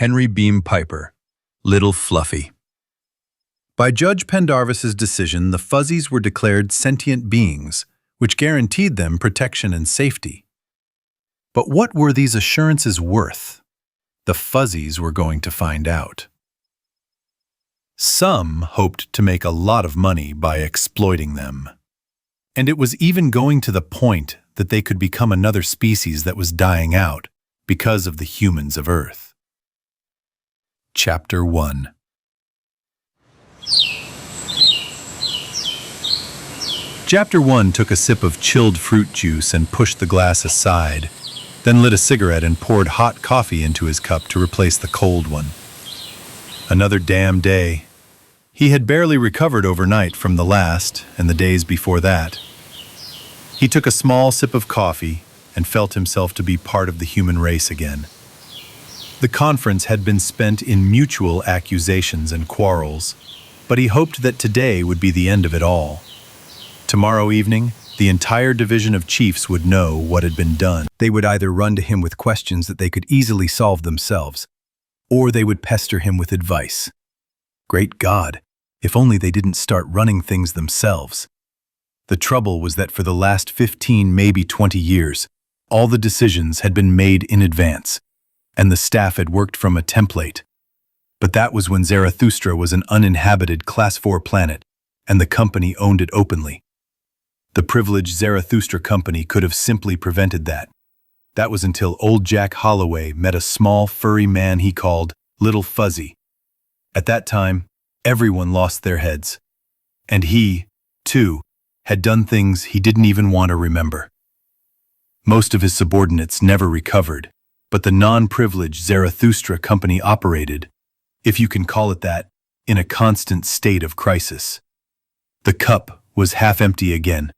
Henry Beam Piper, Little Fluffy. By Judge Pendarvis's decision, the Fuzzies were declared sentient beings, which guaranteed them protection and safety. But what were these assurances worth? The Fuzzies were going to find out. Some hoped to make a lot of money by exploiting them. And it was even going to the point that they could become another species that was dying out because of the humans of Earth. Chapter 1. Chapter 1 took a sip of chilled fruit juice and pushed the glass aside, then lit a cigarette and poured hot coffee into his cup to replace the cold one. Another damn day. He had barely recovered overnight from the last and the days before that. He took a small sip of coffee and felt himself to be part of the human race again. The conference had been spent in mutual accusations and quarrels, but he hoped that today would be the end of it all. Tomorrow evening, the entire division of chiefs would know what had been done. They would either run to him with questions that they could easily solve themselves, or they would pester him with advice. Great God, if only they didn't start running things themselves. The trouble was that for the last 15, maybe 20 years, all the decisions had been made in advance, and the staff had worked from a template. But that was when Zarathustra was an uninhabited Class 4 planet, and the company owned it openly. The privileged Zarathustra company could have simply prevented that. That was until old Jack Holloway met a small, furry man he called Little Fuzzy. At that time, everyone lost their heads. And he, too, had done things he didn't even want to remember. Most of his subordinates never recovered, but the non-privileged Zarathustra company operated, if you can call it that, in a constant state of crisis. The cup was half empty again.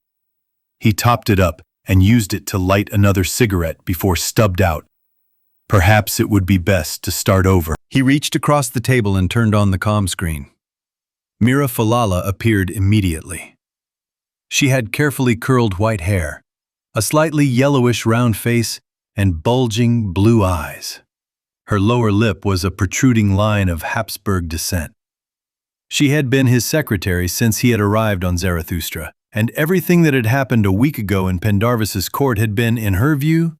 He topped it up and used it to light another cigarette before stubbed out. Perhaps it would be best to start over. He reached across the table and turned on the comm screen. Mira Falala appeared immediately. She had carefully curled white hair, a slightly yellowish round face, and bulging blue eyes. Her lower lip was a protruding line of Habsburg descent. She had been his secretary since he had arrived on Zarathustra, and everything that had happened a week ago in Pendarvis's court had been, in her view,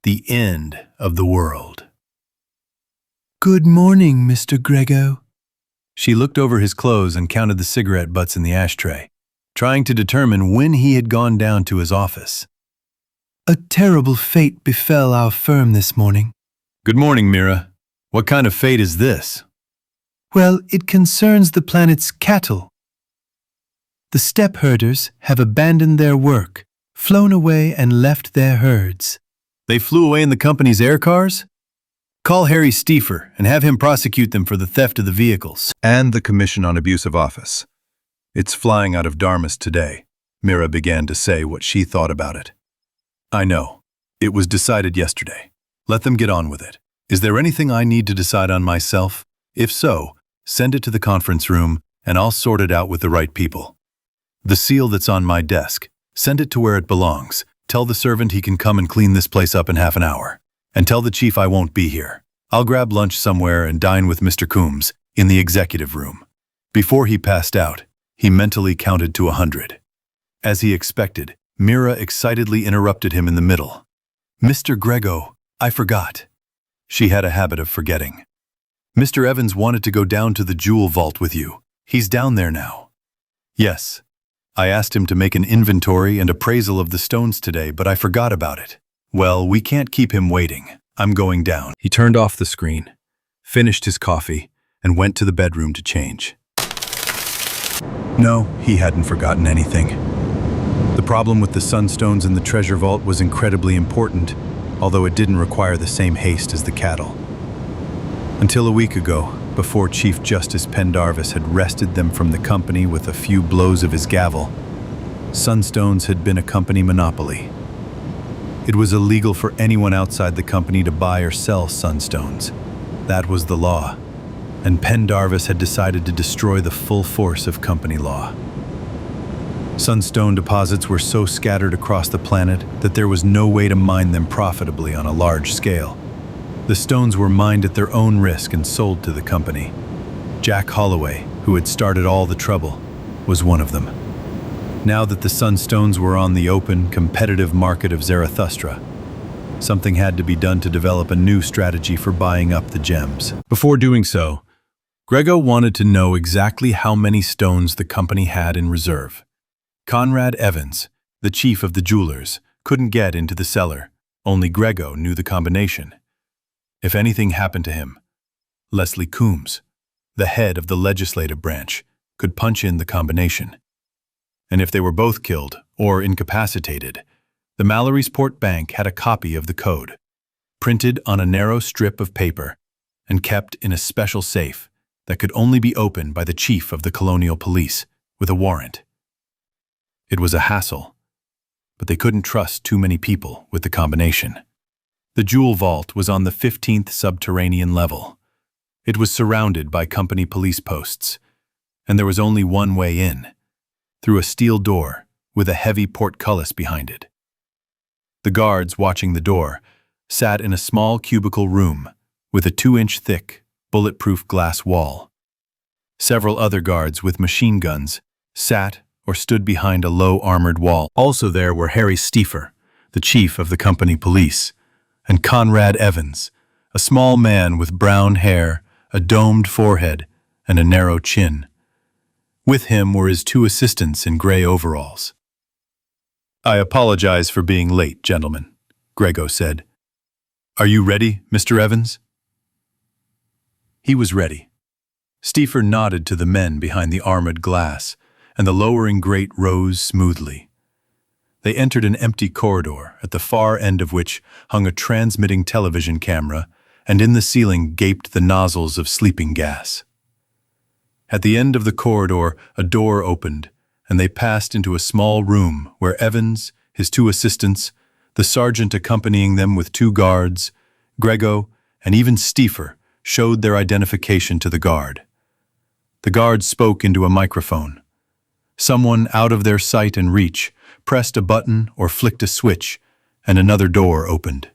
the end of the world. "Good morning, Mr. Grego." She looked over his clothes and counted the cigarette butts in the ashtray, trying to determine when he had gone down to his office. "A terrible fate befell our firm this morning." "Good morning, Mira. What kind of fate is this?" "Well, it concerns the planet's cattle. The steppe herders have abandoned their work, flown away and left their herds." "They flew away in the company's air cars? Call Harry Stiefer and have him prosecute them for the theft of the vehicles." "And the Commission on Abuse of Office. It's flying out of Darmus today." Mira began to say what she thought about it. "I know. It was decided yesterday. Let them get on with it. Is there anything I need to decide on myself? If so, send it to the conference room and I'll sort it out with the right people. The seal that's on my desk, send it to where it belongs. Tell the servant he can come and clean this place up in half an hour. And tell the chief I won't be here. I'll grab lunch somewhere and dine with Mr. Coombs in the executive room." Before he passed out, he mentally counted to 100. As he expected, Mira excitedly interrupted him in the middle. "Mr. Grego, I forgot." She had a habit of forgetting. "Mr. Evans wanted to go down to the jewel vault with you. He's down there now." "Yes. I asked him to make an inventory and appraisal of the stones today, but I forgot about it." "Well, we can't keep him waiting. I'm going down." He turned off the screen, finished his coffee, and went to the bedroom to change. No, he hadn't forgotten anything. The problem with the sunstones in the treasure vault was incredibly important, although it didn't require the same haste as the cattle. Until a week ago, before Chief Justice Pendarvis had wrested them from the company with a few blows of his gavel, sunstones had been a company monopoly. It was illegal for anyone outside the company to buy or sell sunstones. That was the law, and Pendarvis had decided to destroy the full force of company law. Sunstone deposits were so scattered across the planet that there was no way to mine them profitably on a large scale. The stones were mined at their own risk and sold to the company. Jack Holloway, who had started all the trouble, was one of them. Now that the sunstones were on the open, competitive market of Zarathustra, something had to be done to develop a new strategy for buying up the gems. Before doing so, Grego wanted to know exactly how many stones the company had in reserve. Conrad Evans, the chief of the jewelers, couldn't get into the cellar. Only Grego knew the combination. If anything happened to him, Leslie Coombs, the head of the legislative branch, could punch in the combination. And if they were both killed or incapacitated, the Mallorysport Bank had a copy of the code, printed on a narrow strip of paper and kept in a special safe that could only be opened by the chief of the colonial police with a warrant. It was a hassle, but they couldn't trust too many people with the combination. The jewel vault was on the 15th subterranean level. It was surrounded by company police posts, and there was only one way in, through a steel door with a heavy portcullis behind it. The guards watching the door sat in a small cubicle room with a 2-inch thick, bulletproof glass wall. Several other guards with machine guns sat or stood behind a low armored wall. Also there were Harry Stiefer, the chief of the company police, and Conrad Evans, a small man with brown hair, a domed forehead, and a narrow chin. With him were his 2 assistants in gray overalls. "I apologize for being late, gentlemen," Grego said. "Are you ready, Mr. Evans?" He was ready. Stiefer nodded to the men behind the armored glass, and the lowering grate rose smoothly. They entered an empty corridor, at the far end of which hung a transmitting television camera, and in the ceiling gaped the nozzles of sleeping gas. At the end of the corridor, a door opened, and they passed into a small room where Evans, his 2 assistants, the sergeant accompanying them with 2 guards, Grego, and even Stiefer, showed their identification to the guard. The guard spoke into a microphone. Someone out of their sight and reach pressed a button or flicked a switch, and another door opened.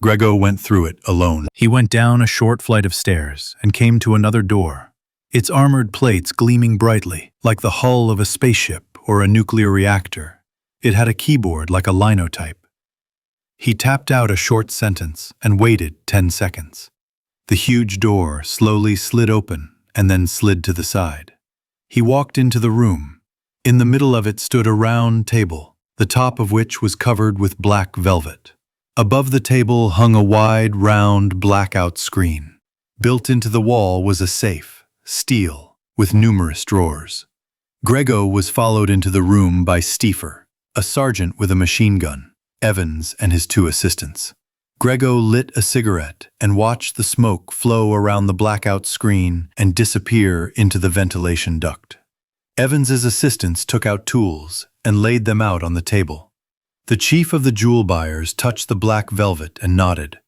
Grego went through it alone. He went down a short flight of stairs and came to another door, its armored plates gleaming brightly, like the hull of a spaceship or a nuclear reactor. It had a keyboard like a linotype. He tapped out a short sentence and waited 10 seconds. The huge door slowly slid open and then slid to the side. He walked into the room. In the middle of it stood a round table, the top of which was covered with black velvet. Above the table hung a wide, round, blackout screen. Built into the wall was a safe, steel, with numerous drawers. Grego was followed into the room by Stiefer, a sergeant with a machine gun, Evans and his 2 assistants. Grego lit a cigarette and watched the smoke flow around the blackout screen and disappear into the ventilation duct. Evans's assistants took out tools and laid them out on the table. The chief of the jewel buyers touched the black velvet and nodded.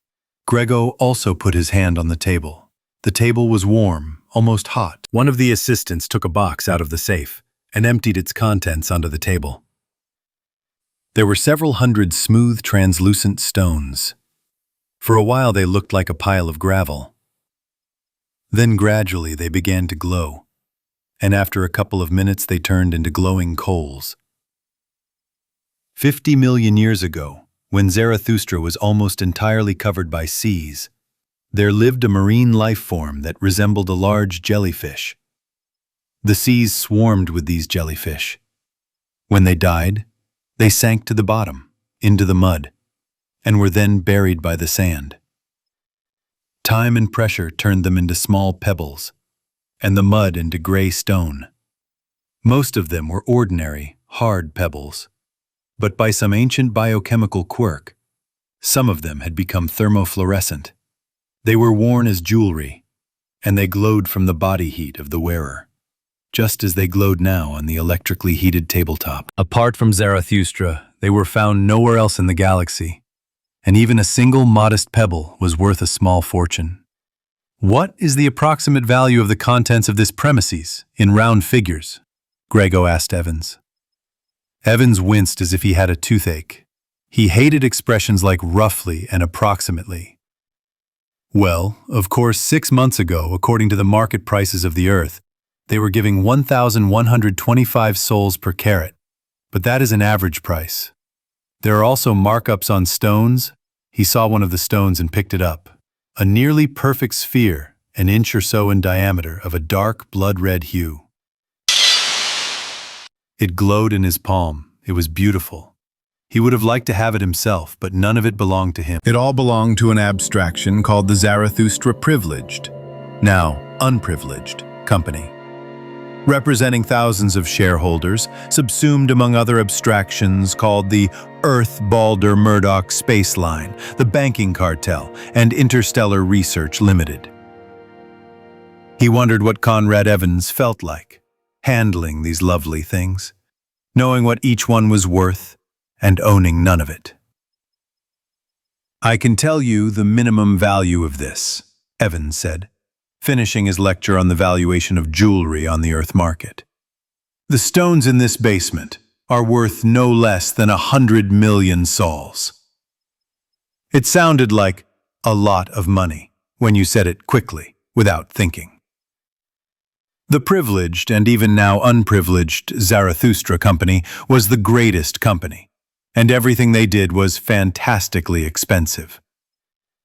Grego also put his hand on the table. The table was warm, almost hot. One of the assistants took a box out of the safe and emptied its contents onto the table. There were several hundred smooth, translucent stones. For a while they looked like a pile of gravel. Then gradually they began to glow, and after a couple of minutes they turned into glowing coals. 50 million years ago, when Zarathustra was almost entirely covered by seas, there lived a marine life form that resembled a large jellyfish. The seas swarmed with these jellyfish. When they died, they sank to the bottom, into the mud, and were then buried by the sand. Time and pressure turned them into small pebbles, and the mud into gray stone. Most of them were ordinary, hard pebbles, but by some ancient biochemical quirk, some of them had become thermofluorescent. They were worn as jewelry, and they glowed from the body heat of the wearer, just as they glowed now on the electrically heated tabletop. Apart from Zarathustra, they were found nowhere else in the galaxy, and even a single modest pebble was worth a small fortune. "What is the approximate value of the contents of this premises, in round figures?" Grego asked Evans. Evans winced as if he had a toothache. He hated expressions like roughly and approximately. Well, of course, 6 months ago, according to the market prices of the earth, they were giving 1,125 souls per carat, but that is an average price. There are also markups on stones. He saw one of the stones and picked it up. A nearly perfect sphere, an inch or so in diameter, of a dark blood-red hue. It glowed in his palm. It was beautiful. He would have liked to have it himself, but none of it belonged to him. It all belonged to an abstraction called the Zarathustra privileged, now unprivileged, company, representing thousands of shareholders, subsumed among other abstractions called the Earth-Balder-Murdoch Space Line, the Banking Cartel, and Interstellar Research Limited. He wondered what Conrad Evans felt like, handling these lovely things, knowing what each one was worth, and owning none of it. "I can tell you the minimum value of this," Evans said, finishing his lecture on the valuation of jewelry on the Earth market. "The stones in this basement are worth no less than 100 million sols." It sounded like a lot of money when you said it quickly, without thinking. The privileged and even now unprivileged Zarathustra company was the greatest company, and everything they did was fantastically expensive.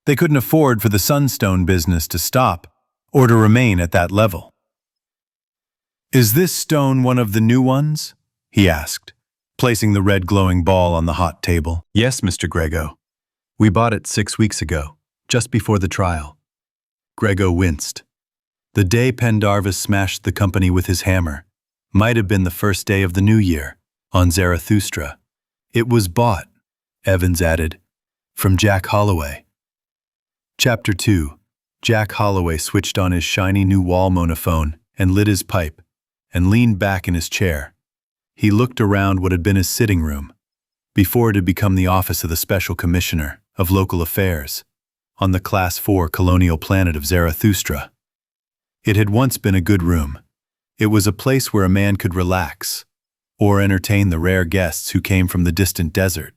They couldn't afford for the sunstone business to stop or to remain at that level. "Is this stone one of the new ones?" he asked, placing the red glowing ball on the hot table. "Yes, Mr. Grego. We bought it 6 weeks ago, just before the trial." Grego winced. The day Pendarvis smashed the company with his hammer might have been the first day of the new year, on Zarathustra. "It was bought," Evans added, "from Jack Holloway." Chapter 2. Jack Holloway switched on his shiny new wall monophone and lit his pipe, and leaned back in his chair. He looked around what had been his sitting room, before it had become the office of the Special Commissioner of Local Affairs, on the Class 4 colonial planet of Zarathustra. It had once been a good room. It was a place where a man could relax, or entertain the rare guests who came from the distant desert.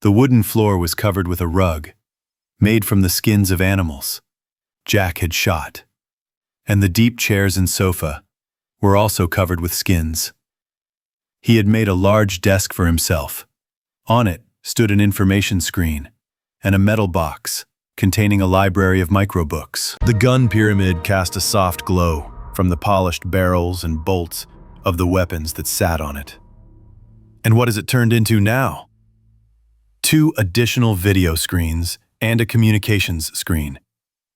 The wooden floor was covered with a rug, made from the skins of animals Jack had shot, and the deep chairs and sofa were also covered with skins. He had made a large desk for himself. On it stood an information screen and a metal box containing a library of microbooks. The gun pyramid cast a soft glow from the polished barrels and bolts of the weapons that sat on it. And what has it turned into now? 2 additional video screens and a communications screen,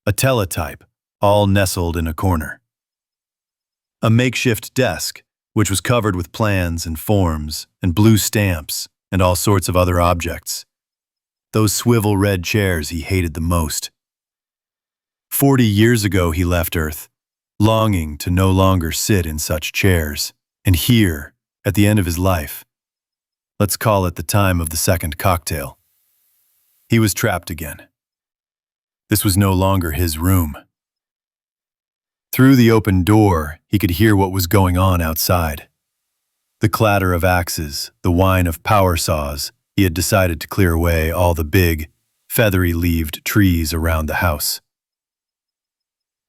a teletype, all nestled in a corner. A makeshift desk, which was covered with plans and forms and blue stamps and all sorts of other objects. Those swivel red chairs he hated the most. 40 years ago he left Earth, longing to no longer sit in such chairs. And here, at the end of his life, let's call it the time of the second cocktail, he was trapped again. This was no longer his room. Through the open door, he could hear what was going on outside. The clatter of axes, the whine of power saws. He had decided to clear away all the big, feathery-leaved trees around the house.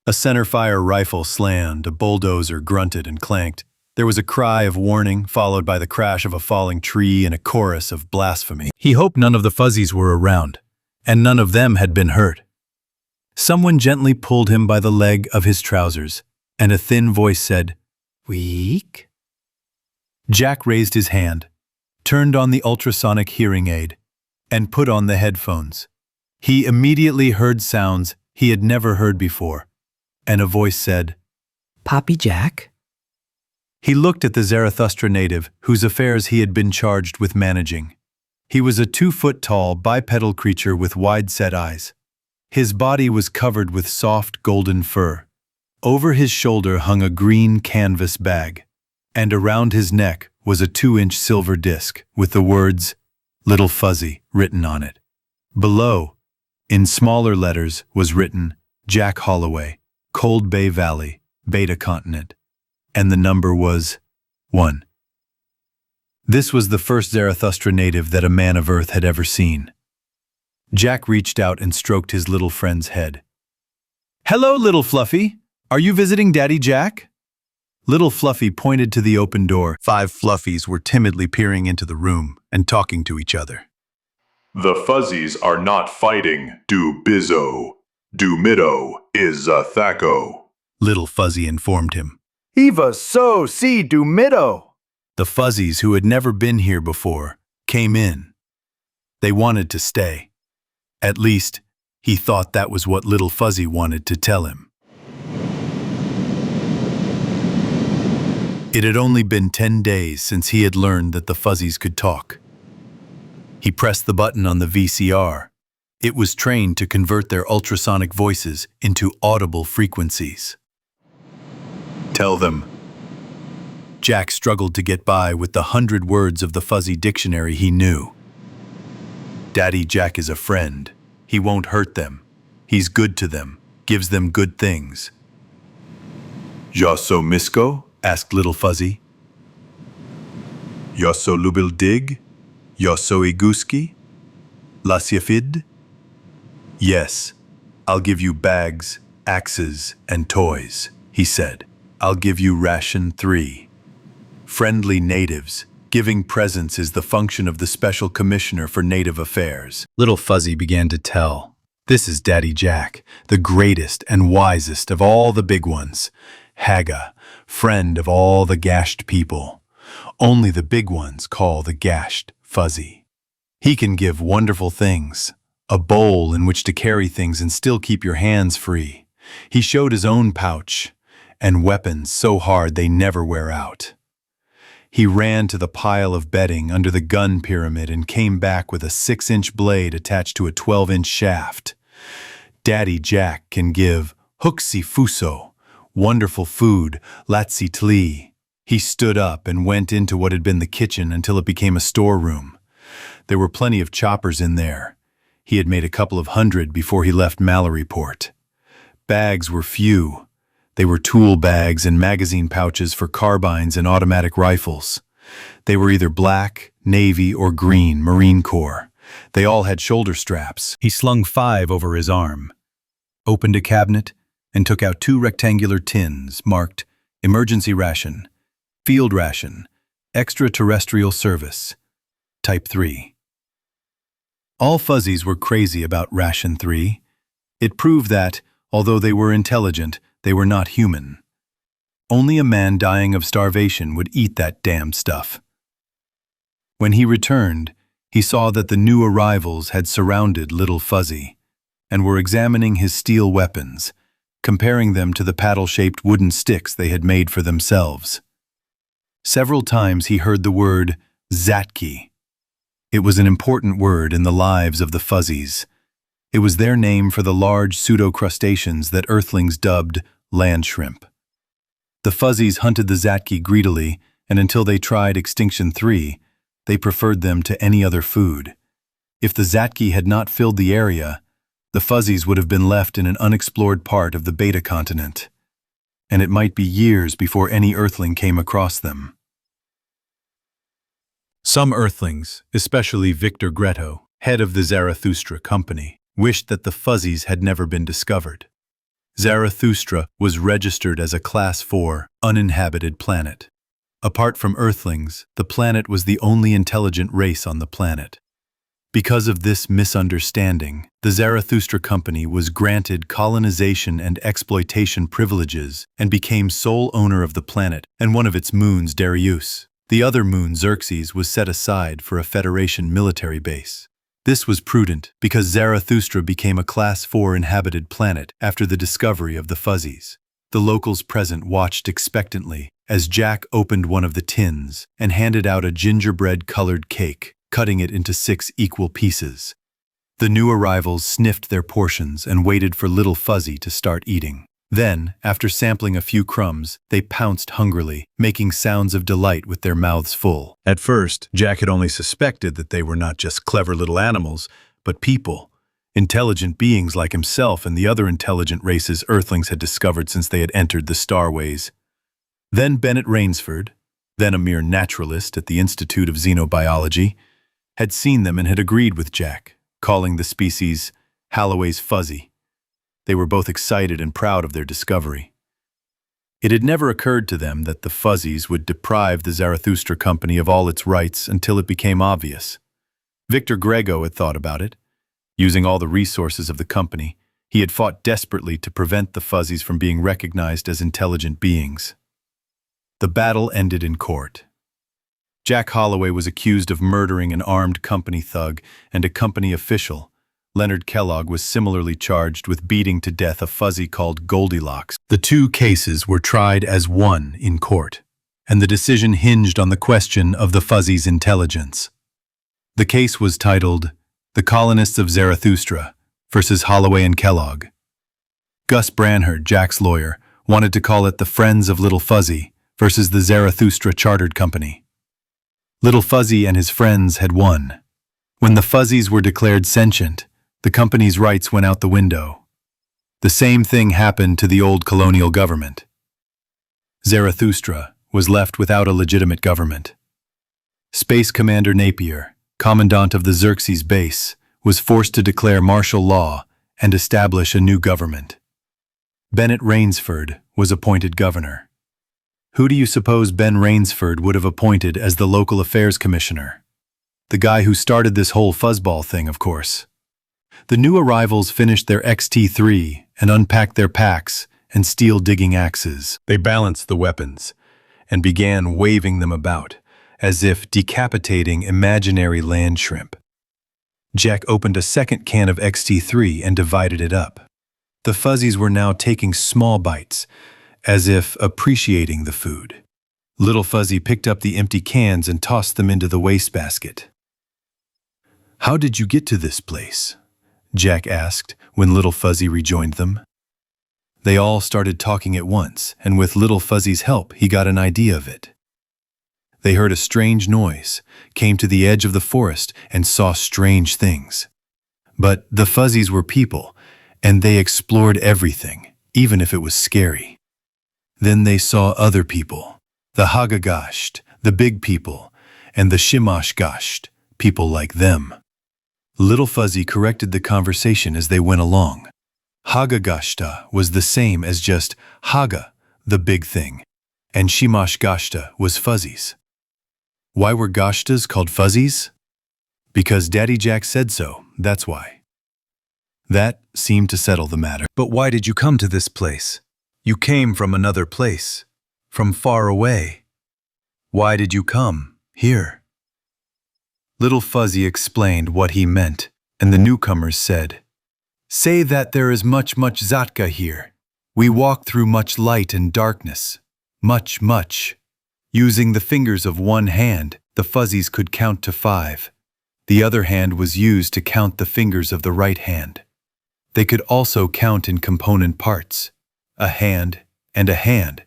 A centerfire rifle slammed, a bulldozer grunted and clanked. There was a cry of warning, followed by the crash of a falling tree and a chorus of blasphemy. He hoped none of the fuzzies were around, and none of them had been hurt. Someone gently pulled him by the leg of his trousers, and a thin voice said, "Weak?" Jack raised his hand, turned on the ultrasonic hearing aid, and put on the headphones. He immediately heard sounds he had never heard before, and a voice said, "Poppy Jack?" He looked at the Zarathustra native whose affairs he had been charged with managing. He was a 2-foot-tall, bipedal creature with wide-set eyes. His body was covered with soft golden fur. Over his shoulder hung a green canvas bag, and around his neck was a 2-inch silver disc with the words, "Little Fuzzy," written on it. Below, in smaller letters, was written, "Jack Holloway, Cold Bay Valley, Beta Continent," and the number was 1. This was the first Zarathustra native that a man of Earth had ever seen. Jack reached out and stroked his little friend's head. "Hello, little Fluffy. Are you visiting Daddy Jack?" Little Fluffy pointed to the open door. 5 Fluffies were timidly peering into the room and talking to each other. The Fuzzies are not fighting. Do Bizzo. Do Middo is a Thaco. Little Fuzzy informed him. Eva so si do middo. The Fuzzies, who had never been here before, came in. They wanted to stay. At least, he thought that was what Little Fuzzy wanted to tell him. It had only been 10 days since he had learned that the Fuzzies could talk. He pressed the button on the VCR. It was trained to convert their ultrasonic voices into audible frequencies. Tell them. Jack struggled to get by with the 100 words of the Fuzzy dictionary he knew. Daddy Jack is a friend. He won't hurt them. He's good to them, gives them good things. Ja so misko? Asked Little Fuzzy. Ja so lubil dig? Ja so iguski? Lasjafid? Yes, I'll give you bags, axes, and toys, he said. I'll give you ration 3. Friendly natives. Giving presents is the function of the Special Commissioner for Native Affairs. Little Fuzzy began to tell. This is Daddy Jack, the greatest and wisest of all the big ones. Haga, friend of all the gashed people. Only the big ones call the gashed Fuzzy. He can give wonderful things. A bowl in which to carry things and still keep your hands free. He showed his own pouch, and weapons so hard they never wear out. He ran to the pile of bedding under the gun pyramid and came back with a 6-inch blade attached to a 12-inch shaft. Daddy Jack can give huxi fuso, wonderful food, latsi tli. He stood up and went into what had been the kitchen until it became a storeroom. There were plenty of choppers in there. He had made a couple of 100 before he left Malloryport. Bags were few. They were tool bags and magazine pouches for carbines and automatic rifles. They were either black, Navy, or green, Marine Corps. They all had shoulder straps. He slung 5 over his arm, opened a cabinet, and took out 2 rectangular tins marked Emergency Ration, Field Ration, Extraterrestrial Service, Type 3. All Fuzzies were crazy about Ration 3. It proved that, although they were intelligent, they were not human. Only a man dying of starvation would eat that damned stuff. When he returned, he saw that the new arrivals had surrounded Little Fuzzy and were examining his steel weapons, comparing them to the paddle-shaped wooden sticks they had made for themselves. Several times he heard the word Zatki. It was an important word in the lives of the Fuzzies. It was their name for the large pseudo-crustaceans that Earthlings dubbed land shrimp. The Fuzzies hunted the Zatki greedily, and until they tried Extinction 3, they preferred them to any other food. If the Zatki had not filled the area, the Fuzzies would have been left in an unexplored part of the Beta continent, and it might be years before any Earthling came across them. Some Earthlings, especially Victor Greto, head of the Zarathustra company, wished that the Fuzzies had never been discovered. Zarathustra was registered as a Class 4 uninhabited planet. Apart from Earthlings, the planet was the only intelligent race on the planet. Because of this misunderstanding, the Zarathustra company was granted colonization and exploitation privileges and became sole owner of the planet and one of its moons, Darius. The other moon, Xerxes, was set aside for a Federation military base. This was prudent because Zarathustra became a Class 4 inhabited planet after the discovery of the Fuzzies. The locals present watched expectantly as Jack opened one of the tins and handed out a gingerbread-colored cake, cutting it into 6 equal pieces. The new arrivals sniffed their portions and waited for Little Fuzzy to start eating. Then, after sampling a few crumbs, they pounced hungrily, making sounds of delight with their mouths full. At first, Jack had only suspected that they were not just clever little animals, but people, intelligent beings like himself and the other intelligent races Earthlings had discovered since they had entered the Starways. Then Bennett Rainsford, then a mere naturalist at the Institute of Xenobiology, had seen them and had agreed with Jack. calling the species Holloway's fuzzy. They were both excited and proud of their discovery. It had never occurred to them that the fuzzies would deprive the Zarathustra company of all its rights until it became obvious. Victor Grego had thought about it. Using all the resources of the company, he had fought desperately to prevent the fuzzies from being recognized as intelligent beings. The battle ended in court. Jack Holloway was accused of murdering an armed company thug and a company official. Leonard Kellogg was similarly charged with beating to death a fuzzy called Goldilocks. The two cases were tried as one in court, and the decision hinged on the question of the fuzzy's intelligence. The case was titled, "The Colonists of Zarathustra versus Holloway and Kellogg." Gus Branhard, Jack's lawyer, wanted to call it the Friends of Little Fuzzy versus the Zarathustra Chartered Company. Little Fuzzy and his friends had won. When the fuzzies were declared sentient, the company's rights went out the window. The same thing happened to the old colonial government. Zarathustra was left without a legitimate government. Space Commander Napier, commandant of the Xerxes base, was forced to declare martial law and establish a new government. Bennett Rainsford was appointed governor. Who do you suppose Ben Rainsford would have appointed as the local affairs commissioner? The guy who started this whole fuzzball thing, of course. The new arrivals finished their XT3 and unpacked their packs and steel-digging axes. They balanced the weapons and began waving them about, as if decapitating imaginary land shrimp. Jack opened a second can of XT3 and divided it up. The fuzzies were now taking small bites, as if appreciating the food. Little Fuzzy picked up the empty cans and tossed them into the wastebasket. "How did you get to this place?" Jack asked when Little Fuzzy rejoined them. They all started talking at once, and with Little Fuzzy's help, he got an idea of it. They heard a strange noise, came to the edge of the forest, and saw strange things. But the fuzzies were people, and they explored everything, even if it was scary. Then they saw other people, the Hagagasht, the big people, and the Shimashgasht, people like them. Little Fuzzy corrected the conversation as they went along. Hagagashta was the same as just Haga, the big thing, and Shimashgashta was fuzzies. Why were Gashtas called fuzzies? Because Daddy Jack said so, that's why. That seemed to settle the matter. But why did you come to this place? You came from another place, from far away. Why did you come here? Little Fuzzy explained what he meant, and the newcomers said, "Say that there is much Zatka here. We walk through much light and darkness. Much. Using the fingers of one hand, the fuzzies could count to 5. The other hand was used to count the fingers of the right hand. They could also count in component parts, a hand and a hand.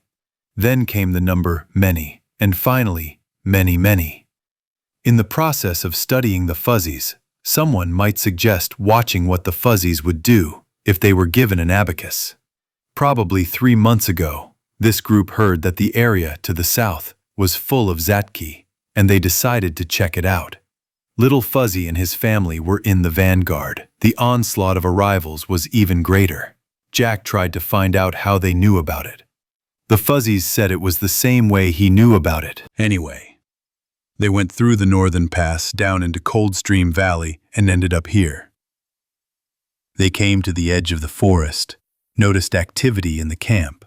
Then came the number many, and finally, many. In the process of studying the fuzzies, someone might suggest watching what the fuzzies would do if they were given an abacus. Probably 3 months ago, this group heard that the area to the south was full of Zatki, and they decided to check it out. Little Fuzzy and his family were in the vanguard. The onslaught of arrivals was even greater. Jack tried to find out how they knew about it. The fuzzies said it was the same way he knew about it. Anyway, they went through the northern pass down into Coldstream Valley and ended up here. They came to the edge of the forest, noticed activity in the camp,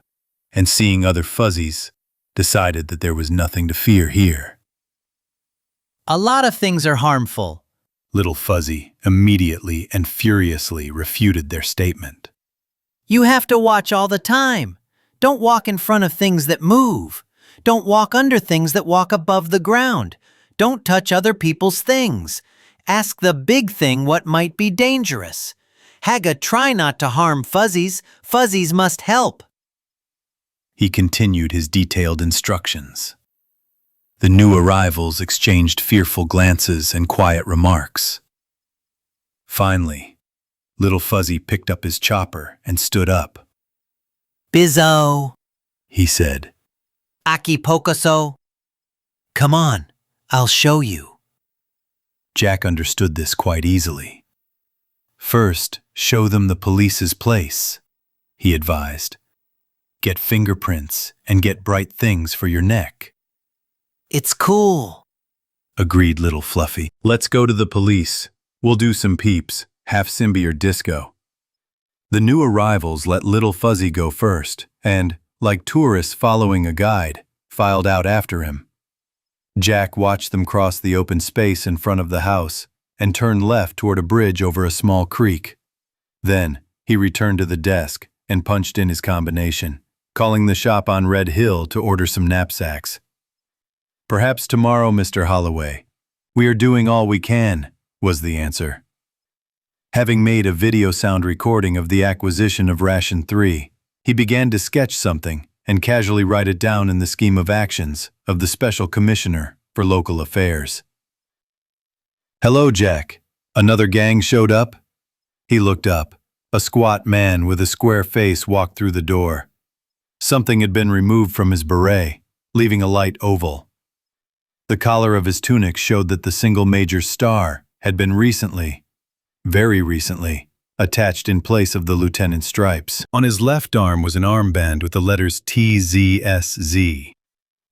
and seeing other fuzzies, decided that there was nothing to fear here. A lot of things are harmful. Little Fuzzy immediately and furiously refuted their statement. You have to watch all the time. Don't walk in front of things that move. Don't walk under things that walk above the ground. Don't touch other people's things. Ask the big thing what might be dangerous. Haga, try not to harm fuzzies. Fuzzies must help. He continued his detailed instructions. The new arrivals exchanged fearful glances and quiet remarks. Finally, Little Fuzzy picked up his chopper and stood up. Bizzo, He said. Aki Pokoso. Come on, I'll show you. Jack understood this quite easily. First, show them the police's place, he advised. Get fingerprints and get bright things for your neck. It's cool, Agreed little Fluffy. Let's go to the police. We'll do some peeps, half Simbi or disco. The new arrivals let little Fuzzy go first, and, like tourists following a guide, filed out after him. Jack watched them cross the open space in front of the house and turn left toward a bridge over a small creek. Then, he returned to the desk and punched in his combination, calling the shop on Red Hill to order some knapsacks. "Perhaps tomorrow, Mr. Holloway. We are doing all we can," was the answer. Having made a video sound recording of the acquisition of Ration 3, he began to sketch something and casually write it down in the scheme of actions of the Special Commissioner for Local Affairs. "Hello, Jack. Another gang showed up?" He looked up. A squat man with a square face walked through the door. Something had been removed from his beret, leaving a light oval. The collar of his tunic showed that the single major star had been recently, very recently, attached in place of the lieutenant's stripes. On his left arm was an armband with the letters TZSZ.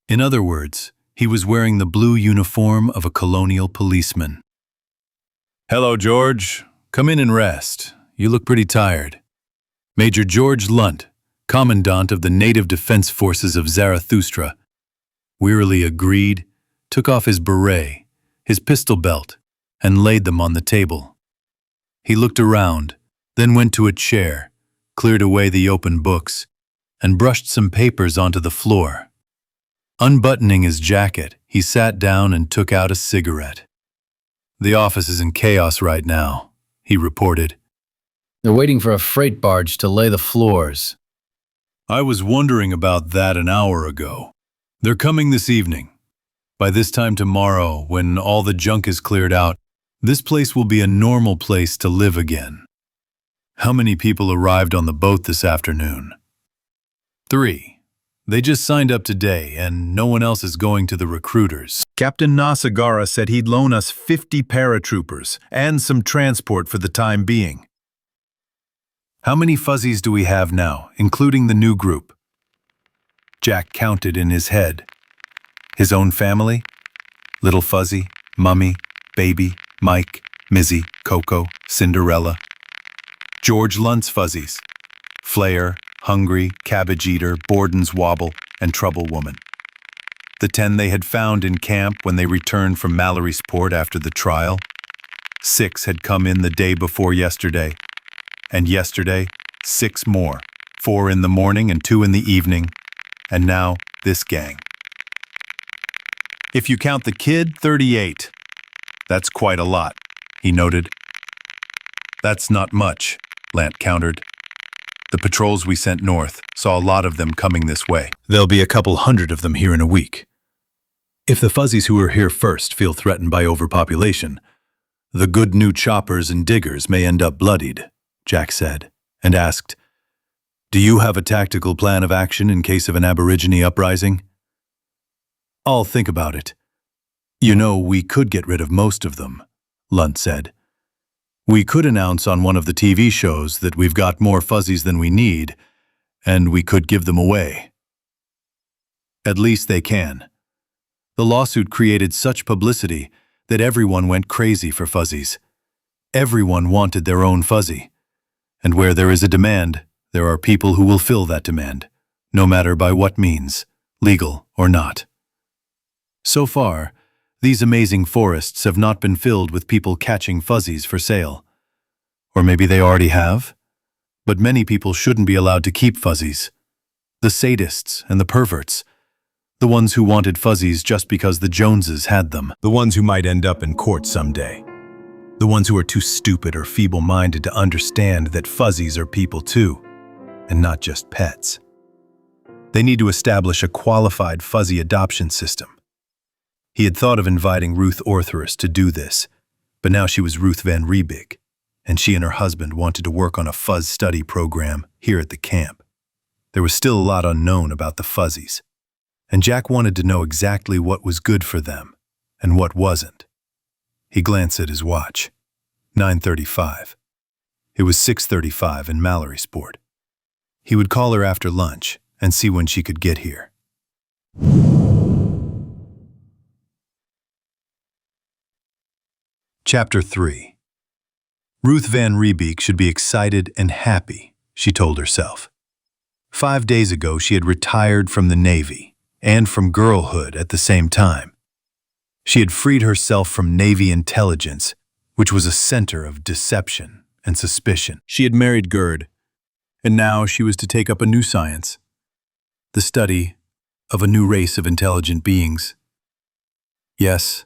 In other words, he was wearing the blue uniform of a colonial policeman. "Hello, George. Come in and rest. You look pretty tired." Major George Lunt, Commandant of the Native Defense Forces of Zarathustra, wearily agreed, took off his beret, his pistol belt, and laid them on the table. He looked around, then went to a chair, cleared away the open books, and brushed some papers onto the floor. Unbuttoning his jacket, he sat down and took out a cigarette. "The office is in chaos right now," he reported. They're waiting for a freight barge to lay the floors. "I was wondering about that an hour ago. They're coming this evening. By this time tomorrow, when all the junk is cleared out, this place will be a normal place to live again." "How many people arrived on the boat this afternoon?" 3. They just signed up today, and no one else is going to the recruiters. Captain Nasagara said he'd loan us 50 paratroopers and some transport for the time being. "How many fuzzies do we have now, including the new group?" Jack counted in his head. His own family? Little Fuzzy, Mummy, Baby, Mike, Mizzy, Coco, Cinderella. George Lunt's fuzzies. Flair, Hungry, Cabbage Eater, Borden's Wobble, and Trouble Woman. The 10 they had found in camp when they returned from Mallory's Port after the trial. 6 had come in the day before yesterday. And yesterday, 6 more. 4 in the morning and 2 in the evening. And now, this gang. "If you count the kid, 38. That's quite a lot," he noted. "That's not much," Lant countered. "The patrols we sent north saw a lot of them coming this way. There'll be a couple hundred of them here in a week. If the fuzzies who were here first feel threatened by overpopulation, the good new choppers and diggers may end up bloodied," Jack said, and asked, "Do you have a tactical plan of action in case of an Aborigine uprising?" "I'll think about it. You know, we could get rid of most of them," Lunt said. "We could announce on one of the TV shows that we've got more fuzzies than we need, and we could give them away." "At least they can. The lawsuit created such publicity that everyone went crazy for fuzzies. Everyone wanted their own fuzzy. And where there is a demand, there are people who will fill that demand, no matter by what means, legal or not. So far, these amazing forests have not been filled with people catching fuzzies for sale. Or maybe they already have? But many people shouldn't be allowed to keep fuzzies. The sadists and the perverts. The ones who wanted fuzzies just because the Joneses had them. The ones who might end up in court someday. The ones who are too stupid or feeble-minded to understand that fuzzies are people too, and not just pets. They need to establish a qualified fuzzy adoption system. He had thought of inviting Ruth Ortherus to do this, but now she was Ruth Van Riebig, and she and her husband wanted to work on a fuzz study program here at the camp. There was still a lot unknown about the fuzzies, and Jack wanted to know exactly what was good for them and what wasn't. He glanced at his watch. 9:35. It was 6:35 in Mallorysport. He would call her after lunch and see when she could get here. Chapter 3. Ruth Van Riebeek should be excited and happy, she told herself. 5 days ago she had retired from the Navy and from girlhood at the same time. She had freed herself from Navy intelligence, which was a center of deception and suspicion. She had married Gerd, and now she was to take up a new science, the study of a new race of intelligent beings. Yes,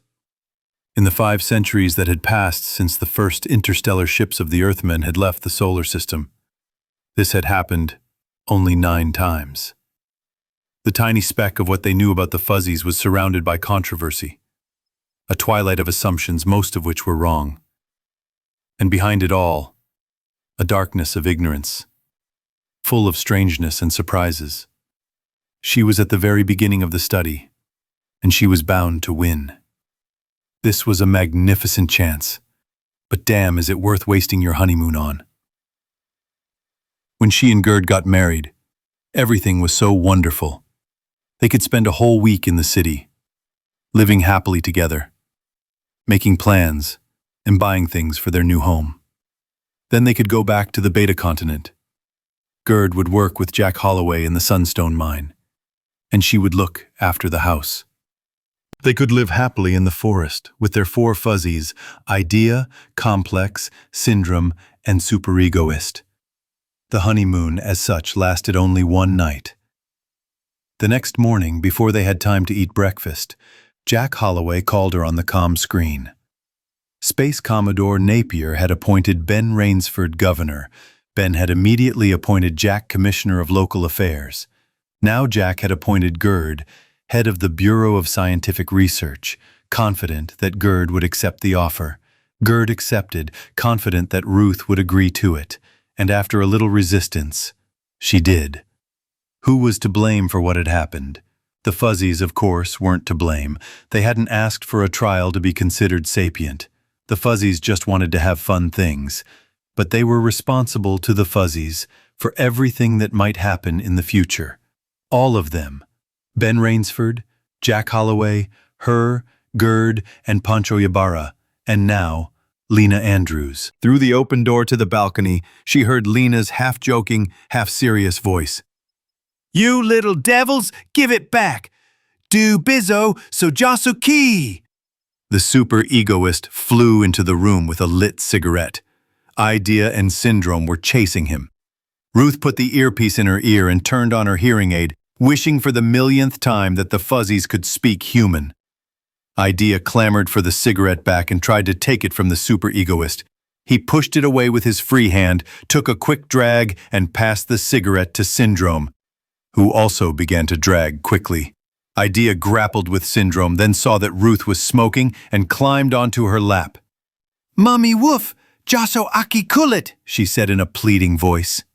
in the 5 centuries that had passed since the first interstellar ships of the Earthmen had left the solar system, this had happened only 9 times. The tiny speck of what they knew about the fuzzies was surrounded by controversy, a twilight of assumptions, most of which were wrong. And behind it all, a darkness of ignorance, full of strangeness and surprises. She was at the very beginning of the study, and she was bound to win. This was a magnificent chance, but damn, is it worth wasting your honeymoon on. When she and Gerd got married, everything was so wonderful. They could spend a whole week in the city, living happily together, making plans and buying things for their new home. Then they could go back to the Beta continent. Gerd would work with Jack Holloway in the Sunstone mine, and she would look after the house. They could live happily in the forest with their 4 fuzzies: Idea, Complex, Syndrome, and Superegoist. The honeymoon, as such, lasted only 1 night. The next morning, before they had time to eat breakfast, Jack Holloway called her on the comm screen. Space Commodore Napier had appointed Ben Rainsford governor. Ben had immediately appointed Jack commissioner of local affairs. Now Jack had appointed Gerd head of the Bureau of Scientific Research, confident that Gerd would accept the offer. Gerd accepted, confident that Ruth would agree to it, and after a little resistance, she did. Who was to blame for what had happened? The fuzzies, of course, weren't to blame. They hadn't asked for a trial to be considered sapient. The fuzzies just wanted to have fun things. But they were responsible to the fuzzies for everything that might happen in the future. All of them. Ben Rainsford, Jack Holloway, her, Gerd, and Pancho Ybarra, and now, Lena Andrews. Through the open door to the balcony, she heard Lena's half-joking, half-serious voice. "You little devils, give it back! Do bizzo so jasuki!" The super-egoist flew into the room with a lit cigarette. Idea and Syndrome were chasing him. Ruth put the earpiece in her ear and turned on her hearing aid, wishing for the millionth time that the fuzzies could speak human. Idea clamored for the cigarette back and tried to take it from the super-egoist. He pushed it away with his free hand, took a quick drag, and passed the cigarette to Syndrome, who also began to drag quickly. Idea grappled with Syndrome, then saw that Ruth was smoking and climbed onto her lap. "Mummy woof, jaso aki kulit," she said in a pleading voice.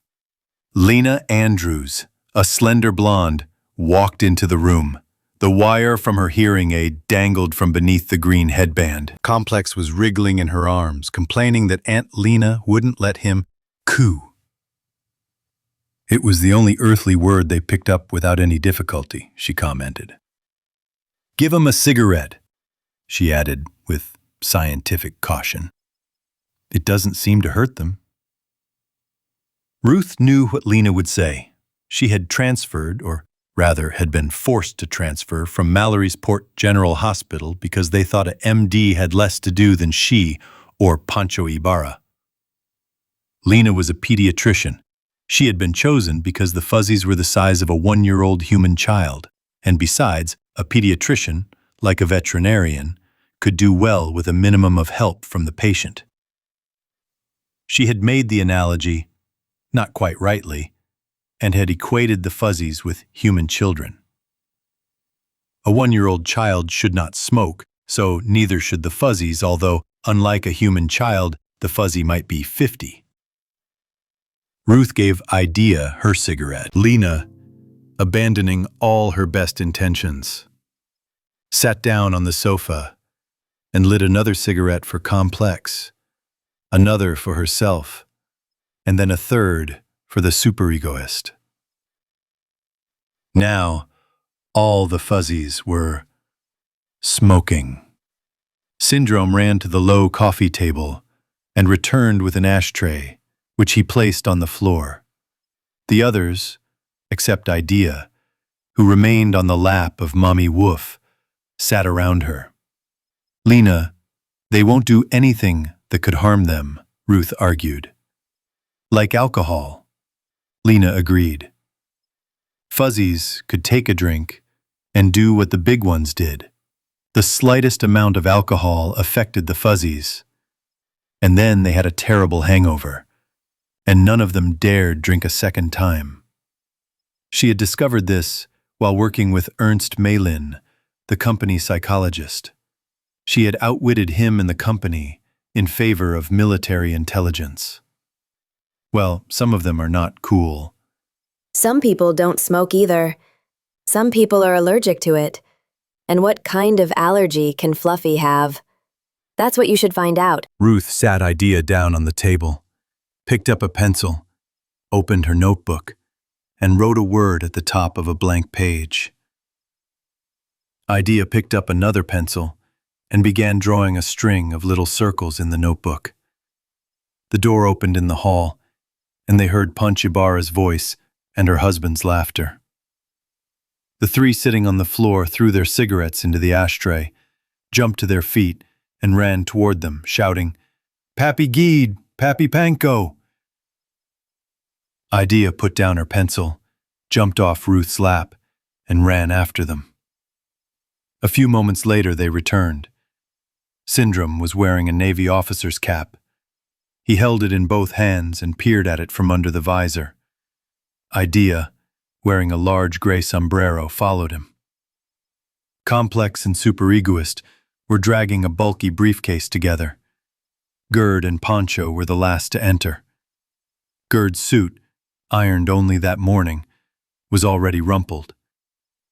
Lena Andrews, a slender blonde, walked into the room. The wire from her hearing aid dangled from beneath the green headband. Complex was wriggling in her arms, complaining that Aunt Lena wouldn't let him coo. "It was the only earthly word they picked up without any difficulty," she commented. "Give 'em a cigarette," she added with scientific caution. "It doesn't seem to hurt them." Ruth knew what Lena would say. She had transferred, or rather had been forced to transfer, from Mallorysport General Hospital because they thought a MD had less to do than she or Pancho Ybarra. Lena was a pediatrician. She had been chosen because the fuzzies were the size of a 1-year-old human child, and besides, a pediatrician, like a veterinarian, could do well with a minimum of help from the patient. She had made the analogy, not quite rightly, and had equated the fuzzies with human children. A 1-year-old child should not smoke, so neither should the fuzzies, although, unlike a human child, the fuzzy might be 50. Ruth gave Idea her cigarette. Lena, abandoning all her best intentions, sat down on the sofa and lit another cigarette for Complex, another for herself, and then a third for the superegoist. Now, all the fuzzies were smoking. Syndrome ran to the low coffee table and returned with an ashtray, which he placed on the floor. The others, except Idea, who remained on the lap of Mommy Woof, sat around her. Lena, they won't do anything that could harm them, Ruth argued. Like alcohol, Lena agreed. Fuzzies could take a drink and do what the big ones did. The slightest amount of alcohol affected the fuzzies, and then they had a terrible hangover, and none of them dared drink a second time. She had discovered this while working with Ernst Malin, the company psychologist. She had outwitted him and the company in favor of military intelligence. Well, some of them are not cool. Some people don't smoke either. Some people are allergic to it. And what kind of allergy can Fluffy have? That's what you should find out. Ruth sat Idea down on the table, picked up a pencil, opened her notebook, and wrote a word at the top of a blank page. Idea picked up another pencil and began drawing a string of little circles in the notebook. The door opened in the hall, and they heard Panch Ibarra's voice and her husband's laughter. The three sitting on the floor threw their cigarettes into the ashtray, jumped to their feet, and ran toward them, shouting, "Pappy Geed! Pappy Panko!" Idea put down her pencil, jumped off Ruth's lap, and ran after them. A few moments later they returned. Syndrome was wearing a Navy officer's cap. He held it in both hands and peered at it from under the visor. Idea, wearing a large gray sombrero, followed him. Complex and superegoist were dragging a bulky briefcase together. Gerd and Poncho were the last to enter. Gerd's suit, ironed only that morning, was already rumpled,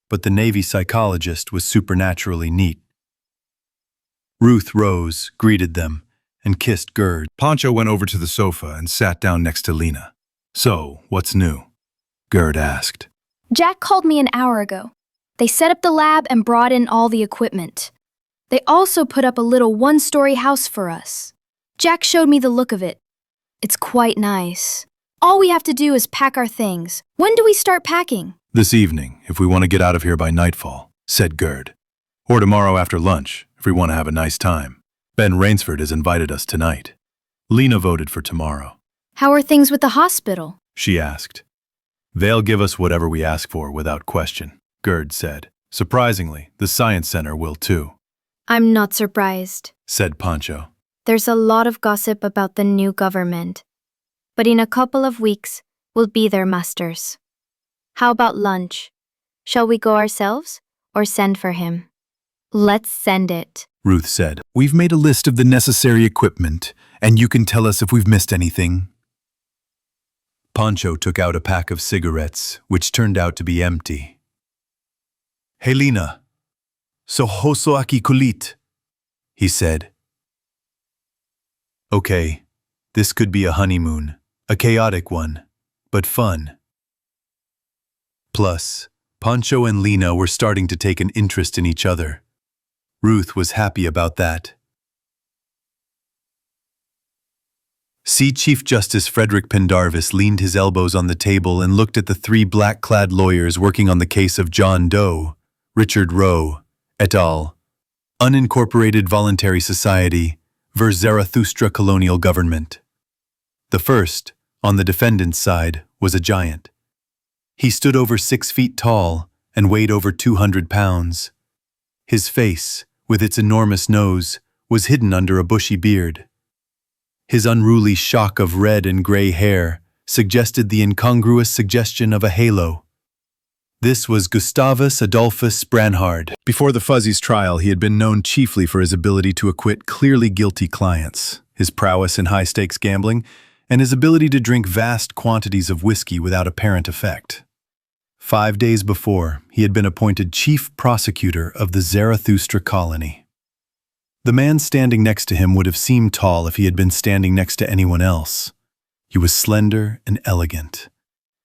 but the Navy psychologist was supernaturally neat. Ruth rose, greeted them, and kissed Gerd. Poncho went over to the sofa and sat down next to Lena. "So, what's new?" Gerd asked. Jack called me an hour ago. They set up the lab and brought in all the equipment. They also put up a little one-story house for us. Jack showed me the look of it. It's quite nice. All we have to do is pack our things. When do we start packing? "This evening, if we want to get out of here by nightfall," said Gerd. "Or tomorrow after lunch, if we want to have a nice time. Ben Rainsford has invited us tonight." Lena voted for tomorrow. How are things with the hospital? She asked. "They'll give us whatever we ask for without question," Gerd said. "Surprisingly, the Science Center will too," I'm not surprised. said Pancho. There's a lot of gossip about the new government. But in a couple of weeks, we'll be their masters. How about lunch? Shall we go ourselves or send for him? Let's send it. Ruth said. "We've made a list of the necessary equipment, and you can tell us if we've missed anything." Pancho took out a pack of cigarettes, which turned out to be empty. "Hey Lena, so hoso aki kulit," he said. Okay, this could be a honeymoon, a chaotic one, but fun. Plus, Pancho and Lena were starting to take an interest in each other. Ruth was happy about that. See, Chief Justice Frederick Pendarvis leaned his elbows on the table and looked at the three black-clad lawyers working on the case of John Doe, Richard Roe, et al., Unincorporated Voluntary Society versus Zarathustra Colonial Government. The first, on the defendant's side, was a giant. He stood over 6 feet tall and weighed over 200 pounds. His face, with its enormous nose, was hidden under a bushy beard. His unruly shock of red and gray hair suggested the incongruous suggestion of a halo. This was Gustavus Adolphus Branhard. Before the Fuzzies trial, he had been known chiefly for his ability to acquit clearly guilty clients, his prowess in high-stakes gambling, and his ability to drink vast quantities of whiskey without apparent effect. 5 days before, he had been appointed chief prosecutor of the Zarathustra colony. The man standing next to him would have seemed tall if he had been standing next to anyone else. He was slender and elegant.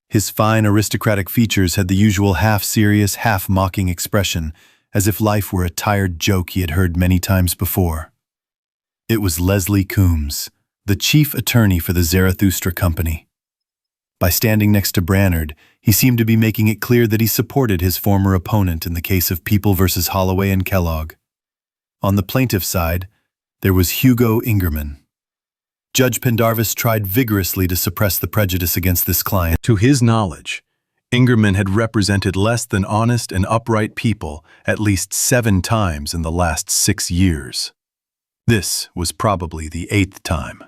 His fine aristocratic features had the usual half-serious, half-mocking expression, as if life were a tired joke he had heard many times before. It was Leslie Coombs, the chief attorney for the Zarathustra company. By standing next to Brannard, he seemed to be making it clear that he supported his former opponent in the case of People versus Holloway and Kellogg. On the plaintiff's side, there was Hugo Ingerman. Judge Pendarvis tried vigorously to suppress the prejudice against this client. To his knowledge, Ingerman had represented less than honest and upright people at least 7 times in the last 6 years. This was probably the 8th time.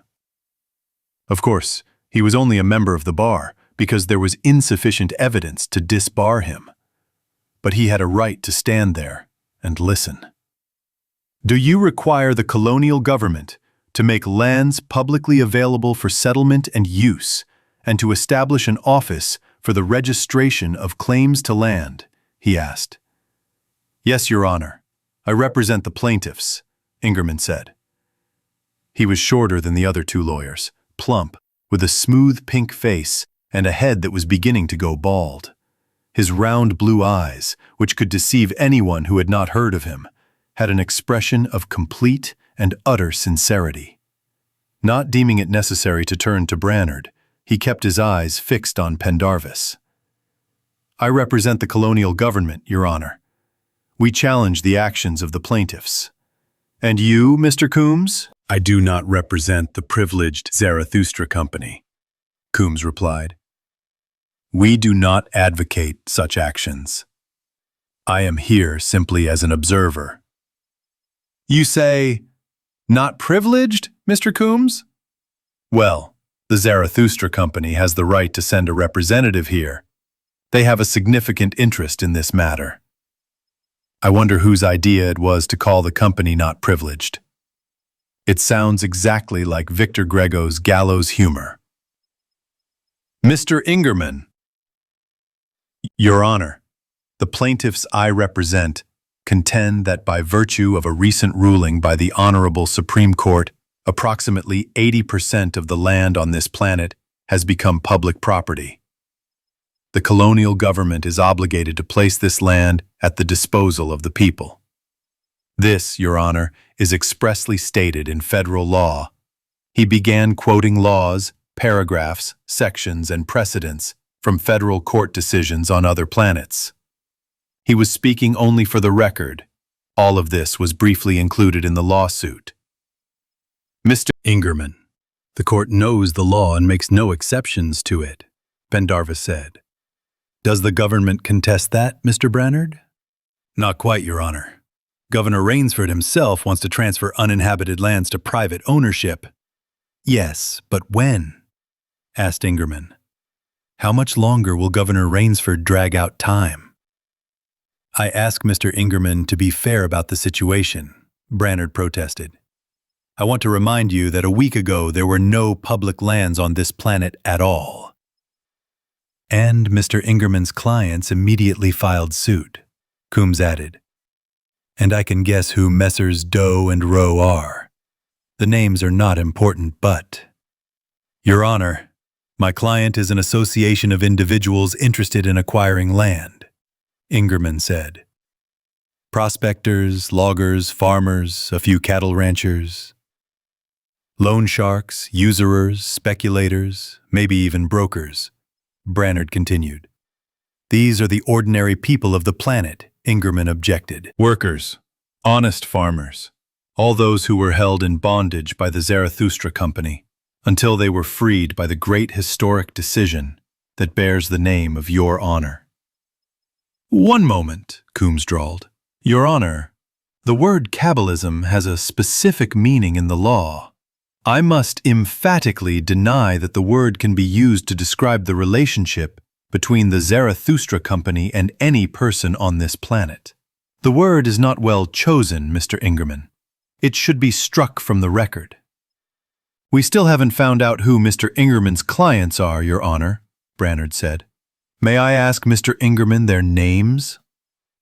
Of course, he was only a member of the bar because there was insufficient evidence to disbar him. But he had a right to stand there and listen. Do you require the colonial government to make lands publicly available for settlement and use, and to establish an office for the registration of claims to land? He asked. Yes, Your Honor. I represent the plaintiffs, Ingerman said. He was shorter than the other 2 lawyers, plump, with a smooth pink face and a head that was beginning to go bald. His round blue eyes, which could deceive anyone who had not heard of him, had an expression of complete and utter sincerity. Not deeming it necessary to turn to Brannard, he kept his eyes fixed on Pendarvis. I represent the colonial government, Your Honor. We challenge the actions of the plaintiffs. And you, Mr. Coombs? I do not represent the privileged Zarathustra company, Coombs replied. We do not advocate such actions. I am here simply as an observer. You say, not privileged, Mr. Coombs? Well, the Zarathustra company has the right to send a representative here. They have a significant interest in this matter. I wonder whose idea it was to call the company not privileged. It sounds exactly like Victor Grego's gallows humor. Mr. Ingerman. Your Honor, the plaintiffs I represent contend that by virtue of a recent ruling by the Honorable Supreme Court, approximately 80% of the land on this planet has become public property. The colonial government is obligated to place this land at the disposal of the people. This, Your Honor, is expressly stated in federal law. He began quoting laws, paragraphs, sections, and precedents from federal court decisions on other planets. He was speaking only for the record. All of this was briefly included in the lawsuit. Mr. Ingerman, the court knows the law and makes no exceptions to it, Pendarvis said. Does the government contest that, Mr. Brannard? Not quite, Your Honor. Governor Rainsford himself wants to transfer uninhabited lands to private ownership. Yes, but when? Asked Ingerman. How much longer will Governor Rainsford drag out time? I ask Mr. Ingerman to be fair about the situation, Brannard protested. I want to remind you that a week ago there were no public lands on this planet at all. And Mr. Ingerman's clients immediately filed suit, Coombs added. And I can guess who Messrs. Doe and Rowe are. The names are not important, but... Your Honor, my client is an association of individuals interested in acquiring land, Ingerman said. Prospectors, loggers, farmers, a few cattle ranchers. Loan sharks, usurers, speculators, maybe even brokers, Brannard continued. These are the ordinary people of the planet, Ingerman objected. Workers, honest farmers, all those who were held in bondage by the Zarathustra company, until they were freed by the great historic decision that bears the name of Your Honor. One moment, Coombs drawled. Your Honor, the word cabalism has a specific meaning in the law. I must emphatically deny that the word can be used to describe the relationship between the Zarathustra company and any person on this planet. The word is not well chosen, Mr. Ingerman. It should be struck from the record. We still haven't found out who Mr. Ingerman's clients are, Your Honor, Brannard said. May I ask Mr. Ingerman their names?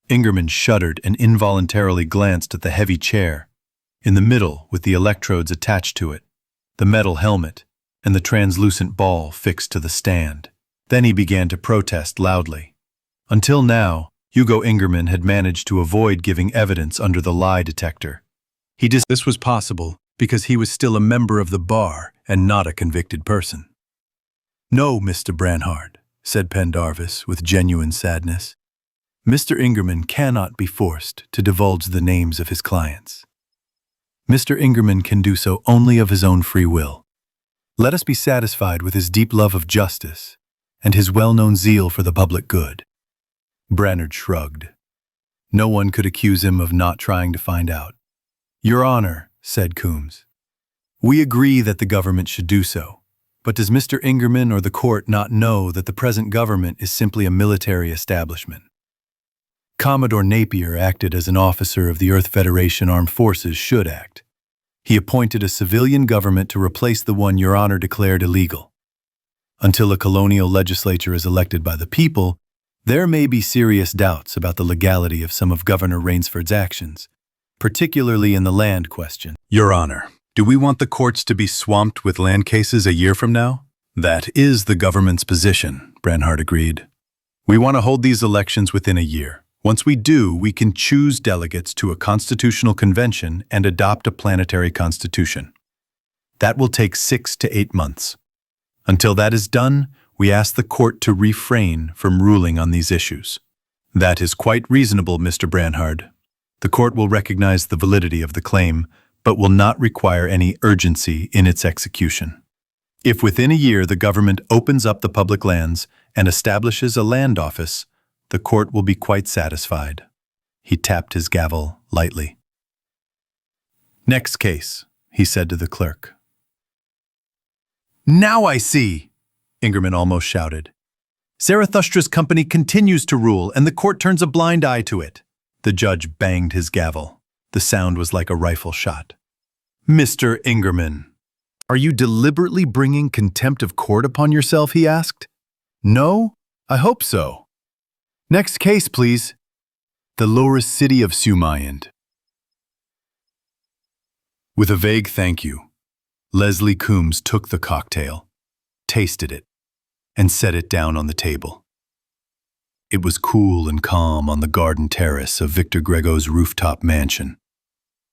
Ingerman shuddered and involuntarily glanced at the heavy chair, in the middle with the electrodes attached to it, the metal helmet, and the translucent ball fixed to the stand. Then he began to protest loudly. Until now, Hugo Ingerman had managed to avoid giving evidence under the lie detector. This was possible because he was still a member of the bar and not a convicted person. "No, Mr. Branhard," said Pendarvis with genuine sadness. "Mr. Ingerman cannot be forced to divulge the names of his clients. Mr. Ingerman can do so only of his own free will. Let us be satisfied with his deep love of justice and his well-known zeal for the public good." Branhard shrugged. No one could accuse him of not trying to find out. "Your Honor," said Coombs, "we agree that the government should do so. But does Mr. Ingerman or the court not know that the present government is simply a military establishment? Commodore Napier acted as an officer of the Earth Federation Armed Forces should act. He appointed a civilian government to replace the one Your Honor declared illegal. Until a colonial legislature is elected by the people, there may be serious doubts about the legality of some of Governor Rainsford's actions, particularly in the land question. Your Honor, do we want the courts to be swamped with land cases a year from now? That is the government's position, Branhard agreed. We want to hold these elections within a year. Once we do, we can choose delegates to a constitutional convention and adopt a planetary constitution. That will take 6 to 8 months. Until that is done, we ask the court to refrain from ruling on these issues. That is quite reasonable, Mr. Branhard. The court will recognize the validity of the claim, but will not require any urgency in its execution. If within a year the government opens up the public lands and establishes a land office, the court will be quite satisfied. He tapped his gavel lightly. "Next case," he said to the clerk. "Now I see," Ingerman almost shouted. "Zarathustra's company continues to rule, and the court turns a blind eye to it." The judge banged his gavel. The sound was like a rifle shot. "Mr. Ingerman, are you deliberately bringing contempt of court upon yourself?" he asked. "No? I hope so. Next case, please. The lower city of Sumayand." With a vague thank you, Leslie Coombs took the cocktail, tasted it, and set it down on the table. It was cool and calm on the garden terrace of Victor Grego's rooftop mansion.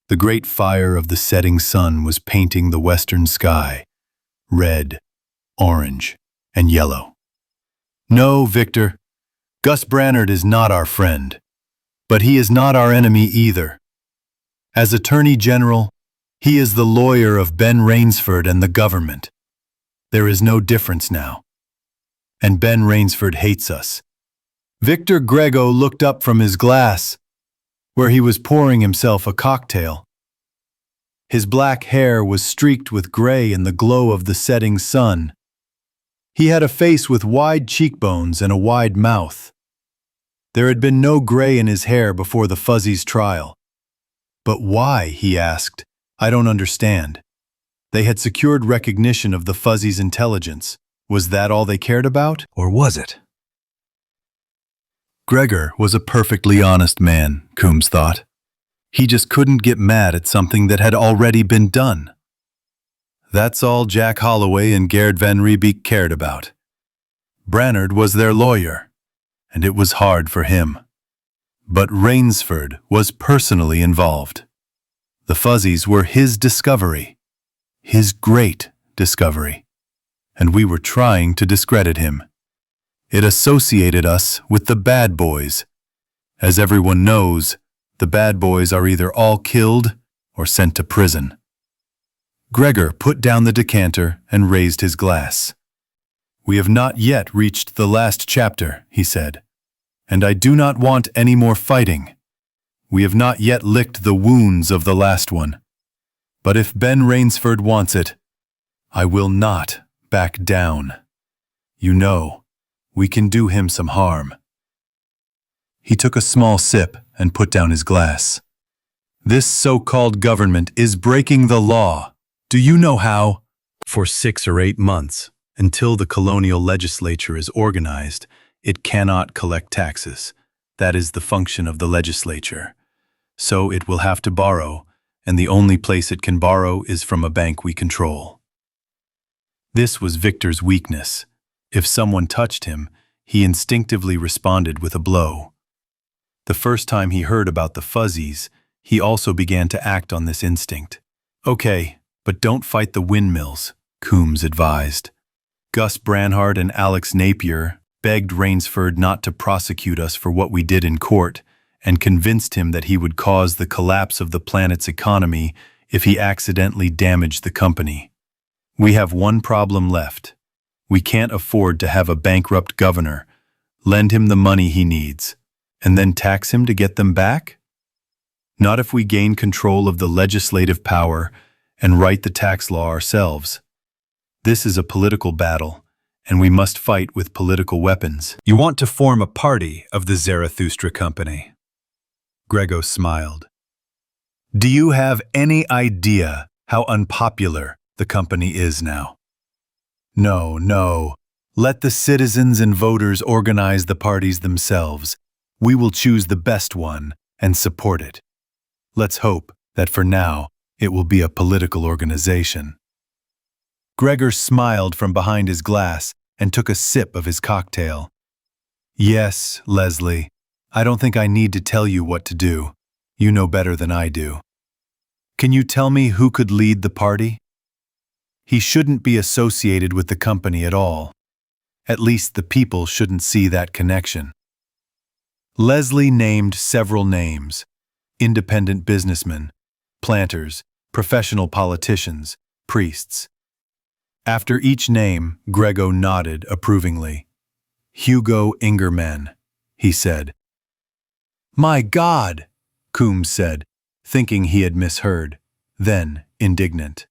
The great fire of the setting sun was painting the western sky, red, orange, and yellow. "No, Victor, Gus Branhard is not our friend, but he is not our enemy either. As Attorney General, he is the lawyer of Ben Rainsford and the government. There is no difference now. And Ben Rainsford hates us." Victor Grego looked up from his glass, where he was pouring himself a cocktail. His black hair was streaked with gray in the glow of the setting sun. He had a face with wide cheekbones and a wide mouth. There had been no gray in his hair before the Fuzzies' trial. "But why?" he asked. "I don't understand." They had secured recognition of the Fuzzies' intelligence. Was that all they cared about, or was it? Gregor was a perfectly honest man, Coombs thought. He just couldn't get mad at something that had already been done. That's all Jack Holloway and Gerd van Riebeek cared about. Branhard was their lawyer, and it was hard for him. But Rainsford was personally involved. The Fuzzies were his discovery, his great discovery, and we were trying to discredit him. It associated us with the bad boys. As everyone knows, the bad boys are either all killed or sent to prison. Gregor put down the decanter and raised his glass. "We have not yet reached the last chapter," he said, "and I do not want any more fighting. We have not yet licked the wounds of the last one. But if Ben Rainsford wants it, I will not back down. You know, we can do him some harm." He took a small sip and put down his glass. "This so-called government is breaking the law. Do you know how?" For 6 or 8 months, until the colonial legislature is organized, it cannot collect taxes. That is the function of the legislature. So it will have to borrow, and the only place it can borrow is from a bank we control. This was Victor's weakness. If someone touched him, he instinctively responded with a blow. The first time he heard about the fuzzies, he also began to act on this instinct. Okay, but don't fight the windmills, Coombs advised. Gus Branhart and Alex Napier begged Rainsford not to prosecute us for what we did in court and convinced him that he would cause the collapse of the planet's economy if he accidentally damaged the company. We have one problem left. We can't afford to have a bankrupt governor, lend him the money he needs, and then tax him to get them back? Not if we gain control of the legislative power and write the tax law ourselves. This is a political battle, and we must fight with political weapons. You want to form a party of the Zarathustra Company. Grego smiled. Do you have any idea how unpopular the company is now? No. Let the citizens and voters organize the parties themselves. We will choose the best one and support it. Let's hope that for now it will be a political organization. Gregor smiled from behind his glass and took a sip of his cocktail. Yes, Leslie, I don't think I need to tell you what to do. You know better than I do. Can you tell me who could lead the party? He shouldn't be associated with the company at all. At least the people shouldn't see that connection. Leslie named several names: independent businessmen, planters, professional politicians, priests. After each name, Grego nodded approvingly. Hugo Ingerman, he said. My God, Coombs said, thinking he had misheard, then indignant.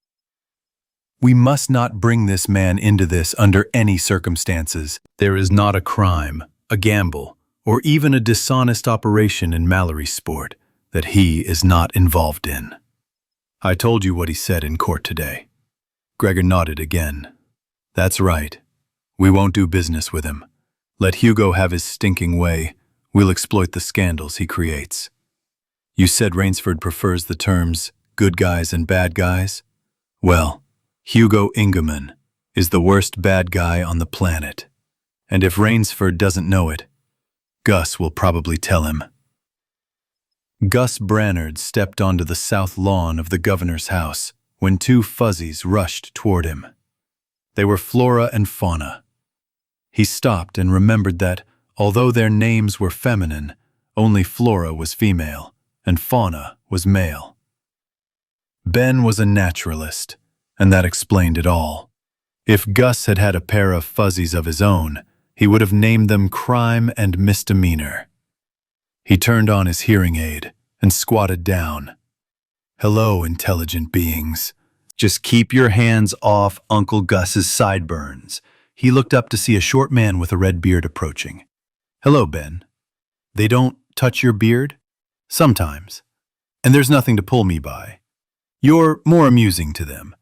We must not bring this man into this under any circumstances. There is not a crime, a gamble, or even a dishonest operation in Mallory's sport that he is not involved in. I told you what he said in court today. Gregor nodded again. That's right. We won't do business with him. Let Hugo have his stinking way. We'll exploit the scandals he creates. You said Rainsford prefers the terms good guys and bad guys? Well, Hugo Ingerman is the worst bad guy on the planet. And if Rainsford doesn't know it, Gus will probably tell him. Gus Branhart stepped onto the south lawn of the governor's house when two fuzzies rushed toward him. They were Flora and Fauna. He stopped and remembered that, although their names were feminine, only Flora was female and Fauna was male. Ben was a naturalist, and that explained it all. If Gus had had a pair of fuzzies of his own, he would have named them Crime and Misdemeanor. He turned on his hearing aid and squatted down. Hello, intelligent beings. Just keep your hands off Uncle Gus's sideburns. He looked up to see a short man with a red beard approaching. Hello, Ben. They don't touch your beard? Sometimes. And there's nothing to pull me by. You're more amusing to them.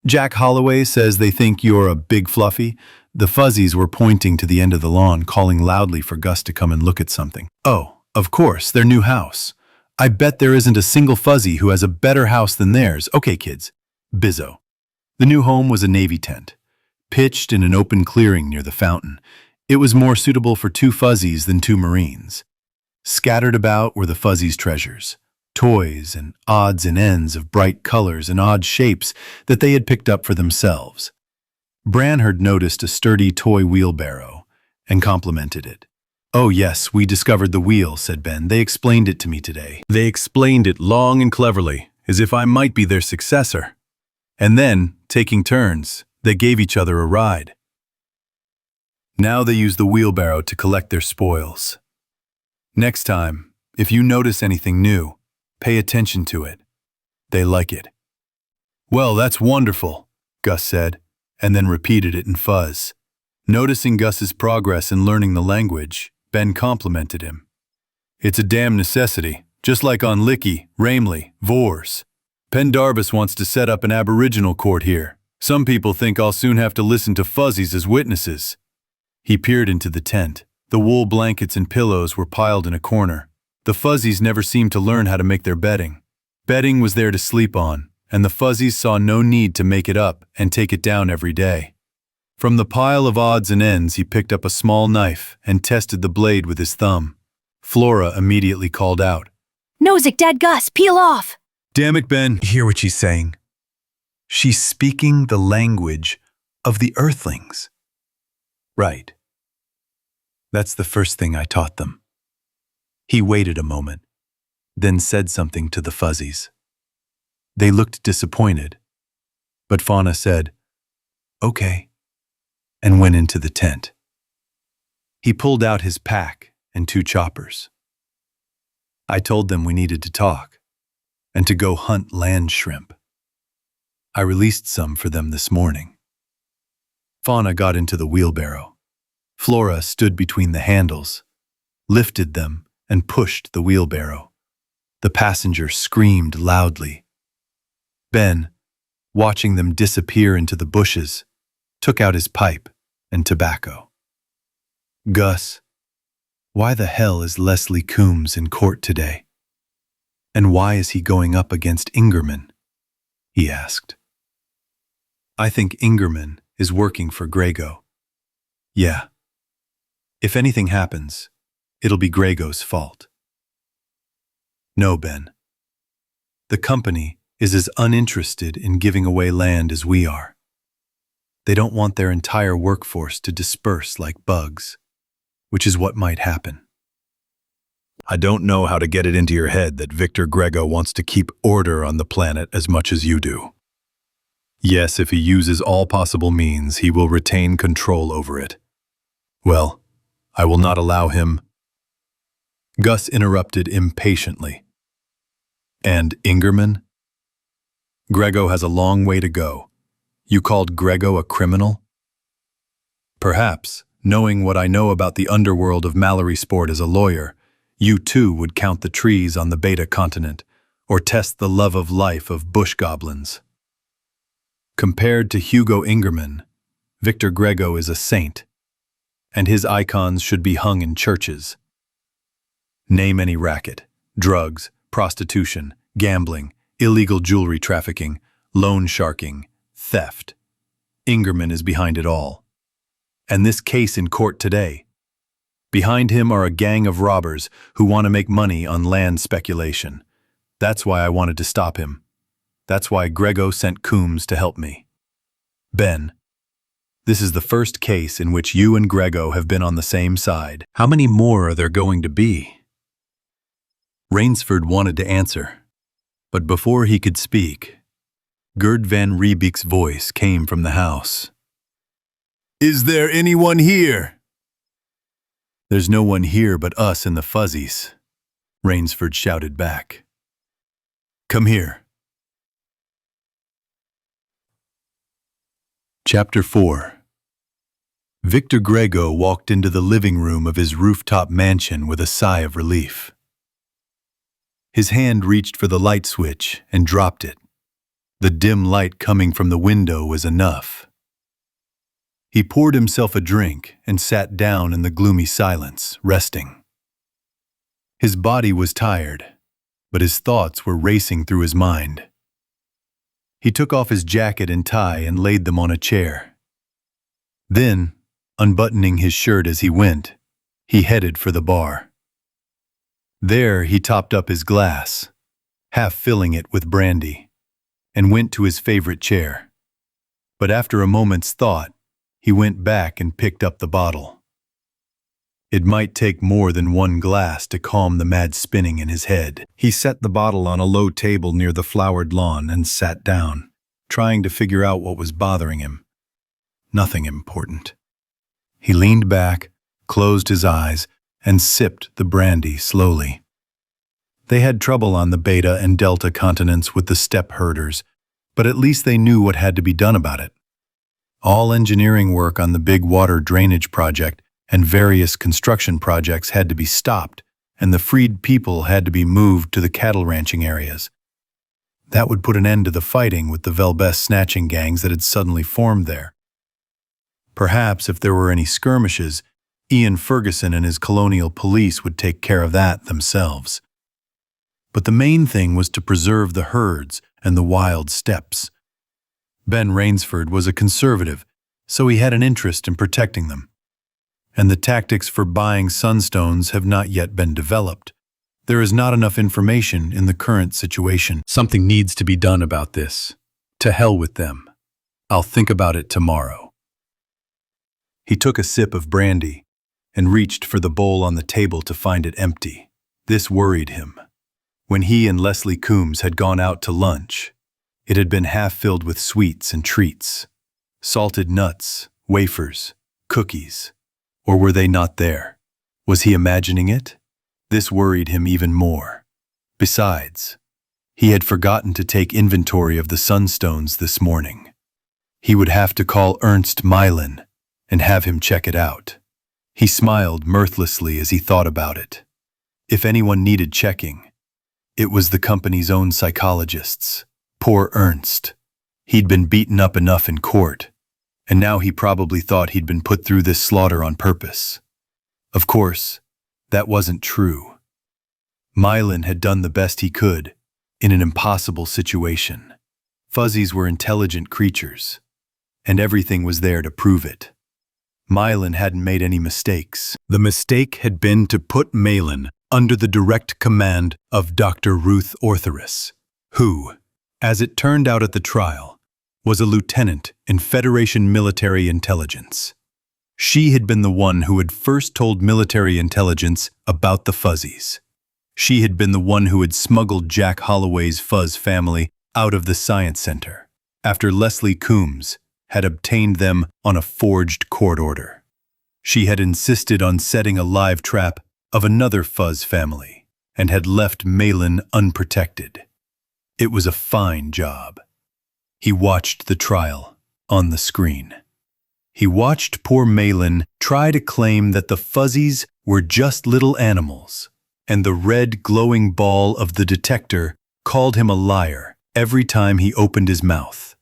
Jack Holloway says they think you're a big fluffy. The fuzzies were pointing to the end of the lawn, calling loudly for Gus to come and look at something. Oh, of course, their new house. I bet there isn't a single fuzzy who has a better house than theirs. Okay, kids. Bizzo. The new home was a Navy tent, pitched in an open clearing near the fountain. It was more suitable for two fuzzies than two Marines. Scattered about were the fuzzies' treasures, toys and odds and ends of bright colors and odd shapes that they had picked up for themselves. Branhart noticed a sturdy toy wheelbarrow and complimented it. Oh yes, we discovered the wheel, said Ben. They explained it to me today. They explained it long and cleverly, as if I might be their successor. And then, taking turns, they gave each other a ride. Now they use the wheelbarrow to collect their spoils. Next time, if you notice anything new, pay attention to it. They like it. Well, that's wonderful, Gus said, and then repeated it in fuzz. Noticing Gus's progress in learning the language, Ben complimented him. It's a damn necessity, just like on Licky, Ramley, Vors. Pendarvis wants to set up an Aboriginal court here. Some people think I'll soon have to listen to fuzzies as witnesses. He peered into the tent. The wool blankets and pillows were piled in a corner. The fuzzies never seemed to learn how to make their bedding. Bedding was there to sleep on, and the fuzzies saw no need to make it up and take it down every day. From the pile of odds and ends, he picked up a small knife and tested the blade with his thumb. Flora immediately called out. Nozick, Dad Gus, peel off! Damn it, Ben. Hear what she's saying? She's speaking the language of the Earthlings. Right. That's the first thing I taught them. He waited a moment, then said something to the fuzzies. They looked disappointed, but Fauna said, "Okay," and went into the tent. He pulled out his pack and 2 choppers. I told them we needed to talk and to go hunt land shrimp. I released some for them this morning. Fauna got into the wheelbarrow. Flora stood between the handles, lifted them, and pushed the wheelbarrow. The passenger screamed loudly. Ben, watching them disappear into the bushes, took out his pipe and tobacco. "Gus, why the hell is Leslie Coombs in court today? And why is he going up against Ingerman?" he asked. "I think Ingerman is working for Grego. Yeah. If anything happens, it'll be Grego's fault." "No, Ben. The company is as uninterested in giving away land as we are. They don't want their entire workforce to disperse like bugs, which is what might happen." I don't know how to get it into your head that Victor Grego wants to keep order on the planet as much as you do. Yes, if he uses all possible means, he will retain control over it. Well, I will not allow him. Gus interrupted impatiently. "And Ingerman? Grego has a long way to go. You called Grego a criminal?" "Perhaps, knowing what I know about the underworld of Mallory Sport as a lawyer, you too would count the trees on the Beta continent, or test the love of life of bush goblins. Compared to Hugo Ingerman, Victor Grego is a saint, and his icons should be hung in churches. Name any racket: drugs, prostitution, gambling, illegal jewelry trafficking, loan sharking, theft. Ingerman is behind it all. And this case in court today. Behind him are a gang of robbers who want to make money on land speculation. That's why I wanted to stop him. That's why Grego sent Coombs to help me. Ben, this is the first case in which you and Grego have been on the same side. How many more are there going to be?" Rainsford wanted to answer, but before he could speak, Gerd van Riebeek's voice came from the house. "Is there anyone here?" "There's no one here but us and the fuzzies," Rainsford shouted back. "Come here." Chapter 4. Victor Grego walked into the living room of his rooftop mansion with a sigh of relief. His hand reached for the light switch and dropped it. The dim light coming from the window was enough. He poured himself a drink and sat down in the gloomy silence, resting. His body was tired, but his thoughts were racing through his mind. He took off his jacket and tie and laid them on a chair. Then, unbuttoning his shirt as he went, he headed for the bar. There he topped up his glass, half filling it with brandy, and went to his favorite chair. But after a moment's thought, he went back and picked up the bottle. It might take more than one glass to calm the mad spinning in his head. He set the bottle on a low table near the flowered lawn and sat down, trying to figure out what was bothering him. Nothing important. He leaned back, closed his eyes, and sipped the brandy slowly. They had trouble on the Beta and Delta continents with the steppe herders, but at least they knew what had to be done about it. All engineering work on the big water drainage project and various construction projects had to be stopped, and the freed people had to be moved to the cattle ranching areas. That would put an end to the fighting with the Velbest snatching gangs that had suddenly formed there. Perhaps if there were any skirmishes, Ian Ferguson and his colonial police would take care of that themselves. But the main thing was to preserve the herds and the wild steppes. Ben Rainsford was a conservative, so he had an interest in protecting them. And the tactics for buying sunstones have not yet been developed. There is not enough information in the current situation. Something needs to be done about this. To hell with them. I'll think about it tomorrow. He took a sip of brandy and reached for the bowl on the table to find it empty. This worried him. When he and Leslie Coombs had gone out to lunch, it had been half filled with sweets and treats. Salted nuts, wafers, cookies. Or were they not there? Was he imagining it? This worried him even more. Besides, he had forgotten to take inventory of the sunstones this morning. He would have to call Ernst Mylan and have him check it out. He smiled mirthlessly as he thought about it. If anyone needed checking, it was the company's own psychologists. Poor Ernst. He'd been beaten up enough in court, and now he probably thought he'd been put through this slaughter on purpose. Of course, that wasn't true. Mylan had done the best he could in an impossible situation. Fuzzies were intelligent creatures, and everything was there to prove it. Mylan hadn't made any mistakes. The mistake had been to put Mylan under the direct command of Dr. Ruth Ortherus, who, as it turned out at the trial, was a lieutenant in Federation military intelligence. She had been the one who had first told military intelligence about the Fuzzies. She had been the one who had smuggled Jack Holloway's Fuzz family out of the Science Center, after Leslie Coombs had obtained them on a forged court order. She had insisted on setting a live trap of another Fuzz family, and had left Mylan unprotected. It was a fine job. He watched the trial on the screen. He watched poor Mylan try to claim that the Fuzzies were just little animals, and the red glowing ball of the detector called him a liar every time he opened his mouth.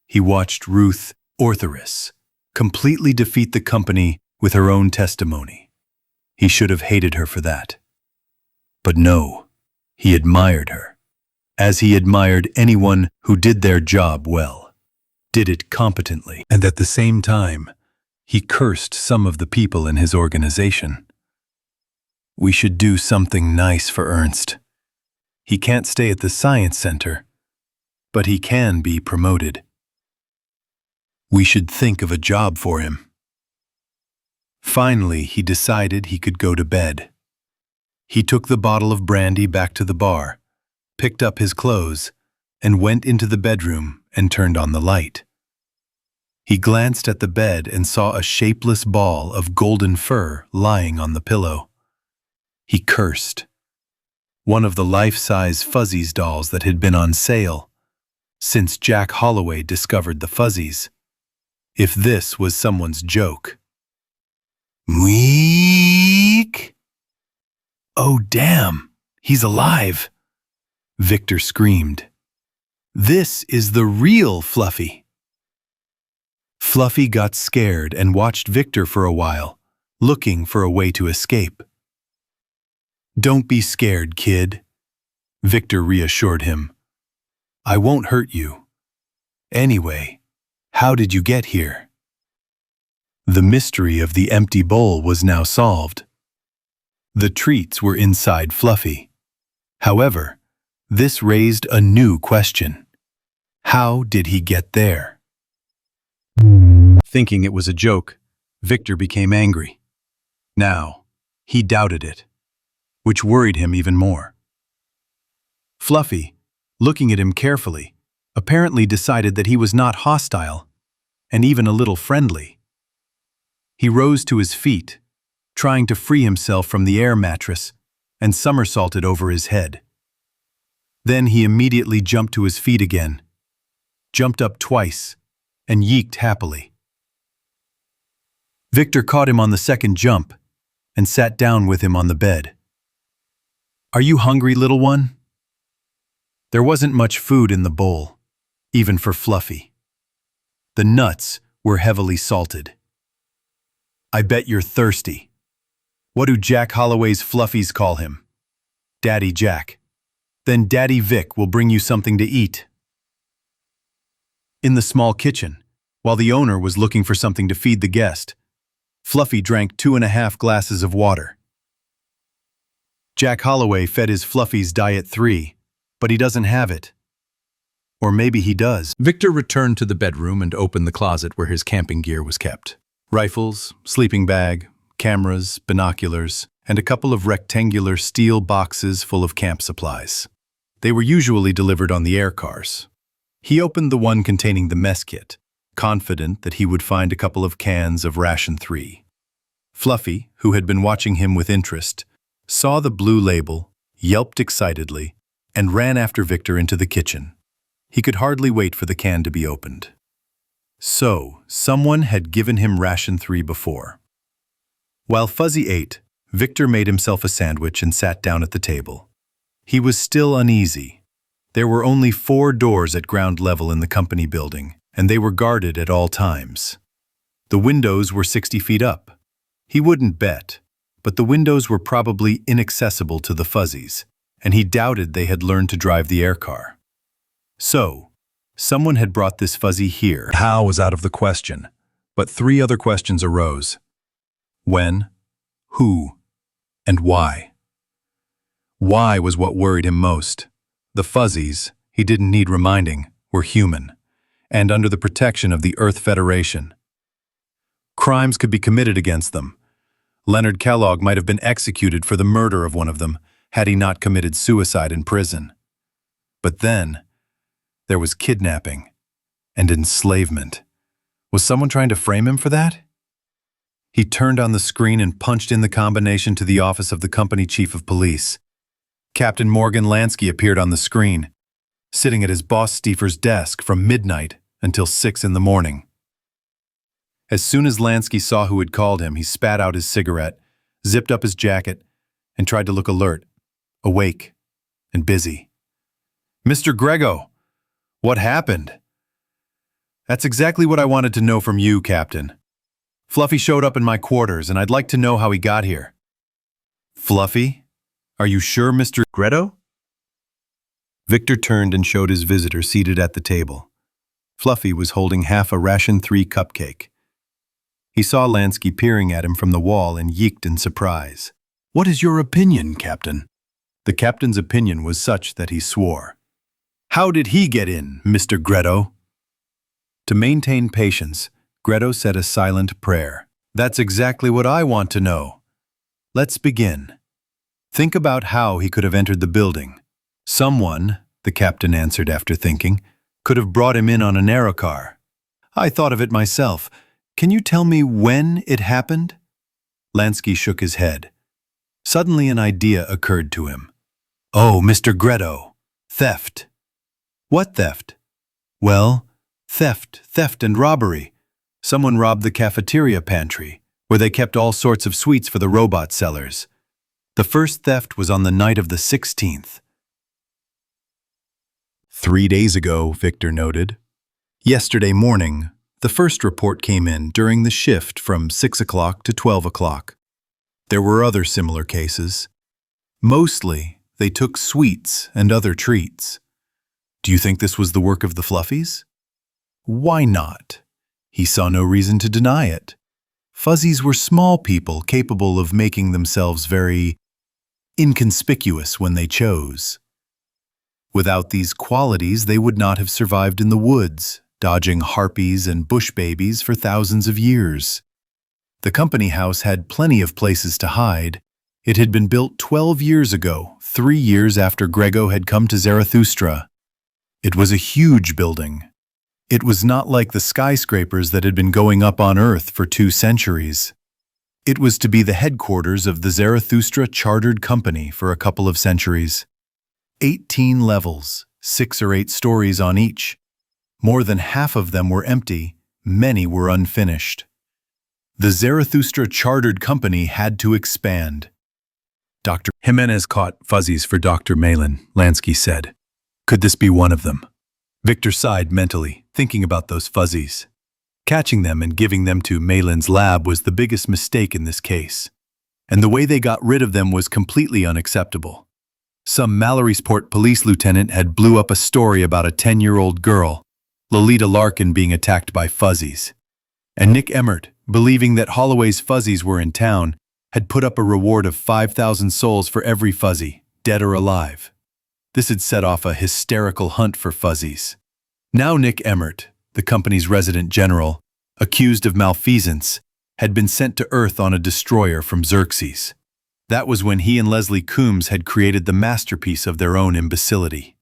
He watched Ruth Ortherus completely defeat the company with her own testimony. He should have hated her for that. But no, he admired her, as he admired anyone who did their job well, did it competently, and at the same time, he cursed some of the people in his organization. We should do something nice for Ernst. He can't stay at the Science Center, but he can be promoted. We should think of a job for him. Finally, he decided he could go to bed. He took the bottle of brandy back to the bar, picked up his clothes, and went into the bedroom and turned on the light. He glanced at the bed and saw a shapeless ball of golden fur lying on the pillow. He cursed. One of the life-size Fuzzies dolls that had been on sale since Jack Holloway discovered the Fuzzies. If this was someone's joke. Weak! Oh, damn! He's alive! Victor screamed. This is the real Fluffy. Fluffy got scared and watched Victor for a while, looking for a way to escape. Don't be scared, kid, Victor reassured him. I won't hurt you. Anyway, how did you get here? The mystery of the empty bowl was now solved. The treats were inside Fluffy. However, this raised a new question. How did he get there? Thinking it was a joke, Victor became angry. Now, he doubted it, which worried him even more. Fluffy, looking at him carefully, apparently decided that he was not hostile, and even a little friendly. He rose to his feet, trying to free himself from the air mattress, and somersaulted over his head. Then he immediately jumped to his feet again, jumped up twice, and yeeked happily. Victor caught him on the second jump and sat down with him on the bed. Are you hungry, little one? There wasn't much food in the bowl, even for Fluffy. The nuts were heavily salted. I bet you're thirsty. What do Jack Holloway's Fluffies call him? Daddy Jack. Then Daddy Vic will bring you something to eat. In the small kitchen, while the owner was looking for something to feed the guest. Fluffy drank 2.5 glasses of water. Jack Holloway fed his Fluffy's diet 3, but he doesn't have it. Or maybe he does. Victor returned to the bedroom and opened the closet where his camping gear was kept. Rifles, sleeping bag, cameras, binoculars, and a couple of rectangular steel boxes full of camp supplies. They were usually delivered on the air cars. He opened the one containing the mess kit, confident that he would find a couple of cans of Ration 3. Fluffy, who had been watching him with interest, saw the blue label, yelped excitedly, and ran after Victor into the kitchen. He could hardly wait for the can to be opened. So, someone had given him Ration 3 before. While Fuzzy ate, Victor made himself a sandwich and sat down at the table. He was still uneasy. There were only 4 doors at ground level in the company building, and they were guarded at all times. The windows were 60 feet up. He wouldn't bet, but the windows were probably inaccessible to the Fuzzies, and he doubted they had learned to drive the air car. So, someone had brought this Fuzzy here. How was out of the question, but 3 other questions arose. When, who, and why? Why was what worried him most. The Fuzzies, he didn't need reminding, were human, and under the protection of the Earth Federation. Crimes could be committed against them. Leonard Kellogg might have been executed for the murder of one of them, had he not committed suicide in prison. But then, there was kidnapping and enslavement. Was someone trying to frame him for that? He turned on the screen and punched in the combination to the office of the company chief of police. Captain Morgan Lansky appeared on the screen, sitting at his boss Stiefer's desk from midnight until 6 in the morning. As soon as Lansky saw who had called him, he spat out his cigarette, zipped up his jacket, and tried to look alert, awake, and busy. "Mr. Grego, what happened?" "That's exactly what I wanted to know from you, Captain. Fluffy showed up in my quarters, and I'd like to know how he got here." "Fluffy? Are you sure, Mr. Grego?" Victor turned and showed his visitor seated at the table. Fluffy was holding half a Ration 3 cupcake. He saw Lansky peering at him from the wall and yeeked in surprise. "What is your opinion, Captain?" The captain's opinion was such that he swore. "How did he get in, Mr. Grego?" To maintain patience, Grego said a silent prayer. "That's exactly what I want to know. Let's begin. Think about how he could have entered the building. Someone," the captain answered after thinking, "could have brought him in on an aerocar. I thought of it myself. Can you tell me when it happened?" Lansky shook his head. Suddenly an idea occurred to him. "Oh, Mr. Grego, theft." "What theft?" "Well, theft and robbery. Someone robbed the cafeteria pantry, where they kept all sorts of sweets for the robot sellers. The first theft was on the night of the 16th. 3 days ago, Victor noted. Yesterday morning, the first report came in during the shift from 6 o'clock to 12 o'clock. There were other similar cases. Mostly, they took sweets and other treats. Do you think this was the work of the Fluffies? Why not? He saw no reason to deny it. Fuzzies were small people capable of making themselves very inconspicuous when they chose. Without these qualities, they would not have survived in the woods, dodging harpies and bush babies for thousands of years. The company house had plenty of places to hide. It had been built 12 years ago, 3 years after Grego had come to Zarathustra. It was a huge building. It was not like the skyscrapers that had been going up on Earth for 2 centuries. It was to be the headquarters of the Zarathustra Chartered Company for a couple of centuries. 18 levels, 6 or 8 stories on each. More than half of them were empty, many were unfinished. The Zarathustra Chartered Company had to expand. Dr. Jimenez caught Fuzzies for Dr. Malin, Lansky said. Could this be one of them? Victor sighed mentally, thinking about those Fuzzies. Catching them and giving them to Malin's lab was the biggest mistake in this case. And the way they got rid of them was completely unacceptable. Some Mallorysport police lieutenant had blew up a story about a 10-year-old girl. Lolita Larkin being attacked by fuzzies, and Nick Emmert, believing that Holloway's fuzzies were in town, had put up a reward of 5,000 souls for every fuzzy, dead or alive. This had set off a hysterical hunt for fuzzies. Now Nick Emmert, the company's resident general, accused of malfeasance, had been sent to Earth on a destroyer from Xerxes. That was when he and Leslie Coombs had created the masterpiece of their own imbecility.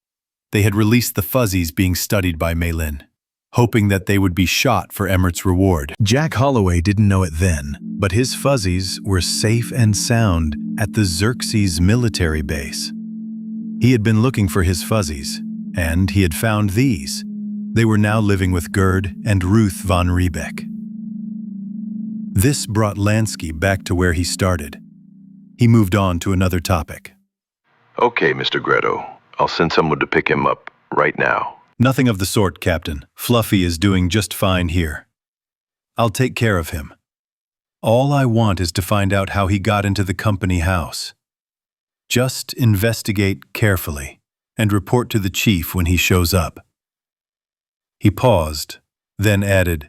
They had released the fuzzies being studied by Maylin, hoping that they would be shot for Emmert's reward. Jack Holloway didn't know it then, but his fuzzies were safe and sound at the Xerxes military base. He had been looking for his fuzzies, and he had found these. They were now living with Gerd and Ruth von Riebeck. This brought Lansky back to where he started. He moved on to another topic. Okay, Mr. Greto. I'll send someone to pick him up right now. Nothing of the sort, Captain. Fluffy is doing just fine here. I'll take care of him. All I want is to find out how he got into the company house. Just investigate carefully and report to the chief when he shows up. He paused, then added,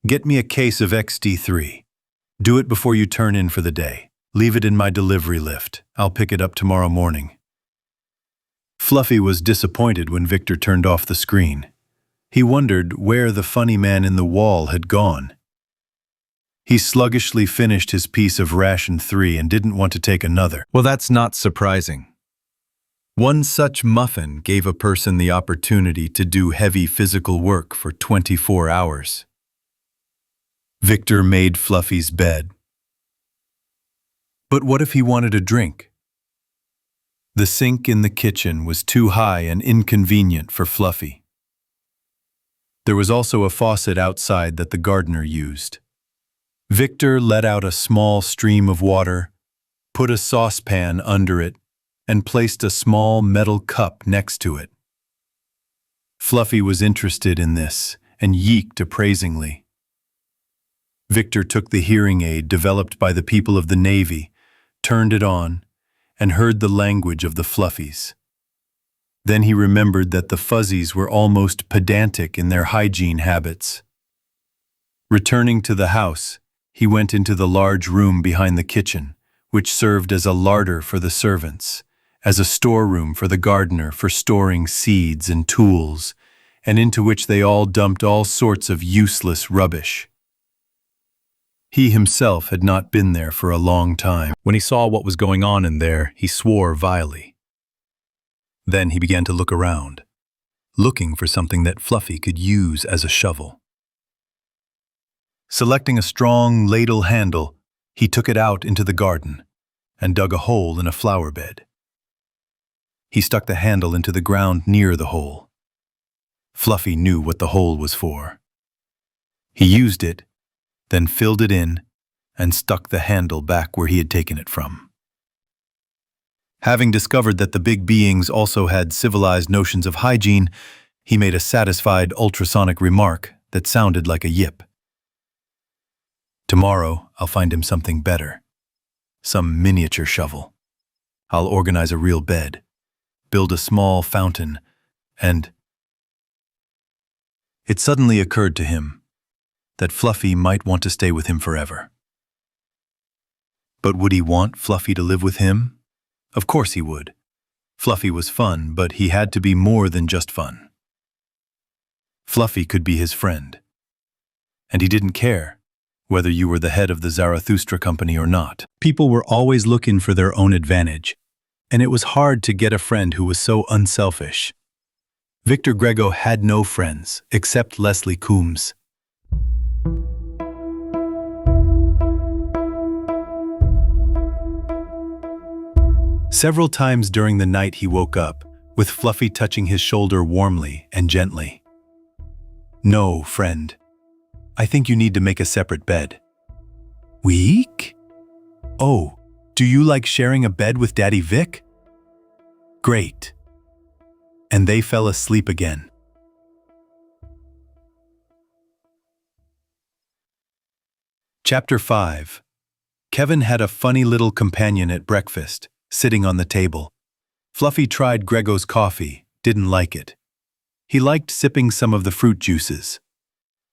"Get me a case of XD3. Do it before you turn in for the day. Leave it in my delivery lift. I'll pick it up tomorrow morning." Fluffy was disappointed when Victor turned off the screen. He wondered where the funny man in the wall had gone. He sluggishly finished his piece of ration 3 and didn't want to take another. Well, that's not surprising. One such muffin gave a person the opportunity to do heavy physical work for 24 hours. Victor made Fluffy's bed. But what if he wanted a drink? The sink in the kitchen was too high and inconvenient for Fluffy. There was also a faucet outside that the gardener used. Victor let out a small stream of water, put a saucepan under it, and placed a small metal cup next to it. Fluffy was interested in this and yeeked appraisingly. Victor took the hearing aid developed by the people of the Navy, turned it on, and heard the language of the Fluffies. Then he remembered that the fuzzies were almost pedantic in their hygiene habits. Returning to the house, he went into the large room behind the kitchen, which served as a larder for the servants, as a storeroom for the gardener for storing seeds and tools, and into which they all dumped all sorts of useless rubbish. He himself had not been there for a long time. When he saw what was going on in there, he swore vilely. Then he began to look around, looking for something that Fluffy could use as a shovel. Selecting a strong ladle handle, he took it out into the garden and dug a hole in a flower bed. He stuck the handle into the ground near the hole. Fluffy knew what the hole was for. He used it, then filled it in and stuck the handle back where he had taken it from. Having discovered that the big beings also had civilized notions of hygiene, he made a satisfied ultrasonic remark that sounded like a yip. "Tomorrow, I'll find him something better. Some miniature shovel. I'll organize a real bed, build a small fountain, and..." It suddenly occurred to him that Fluffy might want to stay with him forever. But would he want Fluffy to live with him? Of course he would. Fluffy was fun, but he had to be more than just fun. Fluffy could be his friend. And he didn't care whether you were the head of the Zarathustra company or not. People were always looking for their own advantage, and it was hard to get a friend who was so unselfish. Victor Grego had no friends except Leslie Coombs. Several times during the night he woke up, with Fluffy touching his shoulder warmly and gently. "No, friend. I think you need to make a separate bed." "Weak? Oh, do you like sharing a bed with Daddy Vic?" "Great." And they fell asleep again. Chapter 5. Kevin had a funny little companion at breakfast, sitting on the table. Fluffy tried Grego's coffee, didn't like it. He liked sipping some of the fruit juices.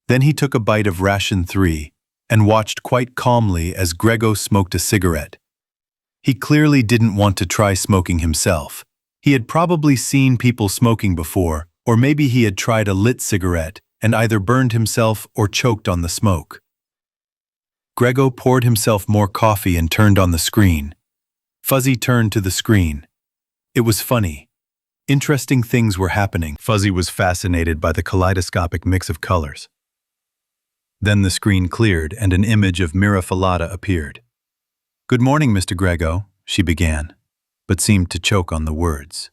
Then he took a bite of ration 3 and watched quite calmly as Grego smoked a cigarette. He clearly didn't want to try smoking himself. He had probably seen people smoking before, or maybe he had tried a lit cigarette and either burned himself or choked on the smoke. Grego poured himself more coffee and turned on the screen. Fuzzy turned to the screen. It was funny. Interesting things were happening. Fuzzy was fascinated by the kaleidoscopic mix of colors. Then the screen cleared and an image of Mira Falada appeared. "Good morning, Mr. Grego," she began, but seemed to choke on the words.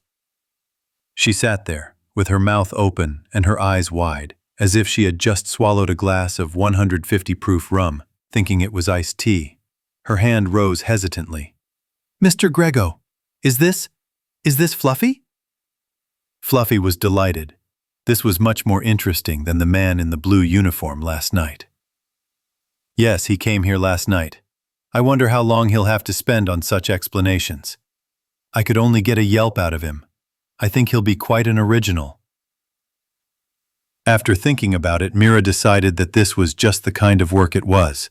She sat there, with her mouth open and her eyes wide, as if she had just swallowed a glass of 150 proof rum, thinking it was iced tea. Her hand rose hesitantly. "Mr. Grego, is this Fluffy?" Fluffy was delighted. This was much more interesting than the man in the blue uniform last night. "Yes, he came here last night. I wonder how long he'll have to spend on such explanations. I could only get a yelp out of him. I think he'll be quite an original." After thinking about it, Mira decided that this was just the kind of work it was.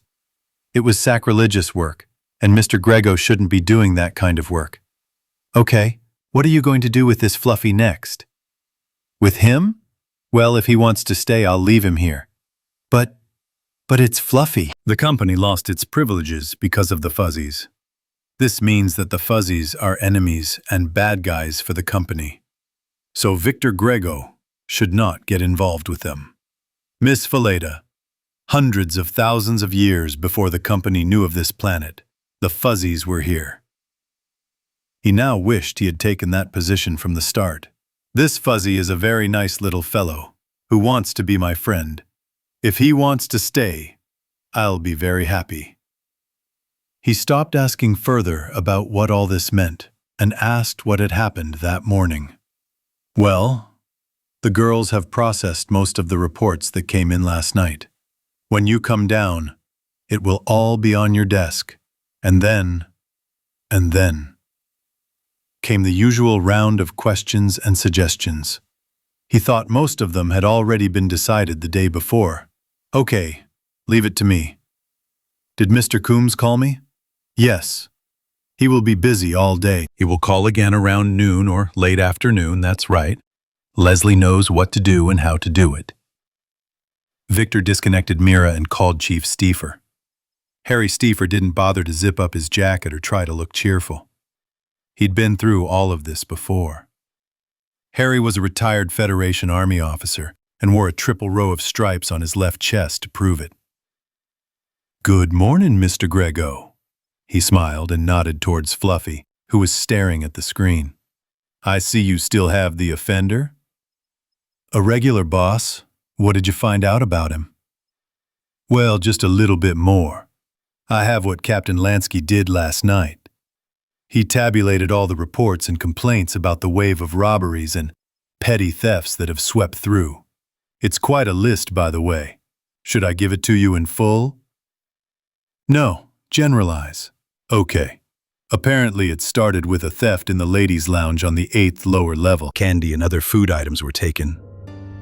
It was sacrilegious work, and Mr. Grego shouldn't be doing that kind of work. "Okay, what are you going to do with this Fluffy next?" "With him? Well, if he wants to stay, I'll leave him here." But it's Fluffy." The company lost its privileges because of the Fuzzies. This means that the Fuzzies are enemies and bad guys for the company. So Victor Grego should not get involved with them. Miss Falada, hundreds of thousands of years before the company knew of this planet, the Fuzzies were here. He now wished he had taken that position from the start. "This Fuzzy is a very nice little fellow who wants to be my friend. If he wants to stay, I'll be very happy." He stopped asking further about what all this meant and asked what had happened that morning. "Well, the girls have processed most of the reports that came in last night. When you come down, it will all be on your desk. And then came the usual round of questions and suggestions. He thought most of them had already been decided the day before. "Okay, leave it to me." "Did Mr. Coombs call me?" "Yes. He will be busy all day. He will call again around noon or late afternoon, that's right. Leslie knows what to do and how to do it." Victor disconnected Mira and called Chief Stiefer. Harry Stiefer didn't bother to zip up his jacket or try to look cheerful. He'd been through all of this before. Harry was a retired Federation Army officer and wore a triple row of stripes on his left chest to prove it. "Good morning, Mr. Grego." He smiled and nodded towards Fluffy, who was staring at the screen. "I see you still have the offender?" "A regular, boss. What did you find out about him?" "Well, just a little bit more. I have what Captain Lansky did last night. He tabulated all the reports and complaints about the wave of robberies and petty thefts that have swept through. It's quite a list, by the way. Should I give it to you in full?" "No, generalize." "Okay. Apparently it started with a theft in the ladies' lounge on the 8th lower level. Candy and other food items were taken,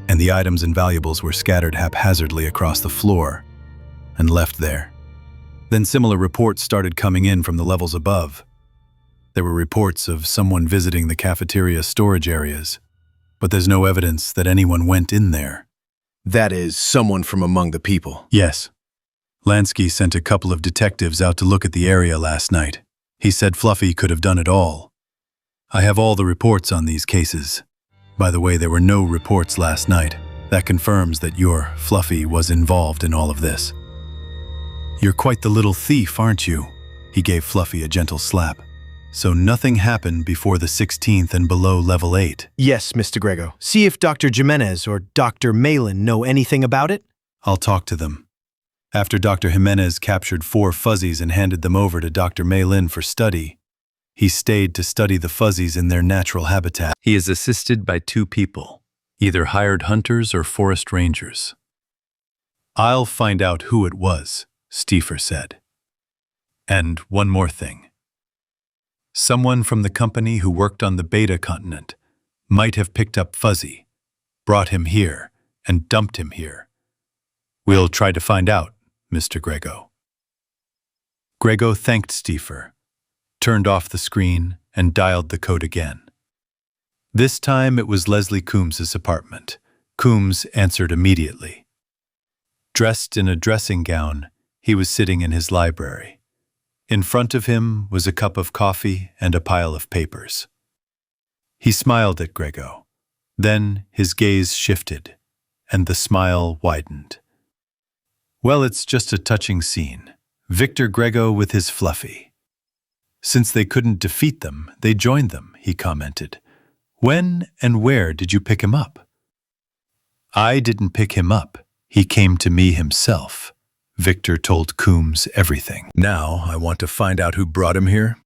and the items and valuables were scattered haphazardly across the floor and left there. Then similar reports started coming in from the levels above. There were reports of someone visiting the cafeteria storage areas, but there's no evidence that anyone went in there." "That is, someone from among the people." "Yes. Lansky sent a couple of detectives out to look at the area last night. He said Fluffy could have done it all. I have all the reports on these cases. By the way, there were no reports last night. That confirms that your Fluffy was involved in all of this." "You're quite the little thief, aren't you?" He gave Fluffy a gentle slap. "So nothing happened before the 16th and below level 8. "Yes, Mr. Grego. See if Dr. Jimenez or Dr. Malin know anything about it." "I'll talk to them." After Dr. Jimenez captured 4 Fuzzies and handed them over to Dr. Malin for study, he stayed to study the Fuzzies in their natural habitat. He is assisted by 2 people, either hired hunters or forest rangers. "I'll find out who it was," Stiefer said. "And one more thing. Someone from the company who worked on the Beta continent might have picked up Fuzzy, brought him here and dumped him here? We'll try to find out, Mr. Grego. Grego thanked Stiefel, turned off the screen, and dialed the code again. This time it was Leslie Coombs's apartment. Coombs answered immediately. Dressed in a dressing gown, he was sitting in his library. In front of him was a cup of coffee and a pile of papers. He smiled at Grego. Then his gaze shifted, and the smile widened. Well, it's just a touching scene. Victor Grego with his Fluffy. Since they couldn't defeat them, they joined them, he commented. When and where did you pick him up? I didn't pick him up. He came to me himself. Victor told Coombs everything. Now I want to find out who brought him here.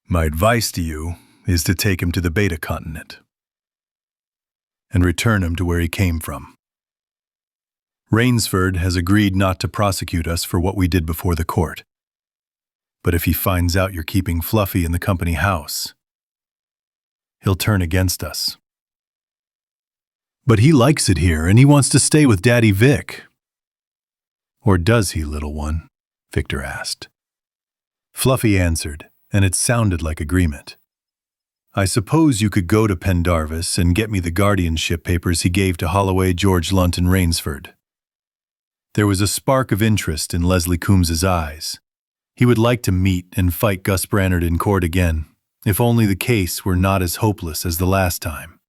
My advice to you is to take him to the Beta continent and return him to where he came from. Rainsford has agreed not to prosecute us for what we did before the court. But if he finds out you're keeping Fluffy in the company house, he'll turn against us. But he likes it here and he wants to stay with Daddy Vic. Or does he, little one? Victor asked. Fluffy answered, and it sounded like agreement. I suppose you could go to Pendarvis and get me the guardianship papers he gave to Holloway, George Lunt, and Rainsford. There was a spark of interest in Leslie Coombs's eyes. He would like to meet and fight Gus Brannard in court again, if only the case were not as hopeless as the last time.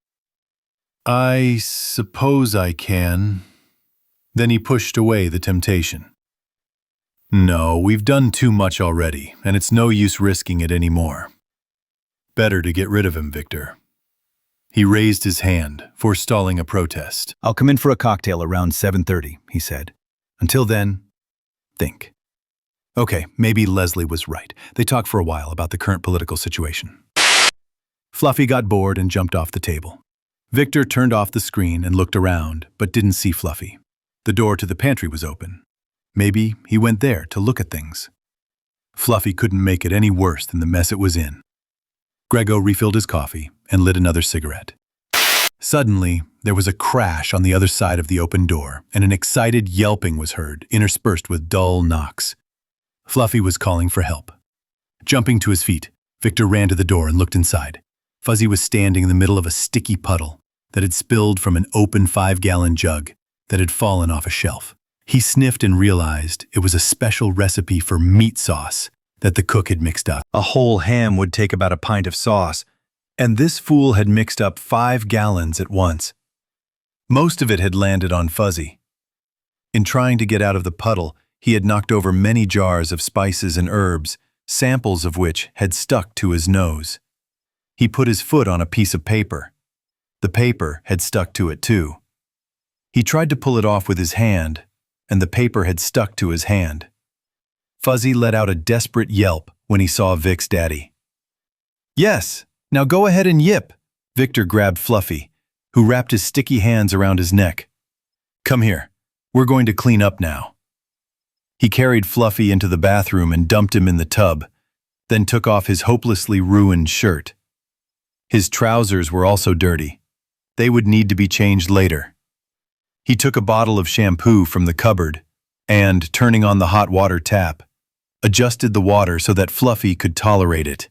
I suppose I can. Then he pushed away the temptation. No, we've done too much already, and it's no use risking it anymore. Better to get rid of him, Victor. He raised his hand, forestalling a protest. I'll come in for a cocktail around 7:30, he said. Until then, think. Okay, maybe Leslie was right. They talked for a while about the current political situation. Fluffy got bored and jumped off the table. Victor turned off the screen and looked around, but didn't see Fluffy. The door to the pantry was open. Maybe he went there to look at things. Fluffy couldn't make it any worse than the mess it was in. Grego refilled his coffee and lit another cigarette. Suddenly, there was a crash on the other side of the open door, and an excited yelping was heard, interspersed with dull knocks. Fluffy was calling for help. Jumping to his feet, Victor ran to the door and looked inside. Fuzzy was standing in the middle of a sticky puddle that had spilled from an open 5-gallon jug that had fallen off a shelf. He sniffed and realized it was a special recipe for meat sauce that the cook had mixed up. A whole ham would take about a pint of sauce, and this fool had mixed up 5 gallons at once. Most of it had landed on Fuzzy. In trying to get out of the puddle, he had knocked over many jars of spices and herbs, samples of which had stuck to his nose. He put his foot on a piece of paper. The paper had stuck to it too. He tried to pull it off with his hand, and the paper had stuck to his hand. Fuzzy let out a desperate yelp when he saw Vic's daddy. Yes, now go ahead and yip. Victor grabbed Fluffy, who wrapped his sticky hands around his neck. Come here, we're going to clean up now. He carried Fluffy into the bathroom and dumped him in the tub, then took off his hopelessly ruined shirt. His trousers were also dirty. They would need to be changed later. He took a bottle of shampoo from the cupboard and, turning on the hot water tap, adjusted the water so that Fluffy could tolerate it.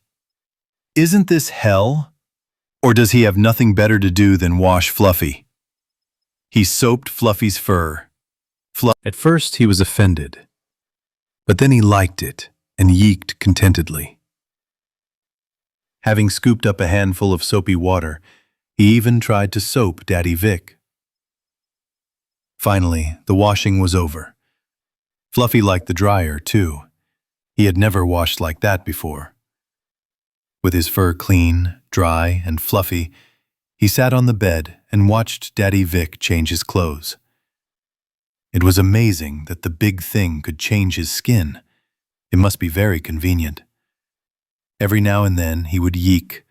Isn't this hell? Or does he have nothing better to do than wash Fluffy? He soaped Fluffy's fur. At first he was offended, but then he liked it and yeeked contentedly. Having scooped up a handful of soapy water, he even tried to soap Daddy Vic. Finally, the washing was over. Fluffy liked the dryer, too. He had never washed like that before. With his fur clean, dry, and fluffy, he sat on the bed and watched Daddy Vic change his clothes. It was amazing that the big thing could change his skin. It must be very convenient. Every now and then he would yeek,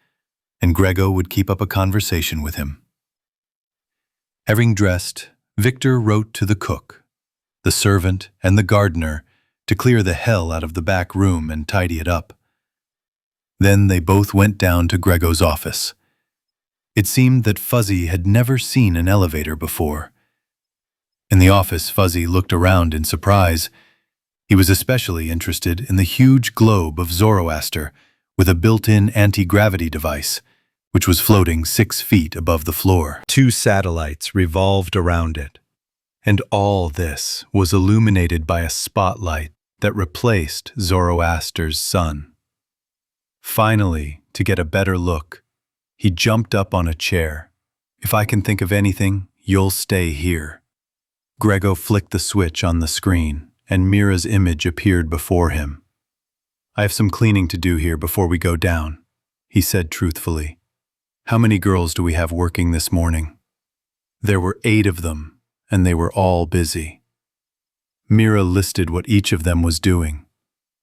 and Grego would keep up a conversation with him. Having dressed, Victor wrote to the cook, the servant, and the gardener to clear the hell out of the back room and tidy it up. Then they both went down to Grego's office. It seemed that Fuzzy had never seen an elevator before. In the office, Fuzzy looked around in surprise. He was especially interested in the huge globe of Zoroaster with a built-in anti-gravity device, which was floating 6 feet above the floor. 2 satellites revolved around it, and all this was illuminated by a spotlight that replaced Zoroaster's sun. Finally, to get a better look, he jumped up on a chair. "If I can think of anything, you'll stay here." Grego flicked the switch on the screen, and Mira's image appeared before him. "I have some cleaning to do here before we go down," he said truthfully. "How many girls do we have working this morning?" There were 8 of them, and they were all busy. Mira listed what each of them was doing.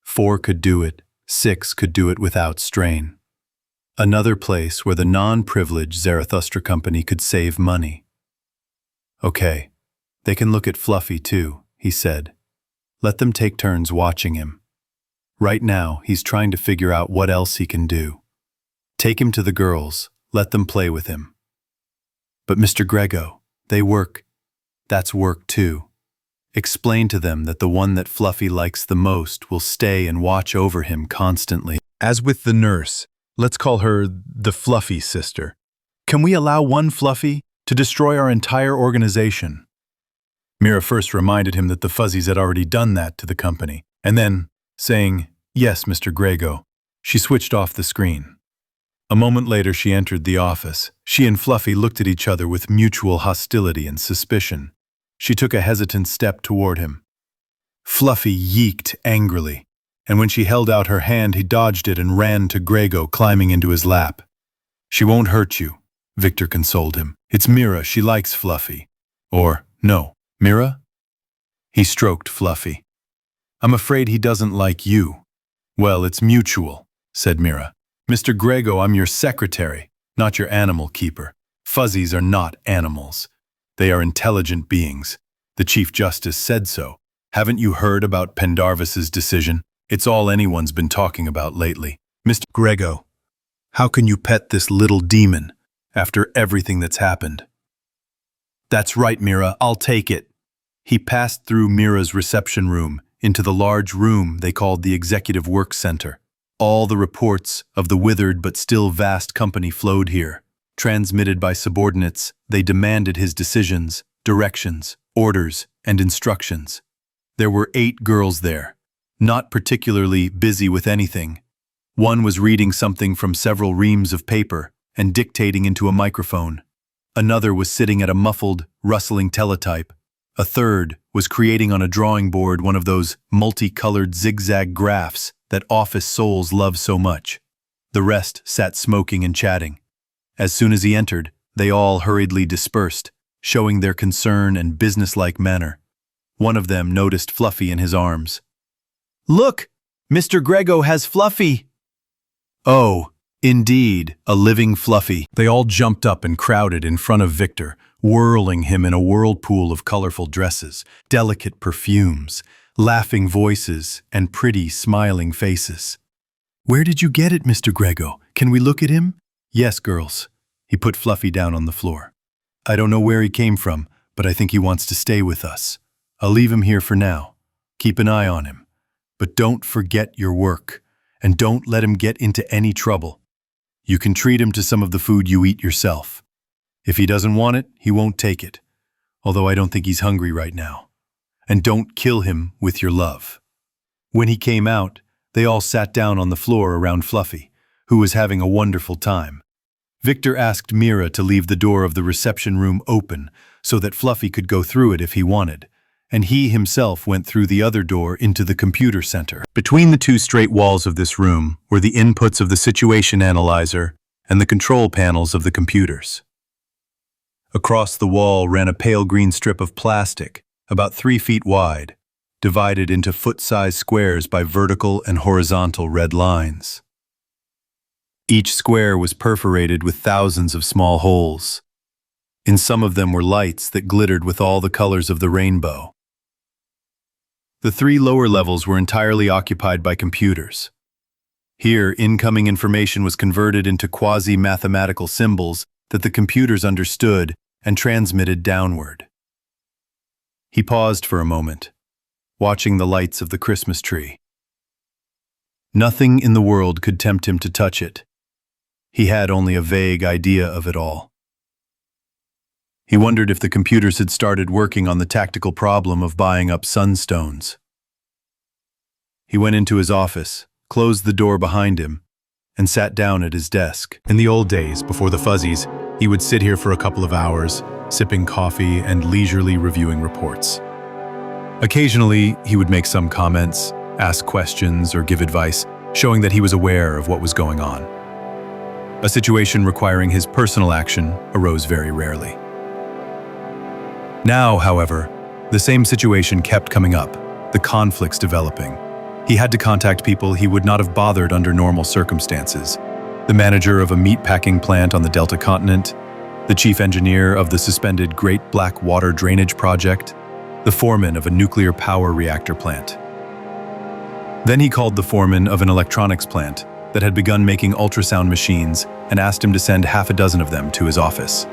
4 could do it, 6 could do it without strain. Another place where the non-privileged Zarathustra company could save money. "Okay, they can look at Fluffy too," he said. "Let them take turns watching him. Right now, he's trying to figure out what else he can do. Take him to the girls, let them play with him." "But Mr. Grego, they work. That's work too. Explain to them that the one that Fluffy likes the most will stay and watch over him constantly." As with the nurse, let's call her the Fluffy sister. Can we allow one Fluffy to destroy our entire organization? Mira first reminded him that the Fuzzies had already done that to the company, and then, saying, "Yes, Mr. Grego," she switched off the screen. A moment later she entered the office. She and Fluffy looked at each other with mutual hostility and suspicion. She took a hesitant step toward him. Fluffy yeeked angrily, and when she held out her hand he dodged it and ran to Grego, climbing into his lap. "She won't hurt you," Victor consoled him. "It's Mira, she likes Fluffy. Or, no, Mira?" He stroked Fluffy. "I'm afraid he doesn't like you." "Well, it's mutual," said Mira. "Mr. Grego, I'm your secretary, not your animal keeper. Fuzzies are not animals. They are intelligent beings. The Chief Justice said so. Haven't you heard about Pendarvis's decision? It's all anyone's been talking about lately. Mr. Grego, how can you pet this little demon after everything that's happened?" "That's right, Mira, I'll take it." He passed through Mira's reception room into the large room they called the Executive Work Center. All the reports of the withered but still vast company flowed here. Transmitted by subordinates, they demanded his decisions, directions, orders, and instructions. There were 8 girls there, not particularly busy with anything. One was reading something from several reams of paper and dictating into a microphone. Another was sitting at a muffled, rustling teletype. A third was creating on a drawing board one of those multicolored zigzag graphs that office souls love so much. The rest sat smoking and chatting. As soon as he entered, they all hurriedly dispersed, showing their concern and businesslike manner. One of them noticed Fluffy in his arms. "Look, Mr. Grego has Fluffy." "Oh, indeed, a living Fluffy." They all jumped up and crowded in front of Victor, whirling him in a whirlpool of colorful dresses, delicate perfumes, laughing voices, and pretty, smiling faces. "Where did you get it, Mr. Grego? Can we look at him?" "Yes, girls." He put Fluffy down on the floor. "I don't know where he came from, but I think he wants to stay with us. I'll leave him here for now. Keep an eye on him. But don't forget your work, and don't let him get into any trouble. You can treat him to some of the food you eat yourself. If he doesn't want it, he won't take it, although I don't think he's hungry right now. And don't kill him with your love." When he came out, they all sat down on the floor around Fluffy, who was having a wonderful time. Victor asked Mira to leave the door of the reception room open so that Fluffy could go through it if he wanted, and he himself went through the other door into the computer center. Between the 2 straight walls of this room were the inputs of the situation analyzer and the control panels of the computers. Across the wall ran a pale green strip of plastic, about 3 feet wide, divided into foot-sized squares by vertical and horizontal red lines. Each square was perforated with thousands of small holes. In some of them were lights that glittered with all the colors of the rainbow. The 3 lower levels were entirely occupied by computers. Here, incoming information was converted into quasi-mathematical symbols that the computers understood and transmitted downward. He paused for a moment, watching the lights of the Christmas tree. Nothing in the world could tempt him to touch it. He had only a vague idea of it all. He wondered if the computers had started working on the tactical problem of buying up sunstones. He went into his office, closed the door behind him, and sat down at his desk. In the old days, before the fuzzies, he would sit here for a couple of hours, sipping coffee and leisurely reviewing reports. Occasionally, he would make some comments, ask questions, or give advice, showing that he was aware of what was going on. A situation requiring his personal action arose very rarely. Now, however, the same situation kept coming up, the conflicts developing. He had to contact people he would not have bothered under normal circumstances. The manager of a meatpacking plant on the Delta continent, the chief engineer of the suspended Great Black Water Drainage Project, the foreman of a nuclear power reactor plant. Then he called the foreman of an electronics plant that had begun making ultrasound machines and asked him to send half a dozen of them to his office.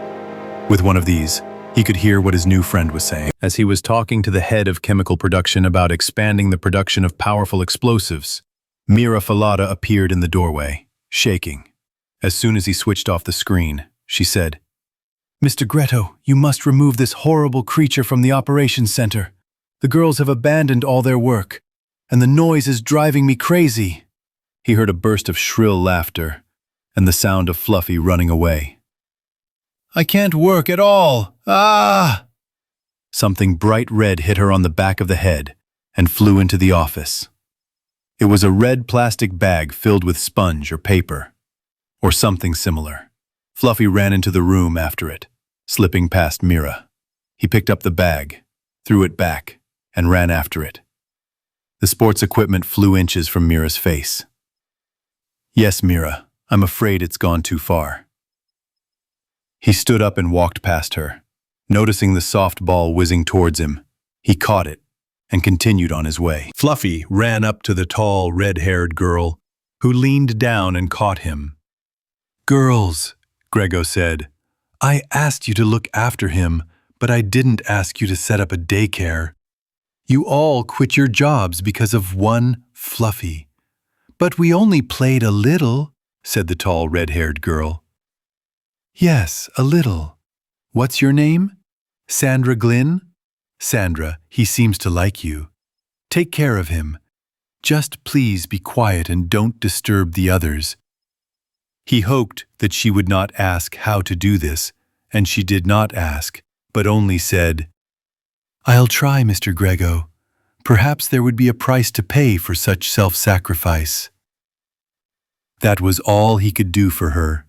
With one of these, he could hear what his new friend was saying. As he was talking to the head of chemical production about expanding the production of powerful explosives, Mira Falada appeared in the doorway, shaking. As soon as he switched off the screen, she said, "Mr. Greto, you must remove this horrible creature from the operations center. The girls have abandoned all their work, and the noise is driving me crazy." He heard a burst of shrill laughter and the sound of Fluffy running away. "I can't work at all! Ah!" Something bright red hit her on the back of the head and flew into the office. It was a red plastic bag filled with sponge or paper, or something similar. Fluffy ran into the room after it, slipping past Mira. He picked up the bag, threw it back, and ran after it. The sports equipment flew inches from Mira's face. "Yes, Mira, I'm afraid it's gone too far." He stood up and walked past her. Noticing the soft ball whizzing towards him, he caught it and continued on his way. Fluffy ran up to the tall, red-haired girl, who leaned down and caught him. "Girls," Grego said, "I asked you to look after him, but I didn't ask you to set up a daycare. You all quit your jobs because of one Fluffy." "But we only played a little," said the tall, red-haired girl. "Yes, a little. What's your name? Sandra Glynn? Sandra, he seems to like you. Take care of him. Just please be quiet and don't disturb the others." He hoped that she would not ask how to do this, and she did not ask, but only said, "I'll try, Mr. Grego. Perhaps there would be a price to pay for such self-sacrifice." That was all he could do for her.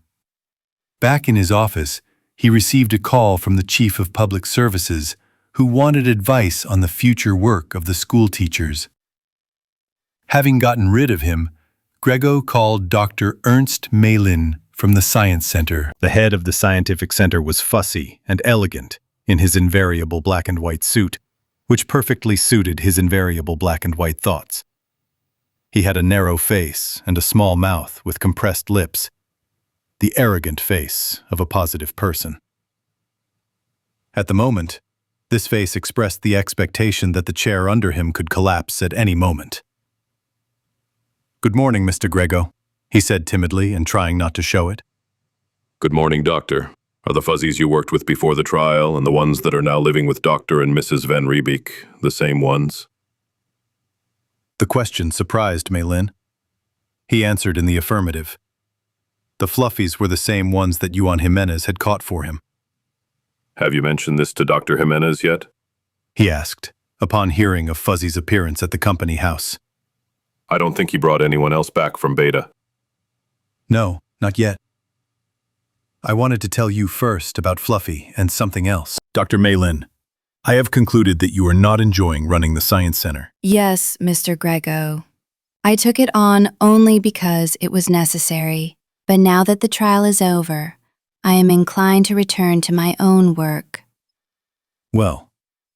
Back in his office, he received a call from the Chief of Public Services, who wanted advice on the future work of the school teachers. Having gotten rid of him, Grego called Dr. Ernst Malin from the Science Center. The head of the scientific center was fussy and elegant in his invariable black and white suit, which perfectly suited his invariable black and white thoughts. He had a narrow face and a small mouth with compressed lips, the arrogant face of a positive person. At the moment, this face expressed the expectation that the chair under him could collapse at any moment. "Good morning, Mr. Grego," he said timidly and trying not to show it. Good morning, Doctor. Are the fuzzies you worked with before the trial and the ones that are now living with Dr. and Mrs. Van Riebeek the same ones? The question surprised Malin. He answered in the affirmative. The Fluffies were the same ones that Juan Jimenez had caught for him. Have you mentioned this to Dr. Jimenez yet? He asked, upon hearing of Fuzzy's appearance at the company house. I don't think he brought anyone else back from Beta. No, not yet. I wanted to tell you first about Fluffy and something else. Dr. Malin, I have concluded that you are not enjoying running the Science Center. Yes, Mr. Grego. I took it on only because it was necessary, but now that the trial is over, I am inclined to return to my own work. Well,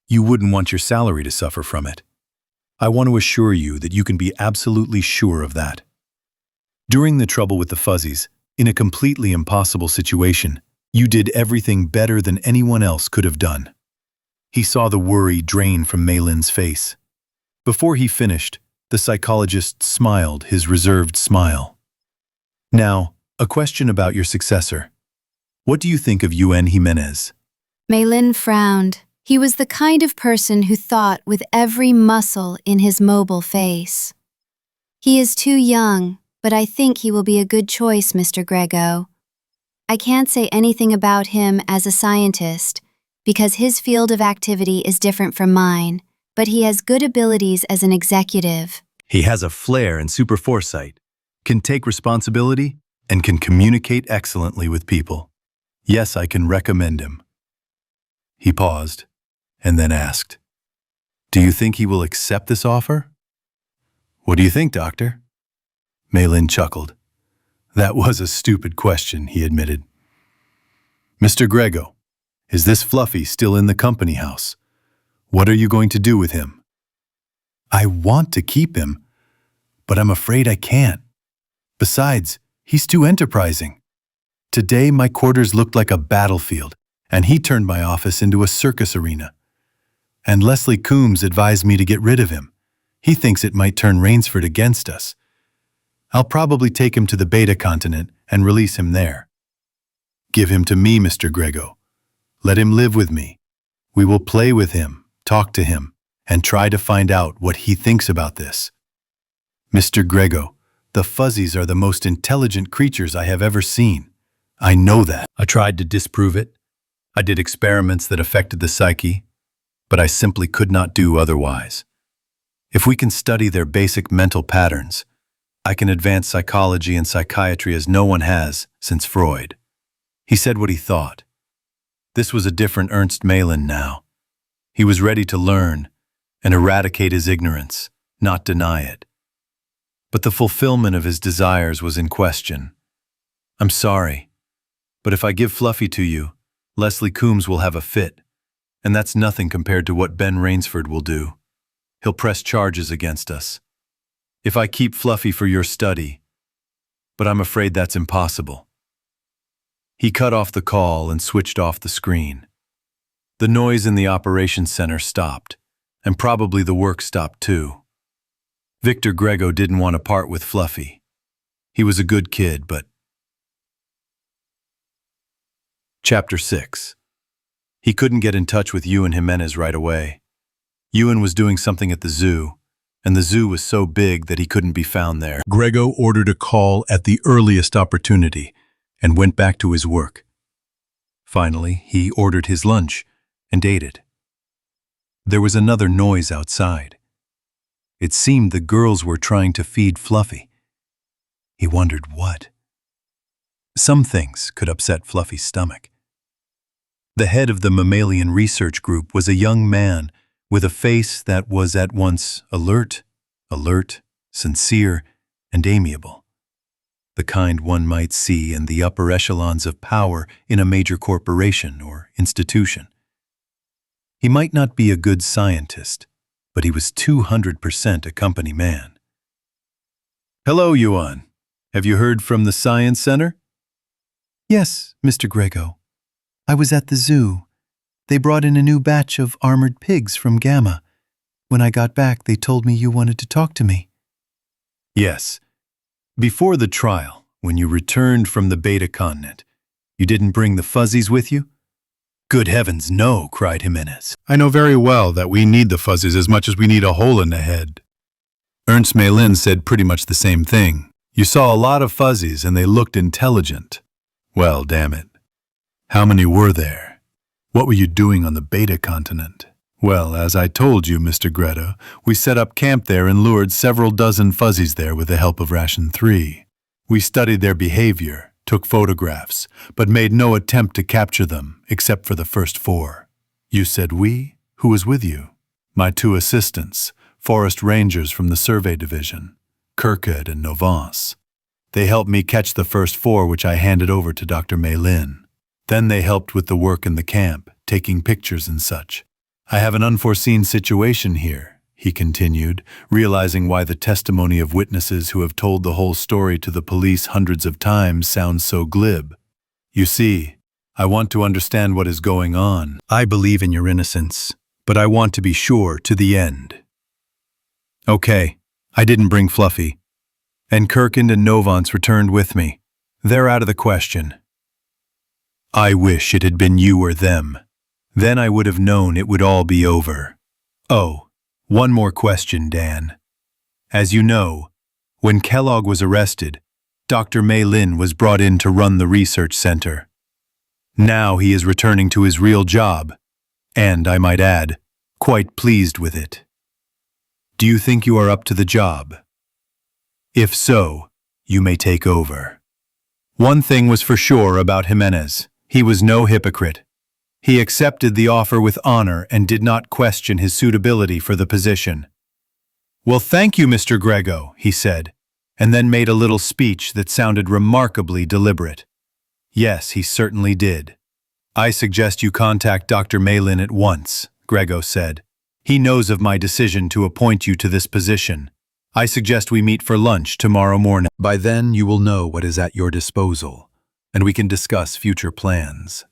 you wouldn't want your salary to suffer from it. I want to assure you that you can be absolutely sure of that. During the trouble with the Fuzzies, in a completely impossible situation, You did everything better than anyone else could have done. He saw the worry drain from Maylin's face. Before he finished, the psychologist smiled his reserved smile. Now, a question about your successor. What do you think of UN Jimenez? Maylin frowned. He was the kind of person who thought with every muscle in his mobile face. He is too young, but I think he will be a good choice, Mr. Grego. I can't say anything about him as a scientist, because his field of activity is different from mine, but he has good abilities as an executive. He has a flair and super foresight, can take responsibility, and can communicate excellently with people. Yes, I can recommend him. He paused, and then asked, "Do you think he will accept this offer?" "What do you think, Doctor?" Maylin chuckled. That was a stupid question, he admitted. "Mr. Grego, is this Fluffy still in the company house? What are you going to do with him?" "I want to keep him, but I'm afraid I can't. Besides, he's too enterprising. Today my quarters looked like a battlefield, and he turned my office into a circus arena. And Leslie Coombs advised me to get rid of him. He thinks it might turn Rainsford against us. I'll probably take him to the Beta continent and release him there. Give him to me, Mr. Grego. Let him live with me. We will play with him, talk to him, and try to find out what he thinks about this. Mr. Grego, the fuzzies are the most intelligent creatures I have ever seen. I know that. I tried to disprove it. I did experiments that affected the psyche, but I simply could not do otherwise. If we can study their basic mental patterns, I can advance psychology and psychiatry as no one has since Freud. He said what he thought. This was a different Ernst Maylin now. He was ready to learn and eradicate his ignorance, not deny it. But the fulfillment of his desires was in question. I'm sorry, but if I give Fluffy to you, Leslie Coombs will have a fit, and that's nothing compared to what Ben Rainsford will do. He'll press charges against us. If I keep Fluffy for your study, but I'm afraid that's impossible. He cut off the call and switched off the screen. The noise in the operations center stopped, and probably the work stopped too. Victor Grego didn't want to part with Fluffy. He was a good kid, but... Chapter 6. He couldn't get in touch with Ewan Jimenez right away. Ewan was doing something at the zoo, and the zoo was so big that he couldn't be found there. Grego ordered a call at the earliest opportunity and went back to his work. Finally, he ordered his lunch and ate it. There was another noise outside. It seemed the girls were trying to feed Fluffy. He wondered what. Some things could upset Fluffy's stomach. The head of the mammalian research group was a young man with a face that was at once alert, sincere, and amiable. The kind one might see in the upper echelons of power in a major corporation or institution. He might not be a good scientist, but he was 200% a company man. "Hello, Yuan. Have you heard from the Science Center?" "Yes, Mr. Grego. I was at the zoo. They brought in a new batch of armored pigs from Gamma. When I got back, they told me you wanted to talk to me." "Yes. Before the trial, when you returned from the Beta continent, you didn't bring the fuzzies with you?" "Good heavens, no," cried Jimenez. "I know very well that we need the fuzzies as much as we need a hole in the head." Ernst Maylin said pretty much the same thing. "You saw a lot of fuzzies and they looked intelligent." "Well, damn it. How many were there? What were you doing on the Beta continent?" "Well, as I told you, Mr. Greta, we set up camp there and lured several dozen fuzzies there with the help of Ration 3. We studied their behavior, took photographs, but made no attempt to capture them, except for the first 4. You said we? Who was with you?" "My 2 assistants, forest rangers from the survey division, Kirkhead and Novance. They helped me catch the first 4, which I handed over to Dr. Maylin. Then they helped with the work in the camp, taking pictures and such. I have an unforeseen situation here," he continued, realizing why the testimony of witnesses who have told the whole story to the police hundreds of times sounds so glib. "You see, I want to understand what is going on. I believe in your innocence, but I want to be sure to the end. Okay, I didn't bring Fluffy. And Kirkand and Novance returned with me. They're out of the question. I wish it had been you or them. Then I would have known it would all be over. Oh, one more question, Dan. As you know, when Kellogg was arrested, Dr. Mei Lin was brought in to run the research center. Now he is returning to his real job, and, I might add, quite pleased with it. Do you think you are up to the job? If so, you may take over. One thing was for sure about Jimenez. He was no hypocrite. He accepted the offer with honor and did not question his suitability for the position. Well, thank you, Mr. Grego, he said, and then made a little speech that sounded remarkably deliberate. Yes, he certainly did. I suggest you contact Dr. Mei Lin at once, Grego said. He knows of my decision to appoint you to this position. I suggest we meet for lunch tomorrow morning. By then you will know what is at your disposal, and we can discuss future plans.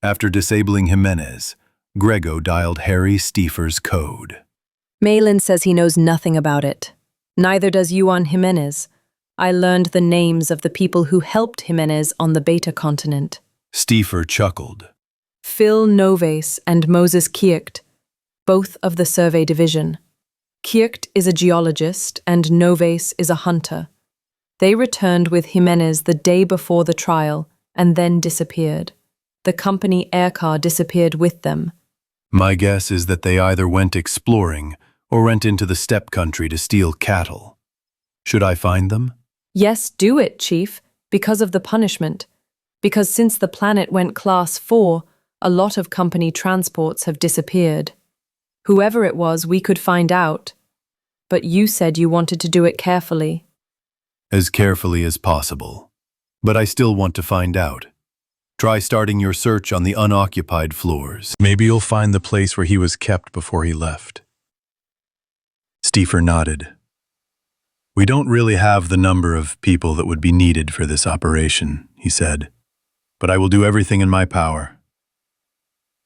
After disabling Jimenez, Grego dialed Harry Stiefer's code. Malin says he knows nothing about it. Neither does Juan Jimenez. I learned the names of the people who helped Jimenez on the Beta continent. Stiefer chuckled. Phil Noves and Moses Kiecht, both of the survey division. Kiecht is a geologist and Noves is a hunter. They returned with Jimenez the day before the trial and then disappeared. The company aircar disappeared with them. My guess is that they either went exploring or went into the steppe country to steal cattle. Should I find them? Yes, do it, Chief, because of the punishment. Because since the planet went Class 4, a lot of company transports have disappeared. Whoever it was, we could find out. But you said you wanted to do it carefully. As carefully as possible. But I still want to find out. Try starting your search on the unoccupied floors. Maybe you'll find the place where he was kept before he left. Stiefer nodded. We don't really have the number of people that would be needed for this operation, he said. But I will do everything in my power.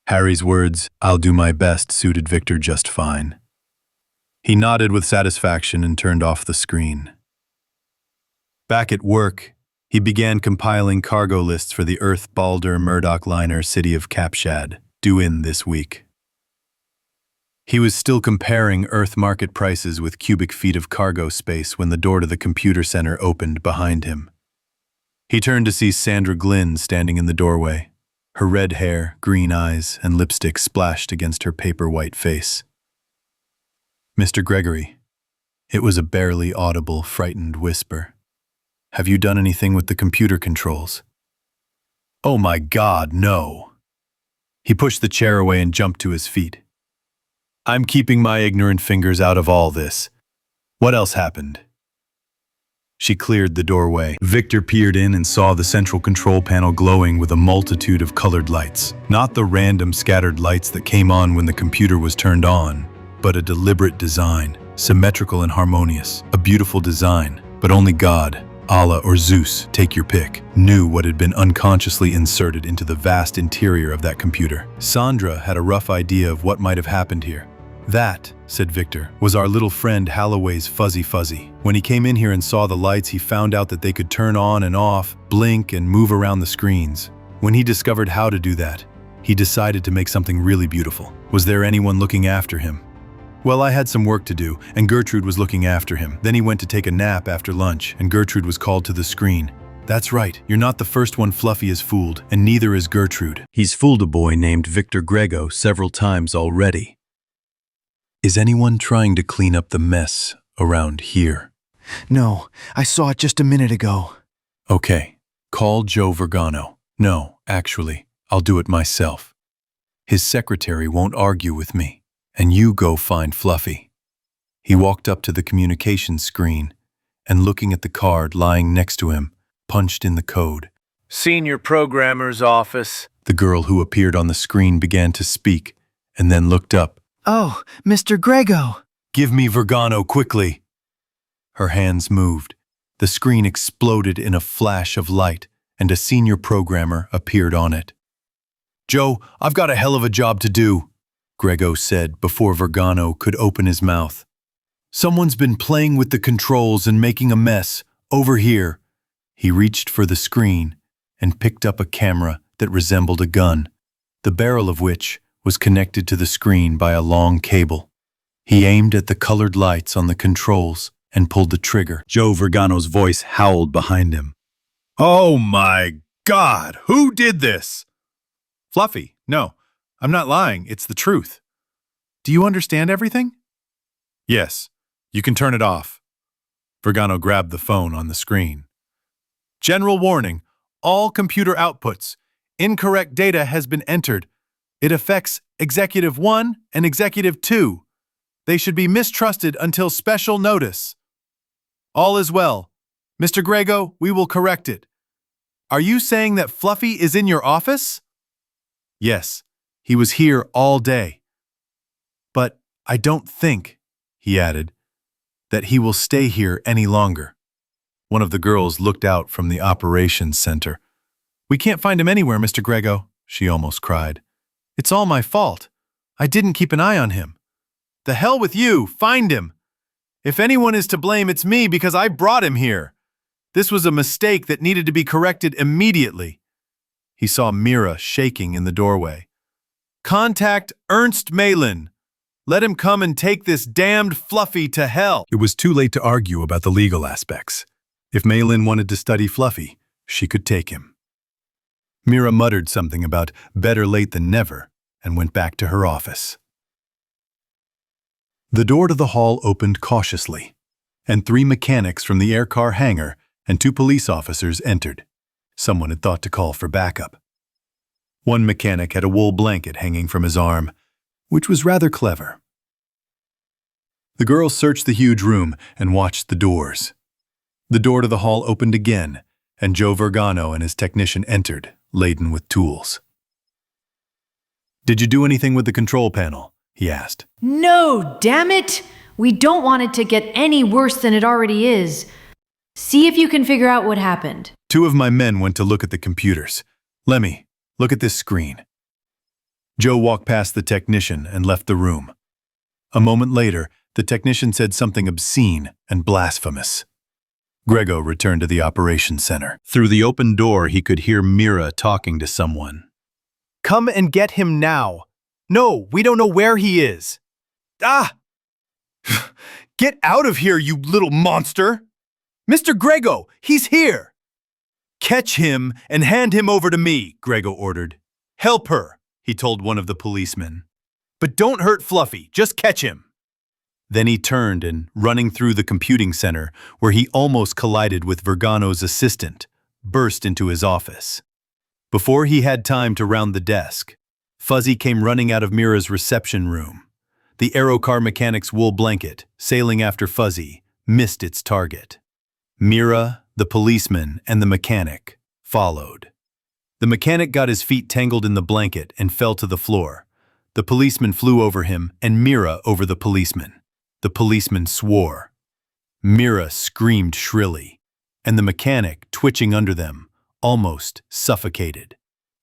Harry's words, "I'll do my best," suited Victor just fine. He nodded with satisfaction and turned off the screen. Back at work, he began compiling cargo lists for the Earth Balder Murdoch liner City of Capshad, due in this week. He was still comparing Earth market prices with cubic feet of cargo space when the door to the computer center opened behind him. He turned to see Sandra Glynn standing in the doorway, her red hair, green eyes, and lipstick splashed against her paper-white face. Mr. Gregory, it was a barely audible, frightened whisper. Have you done anything with the computer controls? Oh my God, no. He pushed the chair away and jumped to his feet. I'm keeping my ignorant fingers out of all this. What else happened? She cleared the doorway. Victor peered in and saw the central control panel glowing with a multitude of colored lights. Not the random scattered lights that came on when the computer was turned on, but a deliberate design, symmetrical and harmonious. A beautiful design, but only God, Allah or Zeus, take your pick, knew what had been unconsciously inserted into the vast interior of that computer. Sandra had a rough idea of what might have happened here. That, said Victor, was our little friend Halloway's Fuzzy Fuzzy. When he came in here and saw the lights, he found out that they could turn on and off, blink and move around the screens. When he discovered how to do that, he decided to make something really beautiful. Was there anyone looking after him? Well, I had some work to do, and Gertrude was looking after him. Then he went to take a nap after lunch, and Gertrude was called to the screen. That's right, you're not the first one Fluffy has fooled, and neither is Gertrude. He's fooled a boy named Victor Grego several times already. Is anyone trying to clean up the mess around here? No, I saw it just a minute ago. Okay, call Joe Vergano. No, actually, I'll do it myself. His secretary won't argue with me, and you go find Fluffy. He walked up to the communications screen and, looking at the card lying next to him, punched in the code. Senior Programmer's Office. The girl who appeared on the screen began to speak and then looked up. Oh, Mr. Grego. Give me Vergano quickly. Her hands moved. The screen exploded in a flash of light, and a senior programmer appeared on it. "Joe, I've got a hell of a job to do," Grego said before Vergano could open his mouth. "Someone's been playing with the controls and making a mess, over here." He reached for the screen and picked up a camera that resembled a gun, the barrel of which was connected to the screen by a long cable. He aimed at the colored lights on the controls and pulled the trigger. Joe Vergano's voice howled behind him. "Oh my God, who did this?" "Fluffy, no, I'm not lying, it's the truth." "Do you understand everything?" "Yes, you can turn it off." Vergano grabbed the phone on the screen. "General warning, all computer outputs. Incorrect data has been entered. It affects Executive 1 and Executive 2. They should be mistrusted until special notice. All is well. Mr. Grego, we will correct it. Are you saying that Fluffy is in your office?" "Yes, he was here all day. But I don't think," he added, "that he will stay here any longer." One of the girls looked out from the operations center. "We can't find him anywhere, Mr. Grego," she almost cried. "It's all my fault. I didn't keep an eye on him." "The hell with you! Find him! If anyone is to blame, it's me because I brought him here. This was a mistake that needed to be corrected immediately." He saw Mira shaking in the doorway. "Contact Ernst Malin. Let him come and take this damned Fluffy to hell." It was too late to argue about the legal aspects. If Malin wanted to study Fluffy, she could take him. Mira muttered something about better late than never and went back to her office. The door to the hall opened cautiously, and 3 mechanics from the aircar hangar and 2 police officers entered. Someone had thought to call for backup. One mechanic had a wool blanket hanging from his arm, which was rather clever. The girls searched the huge room and watched the doors. The door to the hall opened again, and Joe Vergano and his technician entered, laden with tools. "Did you do anything with the control panel?" he asked. No, damn it! We don't want it to get any worse than it already is. See if you can figure out what happened. 2 of my men went to look at the computers. "Lemmy, look at this screen." Joe walked past the technician and left the room. A moment later, the technician said something obscene and blasphemous. Grego returned to the operations center. Through the open door, he could hear Mira talking to someone. Come and get him now. No, we don't know where he is. Ah! Get out of here, you little monster! Mr. Grego, he's here! "Catch him and hand him over to me," Grego ordered. "Help her," he told one of the policemen. "But don't hurt Fluffy, just catch him." Then he turned and, running through the computing center, where he almost collided with Vergano's assistant, burst into his office. Before he had time to round the desk, Fuzzy came running out of Mira's reception room. The aerocar mechanic's wool blanket, sailing after Fuzzy, missed its target. Mira, the policeman, and the mechanic followed. The mechanic got his feet tangled in the blanket and fell to the floor. The policeman flew over him and Mira over the policeman. The policeman swore. Mira screamed shrilly, and the mechanic, twitching under them, almost suffocated.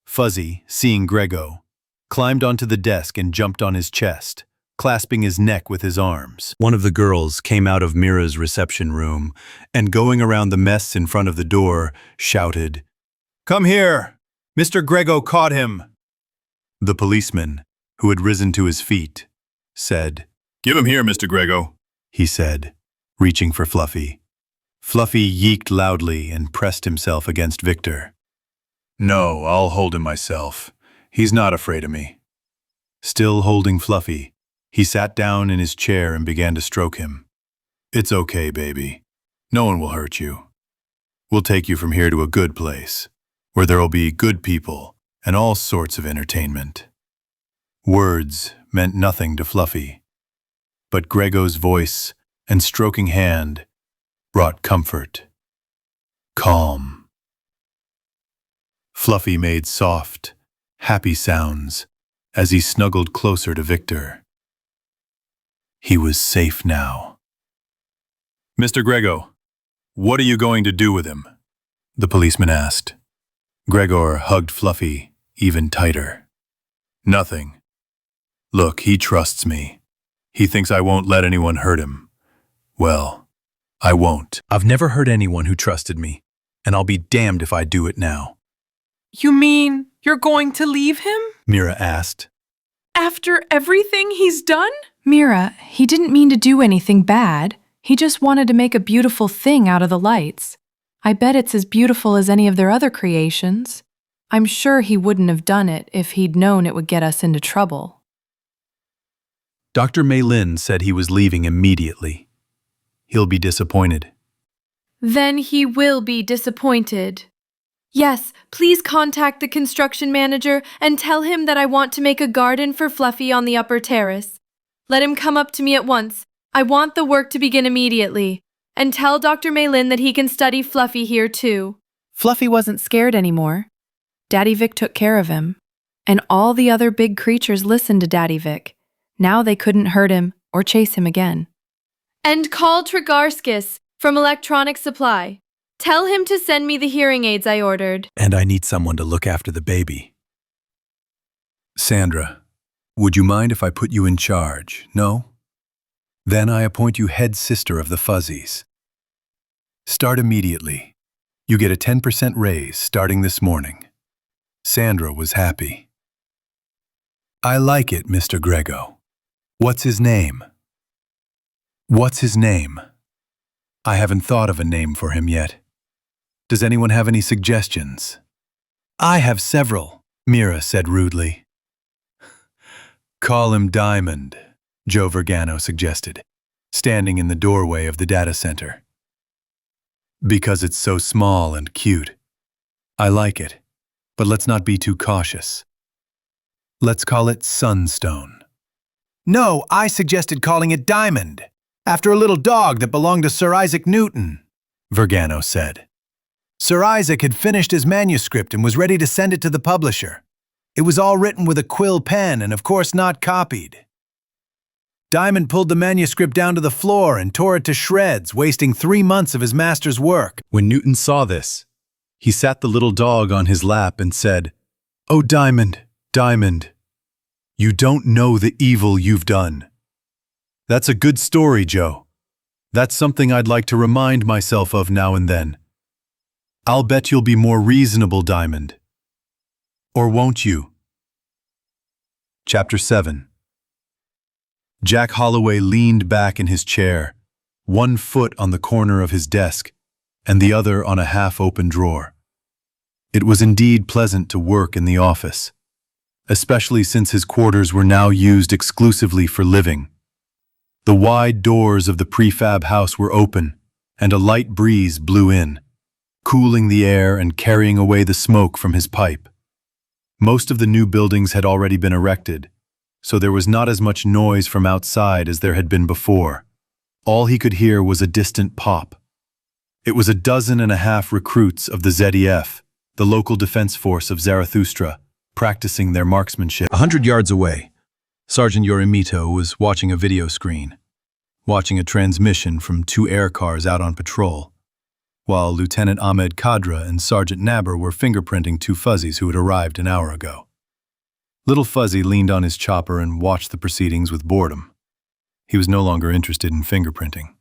Fuzzy, seeing Grego, climbed onto the desk and jumped on his chest, clasping his neck with his arms. One of the girls came out of Mira's reception room and, going around the mess in front of the door, shouted, "Come here! Mr. Grego caught him!" The policeman, who had risen to his feet, said, "Give him here, Mr. Grego," he said, reaching for Fluffy. Fluffy yeeked loudly and pressed himself against Victor. "No, I'll hold him myself. He's not afraid of me." Still holding Fluffy, he sat down in his chair and began to stroke him. "It's okay, baby. No one will hurt you. We'll take you from here to a good place, where there'll be good people and all sorts of entertainment." Words meant nothing to Fluffy, but Grego's voice and stroking hand brought comfort, calm. Fluffy made soft, happy sounds as he snuggled closer to Victor. He was safe now. "Mr. Grego, what are you going to do with him?" the policeman asked. Gregor hugged Fluffy even tighter. Nothing. Look, he trusts me. He thinks I won't let anyone hurt him. Well, I won't. I've never hurt anyone who trusted me, and I'll be damned if I do it now. You mean you're going to leave him? Mira asked. After everything he's done? Mira, he didn't mean to do anything bad. He just wanted to make a beautiful thing out of the lights. I bet it's as beautiful as any of their other creations. I'm sure he wouldn't have done it if he'd known it would get us into trouble. Dr. Maylin said he was leaving immediately. He'll be disappointed. Then he will be disappointed. Yes, please contact the construction manager and tell him that I want to make a garden for Fluffy on the upper terrace. Let him come up to me at once. I want the work to begin immediately. And tell Dr. Maylin that he can study Fluffy here too. Fluffy wasn't scared anymore. Daddy Vic took care of him. And all the other big creatures listened to Daddy Vic. Now they couldn't hurt him or chase him again. And call Trigarskis from Electronic Supply. Tell him to send me the hearing aids I ordered. And I need someone to look after the baby. Sandra, would you mind if I put you in charge? No? Then I appoint you head sister of the Fuzzies. Start immediately. You get a 10% raise starting this morning. Sandra was happy. I like it, Mr. Grego. What's his name? What's his name? I haven't thought of a name for him yet. Does anyone have any suggestions? I have several, Mira said rudely. Call him Diamond, Joe Vergano suggested, standing in the doorway of the data center. Because it's so small and cute. I like it, but let's not be too cautious. Let's call it Sunstone. No, I suggested calling it Diamond, after a little dog that belonged to Sir Isaac Newton, Vergano said. Sir Isaac had finished his manuscript and was ready to send it to the publisher. It was all written with a quill pen and of course not copied. Diamond pulled the manuscript down to the floor and tore it to shreds, wasting 3 months of his master's work. When Newton saw this, he sat the little dog on his lap and said, "Oh, Diamond, Diamond, you don't know the evil you've done." That's a good story, Joe. That's something I'd like to remind myself of now and then. I'll bet you'll be more reasonable, Diamond. Or won't you? Chapter 7. Jack Holloway leaned back in his chair, one foot on the corner of his desk and the other on a half-open drawer. It was indeed pleasant to work in the office, especially since his quarters were now used exclusively for living. The wide doors of the prefab house were open, and a light breeze blew in, cooling the air and carrying away the smoke from his pipe. Most of the new buildings had already been erected, so there was not as much noise from outside as there had been before. All he could hear was a distant pop. It was 12 recruits of the ZEF, the local defense force of Zarathustra, practicing their marksmanship. 100 yards away, Sergeant Yorimito was watching a video screen, watching a transmission from 2 air cars out on patrol, while Lieutenant Ahmed Kadra and Sergeant Naber were fingerprinting 2 fuzzies who had arrived an hour ago. Little Fuzzy leaned on his chopper and watched the proceedings with boredom. He was no longer interested in fingerprinting.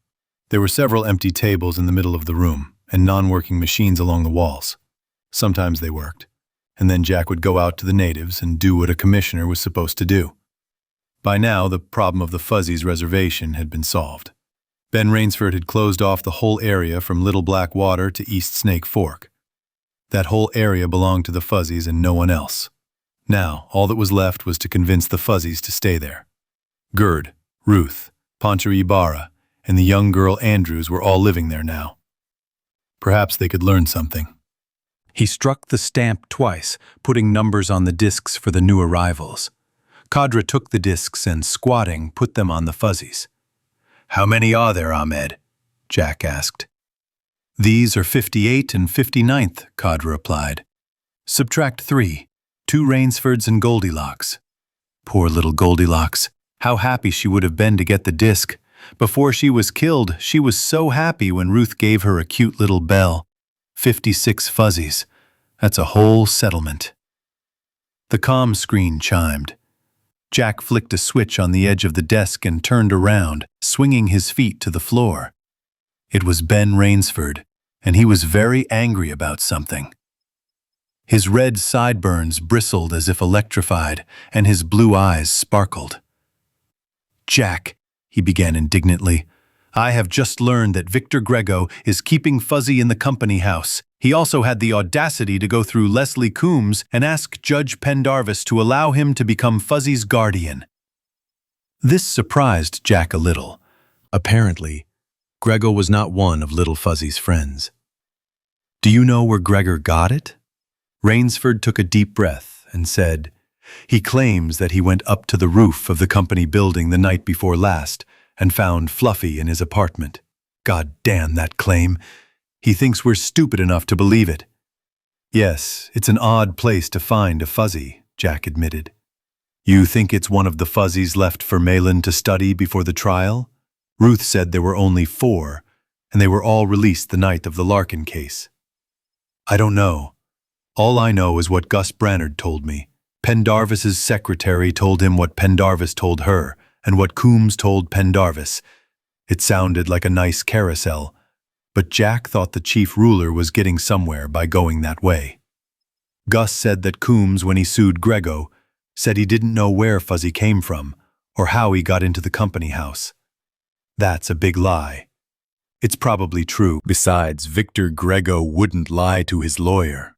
There were several empty tables in the middle of the room and non-working machines along the walls. Sometimes they worked, and then Jack would go out to the natives and do what a commissioner was supposed to do. By now, the problem of the Fuzzies' reservation had been solved. Ben Rainsford had closed off the whole area from Little Black Water to East Snake Fork. That whole area belonged to the Fuzzies and no one else. Now, all that was left was to convince the Fuzzies to stay there. Gerd, Ruth, Pancho Ibarra, and the young girl Andrews were all living there now. Perhaps they could learn something. He struck the stamp twice, putting numbers on the discs for the new arrivals. Kadra took the discs and, squatting, put them on the Fuzzies. "How many are there, Ahmed?" Jack asked. "These are 58 and 59th, Kadra replied. "Subtract 3, 2 Rainsfords and Goldilocks." Poor little Goldilocks. How happy she would have been to get the disc. Before she was killed, she was so happy when Ruth gave her a cute little bell. 56 Fuzzies. That's a whole settlement. The comm screen chimed. Jack flicked a switch on the edge of the desk and turned around, swinging his feet to the floor. It was Ben Rainsford, and he was very angry about something. His red sideburns bristled as if electrified, and his blue eyes sparkled. "Jack," he began indignantly, "I have just learned that Victor Grego is keeping Fuzzy in the company house. He also had the audacity to go through Leslie Coombs and ask Judge Pendarvis to allow him to become Fuzzy's guardian." This surprised Jack a little. Apparently, Grego was not one of little Fuzzy's friends. "Do you know where Gregor got it?" Rainsford took a deep breath and said, "He claims that he went up to the roof of the company building the night before last and found Fluffy in his apartment. God damn that claim. He thinks we're stupid enough to believe it." "Yes, it's an odd place to find a Fuzzy," Jack admitted. "You think it's one of the Fuzzies left for Malin to study before the trial? Ruth said there were only 4, and they were all released the night of the Larkin case." "I don't know. All I know is what Gus Brannard told me. Pendarvis's secretary told him what Pendarvis told her, and what Coombs told Pendarvis. It sounded like a nice carousel, but Jack thought the chief ruler was getting somewhere by going that way. Gus said that Coombs, when he sued Grego, said he didn't know where Fuzzy came from, or how he got into the company house. That's a big lie. It's probably true. Besides, Victor Grego wouldn't lie to his lawyer,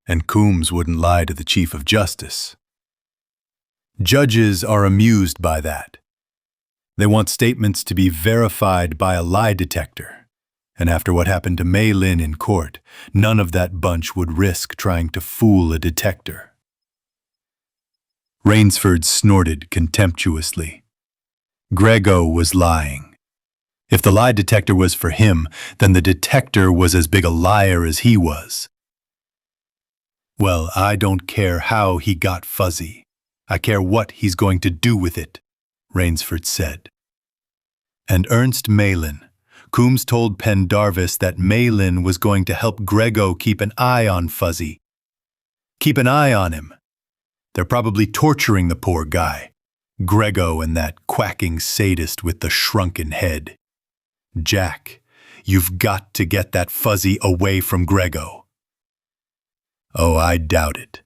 and Coombs wouldn't lie to the Chief of Justice. Judges are amused by that. They want statements to be verified by a lie detector, and after what happened to Mei Lin in court, none of that bunch would risk trying to fool a detector. Rainsford snorted contemptuously. Grego was lying. If the lie detector was for him, then the detector was as big a liar as he was. "Well, I don't care how he got Fuzzy. I care what he's going to do with it," Rainsford said. "And Ernst Malin. Coombs told Pendarvis that Malin was going to help Grego keep an eye on Fuzzy. Keep an eye on him. They're probably torturing the poor guy. Grego and that quacking sadist with the shrunken head. Jack, you've got to get that Fuzzy away from Grego." "Oh, I doubt it.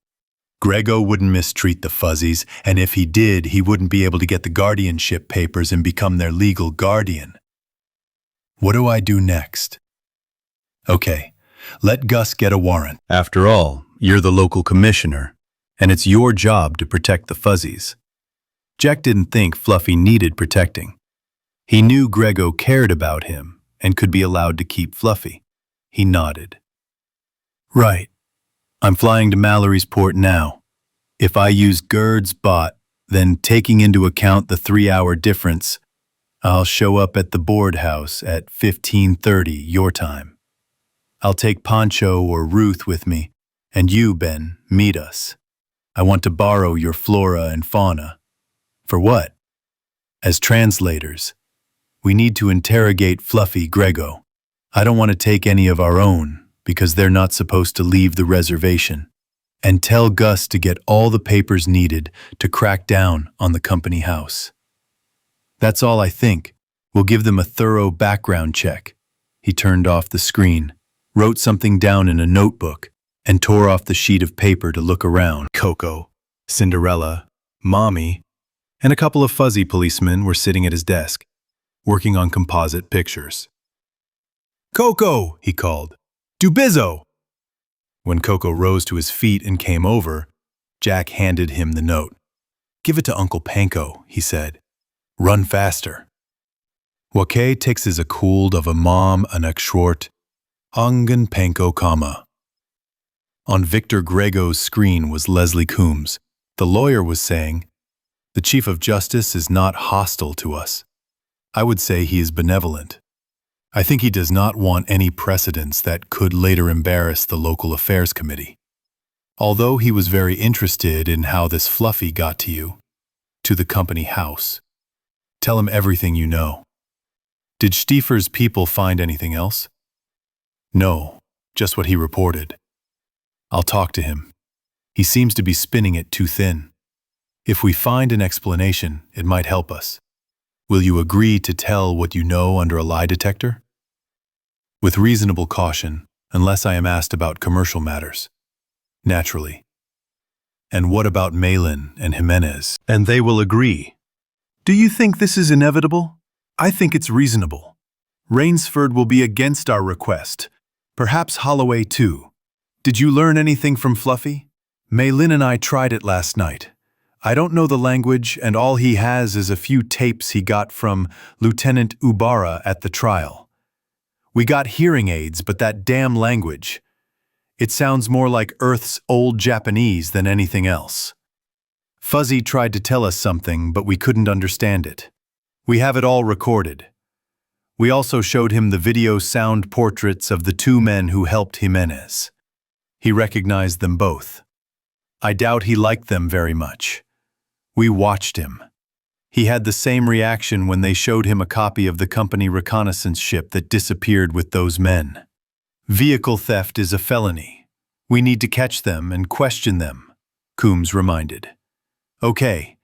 Grego wouldn't mistreat the Fuzzies, and if he did, he wouldn't be able to get the guardianship papers and become their legal guardian. What do I do next?" "Okay, let Gus get a warrant. After all, you're the local commissioner, and it's your job to protect the Fuzzies." Jack didn't think Fluffy needed protecting. He knew Grego cared about him and could be allowed to keep Fluffy. He nodded. "Right. I'm flying to Mallory's port now. If I use Gerd's bot, then taking into account the 3-hour difference, I'll show up at the board house at 15:30 your time. I'll take Pancho or Ruth with me, and you, Ben, meet us. I want to borrow your flora and fauna." "For what?" "As translators. We need to interrogate Fluffy Grego. I don't want to take any of our own, because they're not supposed to leave the reservation. And tell Gus to get all the papers needed to crack down on the company house. That's all I think. We'll give them a thorough background check." He turned off the screen, wrote something down in a notebook, and tore off the sheet of paper to look around. Coco, Cinderella, Mommy, and a couple of fuzzy policemen were sitting at his desk, working on composite pictures. "Coco," he called. "Dubizzo!" When Coco rose to his feet and came over, Jack handed him the note. "Give it to Uncle Panko," he said. "Run faster." Wake takes is a cold of a mom anak short, Ongan Panko comma. On Victor Grego's screen was Leslie Coombs. The lawyer was saying, "The Chief of Justice is not hostile to us. I would say he is benevolent. I think he does not want any precedents that could later embarrass the local affairs committee. Although he was very interested in how this Fluffy got to you, to the company house. Tell him everything you know." "Did Stiefer's people find anything else?" "No, just what he reported." I'll talk to him. He seems to be spinning it too thin. If we find an explanation, it might help us. Will you agree to tell what you know under a lie detector? With reasonable caution, unless I am asked about commercial matters. Naturally. And what about Malin and Jimenez? And they will agree. Do you think this is inevitable? I think it's reasonable. Rainsford will be against our request. Perhaps Holloway too. Did you learn anything from Fluffy? Malin and I tried it last night. I don't know the language, and all he has is a few tapes he got from Lieutenant Ubara at the trial. We got hearing aids, but that damn language. It sounds more like Earth's old Japanese than anything else. Fuzzy tried to tell us something, but we couldn't understand it. We have it all recorded. We also showed him the video sound portraits of the two men who helped Jimenez. He recognized them both. I doubt he liked them very much. We watched him. He had the same reaction when they showed him a copy of the company reconnaissance ship that disappeared with those men. Vehicle theft is a felony. We need to catch them and question them, Coombs reminded. Okay.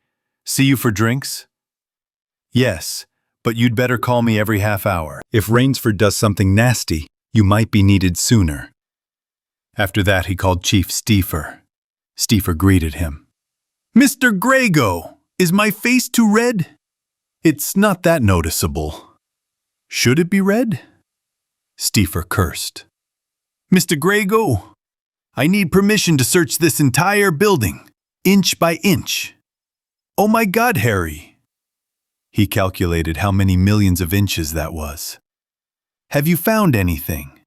See you for drinks? Yes, but you'd better call me every half hour. If Rainsford does something nasty, you might be needed sooner. After that, he called Chief Stiefer. Stiefer greeted him. Mr. Grego, is my face too red? It's not that noticeable. Should it be red? Stiefer cursed. Mr. Grego, I need permission to search this entire building, inch by inch. Oh my God, Harry. He calculated how many millions of inches that was. Have you found anything?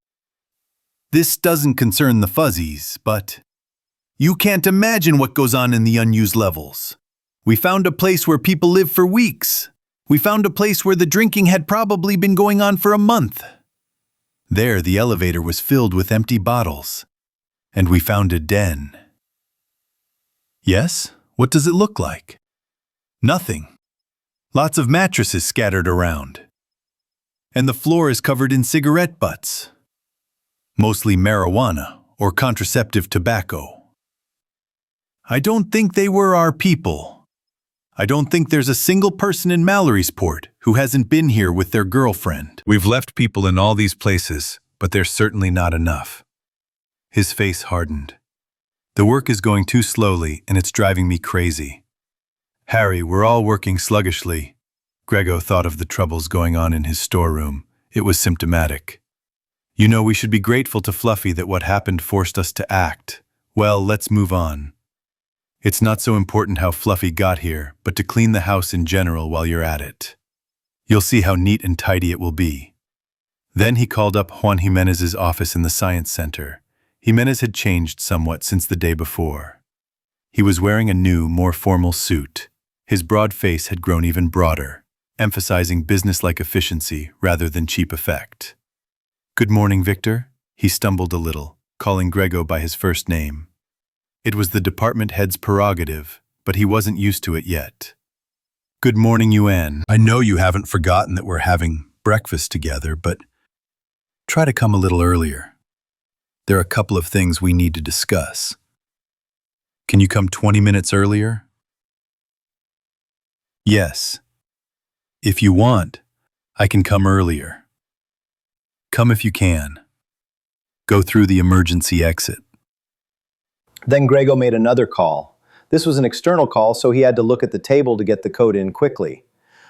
This doesn't concern the fuzzies, but you can't imagine what goes on in the unused levels. We found a place where people live for weeks. We found a place where the drinking had probably been going on for a month. There, the elevator was filled with empty bottles. And we found a den. Yes? What does it look like? Nothing. Lots of mattresses scattered around. And the floor is covered in cigarette butts. Mostly marijuana or contraceptive tobacco. I don't think they were our people. I don't think there's a single person in Mallorysport who hasn't been here with their girlfriend. We've left people in all these places, but there's certainly not enough. His face hardened. The work is going too slowly, and it's driving me crazy. Harry, we're all working sluggishly. Grego thought of the troubles going on in his storeroom. It was symptomatic. You know, we should be grateful to Fluffy that what happened forced us to act. Well, let's move on. It's not so important how Fluffy got here, but to clean the house in general while you're at it. You'll see how neat and tidy it will be. Then he called up Juan Jimenez's office in the Science Center. Jimenez had changed somewhat since the day before. He was wearing a new, more formal suit. His broad face had grown even broader, emphasizing business-like efficiency rather than cheap effect. Good morning, Victor. He stumbled a little, calling Grego by his first name. It was the department head's prerogative, but he wasn't used to it yet. Good morning, Yuan. I know you haven't forgotten that we're having breakfast together, but try to come a little earlier. There are a couple of things we need to discuss. Can you come 20 minutes earlier? Yes. If you want, I can come earlier. Come if you can. Go through the emergency exit. Then Grego made another call. This was an external call, so he had to look at the table to get the code in quickly.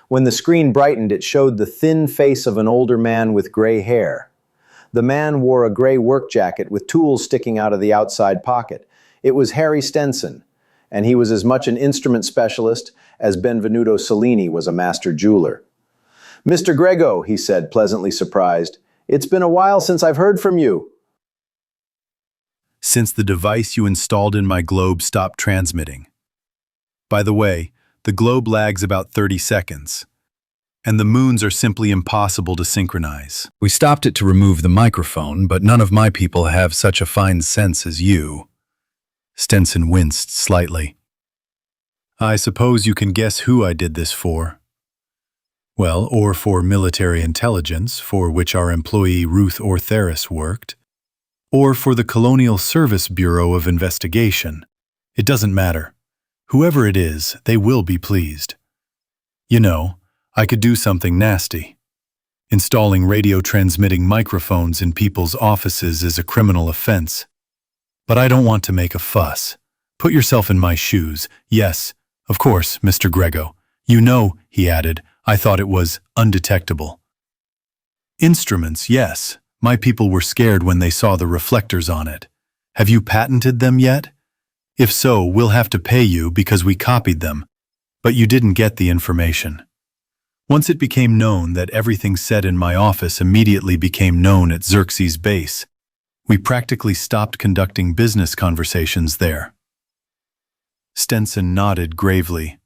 When the screen brightened, it showed the thin face of an older man with gray hair. The man wore a gray work jacket with tools sticking out of the outside pocket. It was Harry Stenson, and he was as much an instrument specialist as Benvenuto Cellini was a master jeweler. Mr. Grego, he said, pleasantly surprised, it's been a while since I've heard from you. Since the device you installed in my globe stopped transmitting. By the way, the globe lags about 30 seconds, and the moons are simply impossible to synchronize. We stopped it to remove the microphone, but none of my people have such a fine sense as you. Stenson winced slightly. I suppose you can guess who I did this for. Well, or for military intelligence, for which our employee Ruth Ortheris worked. or for the Colonial Service Bureau of Investigation. It doesn't matter. Whoever it is, they will be pleased. You know, I could do something nasty. Installing radio-transmitting microphones in people's offices is a criminal offense. But I don't want to make a fuss. Put yourself in my shoes. Yes, of course, Mr. Grego. You know, he added, I thought it was undetectable. Instruments, yes. My people were scared when they saw the reflectors on it. Have you patented them yet? If so, we'll have to pay you because we copied them. But you didn't get the information. Once it became known that everything said in my office immediately became known at Xerxes base, we practically stopped conducting business conversations there. Stenson nodded gravely.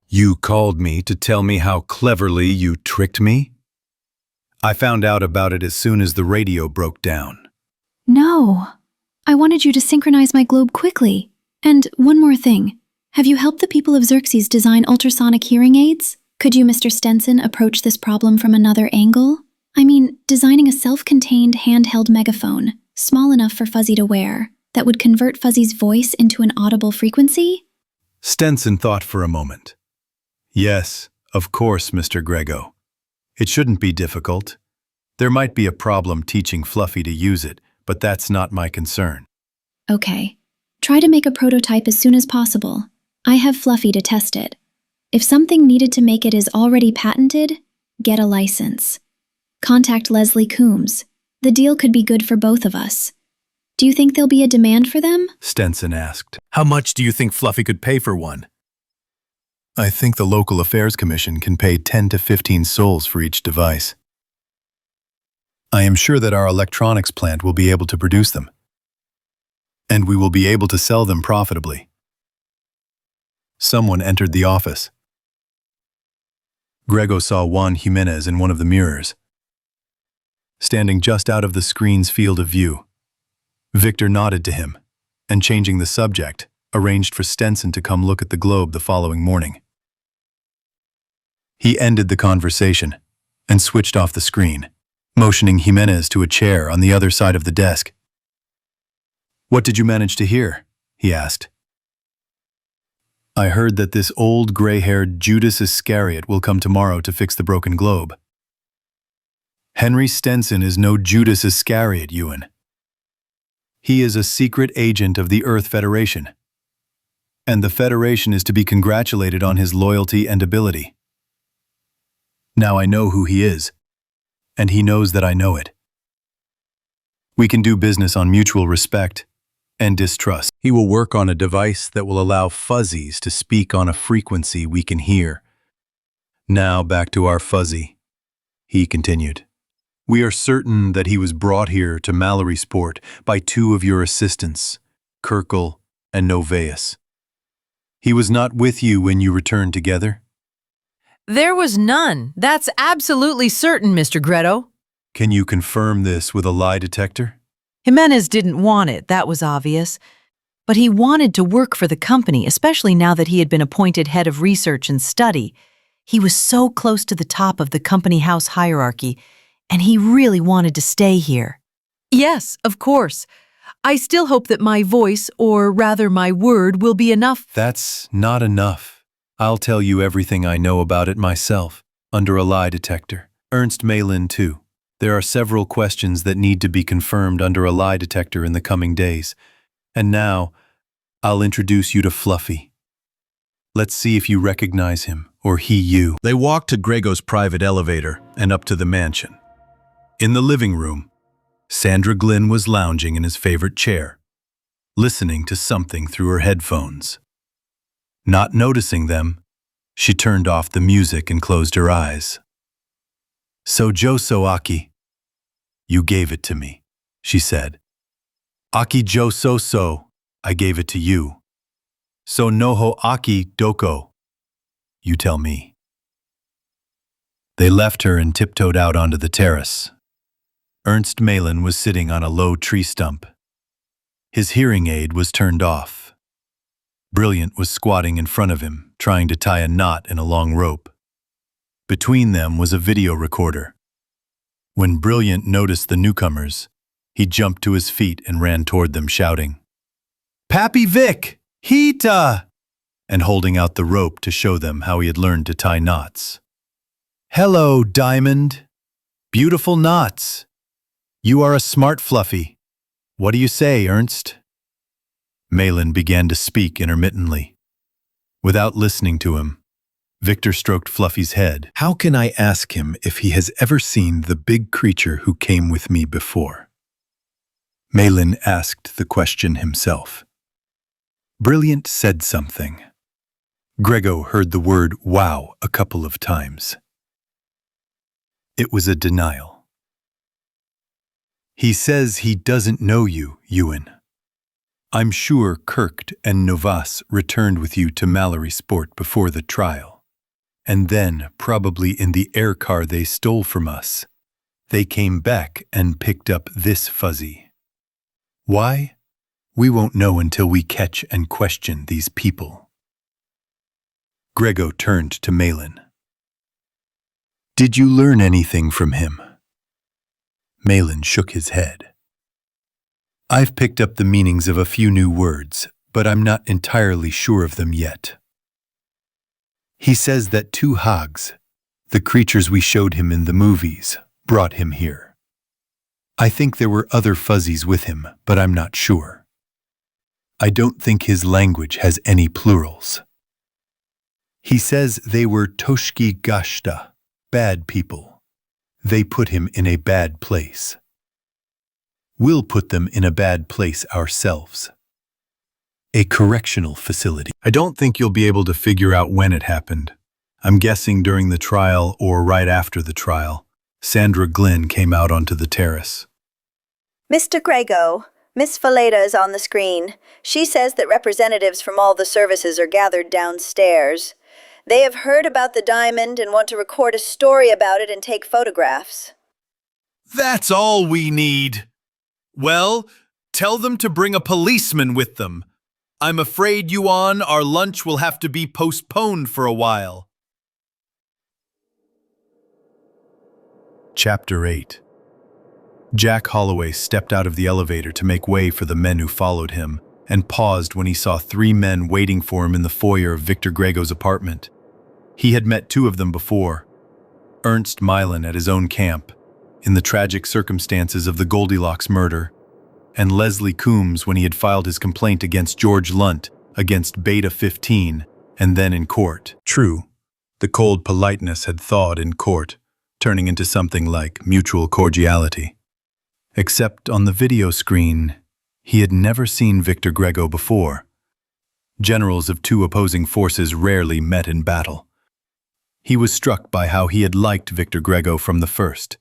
You called me to tell me how cleverly you tricked me? I found out about it as soon as the radio broke down. No. I wanted you to synchronize my globe quickly. And one more thing. Have you helped the people of Xerxes design ultrasonic hearing aids? Could you, Mr. Stenson, approach this problem from another angle? I mean, designing a self-contained handheld megaphone, small enough for Fuzzy to wear, that would convert Fuzzy's voice into an audible frequency? Stenson thought for a moment. Yes, of course, Mr. Grego. It shouldn't be difficult. There might be a problem teaching Fluffy to use it, but that's not my concern. Okay. Try to make a prototype as soon as possible. I have Fluffy to test it. If something needed to make it is already patented, get a license. Contact Leslie Coombs. The deal could be good for both of us. Do you think there'll be a demand for them? Stenson asked. How much do you think Fluffy could pay for one? I think the Local Affairs Commission can pay 10 to 15 souls for each device. I am sure that our electronics plant will be able to produce them. And we will be able to sell them profitably. Someone entered the office. Grego saw Juan Jimenez in one of the mirrors, standing just out of the screen's field of view. Victor nodded to him, and changing the subject, arranged for Stenson to come look at the globe the following morning. He ended the conversation and switched off the screen, motioning Jimenez to a chair on the other side of the desk. What did you manage to hear? He asked. I heard that this old gray-haired Judas Iscariot will come tomorrow to fix the broken globe. Henry Stenson is no Judas Iscariot, Ewan. He is a secret agent of the Earth Federation. And the Federation is to be congratulated on his loyalty and ability. Now I know who he is, and he knows that I know it. We can do business on mutual respect and distrust. He will work on a device that will allow fuzzies to speak on a frequency we can hear. Now back to our fuzzy, he continued. We are certain that he was brought here to Mallorysport by two of your assistants, Kirkle and Novaeus. He was not with you when you returned together? There was none. That's absolutely certain, Mr. Greto. Can you confirm this with a lie detector? Jimenez didn't want it, that was obvious. But he wanted to work for the company, especially now that he had been appointed head of research and study. He was so close to the top of the company house hierarchy, and he really wanted to stay here. Yes, of course. I still hope that my voice, or rather my word, will be enough. That's not enough. I'll tell you everything I know about it myself, under a lie detector. Ernst Malin, too. There are several questions that need to be confirmed under a lie detector in the coming days. And now, I'll introduce you to Fluffy. Let's see if you recognize him, or he you. They walked to Grego's private elevator and up to the mansion. In the living room, Sandra Glynn was lounging in his favorite chair, listening to something through her headphones. Not noticing them, she turned off the music and closed her eyes. So Joso Aki, you gave it to me, she said. Aki Joso, I gave it to you. So Noho Aki Doko, you tell me. They left her and tiptoed out onto the terrace. Ernst Malin was sitting on a low tree stump. His hearing aid was turned off. Brilliant was squatting in front of him, trying to tie a knot in a long rope. Between them was a video recorder. When Brilliant noticed the newcomers, He jumped to his feet and ran toward them, shouting, "Pappy Vic! Hita!" and holding out the rope to show them how he had learned to tie knots. "Hello, Diamond. Beautiful knots. You are a smart Fluffy. What do you say, Ernst?" Malin began to speak intermittently. Without listening to him, Victor stroked Fluffy's head. How can I ask him if he has ever seen the big creature who came with me before? Malin asked the question himself. Brilliant said something. Grego heard the word wow a couple of times. It was a denial. He says he doesn't know you, Ewan. I'm sure Kirkt and Novas returned with you to Mallory Sport before the trial. And then, probably in the air car they stole from us, they came back and picked up this fuzzy. Why? We won't know until we catch and question these people. Grego turned to Malin. Did you learn anything from him? Malin shook his head. I've picked up the meanings of a few new words, but I'm not entirely sure of them yet. He says that two hags, the creatures we showed him in the movies, brought him here. I think there were other fuzzies with him, but I'm not sure. I don't think his language has any plurals. He says they were Toshki Gashta, bad people. They put him in a bad place. We'll put them in a bad place ourselves. A correctional facility. I don't think you'll be able to figure out when it happened. I'm guessing during the trial or right after the trial. Sandra Glynn came out onto the terrace. Mr. Grego, Miss Faleda is on the screen. She says that representatives from all the services are gathered downstairs. They have heard about the diamond and want to record a story about it and take photographs. That's all we need. Well, tell them to bring a policeman with them. I'm afraid, Yuan, our lunch will have to be postponed for a while. Chapter 8. Jack Holloway stepped out of the elevator to make way for the men who followed him, and paused when he saw 3 men waiting for him in the foyer of Victor Grego's apartment. He had met 2 of them before. Ernst Milan at his own camp, in the tragic circumstances of the Goldilocks murder, and Leslie Coombs when he had filed his complaint against George Lunt against Beta 15, and then in court. True, the cold politeness had thawed in court, turning into something like mutual cordiality. Except on the video screen, he had never seen Victor Grego before. Generals of 2 opposing forces rarely met in battle. He was struck by how he had liked Victor Grego from the first.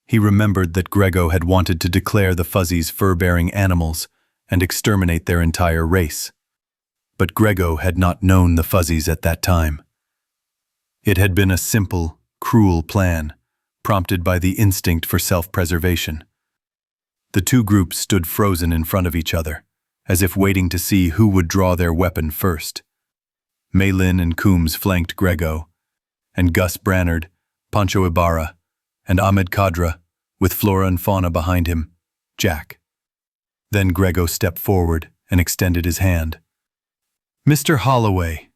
He remembered that Grego had wanted to declare the Fuzzies fur-bearing animals and exterminate their entire race. But Grego had not known the Fuzzies at that time. It had been a simple, cruel plan, prompted by the instinct for self-preservation. The 2 groups stood frozen in front of each other, as if waiting to see who would draw their weapon first. Malin and Coombs flanked Grego, and Gus Brannard, Pancho Ibarra, and Ahmed Kadra, with Flora and Fauna behind him, Jack. Then Grego stepped forward and extended his hand. "Mr. Holloway,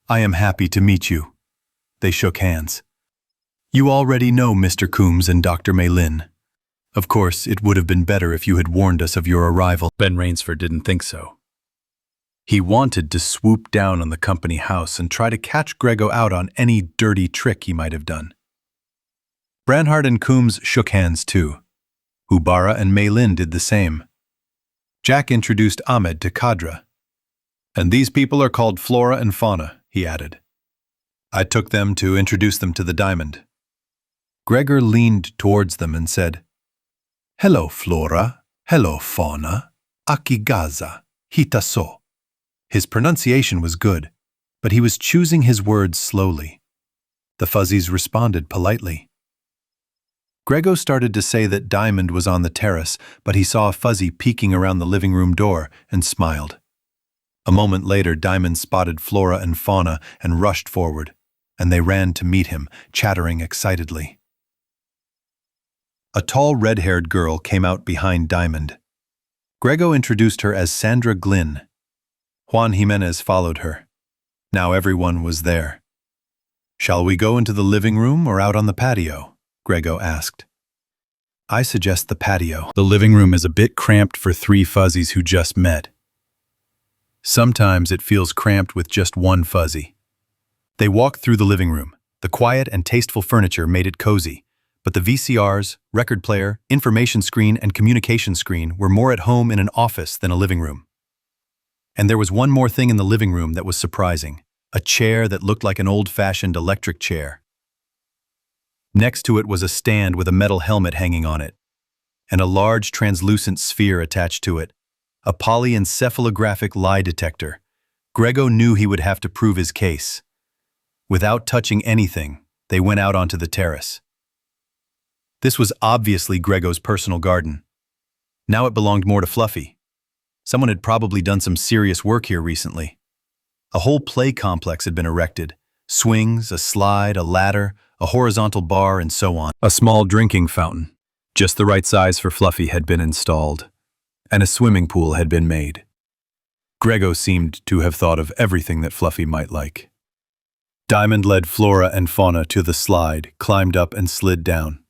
I am happy to meet you." They shook hands. "You already know Mr. Coombs and Dr. Malin. Of course, it would have been better if you had warned us of your arrival." Ben Rainsford didn't think so. He wanted to swoop down on the company house and try to catch Grego out on any dirty trick he might have done. Branhart and Coombs shook hands too. Ubarra and Malin did the same. Jack introduced Ahmed to Kadra. "And these people are called Flora and Fauna," he added. "I took them to introduce them to the diamond." Gregor leaned towards them and said, "Hello, Flora. Hello, Fauna. Akigaza. Hitaso." His pronunciation was good, but he was choosing his words slowly. The Fuzzies responded politely. Grego started to say that Diamond was on the terrace, but he saw a Fuzzy peeking around the living room door and smiled. A moment later, Diamond spotted Flora and Fauna and rushed forward, and they ran to meet him, chattering excitedly. A tall red-haired girl came out behind Diamond. Grego introduced her as Sandra Glynn. Juan Jimenez followed her. Now everyone was there. "Shall we go into the living room or out on the patio?" Grego asked. "I suggest the patio. The living room is a bit cramped for three fuzzies who just met. Sometimes it feels cramped with just one fuzzy." They walked through the living room. The quiet and tasteful furniture made it cozy, but the VCRs, record player, information screen, and communication screen were more at home in an office than a living room. And there was one more thing in the living room that was surprising: a chair that looked like an old-fashioned electric chair. Next to it was a stand with a metal helmet hanging on it, and a large translucent sphere attached to it, a polyencephalographic lie detector. Grego knew he would have to prove his case. Without touching anything, they went out onto the terrace. This was obviously Grego's personal garden. Now it belonged more to Fluffy. Someone had probably done some serious work here recently. A whole play complex had been erected: swings, a slide, a ladder, a horizontal bar, and so on. A small drinking fountain, just the right size for Fluffy, had been installed, and a swimming pool had been made. Grego seemed to have thought of everything that Fluffy might like. Diamond led Flora and Fauna to the slide, climbed up and slid down.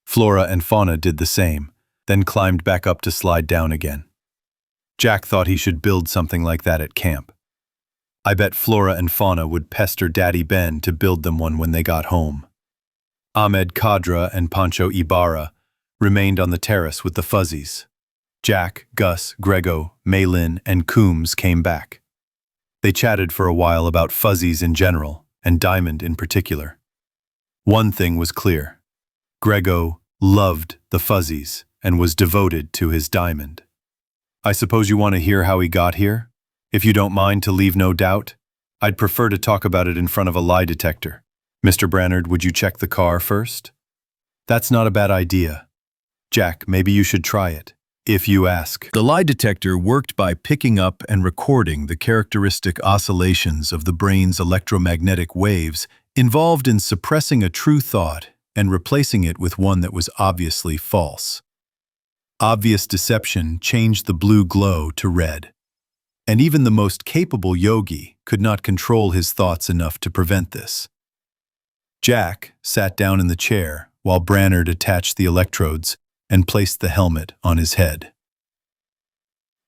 Flora and Fauna did the same, then climbed back up to slide down again. Jack thought he should build something like that at camp. I bet Flora and Fauna would pester Daddy Ben to build them one when they got home. Ahmed Kadra and Pancho Ibarra remained on the terrace with the fuzzies. Jack, Gus, Grego, Maylin, and Coombs came back. They chatted for a while about fuzzies in general, and Diamond in particular. One thing was clear: Grego loved the fuzzies and was devoted to his Diamond. "I suppose you want to hear how he got here? If you don't mind, to leave no doubt. I'd prefer to talk about it in front of a lie detector. Mr. Brannard, would you check the car first?" "That's not a bad idea. Jack, maybe you should try it, if you ask." The lie detector worked by picking up and recording the characteristic oscillations of the brain's electromagnetic waves involved in suppressing a true thought and replacing it with one that was obviously false. Obvious deception changed the blue glow to red, and even the most capable yogi could not control his thoughts enough to prevent this. Jack sat down in the chair while Brannard attached the electrodes and placed the helmet on his head.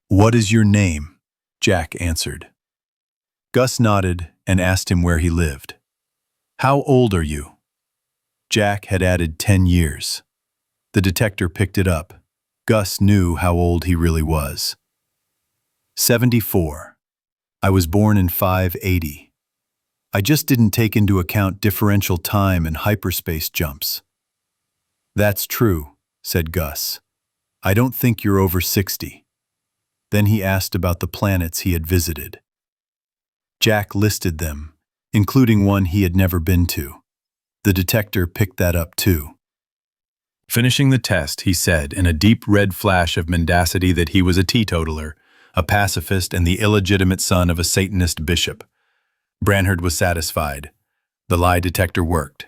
"What is your name?" Jack answered. Gus nodded and asked him where he lived. "How old are you?" Jack had added 10 years. The detector picked it up. Gus knew how old he really was. 74. I was born in 580. I just didn't take into account differential time and hyperspace jumps. "That's true," said Gus. "I don't think you're over 60. Then he asked about the planets he had visited. Jack listed them, including one he had never been to. The detector picked that up too. Finishing the test, he said in a deep red flash of mendacity that he was a teetotaler, a pacifist, and the illegitimate son of a Satanist bishop. Brannard was satisfied. The lie detector worked.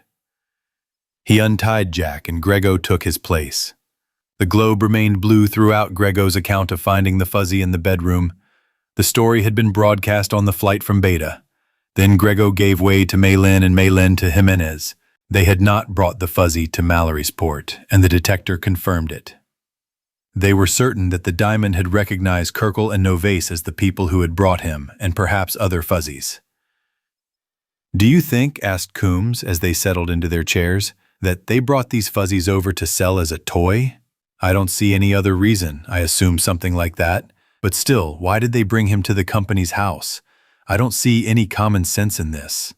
He untied Jack and Grego took his place. The globe remained blue throughout Grego's account of finding the fuzzy in the bedroom. The story had been broadcast on the flight from Beta. Then Grego gave way to Maylin and Maylin to Jimenez. They had not brought the fuzzy to Mallory's port, and the detector confirmed it. They were certain that the Diamond had recognized Kirkle and Novase as the people who had brought him, and perhaps other fuzzies. "Do you think," asked Coombs as they settled into their chairs, "that they brought these fuzzies over to sell as a toy? I don't see any other reason. I assume something like that. But still, why did they bring him to the company's house? I don't see any common sense in this."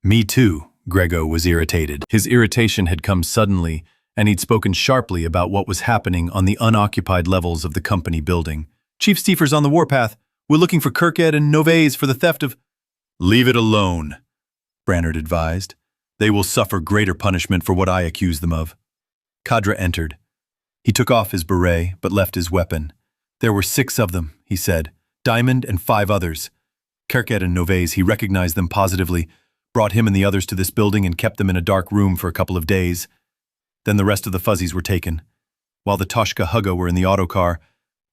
"Me too." Grego was irritated. His irritation had come suddenly, and he'd spoken sharply about what was happening on the unoccupied levels of the company building. "Chief Steefer's on the warpath. We're looking for Kirkhead and Novase for the theft of—" "Leave it alone," Brannard advised. "They will suffer greater punishment for what I accuse them of." Kadra entered. He took off his beret, but left his weapon. "There were 6 of them," he said. "Diamond and 5 others. Kirkhead and Novase, he recognized them positively, brought him and the others to this building and kept them in a dark room for a couple of days. Then the rest of the fuzzies were taken. While the Toshka Hugga were in the autocar,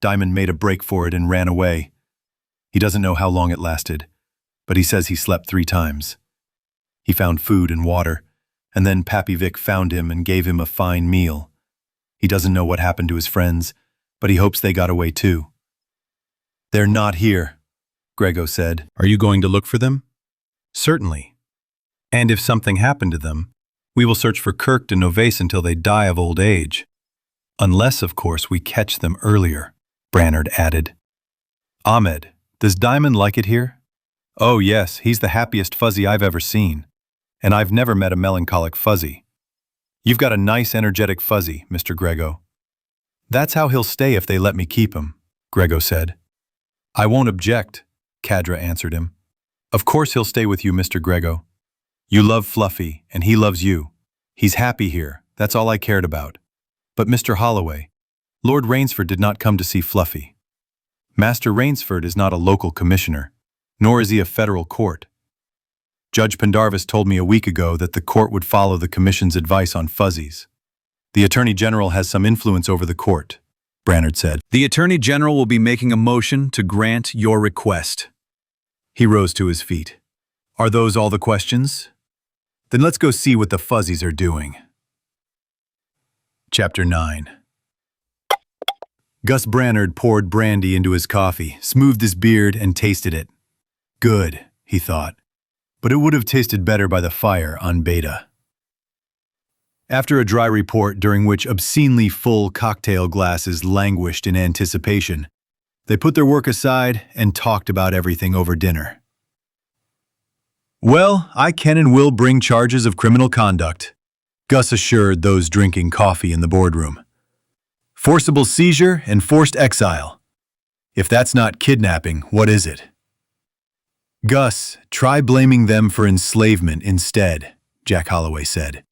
Diamond made a break for it and ran away. He doesn't know how long it lasted, but he says he slept 3 times. He found food and water, and then Pappy Vic found him and gave him a fine meal. He doesn't know what happened to his friends, but he hopes they got away too. "They're not here," Grego said. Are you going to look for them? Certainly. And if something happened to them, we will search for Kirk and Novase until they die of old age. Unless, of course, we catch them earlier, Brannard added. "Ahmed, does Diamond like it here?" "Oh yes, he's the happiest fuzzy I've ever seen. And I've never met a melancholic fuzzy. You've got a nice, energetic fuzzy, Mr. Grego." "That's how he'll stay if they let me keep him," Grego said. "I won't object," Kadra answered him. "Of course he'll stay with you, Mr. Grego. You love Fluffy, and he loves you. He's happy here, that's all I cared about. But Mr. Holloway, Lord Rainsford did not come to see Fluffy. Master Rainsford is not a local commissioner, nor is he a federal court. Judge Pendarvis told me a week ago that the court would follow the commission's advice on fuzzies. The Attorney General has some influence over the court," Brannard said. The Attorney General will be making a motion to grant your request. He rose to his feet. "Are those all the questions? Then let's go see what the fuzzies are doing." Chapter 9. Gus Brannard poured brandy into his coffee, smoothed his beard, and tasted it. Good, he thought, but it would have tasted better by the fire on Beta. After a dry report during which obscenely full cocktail glasses languished in anticipation, they put their work aside and talked about everything over dinner. "Well, I can and will bring charges of criminal conduct," Gus assured those drinking coffee in the boardroom. "Forcible seizure and forced exile. If that's not kidnapping, what is it?" "Gus, try blaming them for enslavement instead," Jack Holloway said.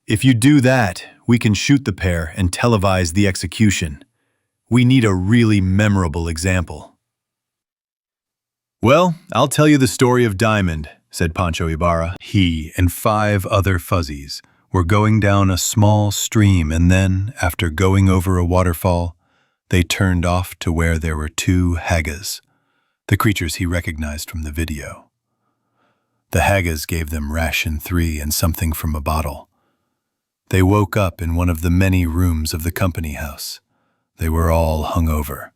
"If you do that, we can shoot the pair and televise the execution. We need a really memorable example." "Well, I'll tell you the story of Diamond," said Pancho Ibarra. "He and 5 other fuzzies were going down a small stream, and then, after going over a waterfall, they turned off to where there were 2 haggas, the creatures he recognized from the video. The haggas gave them ration 3 and something from a bottle. They woke up in one of the many rooms of the company house. They were all hungover.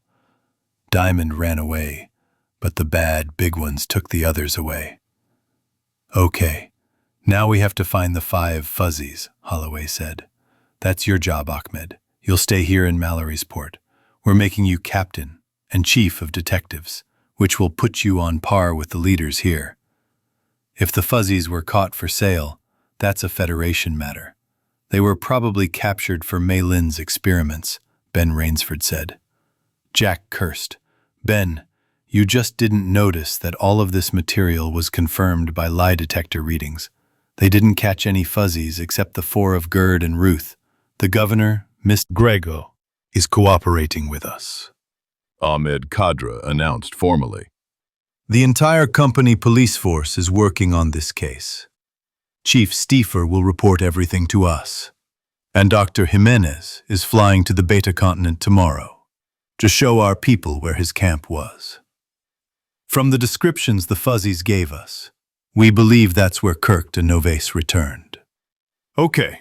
Diamond ran away, but the bad big ones took the others away." "Okay, now we have to find the 5 fuzzies," Holloway said. "That's your job, Ahmed. You'll stay here in Mallorysport. We're making you captain and chief of detectives, which will put you on par with the leaders here. If the fuzzies were caught for sale, that's a Federation matter. They were probably captured for Mei Lin's experiments," Ben Rainsford said. Jack cursed. "Ben, you just didn't notice that all of this material was confirmed by lie detector readings. They didn't catch any fuzzies except the 4 of Gerd and Ruth. The governor, Mr. Grego, is cooperating with us," Ahmed Kadra announced formally. "The entire company police force is working on this case. Chief Stiefer will report everything to us. And Dr. Jimenez is flying to the Beta Continent tomorrow to show our people where his camp was. From the descriptions the fuzzies gave us, we believe that's where Kirk and Novase returned." "Okay.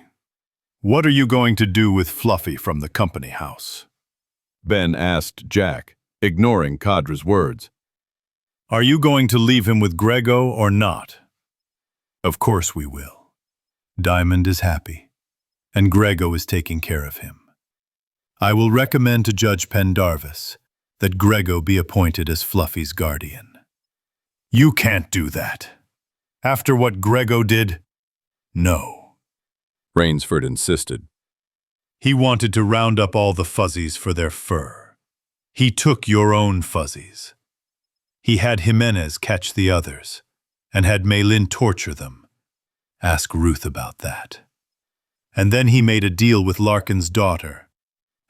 What are you going to do with Fluffy from the company house?" Ben asked Jack, ignoring Kadra's words. "Are you going to leave him with Grego or not?" "Of course we will. Diamond is happy, and Grego is taking care of him. I will recommend to Judge Pendarvis that Grego be appointed as Fluffy's guardian." "You can't do that. After what Grego did? No." Rainsford insisted. "He wanted to round up all the fuzzies for their fur. He took your own fuzzies. He had Jimenez catch the others, and had Mei Lin torture them. Ask Ruth about that. And then he made a deal with Larkin's daughter,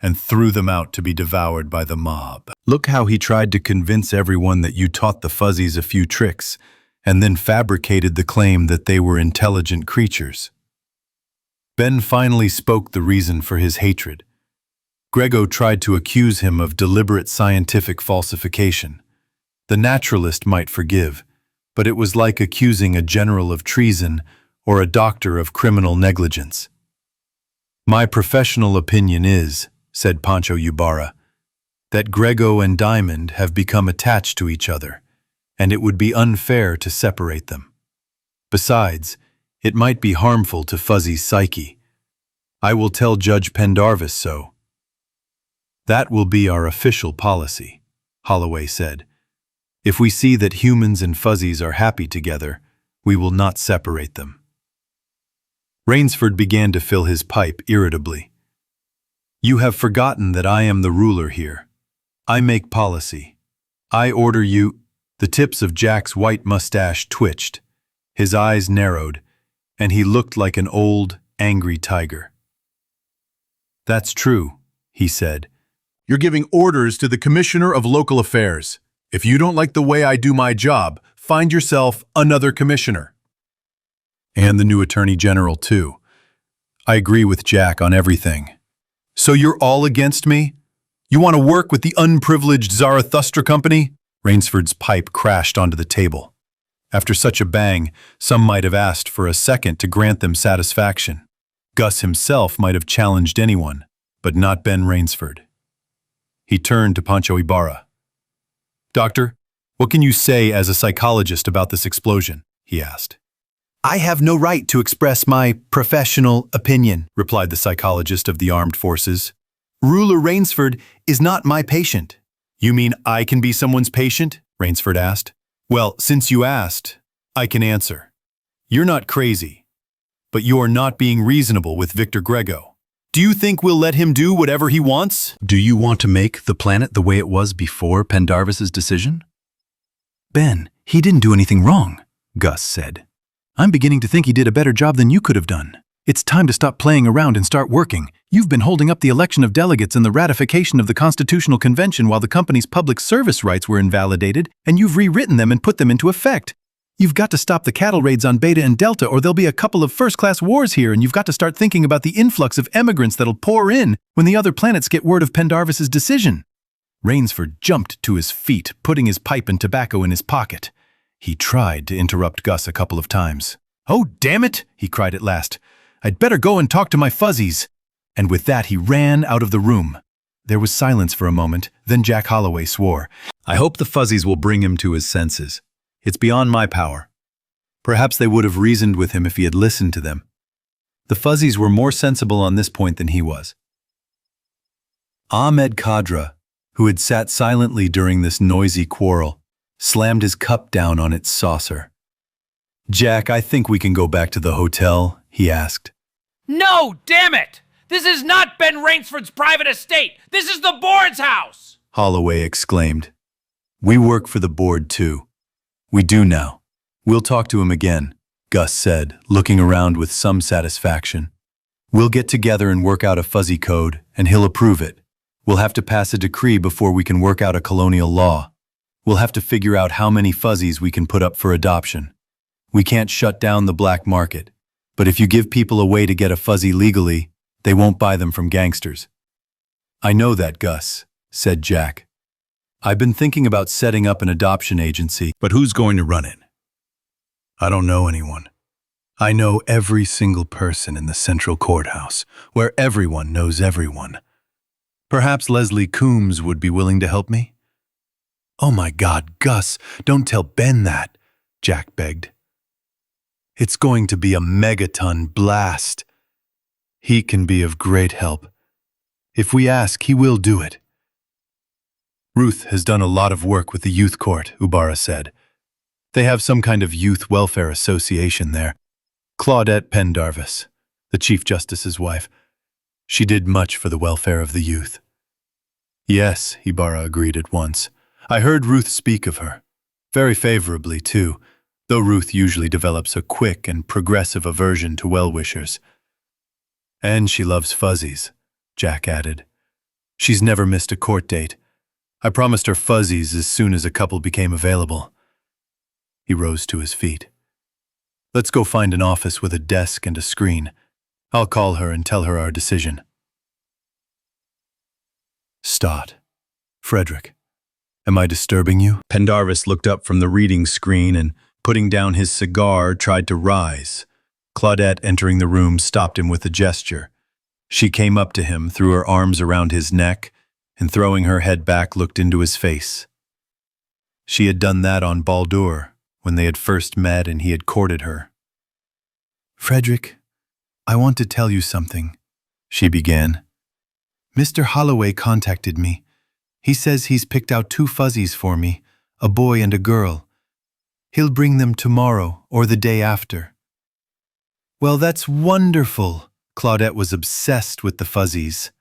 and threw them out to be devoured by the mob. Look how he tried to convince everyone that you taught the fuzzies a few tricks, and then fabricated the claim that they were intelligent creatures." Ben finally spoke the reason for his hatred. Grego tried to accuse him of deliberate scientific falsification. The naturalist might forgive, but it was like accusing a general of treason or a doctor of criminal negligence. My professional opinion is, said Pancho Ibarra, that Grego and Diamond have become attached to each other, and it would be unfair to separate them. Besides, it might be harmful to Fuzzy's psyche. I will tell Judge Pendarvis so. That will be our official policy, Holloway said. If we see that humans and Fuzzies are happy together, we will not separate them. Rainsford began to fill his pipe irritably. You have forgotten that I am the ruler here. I make policy. I order you. The tips of Jack's white mustache twitched. His eyes narrowed, and he looked like an old, angry tiger. That's true, he said. You're giving orders to the Commissioner of Local Affairs. If you don't like the way I do my job, find yourself another commissioner. And the new Attorney General, too. I agree with Jack on everything. So you're all against me? You want to work with the unprivileged Zarathustra company? Rainsford's pipe crashed onto the table. After such a bang, some might have asked for a second to grant them satisfaction. Gus himself might have challenged anyone, but not Ben Rainsford. He turned to Pancho Ibarra. Doctor, what can you say as a psychologist about this explosion? He asked. I have no right to express my professional opinion, replied the psychologist of the armed forces. Ruler Rainsford is not my patient. You mean I can be someone's patient? Rainsford asked. Well, since you asked, I can answer. You're not crazy, but you are not being reasonable with Victor Grego. Do you think we'll let him do whatever he wants? Do you want to make the planet the way it was before Pendarvis's decision? Ben, he didn't do anything wrong, Gus said. I'm beginning to think he did a better job than you could have done. It's time to stop playing around and start working. You've been holding up the election of delegates and the ratification of the Constitutional Convention while the company's public service rights were invalidated, and you've rewritten them and put them into effect. You've got to stop the cattle raids on Beta and Delta, or there'll be a couple of first-class wars here, and you've got to start thinking about the influx of emigrants that'll pour in when the other planets get word of Pendarvis's decision. Rainsford jumped to his feet, putting his pipe and tobacco in his pocket. He tried to interrupt Gus a couple of times. Oh, damn it, he cried at last. I'd better go and talk to my Fuzzies. And with that, he ran out of the room. There was silence for a moment, then Jack Holloway swore. I hope the Fuzzies will bring him to his senses. It's beyond my power. Perhaps they would have reasoned with him if he had listened to them. The Fuzzies were more sensible on this point than he was. Ahmed Khadra, who had sat silently during this noisy quarrel, slammed his cup down on its saucer. Jack, I think we can go back to the hotel, he asked. No, damn it! This is not Ben Rainsford's private estate! This is the board's house! Holloway exclaimed. We work for the board, too. We do now. We'll talk to him again, Gus said, looking around with some satisfaction. We'll get together and work out a fuzzy code, and he'll approve it. We'll have to pass a decree before we can work out a colonial law. We'll have to figure out how many fuzzies we can put up for adoption. We can't shut down the black market, but if you give people a way to get a fuzzy legally, they won't buy them from gangsters. I know that, Gus, said Jack. I've been thinking about setting up an adoption agency, but who's going to run it? I don't know anyone. I know every single person in the central courthouse, where everyone knows everyone. Perhaps Leslie Coombs would be willing to help me? Oh my God, Gus, don't tell Ben that, Jack begged. It's going to be a megaton blast. He can be of great help. If we ask, he will do it. Ruth has done a lot of work with the youth court, Ibarra said. They have some kind of youth welfare association there. Claudette Pendarvis, the Chief Justice's wife. She did much for the welfare of the youth. Yes, Ibarra agreed at once. I heard Ruth speak of her. Very favorably, too, though Ruth usually develops a quick and progressive aversion to well-wishers. And she loves fuzzies, Jack added. She's never missed a court date. I promised her fuzzies as soon as a couple became available. He rose to his feet. Let's go find an office with a desk and a screen. I'll call her and tell her our decision. Stott. Frederick, am I disturbing you? Pendarvis looked up from the reading screen and, putting down his cigar, tried to rise. Claudette, entering the room, stopped him with a gesture. She came up to him, threw her arms around his neck, and throwing her head back, looked into his face. She had done that on Baldur, when they had first met and he had courted her. Frederick, I want to tell you something, she began. Mr. Holloway contacted me. He says he's picked out 2 fuzzies for me, a boy and a girl. He'll bring them tomorrow or the day after. Well, that's wonderful. Claudette was obsessed with the fuzzies.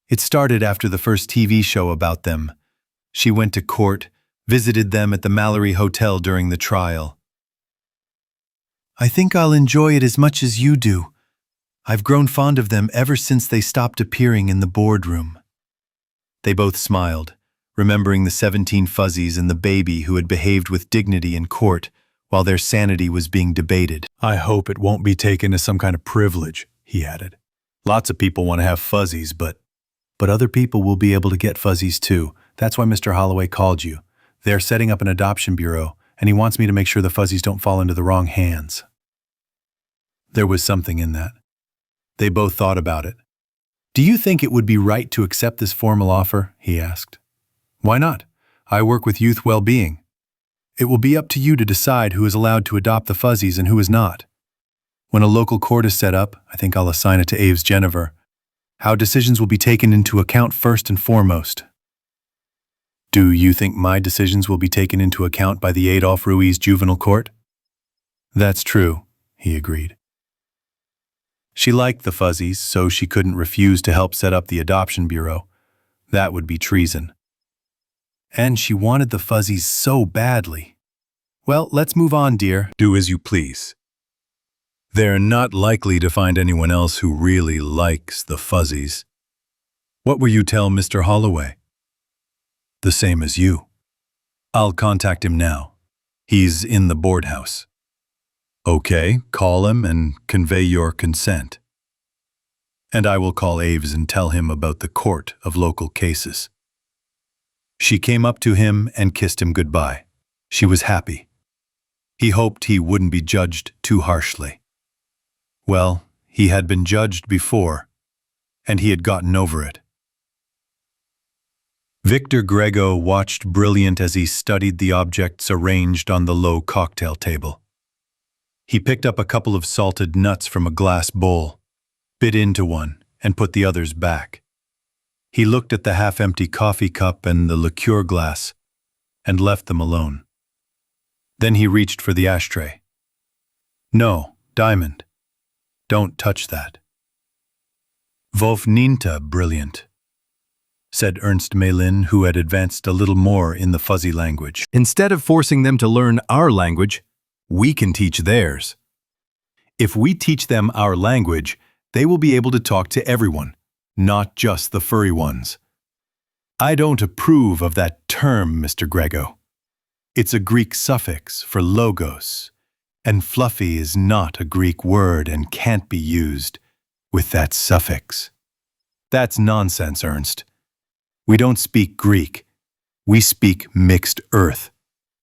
It started after the first TV show about them. She went to court, visited them at the Mallory Hotel during the trial. I think I'll enjoy it as much as you do. I've grown fond of them ever since they stopped appearing in the boardroom. They both smiled, remembering the 17 fuzzies and the baby who had behaved with dignity in court while their sanity was being debated. I hope it won't be taken as some kind of privilege, he added. Lots of people want to have fuzzies, but other people will be able to get fuzzies too. That's why Mr. Holloway called you. They're setting up an adoption bureau, and he wants me to make sure the fuzzies don't fall into the wrong hands. There was something in that. They both thought about it. Do you think it would be right to accept this formal offer? He asked. Why not? I work with youth well-being. It will be up to you to decide who is allowed to adopt the fuzzies and who is not. When a local court is set up, I think I'll assign it to Aves Jennifer. How decisions will be taken into account first and foremost. Do you think my decisions will be taken into account by the Adolph Ruiz Juvenile Court? That's true, he agreed. She liked the fuzzies, so she couldn't refuse to help set up the adoption bureau. That would be treason. And she wanted the fuzzies so badly. Well, let's move on, dear. Do as you please. They're not likely to find anyone else who really likes the fuzzies. What will you tell Mr. Holloway? The same as you. I'll contact him now. He's in the board house. Okay, call him and convey your consent. And I will call Aves and tell him about the court of local cases. She came up to him and kissed him goodbye. She was happy. He hoped he wouldn't be judged too harshly. Well, he had been judged before, and he had gotten over it. Victor Grego watched brilliant as he studied the objects arranged on the low cocktail table. He picked up a couple of salted nuts from a glass bowl, bit into one, and put the others back. He looked at the half-empty coffee cup and the liqueur glass, and left them alone. Then he reached for the ashtray. No, Diamond. Don't touch that. Wolfninta, brilliant, said Ernst Melin, who had advanced a little more in the fuzzy language. Instead of forcing them to learn our language, we can teach theirs. If we teach them our language, they will be able to talk to everyone, not just the furry ones. I don't approve of that term, Mr. Grego. It's a Greek suffix for logos, and fluffy is not a Greek word and can't be used with that suffix. That's nonsense, Ernst. We don't speak Greek. We speak mixed earth.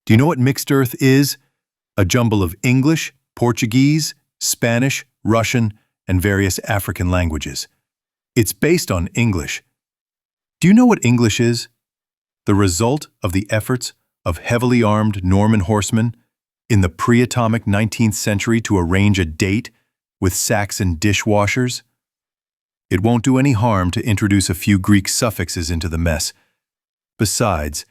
Do you know what mixed earth is? A jumble of English, Portuguese, Spanish, Russian, and various African languages. It's based on English. Do you know what English is? The result of the efforts of heavily armed Norman horsemen in the pre-atomic 19th century to arrange a date with Saxon dishwashers? It won't do any harm to introduce a few Greek suffixes into the mess. Besides,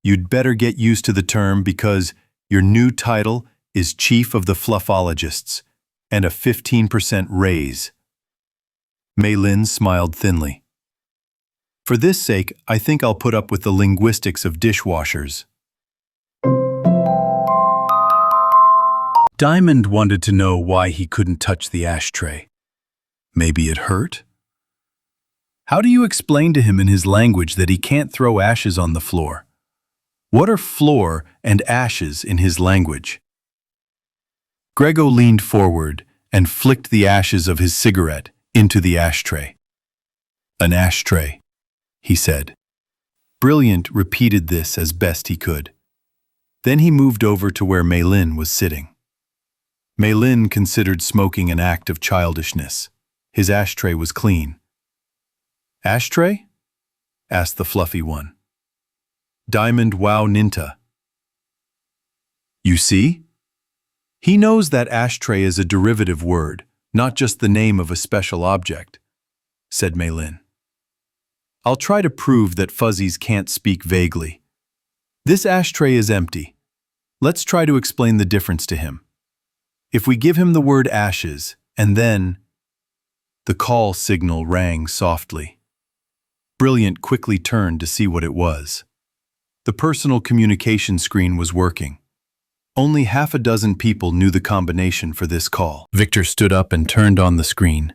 you'd better get used to the term because your new title is Chief of the Fluffologists, and a 15% raise. Melin smiled thinly. For this sake, I think I'll put up with the linguistics of dishwashers. Diamond wanted to know why he couldn't touch the ashtray. Maybe it hurt? How do you explain to him in his language that he can't throw ashes on the floor? What are floor and ashes in his language? Grego leaned forward and flicked the ashes of his cigarette into the ashtray. "An ashtray," he said. Brilliant repeated this as best he could. Then he moved over to where Mei-Lin was sitting. Mei-Lin considered smoking an act of childishness. His ashtray was clean. "Ashtray?" asked the fluffy one. "Diamond Wow Ninta." "You see?" He knows that ashtray is a derivative word, not just the name of a special object, said Mei-Lin. "I'll try to prove that fuzzies can't speak vaguely. This ashtray is empty. Let's try to explain the difference to him. If we give him the word ashes, and then..." The call signal rang softly. Brilliant quickly turned to see what it was. The personal communication screen was working. Only half a dozen people knew the combination for this call. Victor stood up and turned on the screen.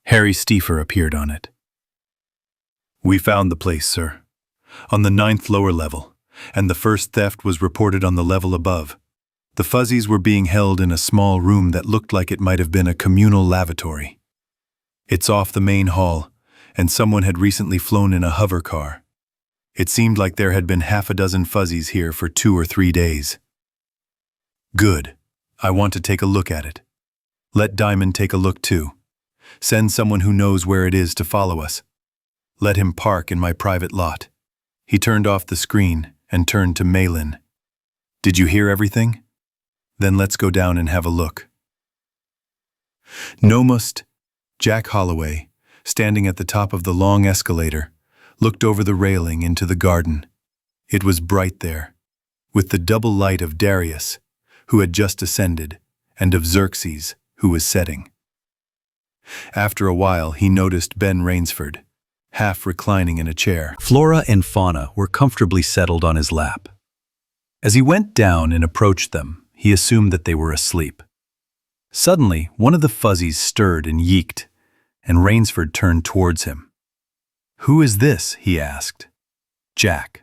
Harry Stiefer appeared on it. "We found the place, sir. On the 9th lower level, and the first theft was reported on the level above. The fuzzies were being held in a small room that looked like it might have been a communal lavatory. It's off the main hall, and someone had recently flown in a hover car. It seemed like there had been half a dozen fuzzies here for 2 or 3 days." "Good. I want to take a look at it. Let Diamond take a look too. Send someone who knows where it is to follow us. Let him park in my private lot." He turned off the screen and turned to Mei-Lin. "Did you hear everything? Then let's go down and have a look." Nomust, Jack Holloway, standing at the top of the long escalator, looked over the railing into the garden. It was bright there, with the double light of Darius, who had just ascended, and of Xerxes, who was setting. After a while, he noticed Ben Rainsford, half reclining in a chair. Flora and fauna were comfortably settled on his lap. As he went down and approached them, he assumed that they were asleep. Suddenly, one of the fuzzies stirred and yeeked, and Rainsford turned towards him. "Who is this?" he asked. "Jack."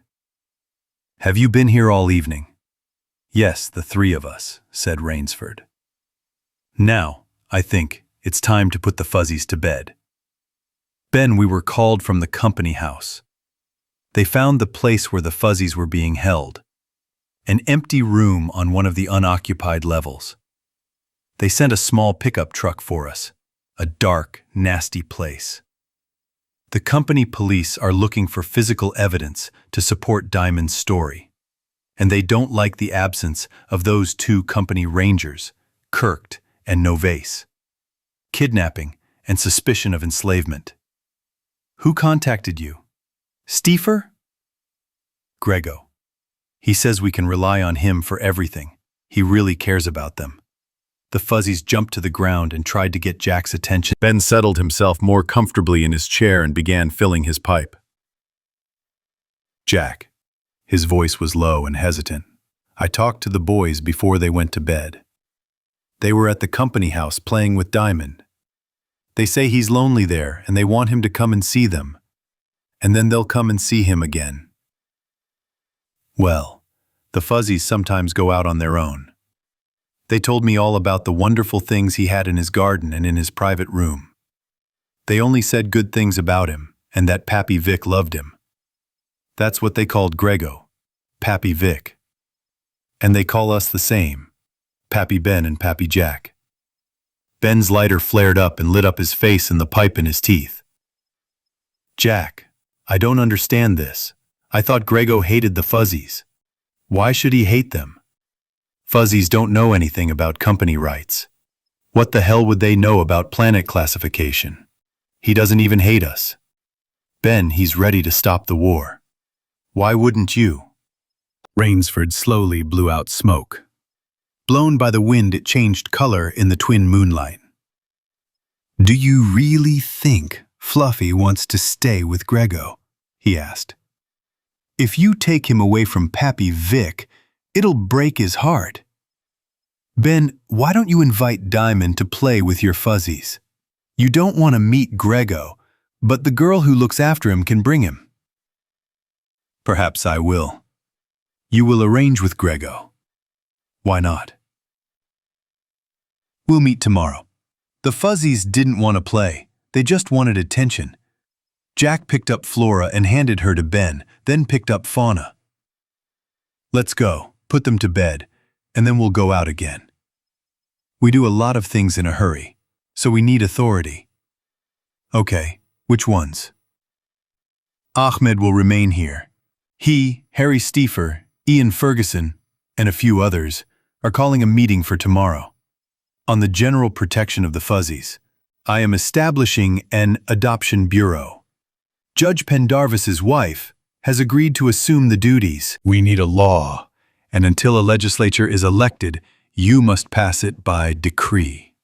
"Have you been here all evening?" "Yes, the 3 of us," said Rainsford. "Now, I think, it's time to put the fuzzies to bed." "Ben, we were called from the company house. They found the place where the fuzzies were being held. An empty room on one of the unoccupied levels. They sent a small pickup truck for us. A dark, nasty place. The company police are looking for physical evidence to support Diamond's story. And they don't like the absence of those 2 company rangers, Kirkt and Novace. Kidnapping and suspicion of enslavement. Who contacted you? Stiefer? Grego. He says we can rely on him for everything. He really cares about them. The fuzzies jumped to the ground and tried to get Jack's attention. Ben settled himself more comfortably in his chair and began filling his pipe. "Jack." His voice was low and hesitant. "I talked to the boys before they went to bed. They were at the company house playing with Diamond. They say he's lonely there and they want him to come and see them. And then they'll come and see him again. Well, the fuzzies sometimes go out on their own. They told me all about the wonderful things he had in his garden and in his private room. They only said good things about him and that Pappy Vic loved him. That's what they called Grego, Pappy Vic. And they call us the same, Pappy Ben and Pappy Jack." Ben's lighter flared up and lit up his face and the pipe in his teeth. "Jack, I don't understand this. I thought Grego hated the fuzzies. Why should he hate them? Fuzzies don't know anything about company rights. What the hell would they know about planet classification? He doesn't even hate us. Ben, he's ready to stop the war. Why wouldn't you?" Rainsford slowly blew out smoke. Blown by the wind, it changed color in the twin moonlight. "Do you really think Fluffy wants to stay with Grego?" he asked. "If you take him away from Pappy Vic, it'll break his heart. Ben, why don't you invite Diamond to play with your fuzzies? You don't want to meet Grego, but the girl who looks after him can bring him." "Perhaps I will. You will arrange with Grego." "Why not?" "We'll meet tomorrow. The fuzzies didn't want to play. They just wanted attention. Jack picked up Flora and handed her to Ben, then picked up Fauna. Let's go, put them to bed, and then we'll go out again. We do a lot of things in a hurry, so we need authority. Okay, which ones? Ahmed will remain here. He, Harry Stiefer, Ian Ferguson, and a few others are calling a meeting for tomorrow. On the general protection of the fuzzies, I am establishing an adoption bureau. Judge Pendarvis's wife has agreed to assume the duties. We need a law, and until a legislature is elected, you must pass it by decree.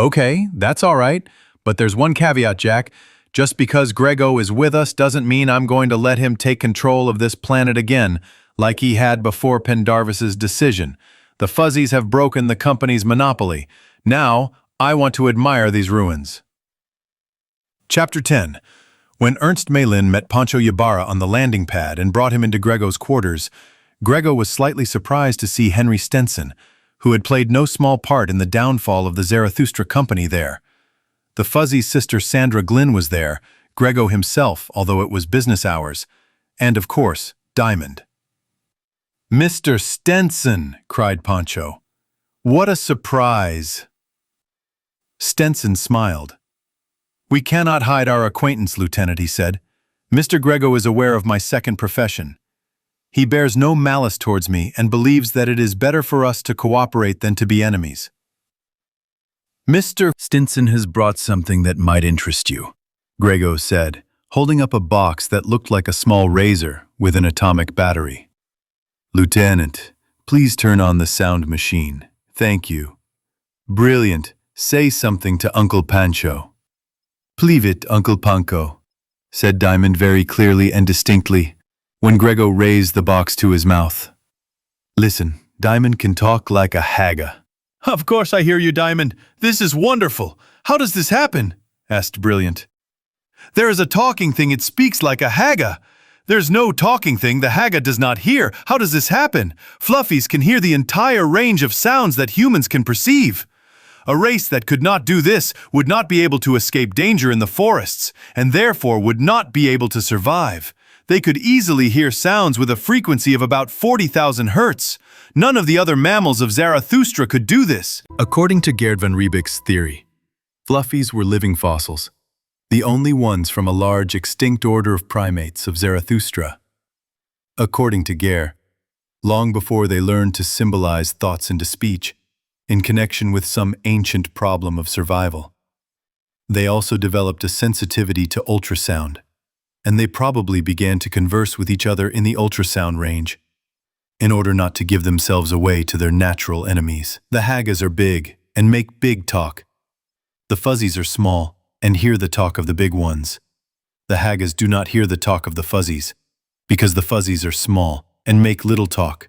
Okay, that's all right, but there's one caveat, Jack. Just because Grego is with us doesn't mean I'm going to let him take control of this planet again, like he had before Pendarvis's decision. The fuzzies have broken the company's monopoly. Now, I want to admire these ruins. Chapter 10. When Ernst Malin met Pancho Ybarra on the landing pad and brought him into Grego's quarters, Grego was slightly surprised to see Henry Stenson, who had played no small part in the downfall of the Zarathustra company there. The fuzzy's sister Sandra Glynn was there, Grego himself, although it was business hours, and, of course, Diamond. "Mr. Stenson!" cried Pancho. "What a surprise!" Stenson smiled. "We cannot hide our acquaintance, Lieutenant," he said. "Mr. Grego is aware of my second profession. He bears no malice towards me and believes that it is better for us to cooperate than to be enemies." "Mr. Stenson has brought something that might interest you," Grego said, holding up a box that looked like a small razor with an atomic battery. "Lieutenant, please turn on the sound machine. Thank you." "Brilliant. Say something to Uncle Pancho." "Pleave it, Uncle Pancho," said Diamond very clearly and distinctly, when Grego raised the box to his mouth. "Listen, Diamond can talk like a hagga." "Of course I hear you, Diamond. This is wonderful. How does this happen?" asked Brilliant. "There is a talking thing. It speaks like a hagga." "There's no talking thing the hagga does not hear. How does this happen? Fluffies can hear the entire range of sounds that humans can perceive. A race that could not do this would not be able to escape danger in the forests, and therefore would not be able to survive. They could easily hear sounds with a frequency of about 40,000 hertz. None of the other mammals of Zarathustra could do this." According to Gerd van Riebeck's theory, fluffies were living fossils, the only ones from a large extinct order of primates of Zarathustra. According to Gerd, long before they learned to symbolize thoughts into speech, in connection with some ancient problem of survival, they also developed a sensitivity to ultrasound, and they probably began to converse with each other in the ultrasound range, in order not to give themselves away to their natural enemies. The haggas are big and make big talk. The fuzzies are small and hear the talk of the big ones. The haggas do not hear the talk of the fuzzies, because the fuzzies are small and make little talk.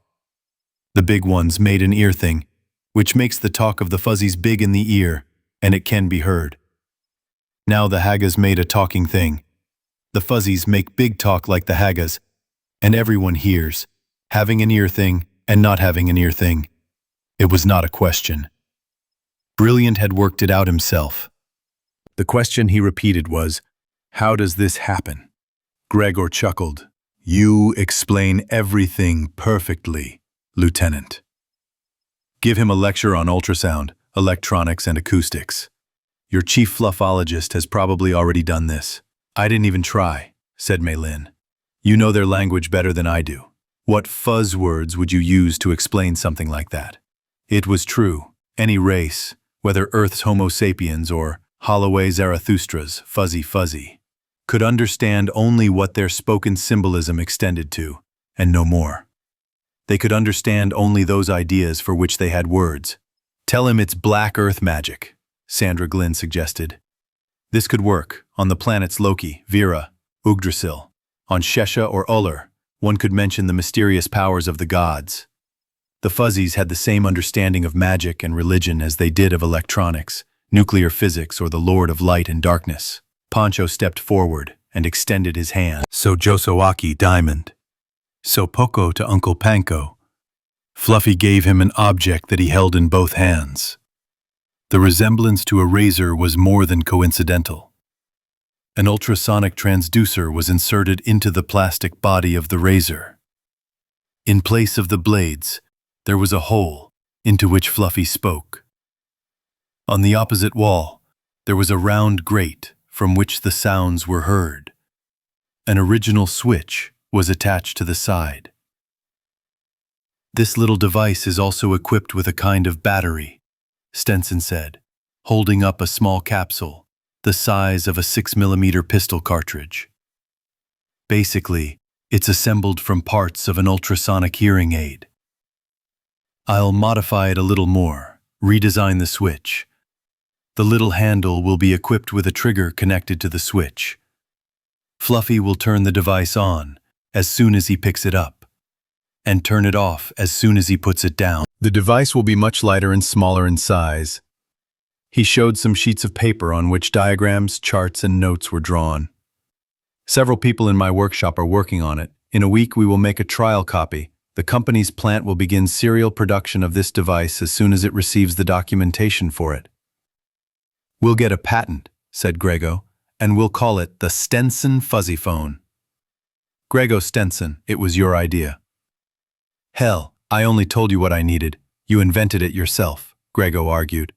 The big ones made an ear thing, which makes the talk of the fuzzies big in the ear, and it can be heard. Now the haggas made a talking thing. The fuzzies make big talk like the haggas, and everyone hears, having an ear thing and not having an ear thing. It was not a question. Brilliant had worked it out himself. The question he repeated was, "How does this happen?" Gregor chuckled. "You explain everything perfectly, Lieutenant." "Give him a lecture on ultrasound, electronics, and acoustics. Your chief fluffologist has probably already done this." "I didn't even try," said Malin. "You know their language better than I do. What fuzz words would you use to explain something like that?" It was true. Any race, whether Earth's Homo sapiens or Holloway Zarathustra's fuzzy, could understand only what their spoken symbolism extended to, and no more. They could understand only those ideas for which they had words. "Tell him it's black Earth magic," Sandra Glynn suggested. This could work on the planets Loki, Vera, Yggdrasil. On Shesha or Uller, one could mention the mysterious powers of the gods. The fuzzies had the same understanding of magic and religion as they did of electronics, nuclear physics, or the Lord of Light and Darkness. Pancho stepped forward and extended his hand. "So Josowaki, Diamond. So Poco to Uncle Panko." Fluffy gave him an object that he held in both hands. The resemblance to a razor was more than coincidental. An ultrasonic transducer was inserted into the plastic body of the razor. In place of the blades, there was a hole into which Fluffy spoke. On the opposite wall, there was a round grate from which the sounds were heard. An original switch was attached to the side. This little device is also equipped with a kind of battery, Stenson said, holding up a small capsule, the size of a 6mm pistol cartridge. Basically, it's assembled from parts of an ultrasonic hearing aid. I'll modify it a little more, redesign the switch. The little handle will be equipped with a trigger connected to the switch. Fluffy will turn the device on as soon as he picks it up, and turn it off as soon as he puts it down. The device will be much lighter and smaller in size. He showed some sheets of paper on which diagrams, charts, and notes were drawn. Several people in my workshop are working on it. In a week, we will make a trial copy. The company's plant will begin serial production of this device as soon as it receives the documentation for it. We'll get a patent, said Grego, and we'll call it the Stenson Fuzzy Phone. Grego Stenson, it was your idea. Hell, I only told you what I needed. You invented it yourself, Grego argued.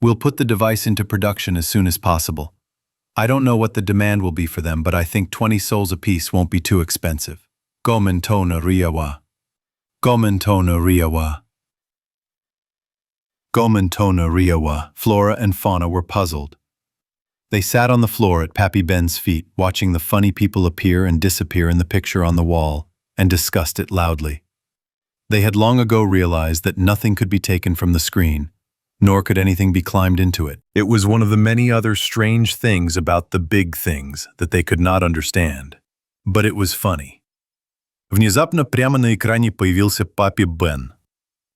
We'll put the device into production as soon as possible. I don't know what the demand will be for them, but I think 20 souls apiece won't be too expensive. Gomen tona riawa. Gomen tona riawa. Gomen tona riawa. Flora and fauna were puzzled. They sat on the floor at Pappy Ben's feet, watching the funny people appear and disappear in the picture on the wall, and discussed it loudly. They had long ago realized that nothing could be taken from the screen, nor could anything be climbed into it. It was one of the many other strange things about the big things that they could not understand. But it was funny. Внезапно прямо на экране появился Паппи Бен.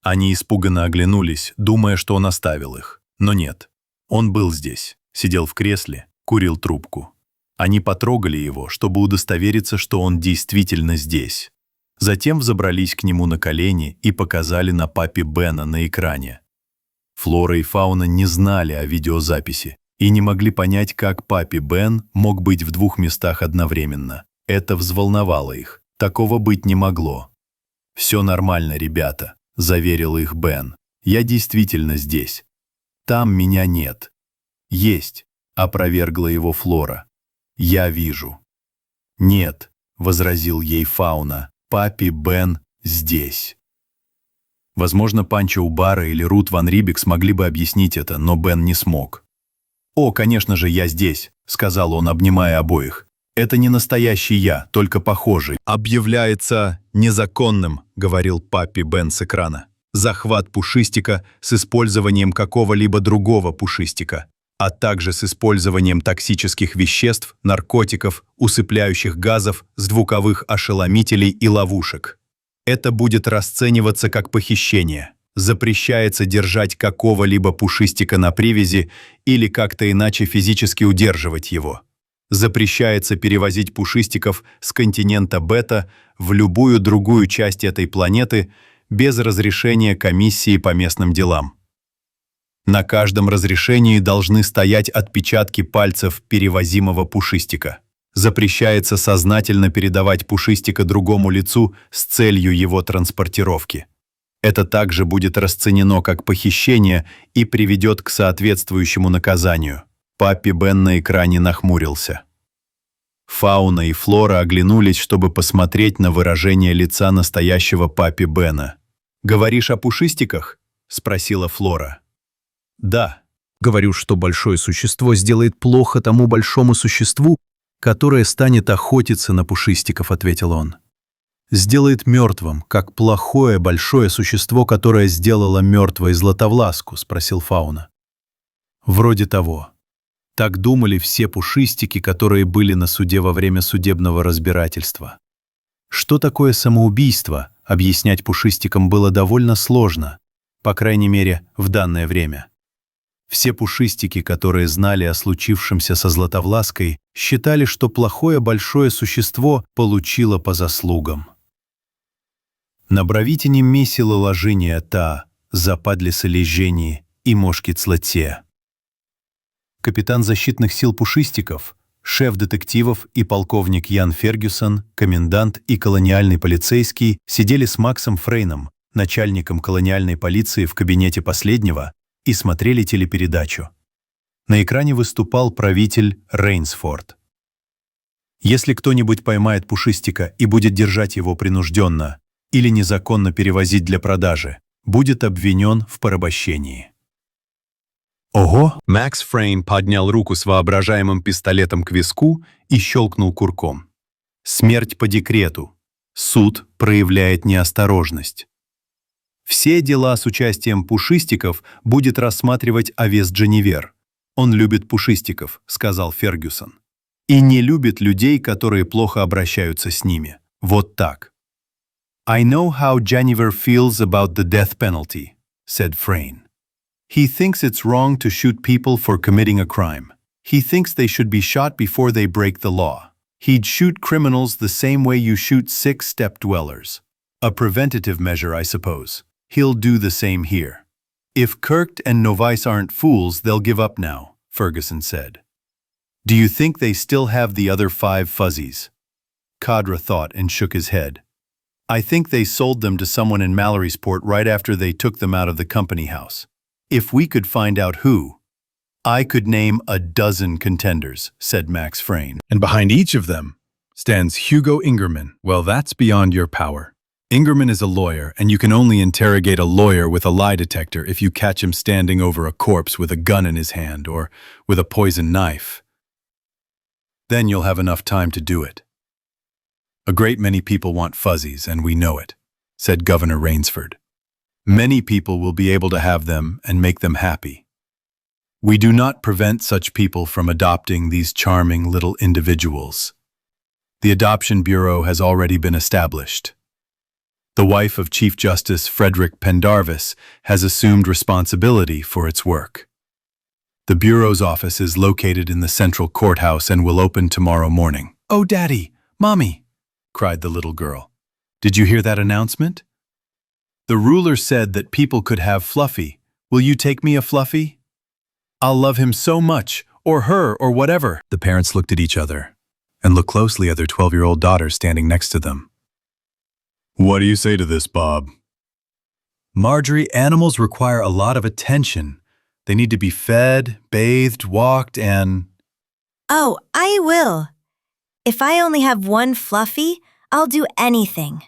Они испуганно оглянулись, думая, что он оставил их. Но нет, он был здесь, сидел в кресле, курил трубку. Они потрогали его, чтобы удостовериться, что он действительно здесь. Затем взобрались к нему на колени и показали на Паппи Бена на экране. Флора и фауна не знали о видеозаписи и не могли понять, как Паппи Бен мог быть в двух местах одновременно. Это взволновало их. Такого быть не могло. «Все нормально, ребята», — заверил их Бен. «Я действительно здесь. Там меня нет». «Есть», — опровергла его Флора. «Я вижу». «Нет», — возразил ей фауна. «Паппи Бен здесь». Возможно, Панчо Убара или Рут Ван Рибек смогли бы объяснить это, но Бен не смог. «О, конечно же, я здесь», — сказал он, обнимая обоих. «Это не настоящий я, только похожий». «Объявляется незаконным», — говорил Паппи Бен с экрана. «Захват пушистика с использованием какого-либо другого пушистика, а также с использованием токсических веществ, наркотиков, усыпляющих газов, звуковых ошеломителей и ловушек. Это будет расцениваться как похищение. Запрещается держать какого-либо пушистика на привязи или как-то иначе физически удерживать его. Запрещается перевозить пушистиков с континента Бета в любую другую часть этой планеты без разрешения комиссии по местным делам. На каждом разрешении должны стоять отпечатки пальцев перевозимого пушистика. Запрещается сознательно передавать пушистика другому лицу с целью его транспортировки. Это также будет расценено как похищение и приведет к соответствующему наказанию. Паппи Бен на экране нахмурился. Фауна и Флора оглянулись, чтобы посмотреть на выражение лица настоящего Паппи Бена. «Говоришь о пушистиках?» — спросила Флора. «Да. Говорю, что большое существо сделает плохо тому большому существу, которое станет охотиться на пушистиков», — ответил он. «Сделает мертвым, как плохое большое существо, которое сделало мертвой Златовласку?» — спросил фауна. «Вроде того. Так думали все пушистики, которые были на суде во время судебного разбирательства. Что такое самоубийство, объяснять пушистикам было довольно сложно, по крайней мере, в данное время. Все пушистики, которые знали о случившемся со Златовлаской, считали, что плохое большое существо получило по заслугам. На бровитине месила ложение та, западлиса лежении, и мушкетслете. Капитан защитных сил Пушистиков, шеф детективов и полковник Ян Фергюсон, комендант и колониальный полицейский сидели с Максом Фрейном, начальником колониальной полиции, в кабинете последнего и смотрели телепередачу. На экране выступал правитель Рейнсфорд. Если кто-нибудь поймает Пушистика и будет держать его принужденно или незаконно перевозить для продажи, будет обвинен в порабощении. Ого! Макс Фрейн поднял руку с воображаемым пистолетом к виску и щелкнул курком. Смерть по декрету. Суд проявляет неосторожность. Все дела с участием Пушистиков будет рассматривать Овес Дженнивер. Он любит Пушистиков, сказал Фергюсон. И не любит людей, которые плохо обращаются с ними. Вот так. I know how Jennifer feels about the death penalty, said Frayne. He thinks it's wrong to shoot people for committing a crime. He thinks they should be shot before they break the law. He'd shoot criminals the same way you shoot sick step-dwellers. A preventative measure, I suppose. He'll do the same here. If Kirk and Novice aren't fools, they'll give up now, Ferguson said. Do you think they still have the other 5 fuzzies? Cadre thought and shook his head. I think they sold them to someone in Mallorysport right after they took them out of the company house. If we could find out who, I could name a dozen contenders, said Max Frayne. And behind each of them stands Hugo Ingerman. Well, that's beyond your power. Ingerman is a lawyer, and you can only interrogate a lawyer with a lie detector if you catch him standing over a corpse with a gun in his hand or with a poisoned knife. Then you'll have enough time to do it. A great many people want fuzzies, and we know it, said Governor Rainsford. Many people will be able to have them and make them happy. We do not prevent such people from adopting these charming little individuals. The Adoption Bureau has already been established. The wife of Chief Justice Frederick Pendarvis has assumed responsibility for its work. The Bureau's office is located in the Central Courthouse and will open tomorrow morning. Oh, Daddy! Mommy! Cried the little girl. Did you hear that announcement? The ruler said that people could have Fluffy. Will you take me a Fluffy? I'll love him so much, or her, or whatever. The parents looked at each other and looked closely at their 12-year-old daughter standing next to them. What do you say to this, Bob? Marjorie, animals require a lot of attention. They need to be fed, bathed, walked, and... Oh, I will. If I only have one Fluffy, I'll do anything.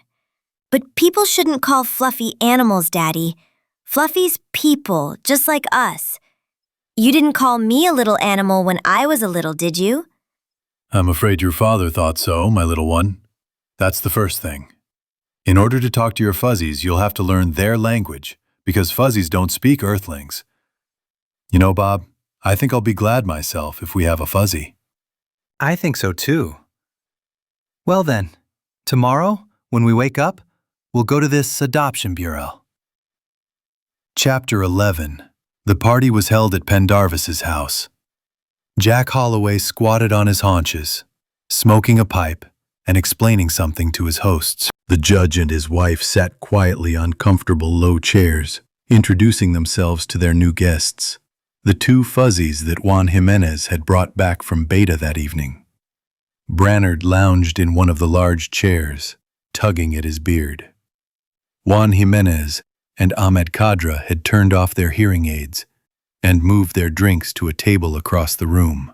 But people shouldn't call Fluffy animals, Daddy. Fluffy's people, just like us. You didn't call me a little animal when I was a little, did you? I'm afraid your father thought so, my little one. That's the first thing. In order to talk to your fuzzies, you'll have to learn their language, because fuzzies don't speak Earthlings. You know, Bob, I think I'll be glad myself if we have a fuzzy. I think so too. Well then, tomorrow, when we wake up, we'll go to this adoption bureau. Chapter 11. The party was held at Pendarvis's house. Jack Holloway squatted on his haunches, smoking a pipe and explaining something to his hosts. The judge and his wife sat quietly on comfortable low chairs, introducing themselves to their new guests, the 2 fuzzies that Juan Jimenez had brought back from Beta that evening. Brannard lounged in one of the large chairs, tugging at his beard. Juan Jimenez and Ahmed Kadra had turned off their hearing aids and moved their drinks to a table across the room.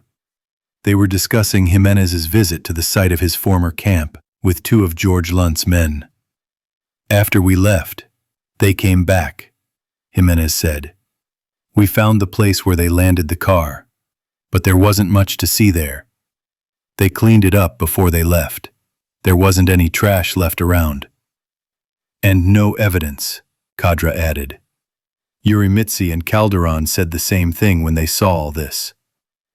They were discussing Jimenez's visit to the site of his former camp with 2 of George Lunt's men. After we left, they came back, Jimenez said. We found the place where they landed the car, but there wasn't much to see there. They cleaned it up before they left. There wasn't any trash left around. And no evidence, Kadra added. Urimitsi and Calderon said the same thing when they saw all this.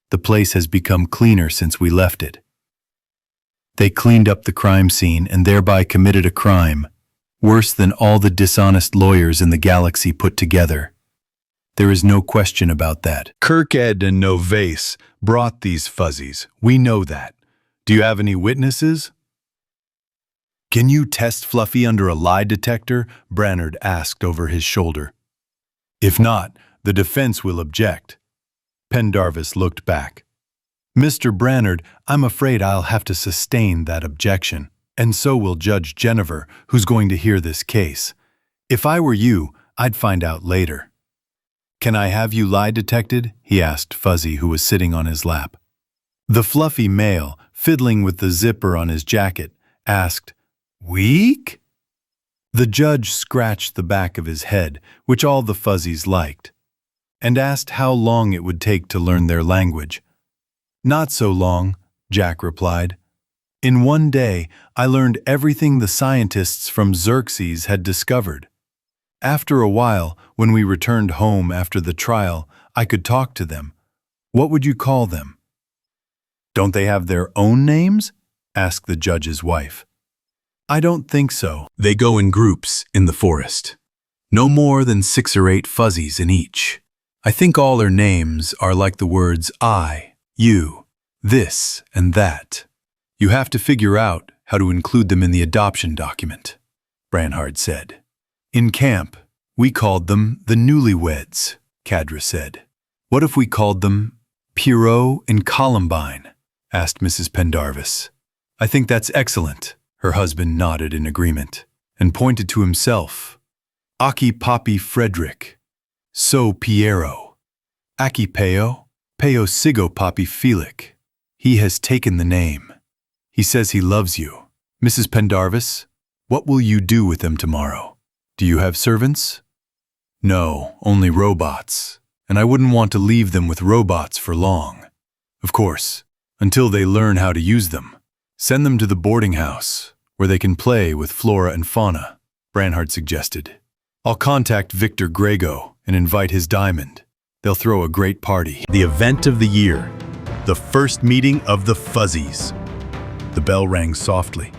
The place has become cleaner since we left it. They cleaned up the crime scene and thereby committed a crime, worse than all the dishonest lawyers in the galaxy put together. There is no question about that. Kirked and Novace brought these fuzzies. We know that. Do you have any witnesses? Can you test Fluffy under a lie detector? Brannard asked over his shoulder. If not, The defense will object. Pendarvis looked back. Mr. Brannard, I'm afraid I'll have to sustain that objection, and so will Judge Jennifer, who's going to hear this case. If I were you, I'd find out later. Can I have you lie detected? He asked Fuzzy, who was sitting on his lap. The fluffy male, fiddling with the zipper on his jacket, asked, "Weak?" The judge scratched the back of his head, which all the fuzzies liked, and asked how long it would take to learn their language. "Not so long," Jack replied. "In one day, I learned everything the scientists from Xerxes had discovered. After a while, when we returned home after the trial, I could talk to them. What would you call them?" "Don't they have their own names?" asked the judge's wife. "I don't think so. They go in groups in the forest. No more than 6 or 8 fuzzies in each. I think all their names are like the words I, you, this, and that. You have to figure out how to include them in the adoption document," Branhard said. "In camp, we called them the newlyweds," Cadra said. "What if we called them Pierrot and Columbine?" asked Mrs. Pendarvis. "I think that's excellent." Her husband nodded in agreement and pointed to himself. "Aki Papi Frederick. So Piero. Aki Peo. Peo Sigo Papi Felix. He has taken the name. He says he loves you. Mrs. Pendarvis, what will you do with them tomorrow? Do you have servants?" "No, only robots. And I wouldn't want to leave them with robots for long. Of course, until they learn how to use them. Send them to the boarding house, where they can play with flora and fauna," Branhard suggested. "I'll contact Victor Grego and invite his diamond. They'll throw a great party." The event of the year. The first meeting of the Fuzzies. The bell rang softly.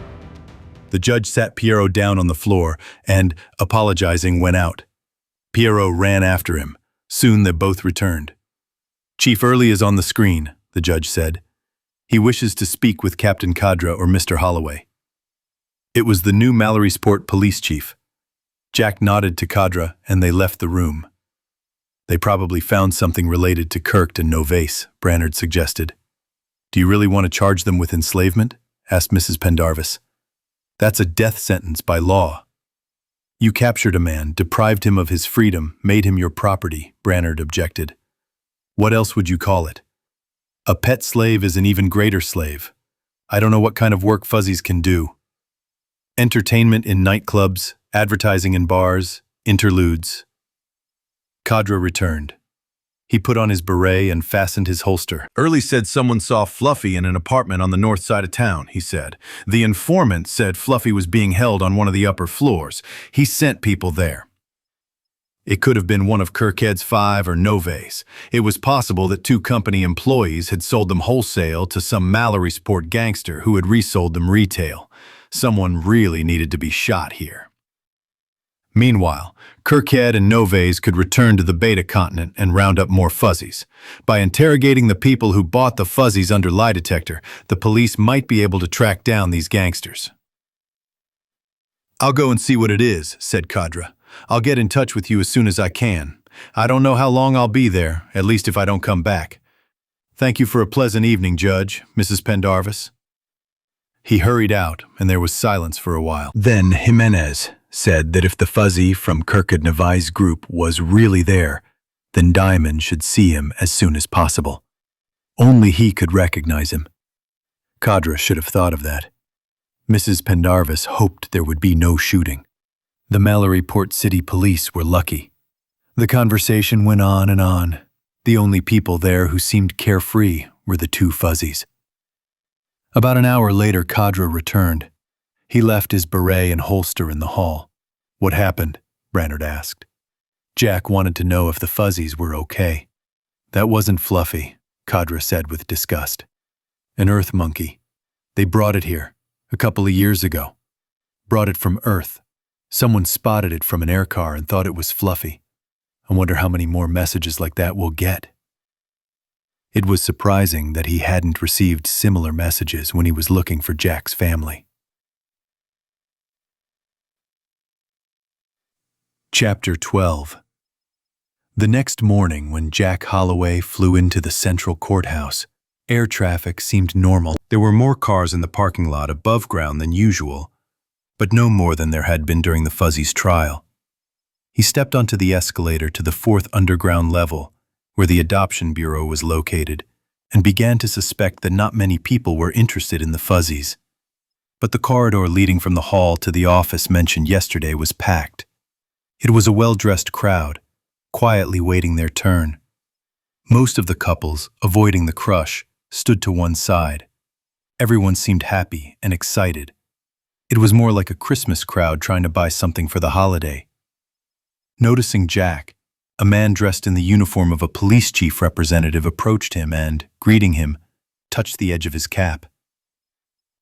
The judge sat Piero down on the floor and, apologizing, went out. Piero ran after him. Soon they both returned. "Chief Early is on the screen," the judge said. "He wishes to speak with Captain Cadra or Mr. Holloway." It was the new Mallorysport police chief. Jack nodded to Cadra and they left the room. "They probably found something related to Kirk and Novase," Brannard suggested. "Do you really want to charge them with enslavement?" asked Mrs. Pendarvis. "That's a death sentence by law." "You captured a man, deprived him of his freedom, made him your property," Brannard objected. "What else would you call it? A pet slave is an even greater slave. I don't know what kind of work fuzzies can do. Entertainment in nightclubs, advertising in bars, interludes." Cadra returned. He put on his beret and fastened his holster. "Early said someone saw Fluffy in an apartment on the north side of town," he said. "The informant said Fluffy was being held on one of the upper floors. He sent people there. It could have been one of Kirkhead's 5 or Novase. It was possible that 2 company employees had sold them wholesale to some Mallorysport gangster who had resold them retail. Someone really needed to be shot here." Meanwhile, Kirkhead and Novase could return to the Beta continent and round up more fuzzies. By interrogating the people who bought the fuzzies under lie detector, the police might be able to track down these gangsters. "I'll go and see what it is," said Cadra. "I'll get in touch with you as soon as I can. I don't know how long I'll be there, at least if I don't come back. Thank you for a pleasant evening, Judge, Mrs. Pendarvis." He hurried out, and there was silence for a while. Then Jimenez said that if the fuzzy from Kirkhead Navai's group was really there, then Diamond should see him as soon as possible. Only he could recognize him. Cadra should have thought of that. Mrs. Pendarvis hoped there would be no shooting. The Malloryport City Police were lucky. The conversation went on and on. The only people there who seemed carefree were the 2 fuzzies. About an hour later, Cadra returned. He left his beret and holster in the hall. "What happened?" Brannard asked. Jack wanted to know if the fuzzies were okay. "That wasn't Fluffy," Cadra said with disgust. "An Earth monkey. They brought it here, a couple of years ago. Brought it from Earth. Someone spotted it from an air car and thought it was Fluffy. I wonder how many more messages like that we'll get." It was surprising that he hadn't received similar messages when he was looking for Jack's family. Chapter 12. The next morning, when Jack Holloway flew into the central courthouse, air traffic seemed normal. There were more cars in the parking lot above ground than usual, but no more than there had been during the Fuzzy's trial. He stepped onto the escalator to the 4th underground level, where the Adoption Bureau was located, and began to suspect that not many people were interested in the Fuzzies. But the corridor leading from the hall to the office mentioned yesterday was packed. It was a well-dressed crowd, quietly waiting their turn. Most of the couples, avoiding the crush, stood to one side. Everyone seemed happy and excited. It was more like a Christmas crowd trying to buy something for the holiday. Noticing Jack, a man dressed in the uniform of a police chief representative approached him and, greeting him, touched the edge of his cap.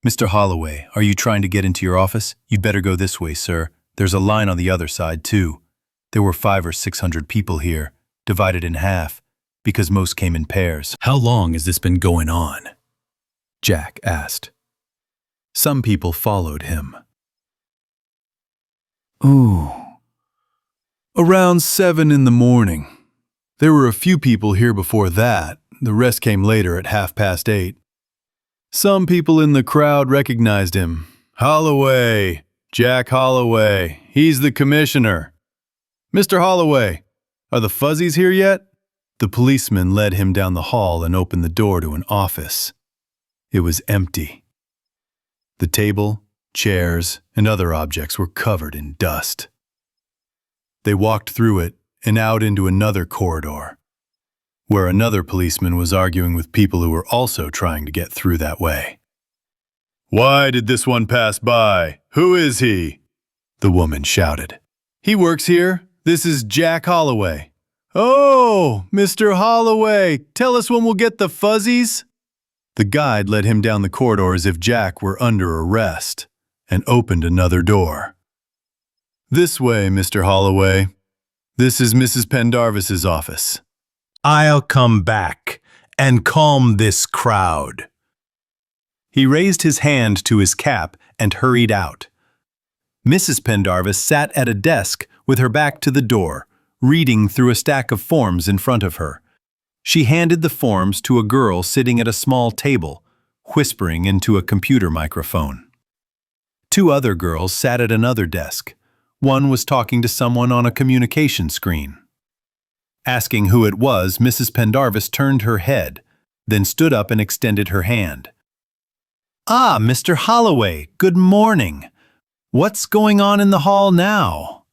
"Mr. Holloway, are you trying to get into your office? You'd better go this way, sir. There's a line on the other side, too. There were 500 or 600 people here, divided in half, because most came in pairs." "How long has this been going on?" Jack asked. Some people followed him. "Ooh. Around 7 in the morning. There were a few people here before that. The rest came later at 8:30. Some people in the crowd recognized him. 'Holloway, Jack Holloway. He's the commissioner. Mr. Holloway, are the Fuzzies here yet?' The policeman led him down the hall and opened the door to an office. It was empty. The table, chairs, and other objects were covered in dust. They walked through it and out into another corridor, where another policeman was arguing with people who were also trying to get through that way. "Why did this one pass by? Who is he?" the woman shouted. "He works here. This is Jack Holloway." "Oh, Mr. Holloway, tell us when we'll get the Fuzzies." The guide led him down the corridor as if Jack were under arrest and opened another door. "This way, Mr. Holloway. This is Mrs. Pendarvis's office." "I'll come back and calm this crowd." He raised his hand to his cap and hurried out. Mrs. Pendarvis sat at a desk with her back to the door, reading through a stack of forms in front of her. She handed the forms to a girl sitting at a small table, whispering into a computer microphone. 2 other girls sat at another desk. One was talking to someone on a communication screen. Asking who it was, Mrs. Pendarvis turned her head, then stood up and extended her hand. "Ah, Mr. Holloway, good morning. What's going on in the hall now?"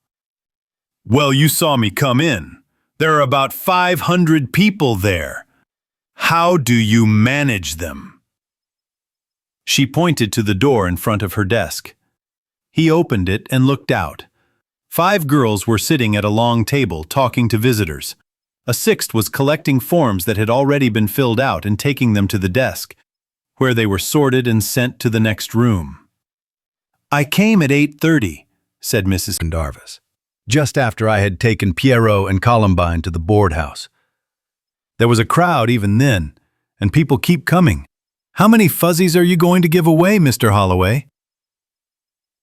"Well, you saw me come in. There are about 500 people there. How do you manage them?" She pointed to the door in front of her desk. He opened it and looked out. 5 girls were sitting at a long table talking to visitors. A 6th was collecting forms that had already been filled out and taking them to the desk, where they were sorted and sent to the next room. "I came at 8:30, said Mrs. Pendarvis, just after I had taken Pierrot and Columbine to the board house. There was a crowd even then, and people keep coming. How many Fuzzies are you going to give away, Mr. Holloway?"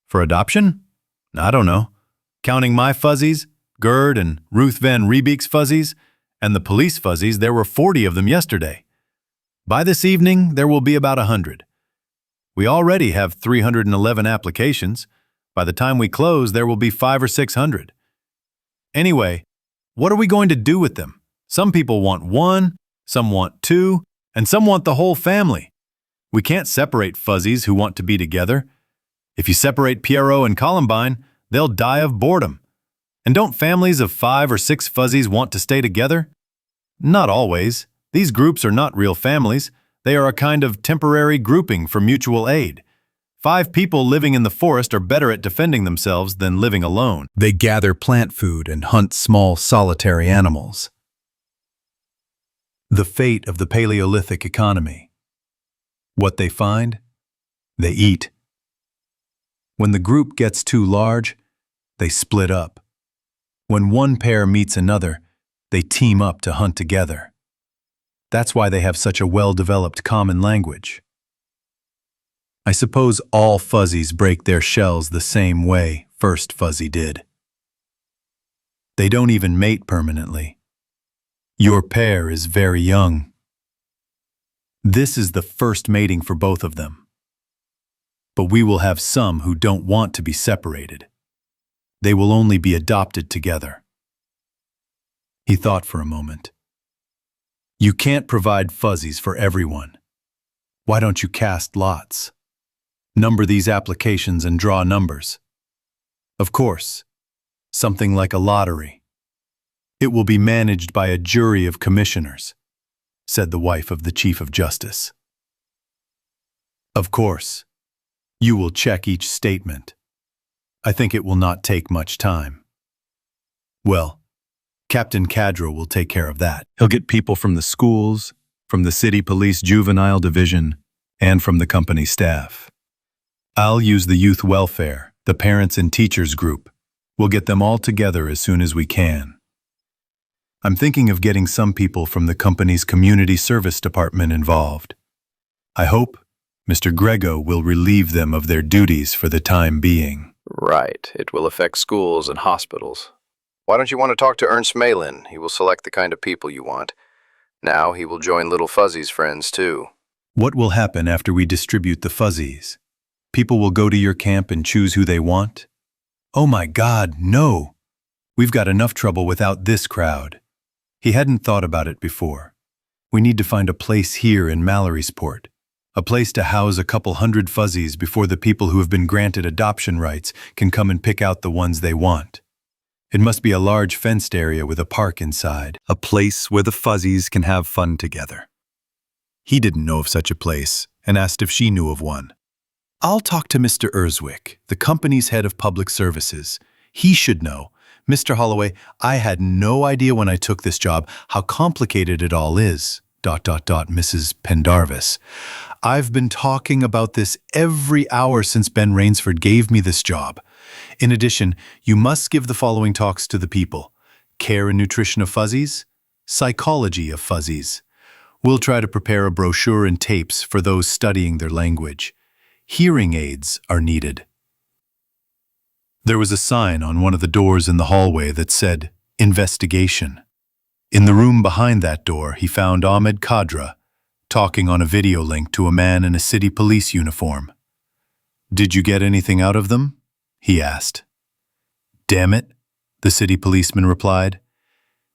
"For adoption? I don't know. Counting my Fuzzies, Gerd and Ruth Van Riebeek's Fuzzies, and the police Fuzzies, there were 40 of them yesterday. By this evening, there will be about 100. We already have 311 applications. By the time we close, there will be 500 or 600. Anyway, what are we going to do with them? Some people want 1, some want 2, and some want the whole family. We can't separate Fuzzies who want to be together. If you separate Pierrot and Columbine, they'll die of boredom. And don't families of 5 or 6 Fuzzies want to stay together? Not always. These groups are not real families. They are a kind of temporary grouping for mutual aid. 5 people living in the forest are better at defending themselves than living alone. They gather plant food and hunt small solitary animals. The fate of the Paleolithic economy. What they find? They eat. When the group gets too large, they split up. When one pair meets another, they team up to hunt together. That's why they have such a well-developed common language. I suppose all Fuzzies break their shells the same way First Fuzzy did. They don't even mate permanently. Your pair is very young. This is the first mating for both of them. But we will have some who don't want to be separated. They will only be adopted together. He thought for a moment. You can't provide fuzzies for everyone. Why don't you cast lots? Number these applications and draw numbers. Of course, something like a lottery. It will be managed by a jury of commissioners, said the wife of the Chief of Justice. Of course, you will check each statement. I think it will not take much time. Well, Captain Cadro will take care of that. He'll get people from the schools, from the City Police Juvenile Division, and from the company staff. I'll use the youth welfare, the parents and teachers group. We'll get them all together as soon as we can. I'm thinking of getting some people from the company's community service department involved. I hope Mr. Grego will relieve them of their duties for the time being. Right. It will affect schools and hospitals. Why don't you want to talk to Ernst Malin? He will select the kind of people you want. Now he will join Little Fuzzy's friends, too. What will happen after we distribute the fuzzies? People will go to your camp and choose who they want? Oh my God, no! We've got enough trouble without this crowd. He hadn't thought about it before. We need to find a place here in Mallorysport. A place to house a couple hundred fuzzies before the people who have been granted adoption rights can come and pick out the ones they want. It must be a large fenced area with a park inside. A place where the fuzzies can have fun together. He didn't know of such a place and asked if she knew of one. I'll talk to Mr. Erzwick, the company's head of public services. He should know. Mr. Holloway, I had no idea when I took this job how complicated it all is. ... Mrs. Pendarvis. I've been talking about this every hour since Ben Rainsford gave me this job. In addition, you must give the following talks to the people: care and nutrition of fuzzies, psychology of fuzzies. We'll try to prepare a brochure and tapes for those studying their language. Hearing aids are needed. There was a sign on one of the doors in the hallway that said, "Investigation." In the room behind that door, he found Ahmed Kadra talking on a video link to a man in a city police uniform. "Did you get anything out of them?" he asked. "Damn it," the city policeman replied.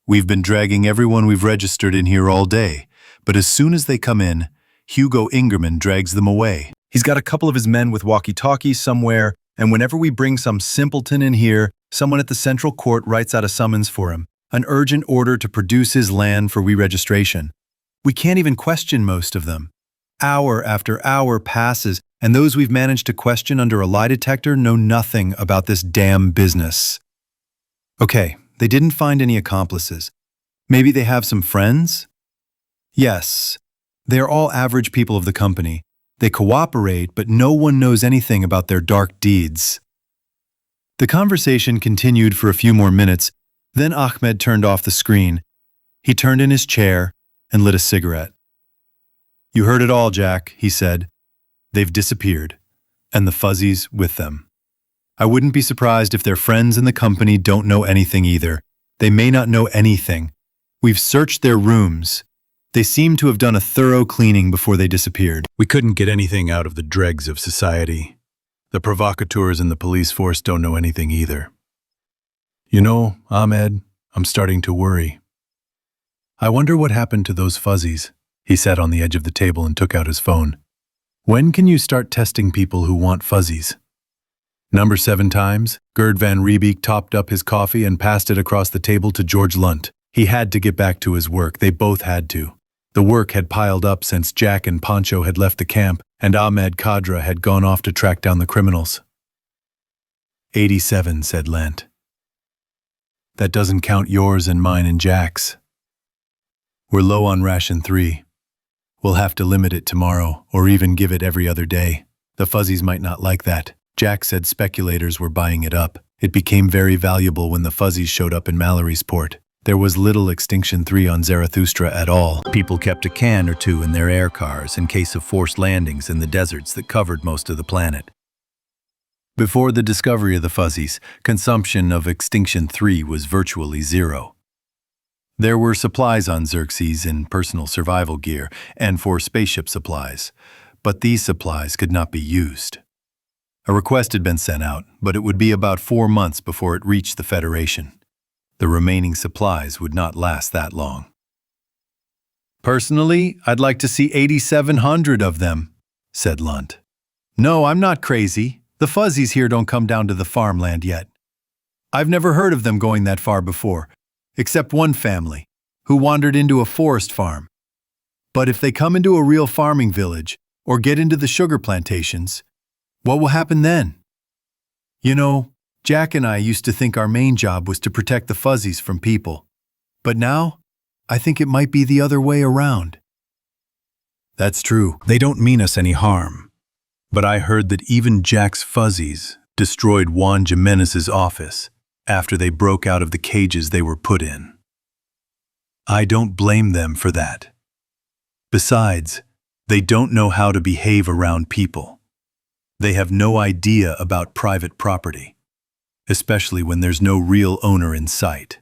"We've been dragging everyone we've registered in here all day, but as soon as they come in, Hugo Ingerman drags them away. He's got a couple of his men with walkie-talkies somewhere, and whenever we bring some simpleton in here, someone at the central court writes out a summons for him, an urgent order to produce his land for re-registration. We can't even question most of them. Hour after hour passes, and those we've managed to question under a lie detector know nothing about this damn business. Okay, they didn't find any accomplices. Maybe they have some friends? Yes, they are all average people of the company. They cooperate, but no one knows anything about their dark deeds. The conversation continued for a few more minutes. Then Ahmed turned off the screen. He turned in his chair and lit a cigarette. "You heard it all, Jack," he said. "They've disappeared, and the fuzzies with them. I wouldn't be surprised if their friends in the company don't know anything either. They may not know anything. We've searched their rooms. They seem to have done a thorough cleaning before they disappeared. We couldn't get anything out of the dregs of society. The provocateurs in the police force don't know anything either. You know, Ahmed, I'm starting to worry. I wonder what happened to those fuzzies." He sat on the edge of the table and took out his phone. "When can you start testing people who want fuzzies?" Number 7 times, Gerd van Riebeek topped up his coffee and passed it across the table to George Lunt. He had to get back to his work. They both had to. The work had piled up since Jack and Pancho had left the camp, and Ahmed Kadra had gone off to track down the criminals. 87, said Lant. That doesn't count yours and mine and Jack's. We're low on ration 3. We'll have to limit it tomorrow, or even give it every other day. The fuzzies might not like that. Jack said speculators were buying it up. It became very valuable when the fuzzies showed up in Mallorysport. There was little Extinction 3 on Zarathustra at all. People kept a can or two in their air cars in case of forced landings in the deserts that covered most of the planet. Before the discovery of the fuzzies, consumption of Extinction 3 was virtually zero. There were supplies on Xerxes in personal survival gear and for spaceship supplies, but these supplies could not be used. A request had been sent out, but it would be about 4 months before it reached the Federation. The remaining supplies would not last that long. Personally, I'd like to see 8,700 of them, said Lunt. No, I'm not crazy. The fuzzies here don't come down to the farmland yet. I've never heard of them going that far before, except one family, who wandered into a forest farm. But if they come into a real farming village, or get into the sugar plantations, what will happen then? You know, Jack and I used to think our main job was to protect the fuzzies from people. But now, I think it might be the other way around. That's true. They don't mean us any harm. But I heard that even Jack's fuzzies destroyed Juan Jimenez's office after they broke out of the cages they were put in. I don't blame them for that. Besides, they don't know how to behave around people. They have no idea about private property, especially when there's no real owner in sight.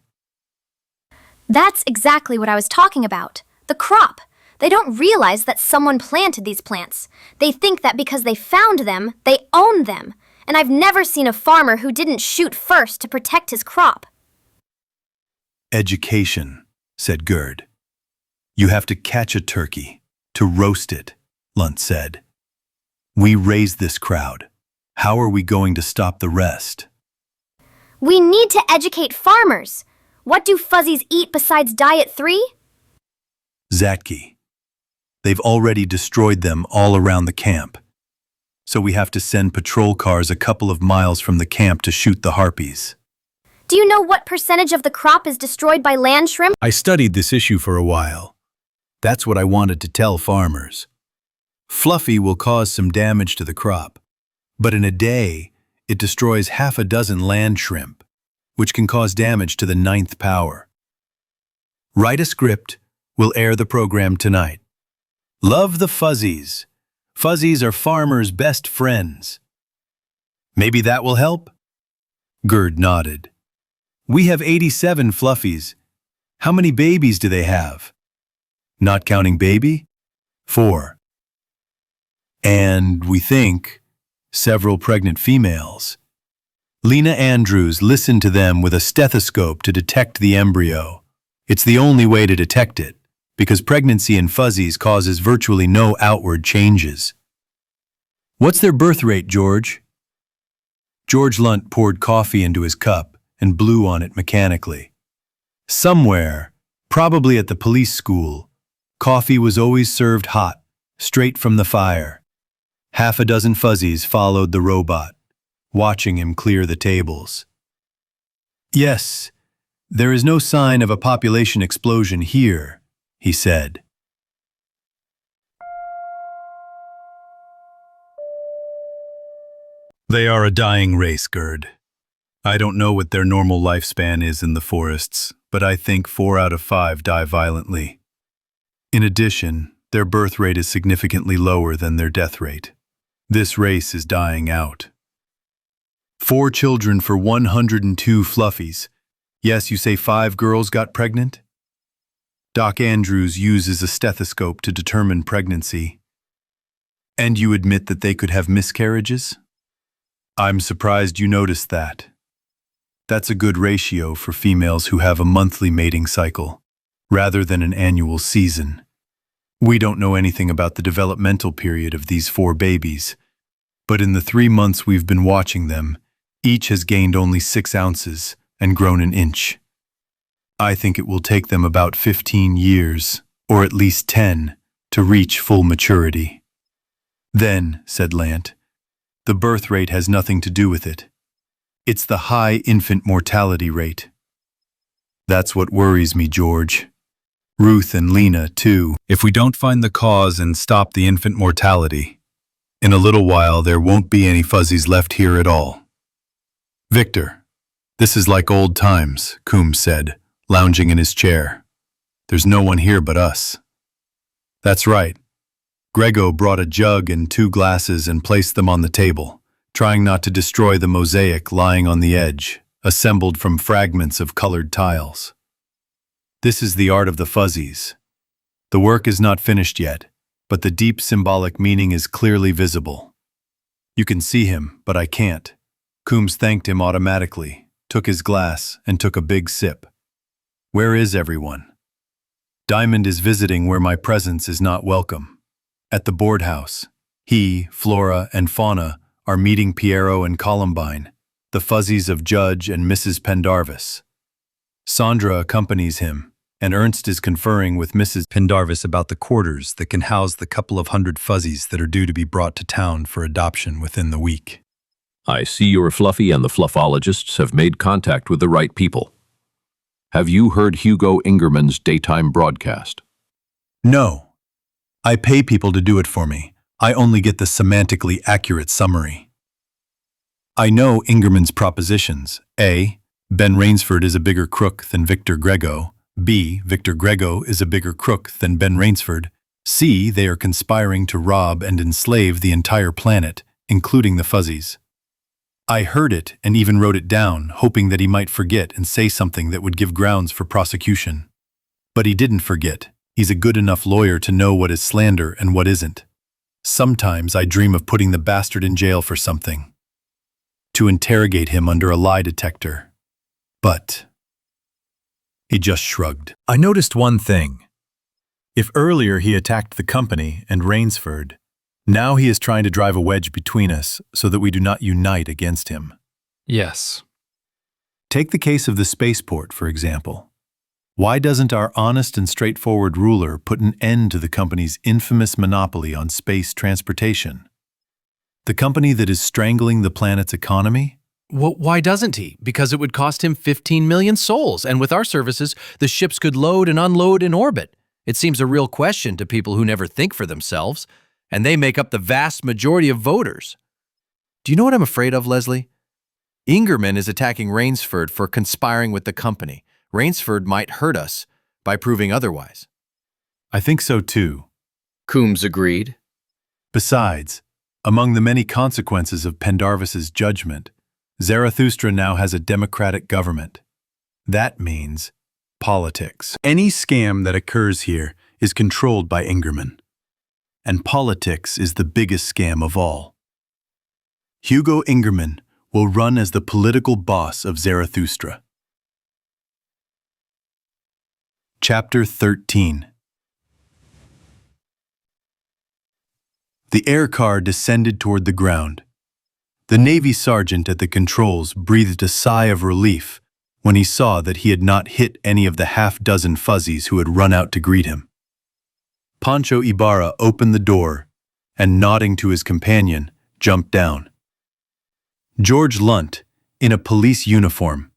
That's exactly what I was talking about. The crop. They don't realize that someone planted these plants. They think that because they found them, they own them. And I've never seen a farmer who didn't shoot first to protect his crop. Education, said Gerd. You have to catch a turkey, to roast it, Lunt said. We raised this crowd. How are we going to stop the rest? We need to educate farmers. What do fuzzies eat besides Diet 3? Zatki. They've already destroyed them all around the camp. So we have to send patrol cars a couple of miles from the camp to shoot the harpies. Do you know what percentage of the crop is destroyed by land shrimp? I studied this issue for a while. That's what I wanted to tell farmers. Fluffy will cause some damage to the crop, but in a day, it destroys half a dozen land shrimp, which can cause damage to the 9th power. Write a script. We'll air the program tonight. Love the fuzzies. Fuzzies are farmers' best friends. Maybe that will help? Gerd nodded. We have 87 fluffies. How many babies do they have? Not counting baby? 4. And we think several pregnant females. Lena Andrews listened to them with a stethoscope to detect the embryo. It's the only way to detect it, because pregnancy in fuzzies causes virtually no outward changes. What's their birth rate, George? George Lunt poured coffee into his cup and blew on it mechanically. Somewhere, probably at the police school, coffee was always served hot, straight from the fire. Half a dozen fuzzies followed the robot, watching him clear the tables. Yes, there is no sign of a population explosion here, he said. They are a dying race, Gerd. I don't know what their normal lifespan is in the forests, but I think 4 out of 5 die violently. In addition, their birth rate is significantly lower than their death rate. This race is dying out. 4 children for 102 fluffies. Yes, you say 5 girls got pregnant? Doc Andrews uses a stethoscope to determine pregnancy. And you admit that they could have miscarriages? I'm surprised you noticed that. That's a good ratio for females who have a monthly mating cycle, rather than an annual season. We don't know anything about the developmental period of these 4 babies, but in the 3 months we've been watching them, each has gained only 6 ounces and grown an inch. I think it will take them about 15 years, or at least 10, to reach full maturity. Then, said Lant, the birth rate has nothing to do with it. It's the high infant mortality rate. That's what worries me, George. Ruth and Lena, too. If we don't find the cause and stop the infant mortality, in a little while there won't be any fuzzies left here at all. Victor, this is like old times, Coombs said, lounging in his chair. There's no one here but us. That's right. Grego brought a jug and 2 glasses and placed them on the table, trying not to destroy the mosaic lying on the edge, assembled from fragments of colored tiles. This is the art of the fuzzies. The work is not finished yet, but the deep symbolic meaning is clearly visible. You can see him, but I can't. Coombs thanked him automatically, took his glass, and took a big sip. Where is everyone? Diamond is visiting where my presence is not welcome. At the board house, he, Flora, and Fauna are meeting Piero and Columbine, the fuzzies of Judge and Mrs. Pendarvis. Sandra accompanies him, and Ernst is conferring with Mrs. Pendarvis about the quarters that can house the couple of hundred fuzzies that are due to be brought to town for adoption within the week. I see your Fluffy and the Fluffologists have made contact with the right people. Have you heard Hugo Ingerman's daytime broadcast? No. I pay people to do it for me. I only get the semantically accurate summary. I know Ingerman's propositions. A. Ben Rainsford is a bigger crook than Victor Grego. B. Victor Grego is a bigger crook than Ben Rainsford. C. They are conspiring to rob and enslave the entire planet, including the fuzzies. I heard it and even wrote it down, hoping that he might forget and say something that would give grounds for prosecution. But he didn't forget. He's a good enough lawyer to know what is slander and what isn't. Sometimes I dream of putting the bastard in jail for something. To interrogate him under a lie detector. But he just shrugged. I noticed one thing. If earlier he attacked the company and Rainsford, now he is trying to drive a wedge between us so that we do not unite against him. Yes. Take the case of the spaceport, for example. Why doesn't our honest and straightforward ruler put an end to the company's infamous monopoly on space transportation? The company that is strangling the planet's economy? Well, why doesn't he? Because it would cost him 15 million souls, and with our services, the ships could load and unload in orbit. It seems a real question to people who never think for themselves, and they make up the vast majority of voters. Do you know what I'm afraid of, Leslie? Ingerman is attacking Rainsford for conspiring with the company. Rainsford might hurt us by proving otherwise. I think so too. Coombs agreed. Besides, among the many consequences of Pendarvis's judgment, Zarathustra now has a democratic government. That means politics. Any scam that occurs here is controlled by Ingerman. And politics is the biggest scam of all. Hugo Ingerman will run as the political boss of Zarathustra. Chapter 13. The air car descended toward the ground. The Navy sergeant at the controls breathed a sigh of relief when he saw that he had not hit any of the half-dozen fuzzies who had run out to greet him. Pancho Ibarra opened the door and, nodding to his companion, jumped down. George Lunt, in a police uniform,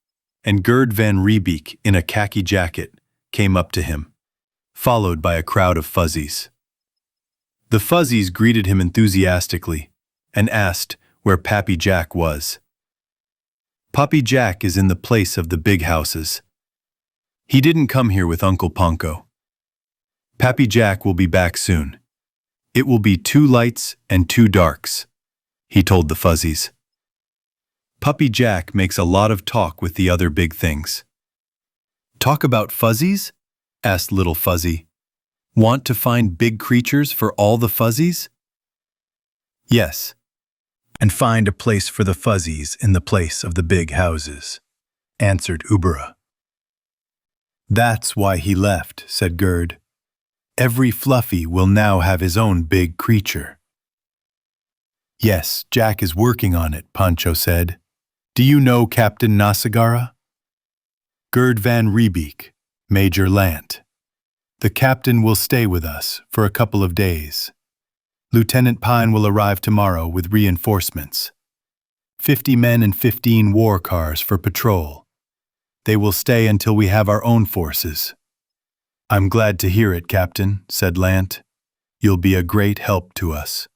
and Gerd van Riebeek in a khaki jacket, came up to him, followed by a crowd of fuzzies. The fuzzies greeted him enthusiastically and asked where Pappy Jack was. Pappy Jack is in the place of the big houses. He didn't come here with Uncle Ponko. Pappy Jack will be back soon. It will be 2 lights and 2 darks, he told the fuzzies. Puppy Jack makes a lot of talk with the other big things. Talk about fuzzies? Asked Little Fuzzy. Want to find big creatures for all the fuzzies? Yes. And find a place for the fuzzies in the place of the big houses, answered Ubera. That's why he left, said Gerd. Every Fluffy will now have his own big creature. Yes, Jack is working on it, Pancho said. Do you know Captain Nasagara? Gerd van Riebeek, Major Lant. The captain will stay with us for a couple of days. Lieutenant Pine will arrive tomorrow with reinforcements. 50 men and 15 war cars for patrol. They will stay until we have our own forces. I'm glad to hear it, Captain, said Lant. You'll be a great help to us.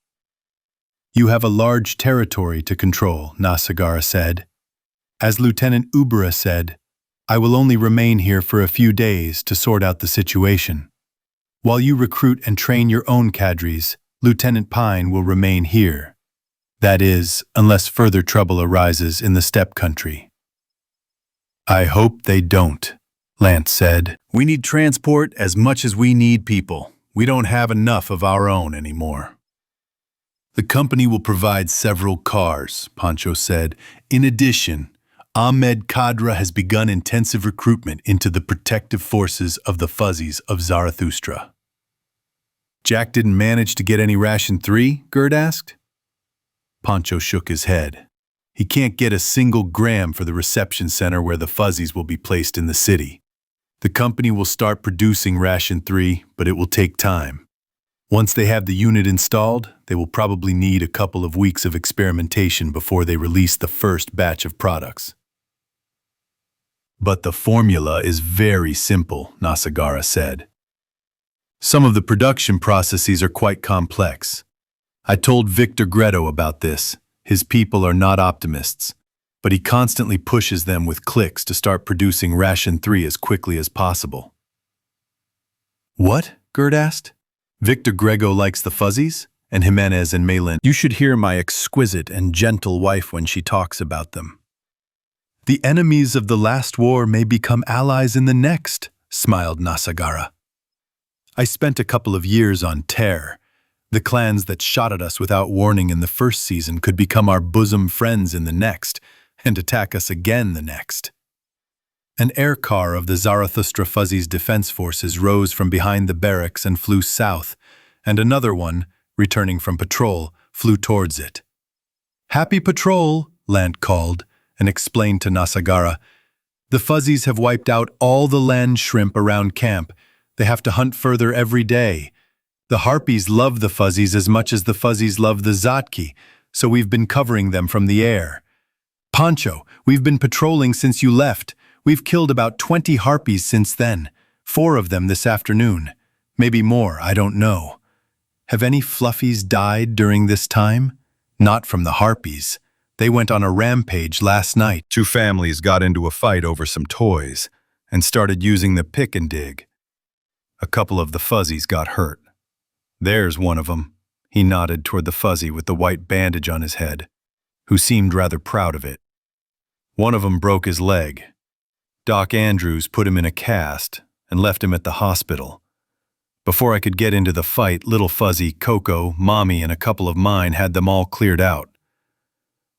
You have a large territory to control, Nasagara said. As Lieutenant Ubera said, I will only remain here for a few days to sort out the situation. While you recruit and train your own cadres, Lieutenant Pine will remain here. That is, unless further trouble arises in the steppe country. I hope they don't, Lance said. We need transport as much as we need people. We don't have enough of our own anymore. The company will provide several cars, Pancho said. In addition, Ahmed Kadra has begun intensive recruitment into the protective forces of the Fuzzies of Zarathustra. Jack didn't manage to get any ration 3? Gerd asked. Pancho shook his head. He can't get a single gram for the reception center where the Fuzzies will be placed in the city. The company will start producing ration 3, but it will take time. Once they have the unit installed, they will probably need a couple of weeks of experimentation before they release the first batch of products. But the formula is very simple, Nasagara said. Some of the production processes are quite complex. I told Victor Greto about this. His people are not optimists, but he constantly pushes them with clicks to start producing ration 3 as quickly as possible. What? Gerd asked. Victor Grego likes the Fuzzies, and Jimenez and Malin. You should hear my exquisite and gentle wife when she talks about them. The enemies of the last war may become allies in the next, smiled Nasagara. I spent a couple of years on Terre. The clans that shot at us without warning in the first season could become our bosom friends in the next, and attack us again the next. An air car of the Zarathustra Fuzzies defense forces rose from behind the barracks and flew south, and another one, returning from patrol, flew towards it. Happy patrol, Lant called, and explained to Nasagara. The Fuzzies have wiped out all the land shrimp around camp. They have to hunt further every day. The Harpies love the Fuzzies as much as the Fuzzies love the Zatki, so we've been covering them from the air. Pancho, we've been patrolling since you left. We've killed about 20 Harpies since then, 4 of them this afternoon. Maybe more, I don't know. Have any Fluffies died during this time? Not from the Harpies. They went on a rampage last night. 2 families got into a fight over some toys and started using the pick and dig. A couple of the Fuzzies got hurt. There's one of them. He nodded toward the Fuzzy with the white bandage on his head, who seemed rather proud of it. One of them broke his leg. Doc Andrews put him in a cast and left him at the hospital. Before I could get into the fight, Little Fuzzy, Coco, Mommy, and a couple of mine had them all cleared out.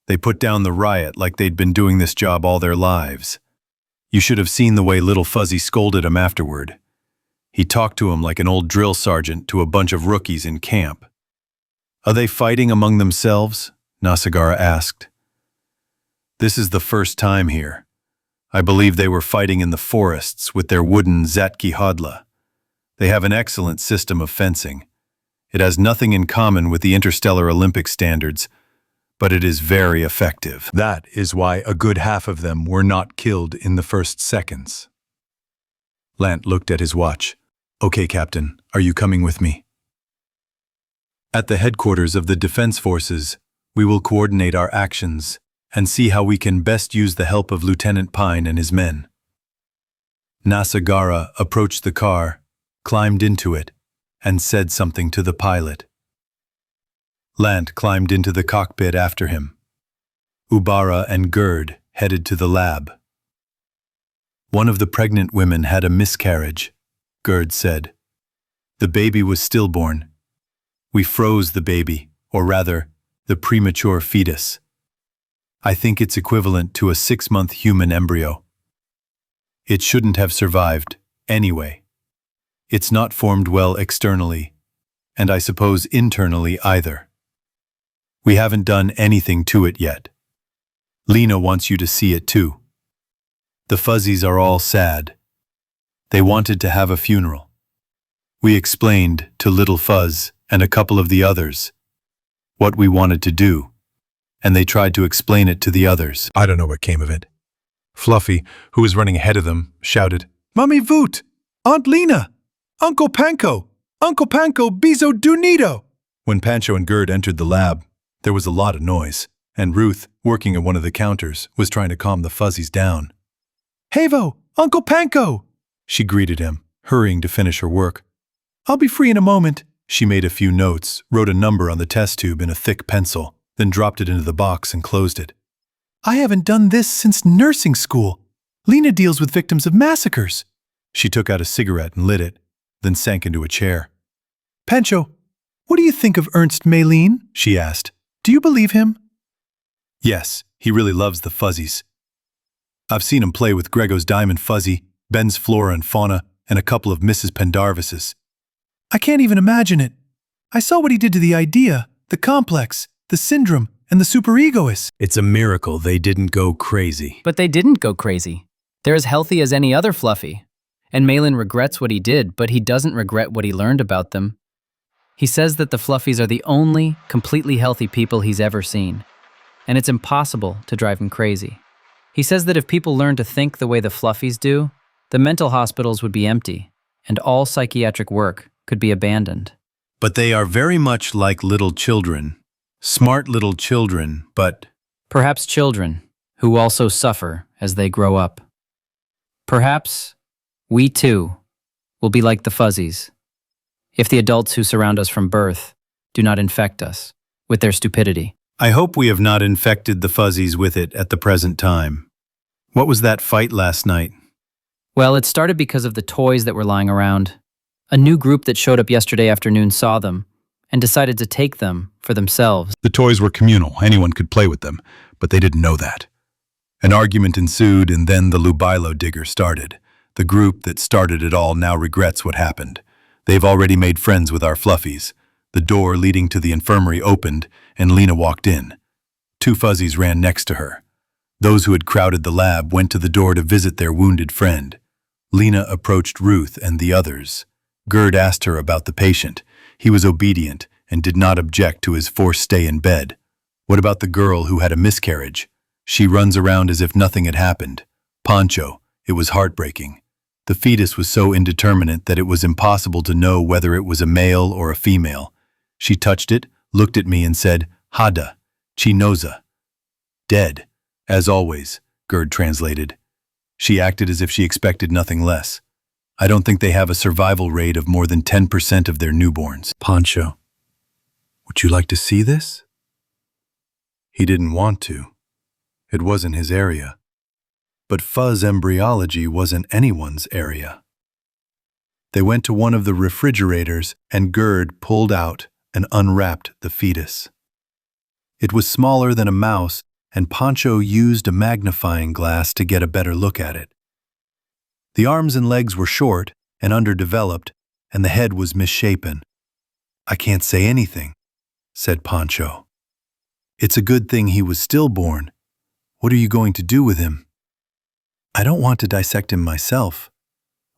They put down the riot like they'd been doing this job all their lives. You should have seen the way Little Fuzzy scolded him afterward. He talked to him like an old drill sergeant to a bunch of rookies in camp. Are they fighting among themselves? Nasagara asked. This is the first time here. I believe they were fighting in the forests with their wooden Zatki Hodla. They have an excellent system of fencing. It has nothing in common with the interstellar Olympic standards, but it is very effective. That is why a good half of them were not killed in the first seconds. Lant looked at his watch. Okay, Captain, are you coming with me? At the headquarters of the Defense Forces, we will coordinate our actions and see how we can best use the help of Lieutenant Pine and his men. Nasagara approached the car, climbed into it, and said something to the pilot. Lant climbed into the cockpit after him. Ubara and Gerd headed to the lab. One of the pregnant women had a miscarriage, Gerd said. The baby was stillborn. We froze the baby, or rather, the premature fetus. I think it's equivalent to a 6-month human embryo. It shouldn't have survived, anyway. It's not formed well externally, and I suppose internally either. We haven't done anything to it yet. Lena wants you to see it too. The Fuzzies are all sad. They wanted to have a funeral. We explained to Little Fuzz and a couple of the others what we wanted to do, and they tried to explain it to the others. I don't know what came of it. Fluffy, who was running ahead of them, shouted, Mummy Voot! Aunt Lena! Uncle Panko! Uncle Panko Bizo Dunito! When Pancho and Gerd entered the lab, there was a lot of noise, and Ruth, working at one of the counters, was trying to calm the Fuzzies down. Havo! Uncle Panko! She greeted him, hurrying to finish her work. I'll be free in a moment. She made a few notes, wrote a number on the test tube in a thick pencil, then dropped it into the box and closed it. I haven't done this since nursing school. Lena deals with victims of massacres. She took out a cigarette and lit it, then sank into a chair. Pancho, what do you think of Ernst Maylin? She asked. Do you believe him? Yes, he really loves the fuzzies. I've seen him play with Grego's diamond fuzzy, Ben's flora and fauna, and a couple of Mrs. Pendarvis's. I can't even imagine it. I saw what he did to the idea, the complex, the syndrome, and the superegoist. It's a miracle they didn't go crazy. But they didn't go crazy. They're as healthy as any other fluffy. And Malin regrets what he did, but he doesn't regret what he learned about them. He says that the fluffies are the only completely healthy people he's ever seen. And it's impossible to drive him crazy. He says that if people learned to think the way the fluffies do, the mental hospitals would be empty, and all psychiatric work could be abandoned. But they are very much like little children. Smart little children, but... Perhaps children, who also suffer as they grow up. Perhaps we too will be like the fuzzies, if the adults who surround us from birth do not infect us with their stupidity. I hope we have not infected the fuzzies with it at the present time. What was that fight last night? Well, it started because of the toys that were lying around. A new group that showed up yesterday afternoon saw them and decided to take them for themselves. The toys were communal. Anyone could play with them, but they didn't know that. An argument ensued, and then the Lubilo digger started. The group that started it all now regrets what happened. They've already made friends with our fluffies. The door leading to the infirmary opened, and Lena walked in. 2 fuzzies ran next to her. Those who had crowded the lab went to the door to visit their wounded friend. Lena approached Ruth and the others. Gerd asked her about the patient. He was obedient and did not object to his forced stay in bed. What about the girl who had a miscarriage? She runs around as if nothing had happened. Pancho, it was heartbreaking. The fetus was so indeterminate that it was impossible to know whether it was a male or a female. She touched it, looked at me and said, Hada, Chinoza. Dead, as always, Gerd translated. She acted as if she expected nothing less. I don't think they have a survival rate of more than 10% of their newborns. Pancho, would you like to see this? He didn't want to. It wasn't his area. But fuzz embryology wasn't anyone's area. They went to one of the refrigerators and Gerd pulled out and unwrapped the fetus. It was smaller than a mouse, and Pancho used a magnifying glass to get a better look at it. The arms and legs were short and underdeveloped, and the head was misshapen. I can't say anything, said Pancho. It's a good thing he was stillborn. What are you going to do with him? I don't want to dissect him myself,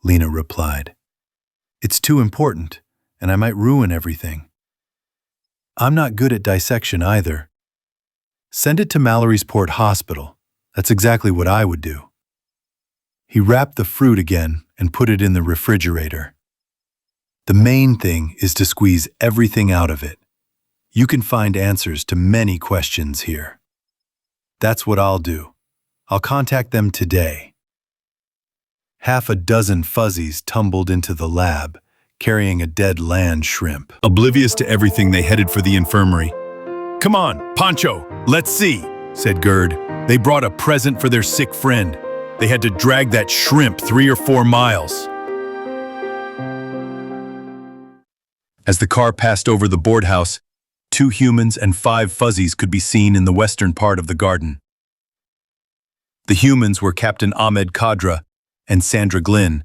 Lena replied. It's too important, and I might ruin everything. I'm not good at dissection either. Send it to Mallory's Port Hospital. That's exactly what I would do. He wrapped the fruit again and put it in the refrigerator. The main thing is to squeeze everything out of it. You can find answers to many questions here. That's what I'll do. I'll contact them today. 6 fuzzies tumbled into the lab, carrying a dead land shrimp. Oblivious to everything, they headed for the infirmary. Come on, Pancho, let's see, said Gerd. They brought a present for their sick friend. They had to drag that shrimp 3 or 4 miles. As the car passed over the board house, 2 humans and 5 fuzzies could be seen in the western part of the garden. The humans were Captain Ahmed Kadra and Sandra Glynn,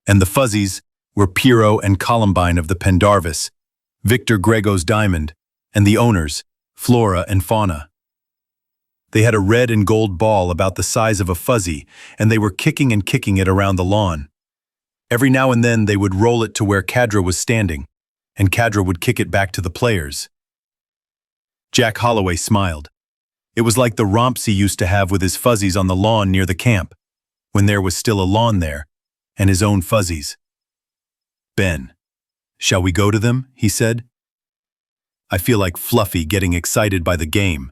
and the fuzzies were Piero and Columbine of the Pendarvis, Victor Grego's diamond, and the owners, Flora and Fauna. They had a red and gold ball about the size of a fuzzy, and they were kicking and kicking it around the lawn. Every now and then they would roll it to where Kadra was standing, and Kadra would kick it back to the players. Jack Holloway smiled. It was like the romps he used to have with his fuzzies on the lawn near the camp, when there was still a lawn there, and his own fuzzies. Ben, shall we go to them? He said. I feel like Fluffy getting excited by the game.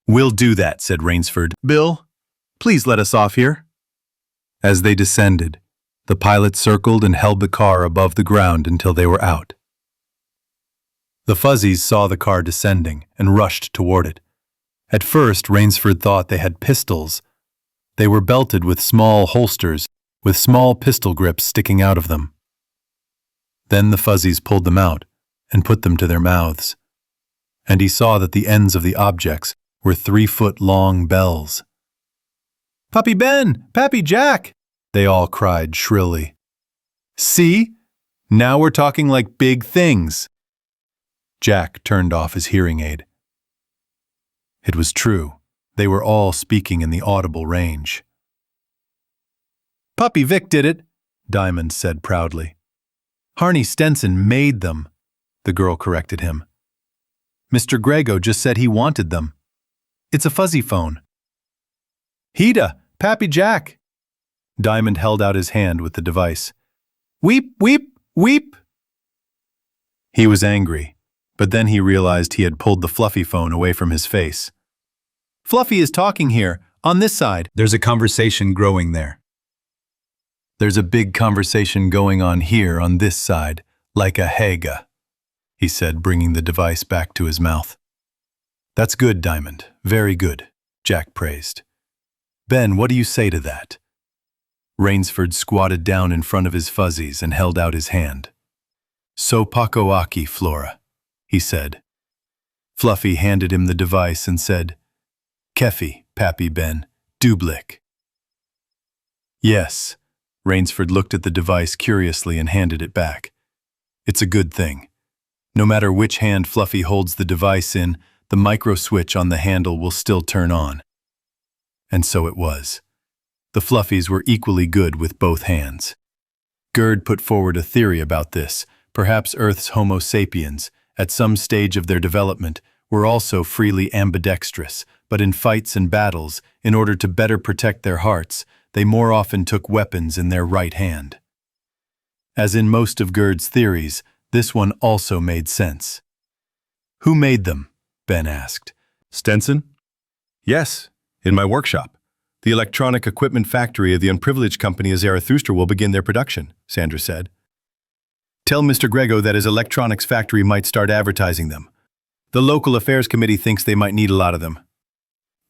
We'll do that, said Rainsford. Bill, please let us off here. As they descended, the pilot circled and held the car above the ground until they were out. The fuzzies saw the car descending and rushed toward it. At first, Rainsford thought they had pistols, They were belted with small holsters, with small pistol grips sticking out of them. Then the fuzzies pulled them out and put them to their mouths, and he saw that the ends of the objects were 3-foot-long bells. "Puppy Ben! Pappy Jack!" they all cried shrilly. "See? Now we're talking like big things." Jack turned off his hearing aid. It was true. They were all speaking in the audible range. "Puppy Vic did it," Diamond said proudly. "Harney Stenson made them," the girl corrected him. "Mr. Grego just said he wanted them. It's a fuzzy phone." "Hida, Pappy Jack!" Diamond held out his hand with the device. "Weep, weep, weep!" He was angry, but then he realized he had pulled the fluffy phone away from his face. "Fluffy is talking here, on this side." There's a conversation growing there. "There's a big conversation going on here on this side, like a Haga," he said, bringing the device back to his mouth. "That's good, Diamond. Very good," Jack praised. "Ben, what do you say to that?" Rainsford squatted down in front of his fuzzies and held out his hand. "So pakoaki, Flora," he said. Fluffy handed him the device and said, "Kefi, Pappy Ben, Dublick." "Yes." Rainsford looked at the device curiously and handed it back. "It's a good thing. No matter which hand Fluffy holds the device in, the micro switch on the handle will still turn on." And so it was. The Fluffies were equally good with both hands. Gerd put forward a theory about this. Perhaps Earth's Homo sapiens, at some stage of their development, were also freely ambidextrous, but in fights and battles, in order to better protect their hearts, they more often took weapons in their right hand. As in most of Gerd's theories, this one also made sense. "Who made them?" Ben asked. "Stenson?" "Yes, in my workshop. The electronic equipment factory of the unprivileged company of Zarathustra will begin their production," Sandra said. "Tell Mr. Grego that his electronics factory might start advertising them. The local affairs committee thinks they might need a lot of them."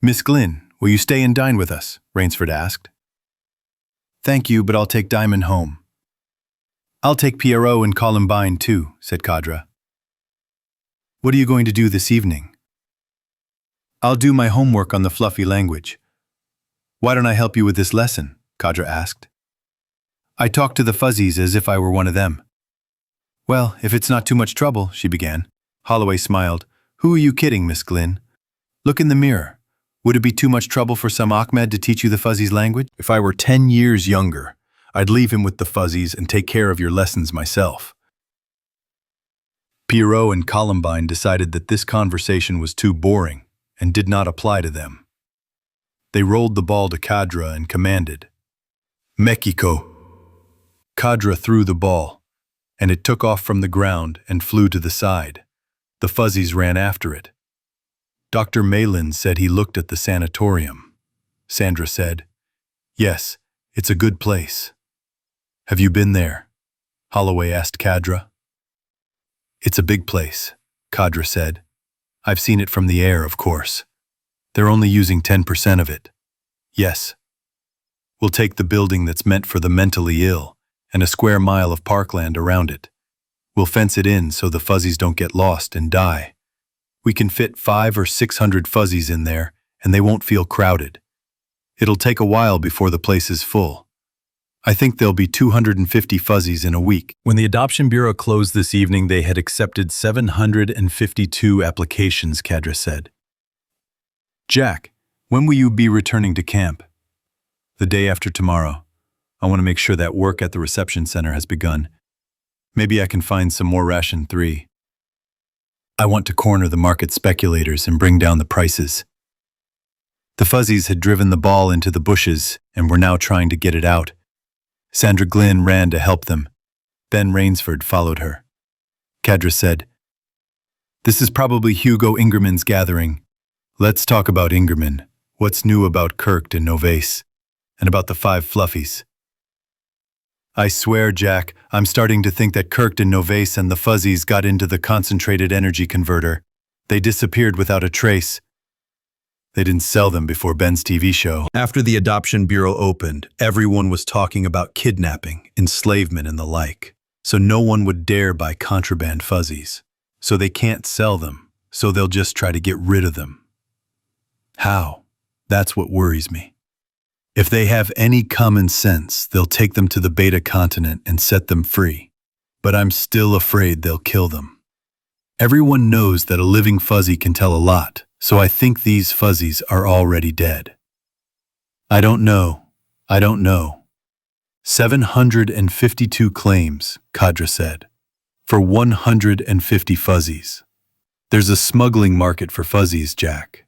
"Miss Glynn, will you stay and dine with us?" Rainsford asked. "Thank you, but I'll take Diamond home." "I'll take Pierrot and Columbine too," said Kadra. "What are you going to do this evening?" "I'll do my homework on the fluffy language." "Why don't I help you with this lesson?" Kadra asked. "I talk to the fuzzies as if I were one of them." "Well, if it's not too much trouble," she began. Holloway smiled. "Who are you kidding, Miss Glynn? Look in the mirror. Would it be too much trouble for some Ahmed to teach you the fuzzies' language?" "If I were 10 years younger, I'd leave him with the fuzzies and take care of your lessons myself." Pierrot and Columbine decided that this conversation was too boring and did not apply to them. They rolled the ball to Kadra and commanded, "Mexico." Kadra threw the ball, and it took off from the ground and flew to the side. The fuzzies ran after it. Dr. Malin said he looked at the sanatorium. Sandra said, "Yes, it's a good place." "Have you been there?" Holloway asked Kadra. "It's a big place," Kadra said. "I've seen it from the air, of course. They're only using 10% of it." "Yes. We'll take the building that's meant for the mentally ill and a square mile of parkland around it. We'll fence it in so the fuzzies don't get lost and die. We can fit 500 or 600 fuzzies in there, and they won't feel crowded. It'll take a while before the place is full. I think there'll be 250 fuzzies in a week." When the Adoption Bureau closed this evening, they had accepted 752 applications, Kadra said. "Jack, when will you be returning to camp?" "The day after tomorrow. I want to make sure that work at the reception center has begun. Maybe I can find some more Ration 3. I want to corner the market speculators and bring down the prices." The fuzzies had driven the ball into the bushes and were now trying to get it out. Sandra Glynn ran to help them. Ben Rainsford followed her. Kadra said, "This is probably Hugo Ingerman's gathering. Let's talk about Ingerman, what's new about Kirk and Novace, and about the 5 fluffies." "I swear, Jack, I'm starting to think that Kirk and Novace and the fuzzies got into the concentrated energy converter. They disappeared without a trace." They didn't sell them before Ben's TV show. After the Adoption Bureau opened, everyone was talking about kidnapping, enslavement, and the like. So no one would dare buy contraband fuzzies. So they can't sell them, so they'll just try to get rid of them. How? That's what worries me. If they have any common sense, they'll take them to the Beta continent and set them free. But I'm still afraid they'll kill them. Everyone knows that a living fuzzy can tell a lot, so I think these fuzzies are already dead. I don't know. 752 claims, Kadra said, for 150 fuzzies. There's a smuggling market for fuzzies, Jack.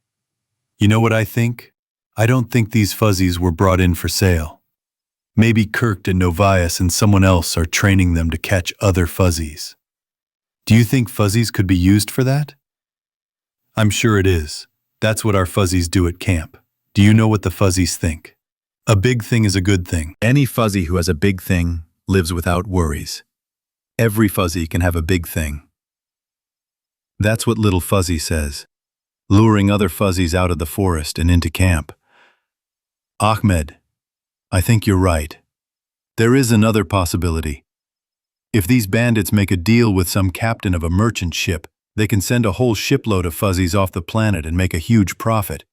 You know what I think? I don't think these fuzzies were brought in for sale. Maybe Kirk and Novias and someone else are training them to catch other fuzzies. Do you think fuzzies could be used for that? I'm sure it is. That's what our fuzzies do at camp. Do you know what the fuzzies think? A big thing is a good thing. Any fuzzy who has a big thing lives without worries. Every fuzzy can have a big thing. That's what Little Fuzzy says, luring other fuzzies out of the forest and into camp. Ahmed, I think you're right. There is another possibility. If these bandits make a deal with some captain of a merchant ship, they can send a whole shipload of fuzzies off the planet and make a huge profit.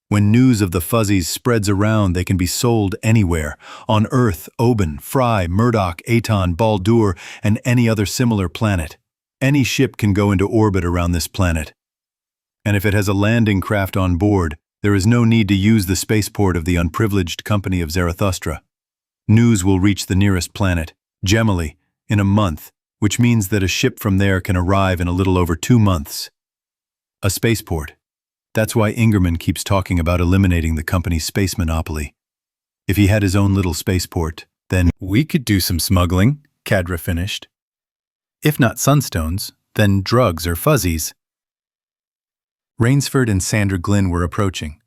When news of the fuzzies spreads around, they can be sold anywhere, on Earth, Oban, Fry, Murdoch, Aton, Baldur, and any other similar planet. Any ship can go into orbit around this planet. And if it has a landing craft on board, there is no need to use the spaceport of the unprivileged company of Zarathustra. News will reach the nearest planet, Gemini, in a month, which means that a ship from there can arrive in a little over 2 months. A spaceport. That's why Ingerman keeps talking about eliminating the company's space monopoly. If he had his own little spaceport, then we could do some smuggling, Kadra finished. If not sunstones, then drugs or fuzzies. Rainsford and Sandra Glynn were approaching.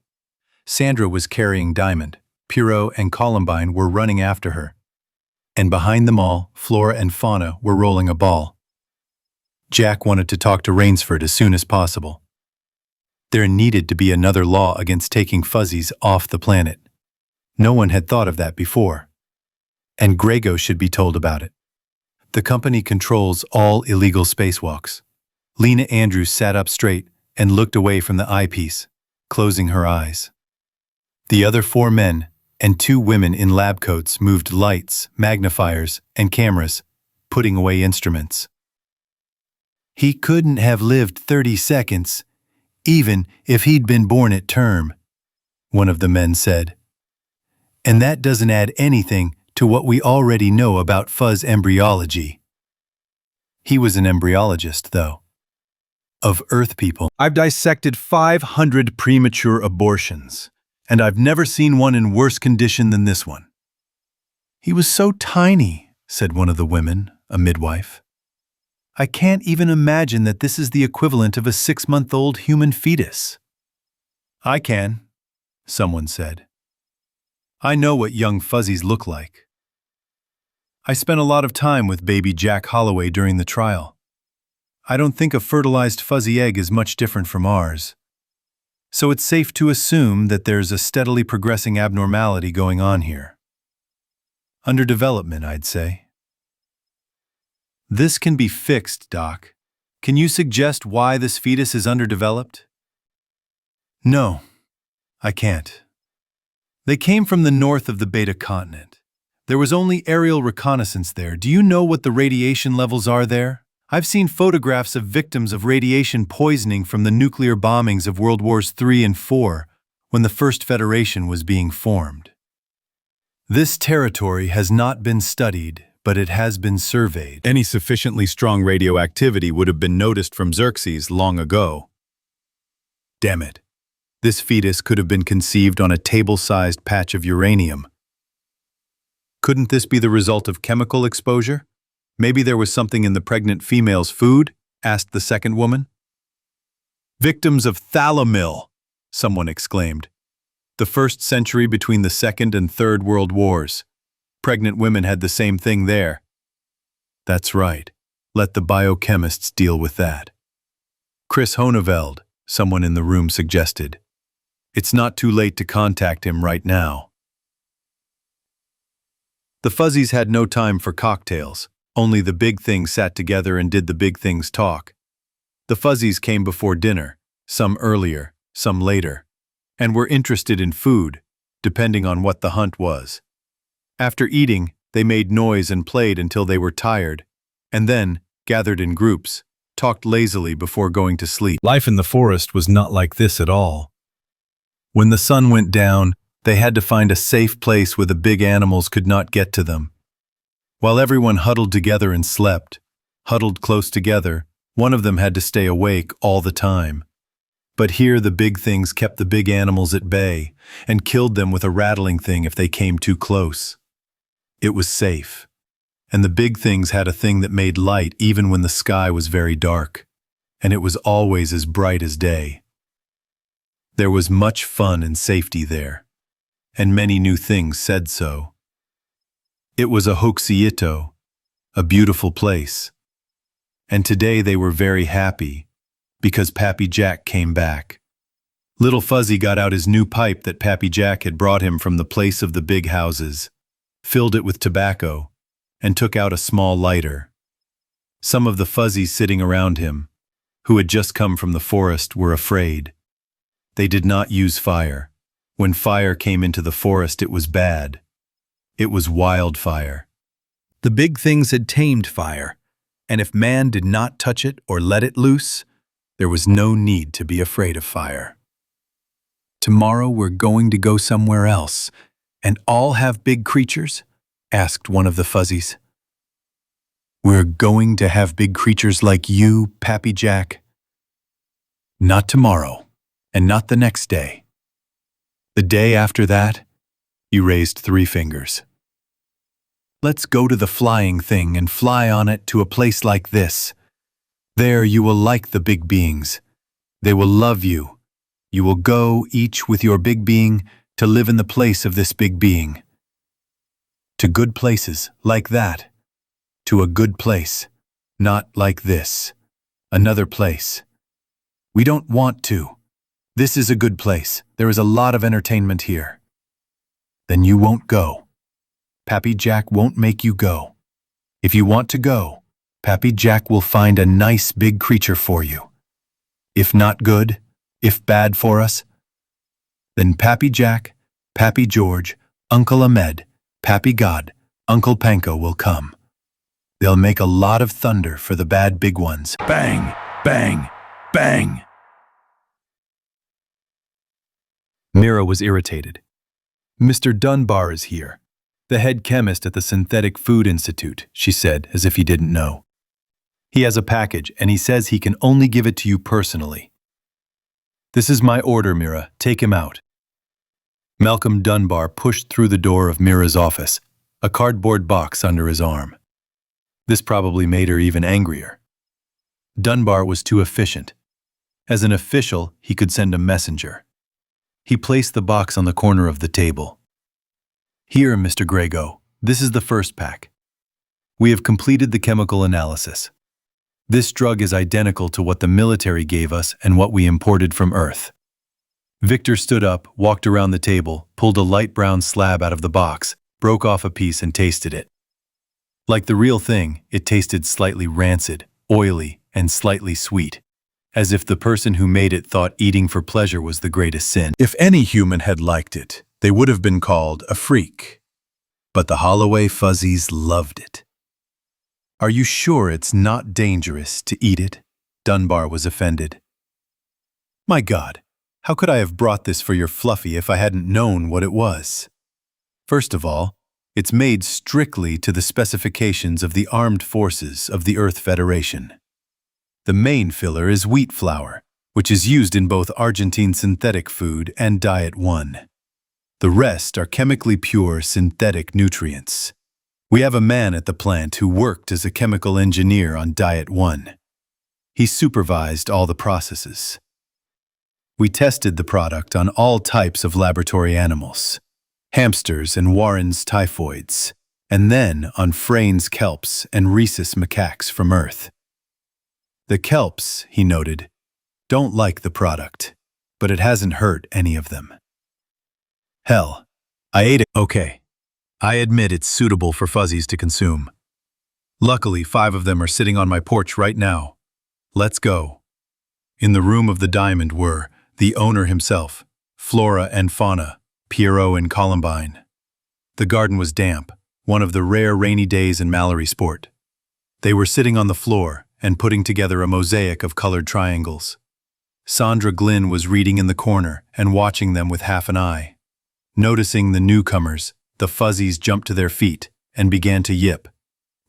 Sandra was carrying Diamond. Pierrot and Columbine were running after her. And behind them all, Flora and Fauna were rolling a ball. Jack wanted to talk to Rainsford as soon as possible. There needed to be another law against taking fuzzies off the planet. No one had thought of that before. And Grego should be told about it. The company controls all illegal spacewalks. Lena Andrews sat up straight and looked away from the eyepiece, closing her eyes. The other 4 men and 2 women in lab coats moved lights, magnifiers, and cameras, putting away instruments. He couldn't have lived 30 seconds, even if he'd been born at term, one of the men said. And that doesn't add anything to what we already know about fuzz embryology. He was an embryologist, though. Of Earth people, I've dissected 500 premature abortions, and I've never seen one in worse condition than this one. He was so tiny, said one of the women, a midwife. I can't even imagine that this is the equivalent of a 6-month-old human fetus. I can, someone said. I know what young fuzzies look like. I spent a lot of time with baby Jack Holloway during the trial. I don't think a fertilized fuzzy egg is much different from ours. So it's safe to assume that there's a steadily progressing abnormality going on here. Underdevelopment, I'd say. This can be fixed, Doc. Can you suggest why this fetus is underdeveloped? No, I can't. They came from the north of the Beta continent. There was only aerial reconnaissance there. Do you know what the radiation levels are there? I've seen photographs of victims of radiation poisoning from the nuclear bombings of World Wars III and IV, when the First Federation was being formed. This territory has not been studied, but it has been surveyed. Any sufficiently strong radioactivity would have been noticed from Xerxes long ago. Damn it. This fetus could have been conceived on a table-sized patch of uranium. Couldn't this be the result of chemical exposure? Maybe there was something in the pregnant female's food? Asked the second woman. Victims of thalomil, someone exclaimed. The 1st century between the 2nd and 3rd World Wars. Pregnant women had the same thing there. That's right. Let the biochemists deal with that. Chris Honeveld, someone in the room suggested. It's not too late to contact him right now. The Fuzzies had no time for cocktails. Only the big things sat together and did the big things talk. The Fuzzies came before dinner, some earlier, some later, and were interested in food, depending on what the hunt was. After eating, they made noise and played until they were tired, and then, gathered in groups, talked lazily before going to sleep. Life in the forest was not like this at all. When the sun went down, they had to find a safe place where the big animals could not get to them. While everyone huddled together and slept, huddled close together, one of them had to stay awake all the time. But here the big things kept the big animals at bay and killed them with a rattling thing if they came too close. It was safe. And the big things had a thing that made light even when the sky was very dark, and it was always as bright as day. There was much fun and safety there, and many new things said so. It was a Hoxiito, a beautiful place. And today they were very happy, because Pappy Jack came back. Little Fuzzy got out his new pipe that Pappy Jack had brought him from the place of the big houses, filled it with tobacco, and took out a small lighter. Some of the Fuzzies sitting around him, who had just come from the forest, were afraid. They did not use fire. When fire came into the forest, it was bad. It was wildfire. The big things had tamed fire, and if man did not touch it or let it loose, there was no need to be afraid of fire. Tomorrow we're going to go somewhere else, and all have big creatures? Asked one of the Fuzzies. We're going to have big creatures like you, Pappy Jack. Not tomorrow, and not the next day. The day after that, you raised 3 fingers. Let's go to the flying thing and fly on it to a place like this. There you will like the big beings. They will love you. You will go, each with your big being, to live in the place of this big being. To good places, like that. To a good place, not like this. Another place. We don't want to. This is a good place. There is a lot of entertainment here. Then you won't go. Pappy Jack won't make you go. If you want to go, Pappy Jack will find a nice big creature for you. If not good, if bad for us, then Pappy Jack, Pappy George, Uncle Ahmed, Pappy God, Uncle Panko will come. They'll make a lot of thunder for the bad big ones. Bang, bang, bang. Mira was irritated. Mr. Dunbar is here, the head chemist at the Synthetic Food Institute, she said, as if he didn't know. He has a package, and he says he can only give it to you personally. This is my order, Mira. Take him out. Malcolm Dunbar pushed through the door of Mira's office, a cardboard box under his arm. This probably made her even angrier. Dunbar was too efficient. As an official, he could send a messenger. He placed the box on the corner of the table. Here, Mr. Grego, this is the first pack. We have completed the chemical analysis. This drug is identical to what the military gave us and what we imported from Earth. Victor stood up, walked around the table, pulled a light brown slab out of the box, broke off a piece and tasted it. Like the real thing, it tasted slightly rancid, oily, and slightly sweet, as if the person who made it thought eating for pleasure was the greatest sin. If any human had liked it, they would have been called a freak. But the Holloway Fuzzies loved it. Are you sure it's not dangerous to eat it? Dunbar was offended. My God, how could I have brought this for your Fluffy if I hadn't known what it was? First of all, it's made strictly to the specifications of the armed forces of the Earth Federation. The main filler is wheat flour, which is used in both Argentine synthetic food and Diet 1. The rest are chemically pure synthetic nutrients. We have a man at the plant who worked as a chemical engineer on Diet 1. He supervised all the processes. We tested the product on all types of laboratory animals, hamsters and Warren's typhoids, and then on Freyne's kelps and rhesus macaques from Earth. The kelps, he noted, don't like the product. but it hasn't hurt any of them. Hell, I ate it. Okay, I admit it's suitable for fuzzies to consume. Luckily, 5 of them are sitting on my porch right now. Let's go. In the room of the diamond were the owner himself, Flora and Fauna, Pierrot and Columbine. The garden was damp, one of the rare rainy days in Mallory sport. They were sitting on the floor and putting together a mosaic of colored triangles. Sandra Glynn was reading in the corner and watching them with half an eye. Noticing the newcomers, the fuzzies jumped to their feet and began to yip.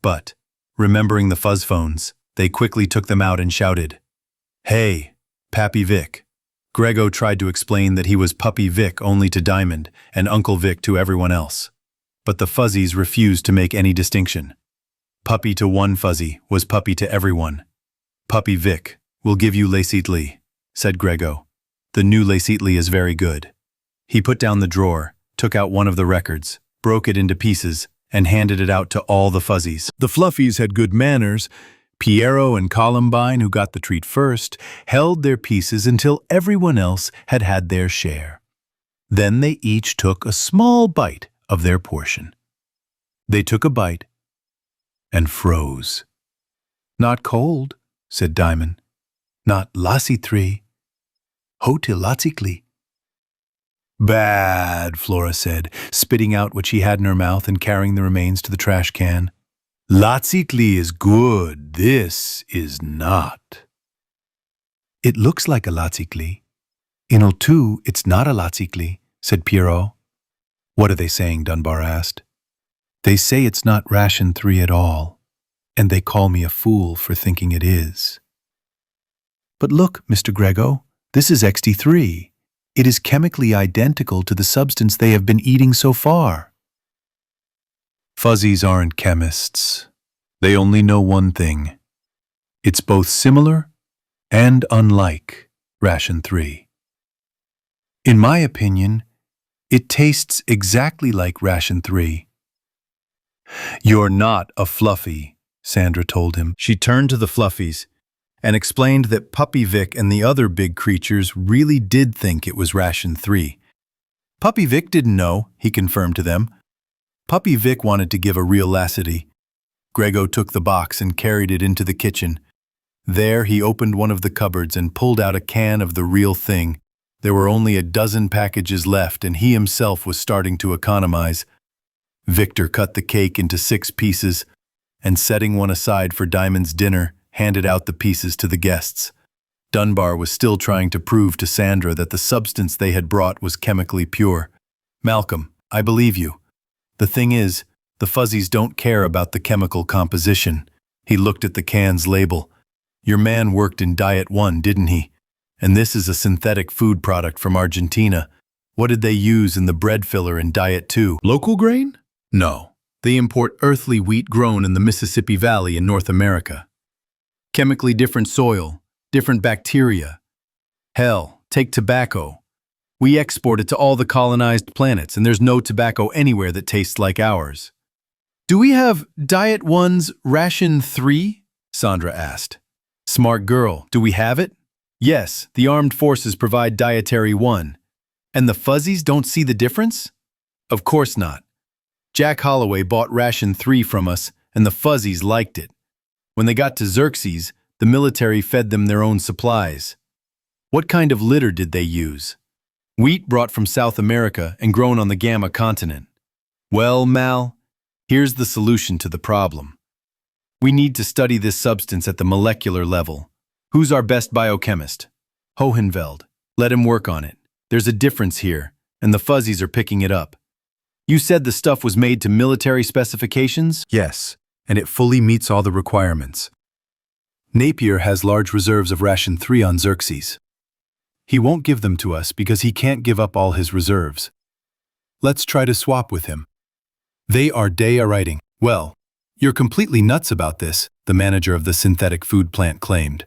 But, remembering the fuzz phones, they quickly took them out and shouted, "Hey, Pappy Vic." Grego tried to explain that he was Puppy Vic only to Diamond and Uncle Vic to everyone else. But the fuzzies refused to make any distinction. Puppy to one fuzzy was puppy to everyone. "Puppy Vic, we'll give you Laceitli," said Grego. "The new Laceitli is very good." He put down the drawer, took out one of the records, broke it into pieces, and handed it out to all the fuzzies. The fluffies had good manners. Pierrot and Columbine, who got the treat first, held their pieces until everyone else had had their share. Then they each took a small bite of their portion. They took a bite and froze. "Not cold," said Diamond. "Not Laceitli. Hotilatzikli." "Bad," Flora said, spitting out what she had in her mouth and carrying the remains to the trash can. "Latzikli is good, this is not." "It looks like a Latzikli. In Oltu, it's not a Latzikli," said Pierrot. "What are they saying?" Dunbar asked. "They say it's not ration 3 at all, and they call me a fool for thinking it is." "But look, Mr. Grego, this is XD3. It is chemically identical to the substance they have been eating so far." Fuzzies aren't chemists. They only know one thing. It's both similar and unlike ration 3. In my opinion, it tastes exactly like ration 3. "You're not a fluffy," Sandra told him. She turned to the fluffies and explained that Puppy Vic and the other big creatures really did think it was ration 3. Puppy Vic didn't know, he confirmed to them. Puppy Vic wanted to give a real lassity. Grego took the box and carried it into the kitchen. There he opened one of the cupboards and pulled out a can of the real thing. There were only a dozen packages left and he himself was starting to economize. Victor cut the cake into 6 pieces and, setting one aside for Diamond's dinner, handed out the pieces to the guests. Dunbar was still trying to prove to Sandra that the substance they had brought was chemically pure. "Malcolm, I believe you. The thing is, the fuzzies don't care about the chemical composition." He looked at the can's label. "Your man worked in Diet 1, didn't he? And this is a synthetic food product from Argentina. What did they use in the bread filler in Diet 2? Local grain? No. They import earthly wheat grown in the Mississippi Valley in North America. Chemically different soil, different bacteria. Hell, take tobacco. We export it to all the colonized planets, and there's no tobacco anywhere that tastes like ours." "Do we have Diet 1's Ration 3? Sandra asked. "Smart girl, do we have it?" "Yes, the armed forces provide Dietary 1. And the fuzzies don't see the difference?" "Of course not. Jack Holloway bought Ration 3 from us, and the fuzzies liked it. When they got to Xerxes, the military fed them their own supplies." "What kind of litter did they use?" "Wheat brought from South America and grown on the Gamma continent." "Well, Mal, here's the solution to the problem. We need to study this substance at the molecular level. Who's our best biochemist?" "Hohenfeld. Let him work on it. There's a difference here, and the fuzzies are picking it up." "You said the stuff was made to military specifications?" "Yes, and it fully meets all the requirements. Napier has large reserves of Ration 3 on Xerxes. He won't give them to us because he can't give up all his reserves. Let's try to swap with him." "They are writing." "Well, you're completely nuts about this," the manager of the synthetic food plant claimed.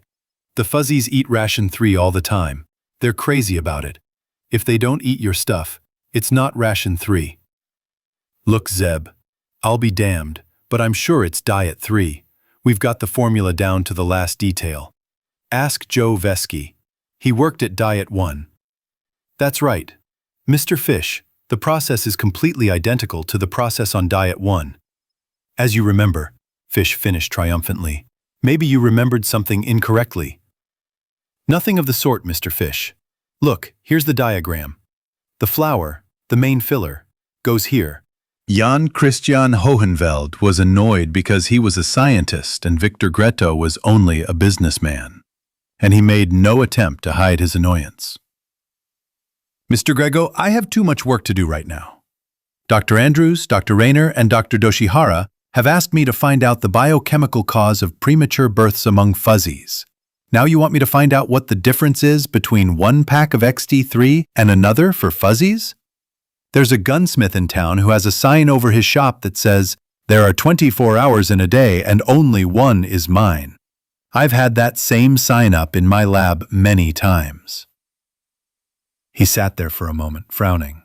"The fuzzies eat Ration 3 all the time. They're crazy about it. If they don't eat your stuff, it's not Ration 3. Look, Zeb, I'll be damned, but I'm sure it's Diet 3. We've got the formula down to the last detail. Ask Joe Vesky. He worked at Diet 1. That's right. Mr. Fish, the process is completely identical to the process on Diet 1. As you remember, Fish finished triumphantly. Maybe you remembered something incorrectly. Nothing of the sort, Mr. Fish. Look, here's the diagram. The flower, the main filler, goes here. Jan Christian Hohenveld was annoyed because he was a scientist and Victor Gretto was only a businessman. And he made no attempt to hide his annoyance. Mr. Grego, I have too much work to do right now. Dr. Andrews, Dr. Rayner, and Dr. Doshihara have asked me to find out the biochemical cause of premature births among fuzzies. Now you want me to find out what the difference is between one pack of XD3 and another for fuzzies? There's a gunsmith in town who has a sign over his shop that says, "There are 24 hours in a day and only one is mine." I've had that same sign up in my lab many times. He sat there for a moment, frowning.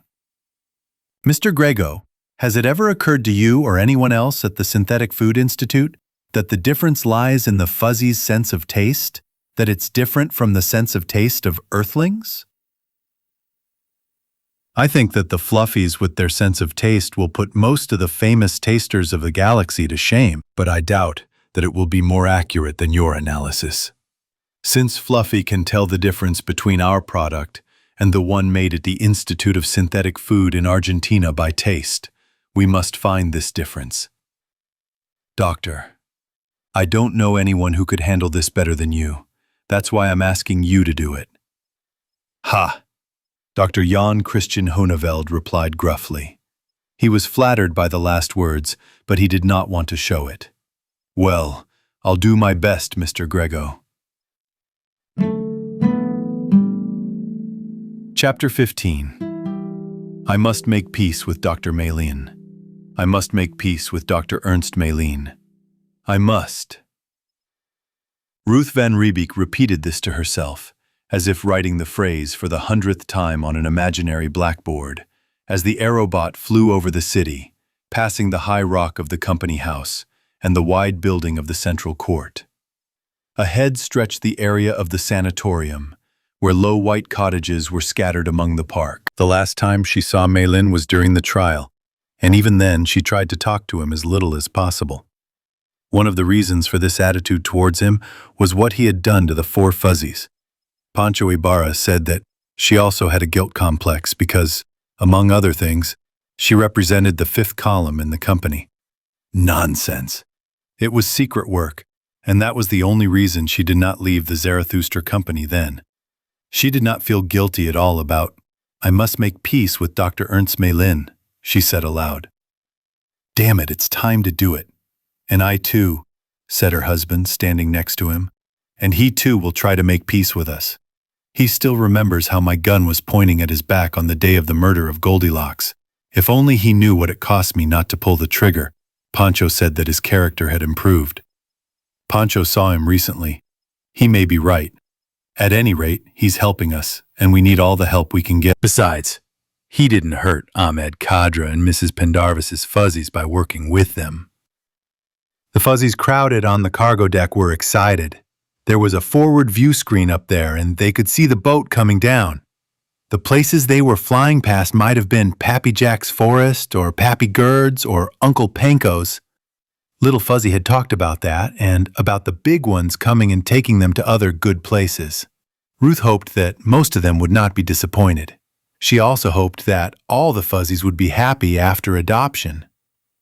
Mr. Grego, has it ever occurred to you or anyone else at the Synthetic Food Institute that the difference lies in the fuzzy's sense of taste? That it's different from the sense of taste of earthlings? I think that the fluffies with their sense of taste will put most of the famous tasters of the galaxy to shame, but I doubt that it will be more accurate than your analysis. Since Fluffy can tell the difference between our product and the one made at the Institute of Synthetic Food in Argentina by taste, we must find this difference. Doctor, I don't know anyone who could handle this better than you. That's why I'm asking you to do it. Ha! Dr. Jan Christian Hohenveld replied gruffly. He was flattered by the last words, but he did not want to show it. Well, I'll do my best, Mr. Grego. Chapter 15. I must make peace with Dr. Maylene. I must make peace with Dr. Ernst Maylene. I must. Ruth Van Riebeek repeated this to herself, as if writing the phrase for the 100th time on an imaginary blackboard, as the aerobot flew over the city, passing the high rock of the company house and the wide building of the central court. Ahead stretched the area of the sanatorium, where low white cottages were scattered among the park. The last time she saw Maylin was during the trial, and even then she tried to talk to him as little as possible. One of the reasons for this attitude towards him was what he had done to the four fuzzies. Pancho Ibarra said that she also had a guilt complex because, among other things, she represented the fifth column in the company. Nonsense. It was secret work, and that was the only reason she did not leave the Zarathustra company then. She did not feel guilty at all about, "I must make peace with Dr. Ernst Maylin," she said aloud. "Damn it, it's time to do it. And I too," said her husband, standing next to him. "And he too will try to make peace with us. He still remembers how my gun was pointing at his back on the day of the murder of Goldilocks. If only he knew what it cost me not to pull the trigger." Pancho said that his character had improved. Pancho saw him recently. He may be right. At any rate, he's helping us, and we need all the help we can get. Besides, he didn't hurt Ahmed Kadra and Mrs. Pendarvis's fuzzies by working with them. The fuzzies crowded on the cargo deck were excited. There was a forward view screen up there, and they could see the boat coming down. The places they were flying past might have been Pappy Jack's Forest, or Pappy Gerd's, or Uncle Panko's. Little Fuzzy had talked about that, and about the big ones coming and taking them to other good places. Ruth hoped that most of them would not be disappointed. She also hoped that all the fuzzies would be happy after adoption.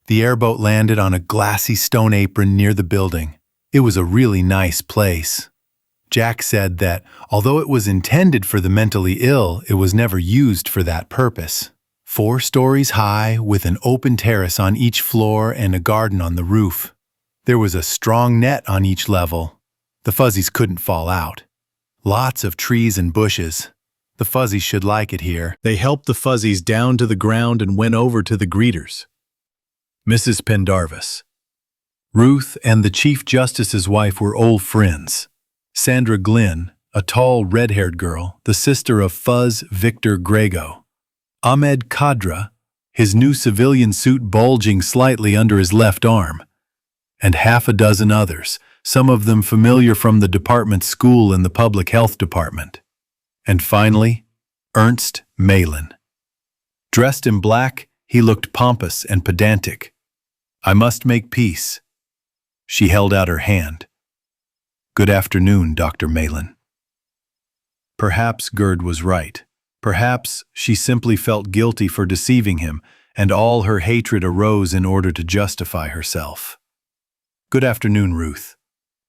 The airboat landed on a glassy stone apron near the building. It was a really nice place. Jack said that, although it was intended for the mentally ill, it was never used for that purpose. 4 stories high, with an open terrace on each floor and a garden on the roof. There was a strong net on each level. The fuzzies couldn't fall out. Lots of trees and bushes. The fuzzies should like it here. They helped the fuzzies down to the ground and went over to the greeters. Mrs. Pendarvis. Ruth and the Chief Justice's wife were old friends. Sandra Glynn, a tall, red-haired girl, the sister of Fuzz Victor Grego. Ahmed Kadra, his new civilian suit bulging slightly under his left arm. And half a dozen others, some of them familiar from the department's school and the public health department. And finally, Ernst Malin. Dressed in black, he looked pompous and pedantic. "I must make peace." She held out her hand. "Good afternoon, Dr. Malin." Perhaps Gerd was right. Perhaps she simply felt guilty for deceiving him, and all her hatred arose in order to justify herself. "Good afternoon, Ruth.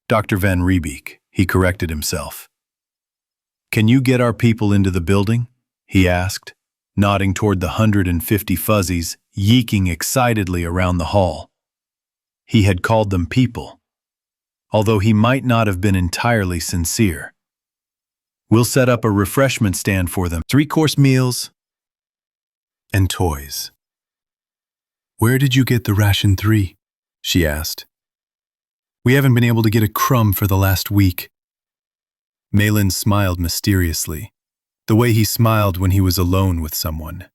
Dr. Van Riebeek," he corrected himself. "Can you get our people into the building?" he asked, nodding toward the 150 fuzzies yeeking excitedly around the hall. He had called them people, although he might not have been entirely sincere. "We'll set up a refreshment stand for them, 3-course meals and toys." "Where did you get the ration 3? She asked. "We haven't been able to get a crumb for the last week." Malin smiled mysteriously, the way he smiled when he was alone with someone.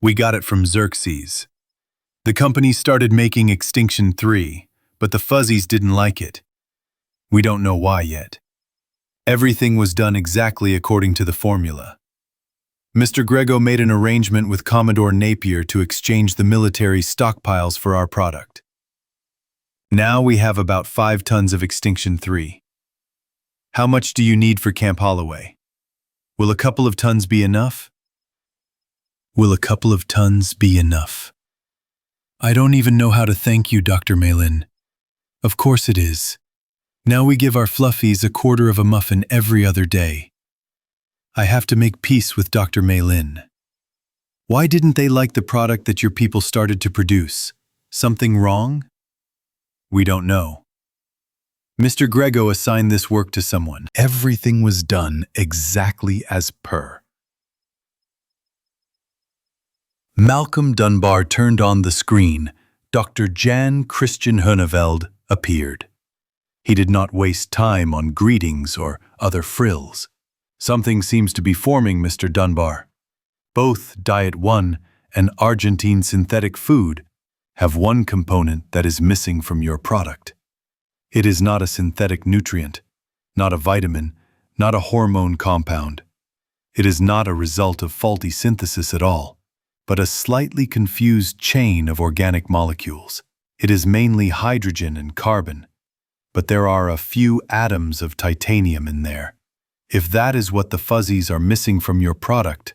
"We got it from Xerxes. The company started making Extinction 3, but the fuzzies didn't like it. We don't know why yet. Everything was done exactly according to the formula. Mr. Grego made an arrangement with Commodore Napier to exchange the military stockpiles for our product. Now we have about 5 tons of Extinction 3. How much do you need for Camp Holloway? Will a couple of tons be enough?" "Will a couple of tons be enough? I don't even know how to thank you, Dr. Malin. Of course it is. Now we give our fluffies a quarter of a muffin every other day. I have to make peace with Dr. Malin. Why didn't they like the product that your people started to produce? Something wrong? We don't know. Mr. Grego assigned this work to someone. Everything was done exactly as per." Malcolm Dunbar turned on the screen. Dr. Jan Christian Höneveld appeared. He did not waste time on greetings or other frills. "Something seems to be forming, Mr. Dunbar. Both Diet 1 and Argentine synthetic food have one component that is missing from your product. It is not a synthetic nutrient, not a vitamin, not a hormone compound. It is not a result of faulty synthesis at all, but a slightly confused chain of organic molecules. It is mainly hydrogen and carbon, but there are a few atoms of titanium in there. If that is what the fuzzies are missing from your product,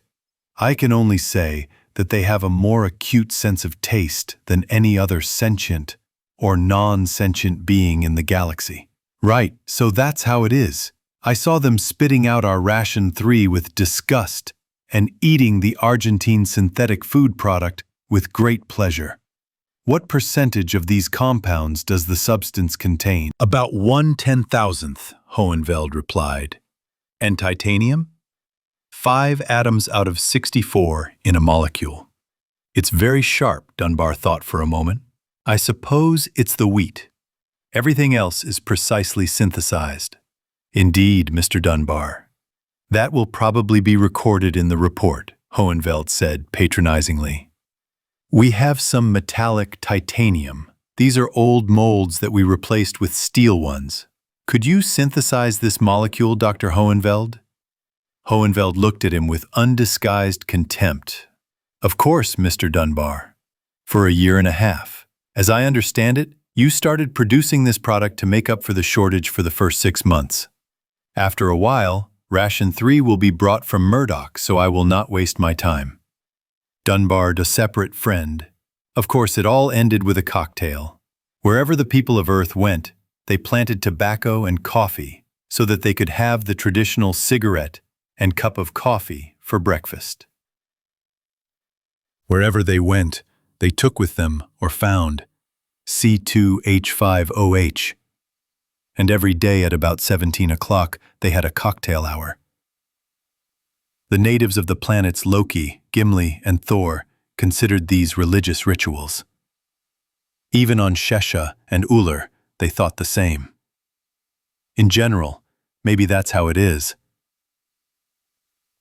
I can only say that they have a more acute sense of taste than any other sentient or non-sentient being in the galaxy." "Right, so that's how it is. I saw them spitting out our ration 3 with disgust and eating the Argentine synthetic food product with great pleasure. What percentage of these compounds does the substance contain?" "About 1/10,000th, Hohenfeld replied. "And titanium?" 5 atoms out of 64 in a molecule. It's very sharp, Dunbar thought for a moment. I suppose it's the wheat. Everything else is precisely synthesized. Indeed, Mr. Dunbar. That will probably be recorded in the report, Hohenfeld said patronizingly. We have some metallic titanium. These are old molds that we replaced with steel ones. Could you synthesize this molecule, Dr. Hohenfeld? Hohenfeld looked at him with undisguised contempt. Of course, Mr. Dunbar. For a year and a half. As I understand it, you started producing this product to make up for the shortage for the first 6 months. After a while, ration 3 will be brought from Murdoch, so I will not waste my time. Dunbar, a separate friend. Of course, it all ended with a cocktail. Wherever the people of Earth went, they planted tobacco and coffee so that they could have the traditional cigarette and cup of coffee for breakfast. Wherever they went, they took with them, or found, C2H5OH. And every day at about 17 o'clock, they had a cocktail hour. The natives of the planets Loki, Gimli, and Thor considered these religious rituals. Even on Shesha and Uller, they thought the same. In general, maybe that's how it is.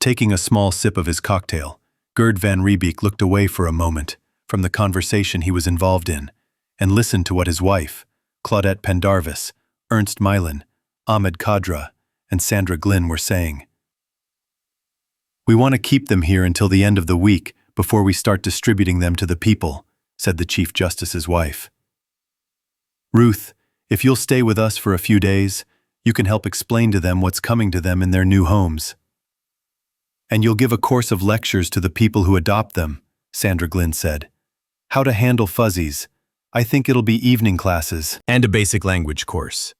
Taking a small sip of his cocktail, Gerd Van Riebeek looked away for a moment from the conversation he was involved in and listened to what his wife, Claudette Pendarvis, Ernst Malin, Ahmed Kadra, and Sandra Glynn were saying. We want to keep them here until the end of the week before we start distributing them to the people, said the Chief Justice's wife. Ruth, if you'll stay with us for a few days, you can help explain to them what's coming to them in their new homes. And you'll give a course of lectures to the people who adopt them, Sandra Glynn said. How to handle fuzzies. I think it'll be evening classes. And a basic language course.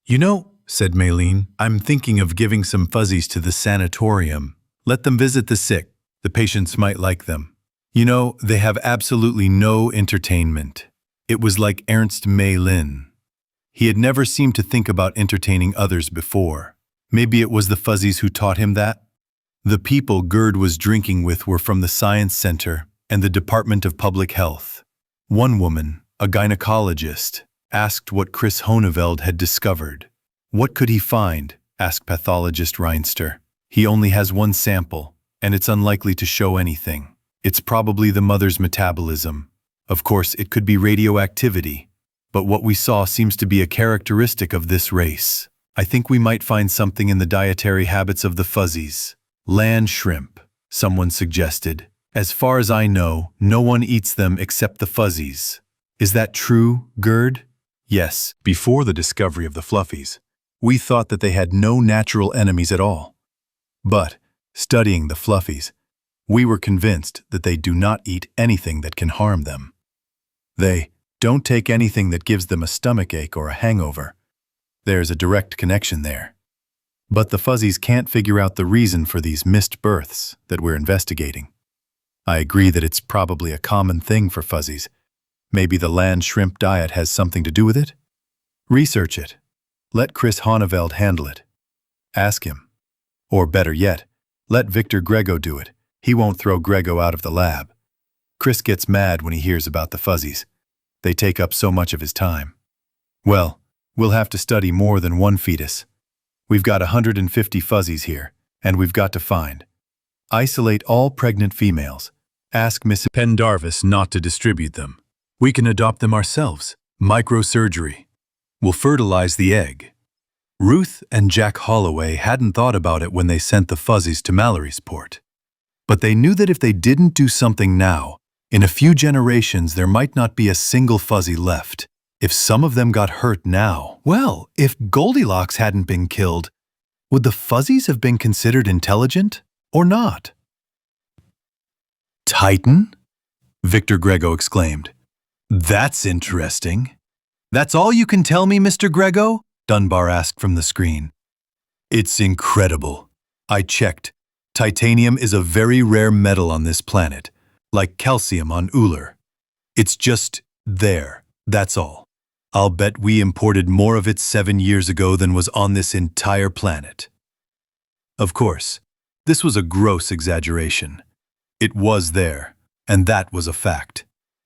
You know, said Maylene, I'm thinking of giving some fuzzies to the sanatorium. Let them visit the sick. The patients might like them. You know, they have absolutely no entertainment. It was like Ernst Maylin. He had never seemed to think about entertaining others before. Maybe it was the fuzzies who taught him that? The people Gerd was drinking with were from the Science Center and the Department of Public Health. One woman, a gynecologist, asked what Chris Honeveld had discovered. What could he find? Asked pathologist Reinster. He only has one sample, and it's unlikely to show anything. It's probably the mother's metabolism. Of course, it could be radioactivity, but what we saw seems to be a characteristic of this race. I think we might find something in the dietary habits of the fuzzies. Land shrimp, someone suggested. As far as I know, no one eats them except the fuzzies. Is that true, Gerd? Yes, before the discovery of the fluffies, we thought that they had no natural enemies at all. But, studying the fluffies, we were convinced that they do not eat anything that can harm them. They don't take anything that gives them a stomachache or a hangover. There's a direct connection there. But the fuzzies can't figure out the reason for these missed births that we're investigating. I agree that it's probably a common thing for fuzzies. Maybe the land shrimp diet has something to do with it? Research it. Let Chris Honeveld handle it. Ask him. Or better yet, let Victor Grego do it. He won't throw Grego out of the lab. Chris gets mad when he hears about the fuzzies. They take up so much of his time. Well, we'll have to study more than one fetus. We've got 150 fuzzies here, and we've got to find. Isolate all pregnant females. Ask Mrs. Pendarvis not to distribute them. We can adopt them ourselves. Microsurgery. We'll fertilize the egg. Ruth and Jack Holloway hadn't thought about it when they sent the fuzzies to Mallorysport. But they knew that if they didn't do something now, in a few generations there might not be a single fuzzy left. If some of them got hurt now, well, if Goldilocks hadn't been killed, would the fuzzies have been considered intelligent or not? Titan? Victor Grego exclaimed. That's interesting. That's all you can tell me, Mr. Grego? Dunbar asked from the screen. It's incredible. I checked. Titanium is a very rare metal on this planet, like calcium on Uller. It's just there, that's all. I'll bet we imported more of it 7 years ago than was on this entire planet. Of course, this was a gross exaggeration. It was there, and that was a fact.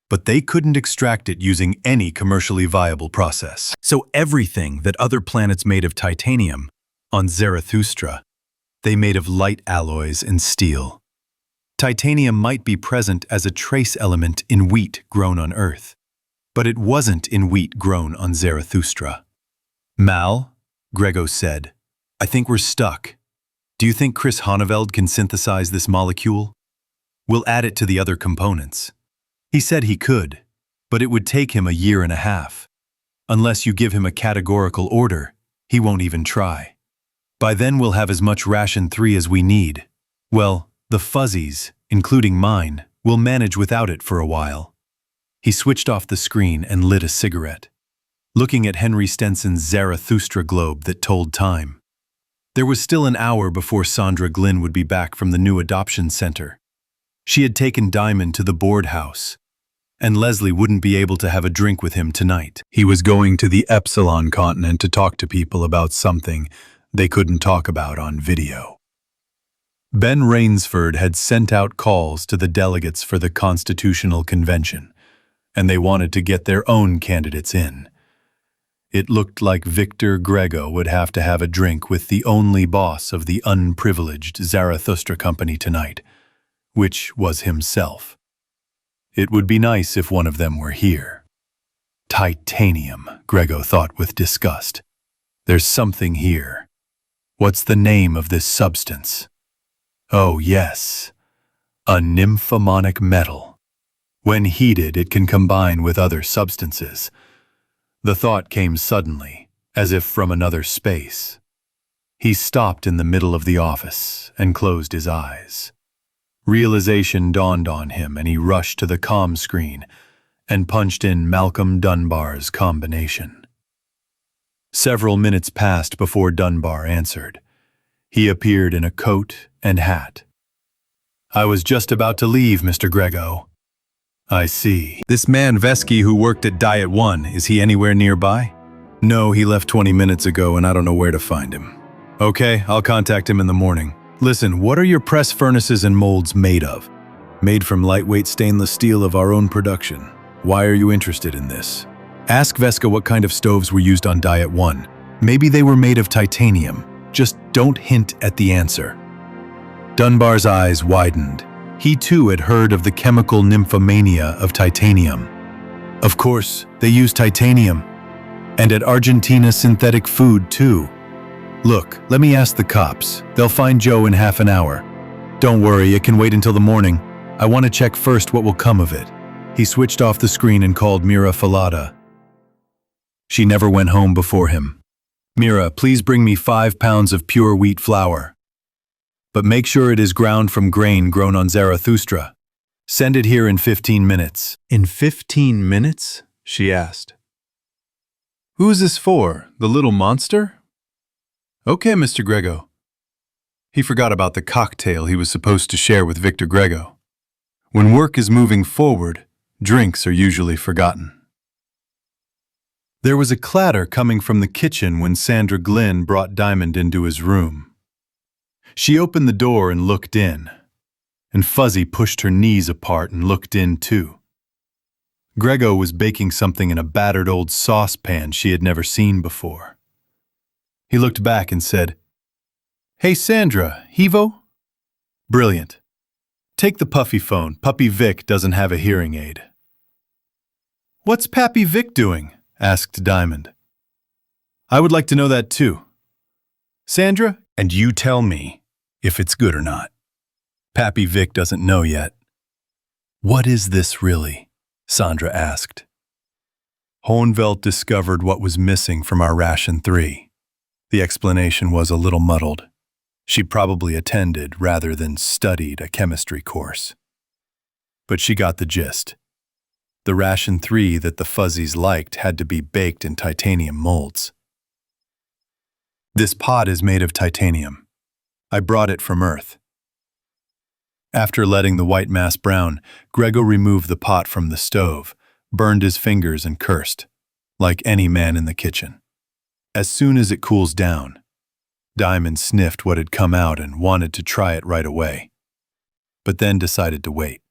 But they couldn't extract it using any commercially viable process. So everything that other planets made of titanium, on Zarathustra, they made of light alloys and steel. Titanium might be present as a trace element in wheat grown on Earth, but it wasn't in wheat grown on Zarathustra. Mal, Grego said, I think we're stuck. Do you think Chris Honeveld can synthesize this molecule? We'll add it to the other components. He said he could, but it would take him 1.5 years. Unless you give him a categorical order, he won't even try. By then we'll have as much ration 3 as we need. Well, the fuzzies, including mine, will manage without it for a while. He switched off the screen and lit a cigarette, looking at Henry Stenson's Zarathustra globe that told time. There was still an hour before Sandra Glynn would be back from the new adoption center. She had taken Diamond to the board house, and Leslie wouldn't be able to have a drink with him tonight. He was going to the Epsilon continent to talk to people about something they couldn't talk about on video. Ben Rainsford had sent out calls to the delegates for the Constitutional Convention, and they wanted to get their own candidates in. It looked like Victor Grego would have to have a drink with the only boss of the unprivileged Zarathustra company tonight, which was himself. It would be nice if one of them were here. Titanium, Grego thought with disgust. There's something here. What's the name of this substance? Oh, yes. A nymphomonic metal. When heated, it can combine with other substances. The thought came suddenly, as if from another space. He stopped in the middle of the office and closed his eyes. Realization dawned on him, and he rushed to the comm screen and punched in Malcolm Dunbar's combination. Several minutes passed before Dunbar answered. He appeared in a coat and hat. I was just about to leave, Mr. Grego. I see. This man Vesky who worked at Diet 1, is he anywhere nearby? No, he left 20 minutes ago and I don't know where to find him. Okay, I'll contact him in the morning. Listen, what are your press furnaces and molds made of? Made from lightweight stainless steel of our own production. Why are you interested in this? Ask Veska what kind of stoves were used on Diet 1. Maybe they were made of titanium. Just don't hint at the answer. Dunbar's eyes widened. He too had heard of the chemical nymphomania of titanium. Of course, they use titanium. And at Argentina synthetic food too. Look, let me ask the cops. They'll find Joe in half an hour. Don't worry, it can wait until the morning. I want to check first what will come of it. He switched off the screen and called Mira Falada. She never went home before him. Mira, please bring me 5 pounds of pure wheat flour. But make sure it is ground from grain grown on Zarathustra. Send it here in 15 minutes. In 15 minutes? She asked. Who is this for? The little monster? Okay, Mr. Grego. He forgot about the cocktail he was supposed to share with Victor Grego. When work is moving forward, drinks are usually forgotten. There was a clatter coming from the kitchen when Sandra Glynn brought Diamond into his room. She opened the door and looked in, and Fuzzy pushed her knees apart and looked in too. Grego was baking something in a battered old saucepan she had never seen before. He looked back and said, "Hey Sandra, Hevo?" "Brilliant. Take the Puffy phone. Puppy Vic doesn't have a hearing aid." "What's Pappy Vic doing?" asked Diamond. "I would like to know that too. Sandra, and you tell me if it's good or not. Pappy Vic doesn't know yet." "What is this really?" Sandra asked. Hohenvelt discovered what was missing from our ration 3. The explanation was a little muddled. She probably attended rather than studied a chemistry course. But she got the gist. The ration 3 that the Fuzzies liked had to be baked in titanium molds. This pot is made of titanium. I brought it from Earth. After letting the white mass brown, Grego removed the pot from the stove, burned his fingers and cursed, like any man in the kitchen. As soon as it cools down, Diamond sniffed what had come out and wanted to try it right away, but then decided to wait.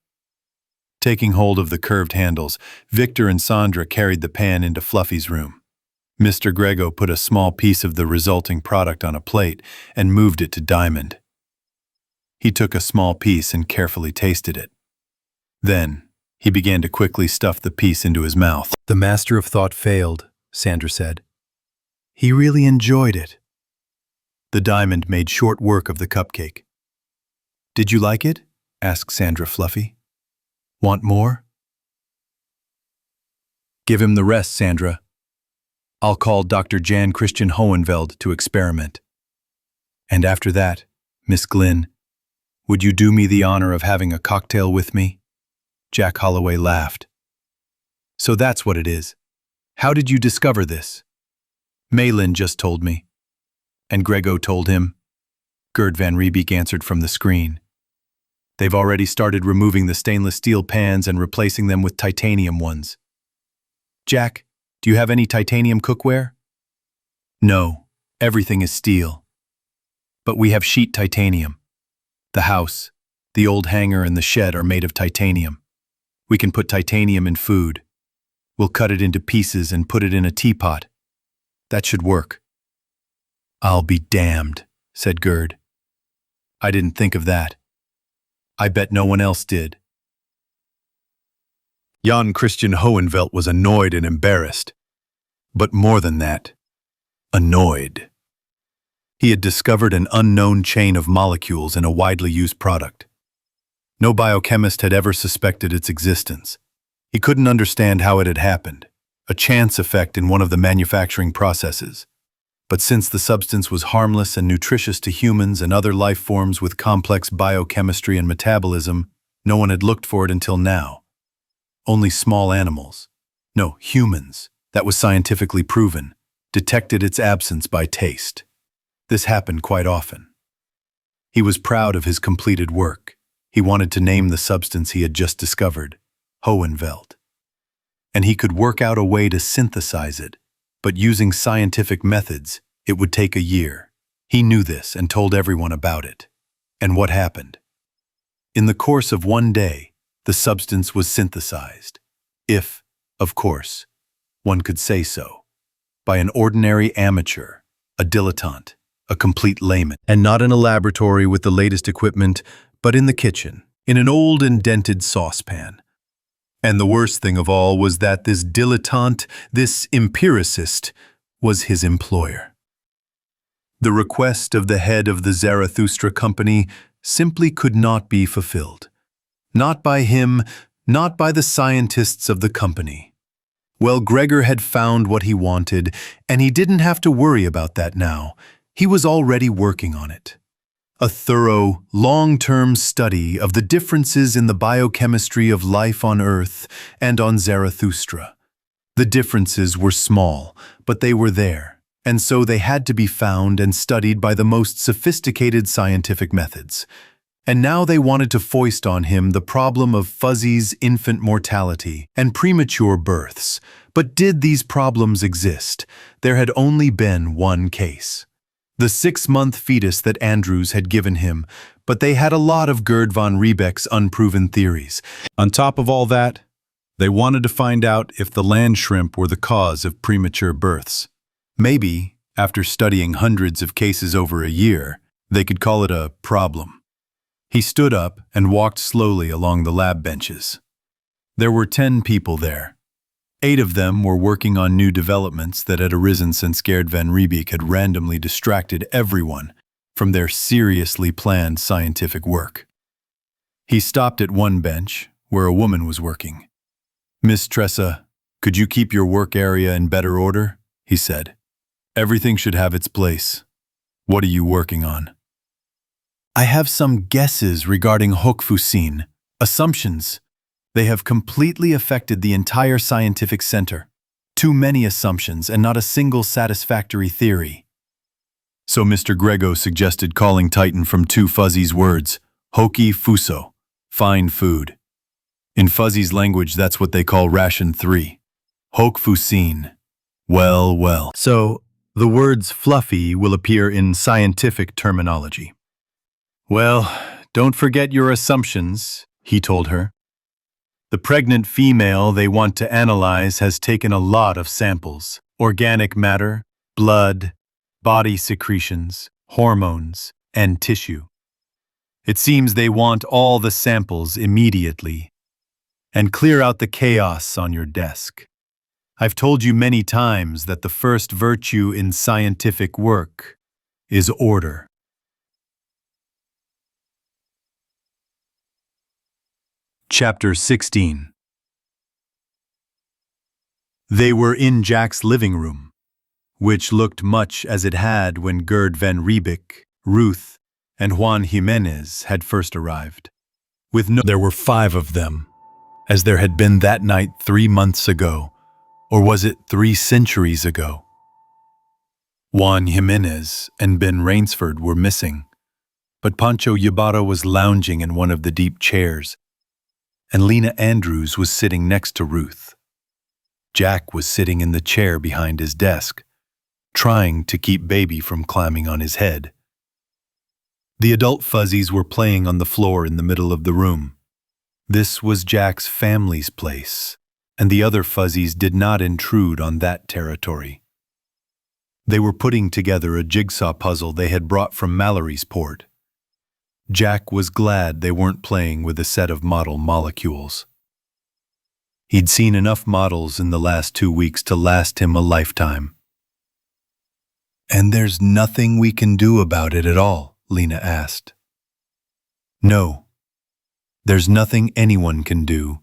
Taking hold of the curved handles, Victor and Sandra carried the pan into Fluffy's room. Mr. Grego put a small piece of the resulting product on a plate and moved it to Diamond. He took a small piece and carefully tasted it. Then, he began to quickly stuff the piece into his mouth. "The master of thought failed," Sandra said. "He really enjoyed it." The Diamond made short work of the cupcake. "Did you like it?" asked Sandra Fluffy. "Want more?" "Give him the rest, Sandra. I'll call Dr. Jan Christian Hohenveld to experiment. And after that, Miss Glynn, would you do me the honor of having a cocktail with me?" Jack Holloway laughed. "So that's what it is. How did you discover this?" "Malin just told me." "And Grego told him?" Gerd Van Riebeek answered from the screen. "They've already started removing the stainless steel pans and replacing them with titanium ones." "Jack, do you have any titanium cookware?" "No, everything is steel. But we have sheet titanium. The house, the old hangar and the shed are made of titanium. We can put titanium in food. We'll cut it into pieces and put it in a teapot. That should work." "I'll be damned," said Gerd. "I didn't think of that. I bet no one else did." Jan Christian Hohenvelt was annoyed and embarrassed. But more than that, annoyed. He had discovered an unknown chain of molecules in a widely used product. No biochemist had ever suspected its existence. He couldn't understand how it had happened, a chance effect in one of the manufacturing processes. But since the substance was harmless and nutritious to humans and other life forms with complex biochemistry and metabolism, no one had looked for it until now. Only small animals, no, humans, that was scientifically proven, detected its absence by taste. This happened quite often. He was proud of his completed work. He wanted to name the substance he had just discovered, Hohenwald. And he could work out a way to synthesize it, but using scientific methods, it would take a year. He knew this and told everyone about it. And what happened? In the course of one day, the substance was synthesized. If, of course, one could say so, by an ordinary amateur, a dilettante, a complete layman, and not in a laboratory with the latest equipment, but in the kitchen, in an old indented saucepan. And the worst thing of all was that this dilettante, this empiricist, was his employer. The request of the head of the Zarathustra company simply could not be fulfilled. Not by him, not by the scientists of the company. Well, Gregor had found what he wanted, and he didn't have to worry about that now. He was already working on it. A thorough, long-term study of the differences in the biochemistry of life on Earth and on Zarathustra. The differences were small, but they were there, and so they had to be found and studied by the most sophisticated scientific methods. And now they wanted to foist on him the problem of Fuzzy's infant mortality and premature births. But did these problems exist? There had only been one case. The 6-month fetus that Andrews had given him, but they had a lot of Gerd von Riebeck's unproven theories. On top of all that, they wanted to find out if the land shrimp were the cause of premature births. Maybe, after studying hundreds of cases over a year, they could call it a problem. He stood up and walked slowly along the lab benches. There were 10 people there. 8 of them were working on new developments that had arisen since Gerd van Riebeck had randomly distracted everyone from their seriously planned scientific work. He stopped at one bench, where a woman was working. "Miss Tressa, could you keep your work area in better order?" he said. "Everything should have its place. What are you working on?" "I have some guesses regarding Hochfusin, assumptions. They have completely affected the entire scientific center. Too many assumptions and not a single satisfactory theory." So Mr. Grego suggested calling Titan from 2 Fuzzy's words, Hoki Fuso, fine food. In Fuzzy's language, that's what they call ration 3. Hochfusin. Well, well. So the words fluffy will appear in scientific terminology. "Well, don't forget your assumptions," he told her. "The pregnant female they want to analyze has taken a lot of samples. Organic matter, blood, body secretions, hormones, and tissue. It seems they want all the samples immediately. And clear out the chaos on your desk. I've told you many times that the first virtue in scientific work is order." Chapter 16. They were in Jack's living room, which looked much as it had when Gerd van Riebeck, Ruth, and Juan Jimenez had first arrived. There were 5 of them, as there had been that night 3 months ago, or was it 3 centuries ago? Juan Jimenez and Ben Rainsford were missing, but Pancho Ybarra was lounging in one of the deep chairs, and Lena Andrews was sitting next to Ruth. Jack was sitting in the chair behind his desk, trying to keep Baby from climbing on his head. The adult Fuzzies were playing on the floor in the middle of the room. This was Jack's family's place, and the other Fuzzies did not intrude on that territory. They were putting together a jigsaw puzzle they had brought from Mallory's port. Jack was glad they weren't playing with a set of model molecules. He'd seen enough models in the last 2 weeks to last him a lifetime. And there's nothing we can do about it at all, Lena asked. No. There's nothing anyone can do.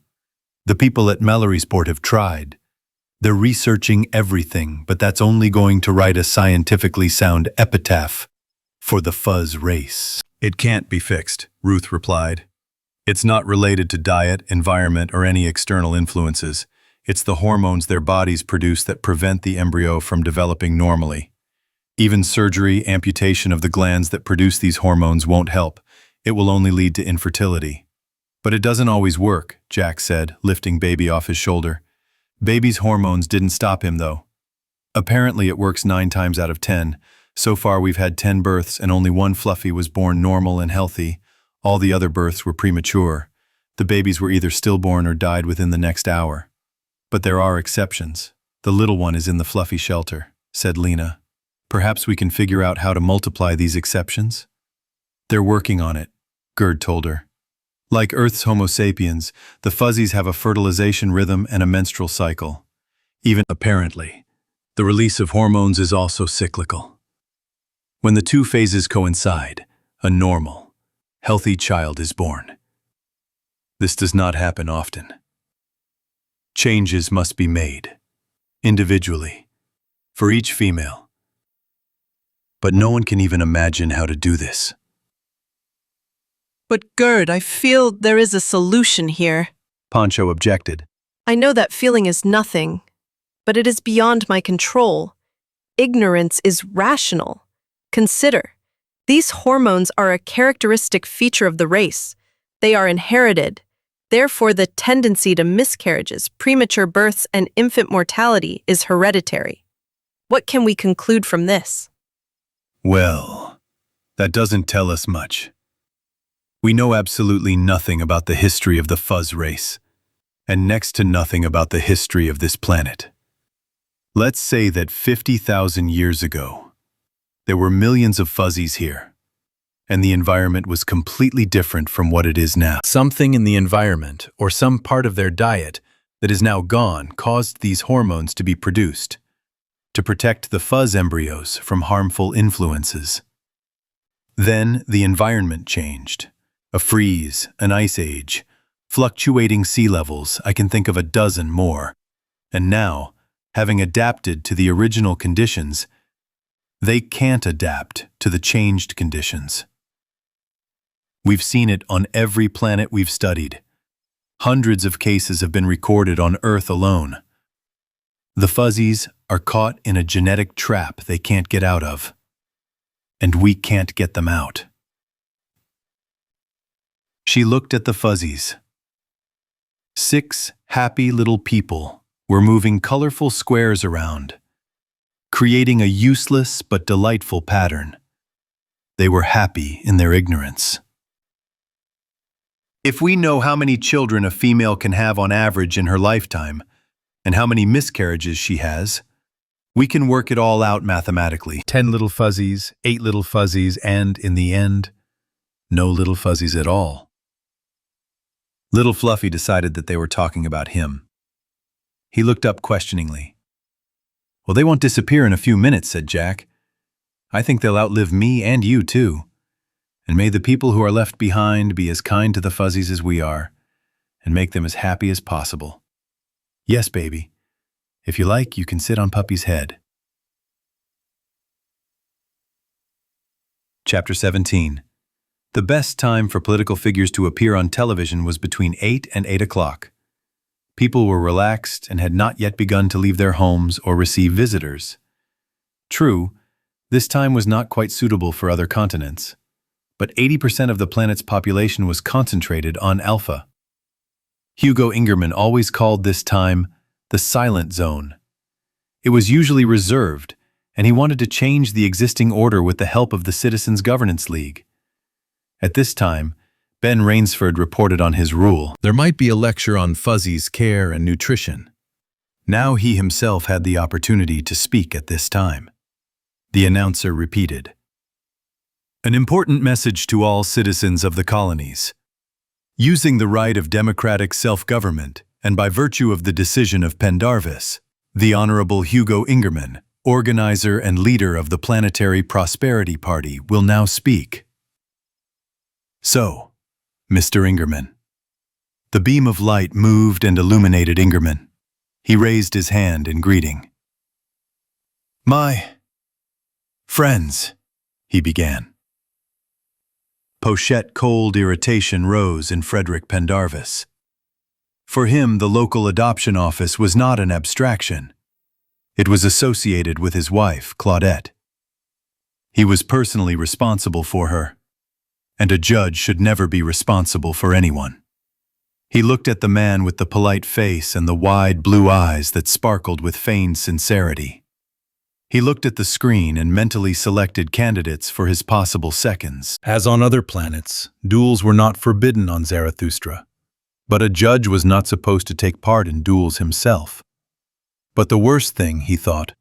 The people at Mallorysport have tried. They're researching everything, but that's only going to write a scientifically sound epitaph for the fuzz race. It can't be fixed, Ruth replied. It's not related to diet, environment, or any external influences. It's the hormones their bodies produce that prevent the embryo from developing normally. Even surgery, amputation of the glands that produce these hormones won't help. It will only lead to infertility. But it doesn't always work, Jack said, lifting Baby off his shoulder. Baby's hormones didn't stop him, though. Apparently it works 9 times out of 10. So far we've had 10 births and only one Fluffy was born normal and healthy. All the other births were premature. The babies were either stillborn or died within the next hour. But there are exceptions. The little one is in the Fluffy shelter, said Lena. Perhaps we can figure out how to multiply these exceptions? They're working on it, Gerd told her. Like Earth's Homo sapiens, the fuzzies have a fertilization rhythm and a menstrual cycle. Even apparently, the release of hormones is also cyclical. When the two phases coincide, a normal, healthy child is born. This does not happen often. Changes must be made, individually, for each female. But no one can even imagine how to do this. But Gerd, I feel there is a solution here. Poncho objected. I know that feeling is nothing, but it is beyond my control. Ignorance is rational. Consider, these hormones are a characteristic feature of the race. They are inherited. Therefore, the tendency to miscarriages, premature births, and infant mortality is hereditary. What can we conclude from this? Well, that doesn't tell us much. We know absolutely nothing about the history of the fuzz race, and next to nothing about the history of this planet. Let's say that 50,000 years ago, there were millions of fuzzies here, and the environment was completely different from what it is now. Something in the environment, or some part of their diet, that is now gone caused these hormones to be produced, to protect the fuzz embryos from harmful influences. Then the environment changed. A freeze, an ice age, fluctuating sea levels, I can think of a dozen more. And now, having adapted to the original conditions, they can't adapt to the changed conditions. We've seen it on every planet we've studied. Hundreds of cases have been recorded on Earth alone. The fuzzies are caught in a genetic trap they can't get out of. And we can't get them out. She looked at the fuzzies. 6 happy little people were moving colorful squares around, creating a useless but delightful pattern. They were happy in their ignorance. If we know how many children a female can have on average in her lifetime, and how many miscarriages she has, we can work it all out mathematically. 10 little fuzzies, 8 little fuzzies, and, in the end, no little fuzzies at all. Little Fluffy decided that they were talking about him. He looked up questioningly. Well, they won't disappear in a few minutes, said Jack. I think they'll outlive me and you, too. And may the people who are left behind be as kind to the fuzzies as we are, and make them as happy as possible. Yes, baby. If you like, you can sit on Puppy's head. Chapter 17. The best time for political figures to appear on television was between 8 and 8 o'clock. People were relaxed and had not yet begun to leave their homes or receive visitors. True, this time was not quite suitable for other continents, but 80% of the planet's population was concentrated on Alpha. Hugo Ingerman always called this time the silent zone. It was usually reserved, and he wanted to change the existing order with the help of the Citizens Governance League. At this time, Ben Rainsford reported on his rule. There might be a lecture on fuzzies' care and nutrition. Now he himself had the opportunity to speak at this time. The announcer repeated. An important message to all citizens of the colonies. Using the right of democratic self-government, and by virtue of the decision of Pendarvis, the Honorable Hugo Ingerman, organizer and leader of the Planetary Prosperity Party, will now speak. So, Mr. Ingerman. The beam of light moved and illuminated Ingerman. He raised his hand in greeting. My friends, he began. Pochette cold irritation rose in Frederick Pendarvis. For him, the local adoption office was not an abstraction. It was associated with his wife, Claudette. He was personally responsible for her, and a judge should never be responsible for anyone. He looked at the man with the polite face and the wide blue eyes that sparkled with feigned sincerity. He looked at the screen and mentally selected candidates for his possible seconds. As on other planets, duels were not forbidden on Zarathustra, but a judge was not supposed to take part in duels himself. But the worst thing, he thought,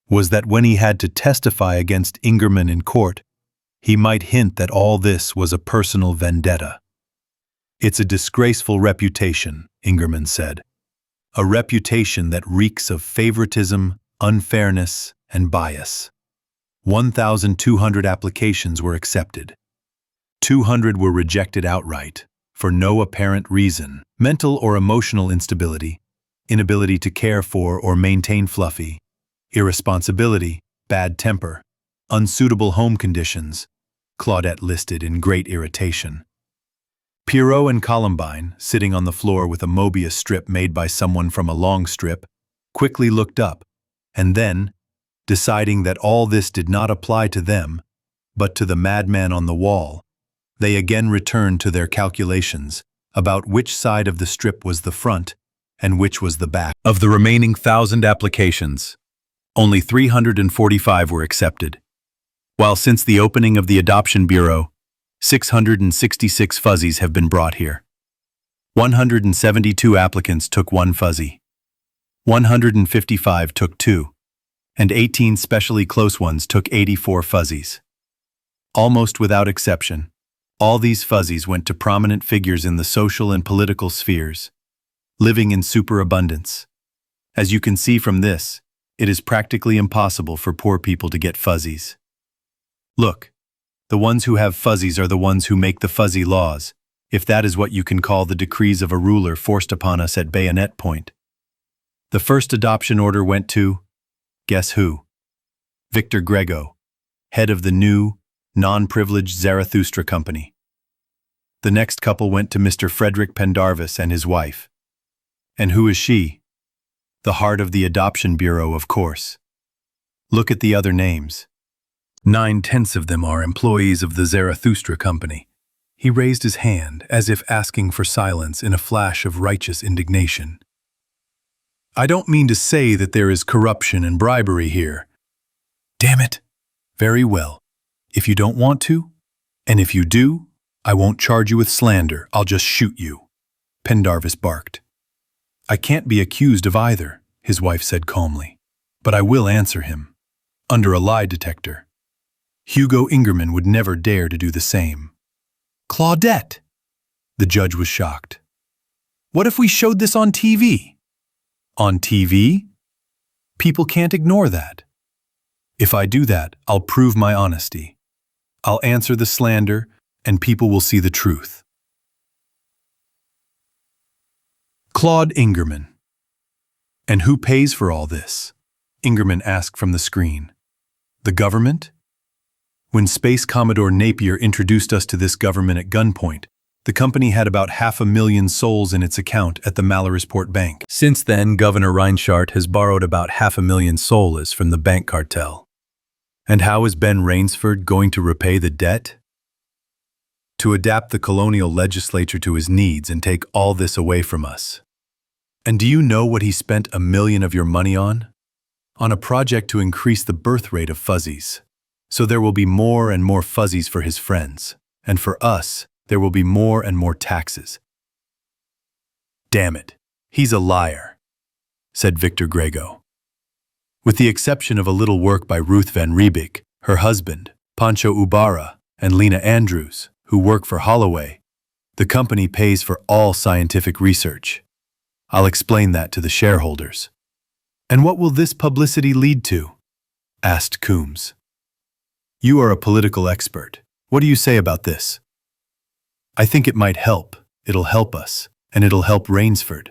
was that when he had to testify against Ingerman in court, he might hint that all this was a personal vendetta. It's a disgraceful reputation, Ingerman said. A reputation that reeks of favoritism, unfairness, and bias. 1,200 applications were accepted. 200 were rejected outright, for no apparent reason: mental or emotional instability, inability to care for or maintain Fluffy, irresponsibility, bad temper, unsuitable home conditions, Claudette listed in great irritation. Pierrot and Columbine, sitting on the floor with a Mobius strip made by someone from a long strip, quickly looked up, and then, deciding that all this did not apply to them, but to the madman on the wall, they again returned to their calculations about which side of the strip was the front and which was the back. Of the remaining 1,000 applications, only 345 were accepted, while since the opening of the Adoption Bureau, 666 fuzzies have been brought here. 172 applicants took one fuzzy. 155 took two, and 18 specially close ones took 84 fuzzies. Almost without exception, all these fuzzies went to prominent figures in the social and political spheres, living in superabundance. As you can see from this, it is practically impossible for poor people to get fuzzies. Look, the ones who have fuzzies are the ones who make the fuzzy laws, if that is what you can call the decrees of a ruler forced upon us at bayonet point. The first adoption order went to, guess who? Victor Grego, head of the new, non-privileged Zarathustra company. The next couple went to Mr. Frederick Pendarvis and his wife. And who is she? The heart of the Adoption Bureau, of course. Look at the other names. 9/10 of them are employees of the Zarathustra company. He raised his hand as if asking for silence in a flash of righteous indignation. I don't mean to say that there is corruption and bribery here. Damn it. Very well. If you don't want to, and if you do, I won't charge you with slander, I'll just shoot you, Pendarvis barked. I can't be accused of either, his wife said calmly, but I will answer him. Under a lie detector. Hugo Ingerman would never dare to do the same. Claudette! The judge was shocked. What if we showed this on TV? On TV? People can't ignore that. If I do that, I'll prove my honesty. I'll answer the slander, and people will see the truth. Claude Ingerman. And who pays for all this? Ingerman asked from the screen. The government? When Space Commodore Napier introduced us to this government at gunpoint, the company had about 500,000 souls in its account at the Mallorysport Bank. Since then, Governor Reinschart has borrowed about 500,000 souls from the bank cartel. And how is Ben Rainsford going to repay the debt? To adapt the colonial legislature to his needs and take all this away from us. And do you know what he spent $1 million of your money on? On a project to increase the birth rate of fuzzies. So there will be more and more fuzzies for his friends, and for us, there will be more and more taxes. Damn it, he's a liar, said Victor Grego. With the exception of a little work by Ruth Van Riebeek, her husband, Pancho Ubarra, and Lena Andrews, who work for Holloway, the company pays for all scientific research. I'll explain that to the shareholders. And what will this publicity lead to? asked Coombs. You are a political expert. What do you say about this? I think it might help. It'll help us, and it'll help Rainsford.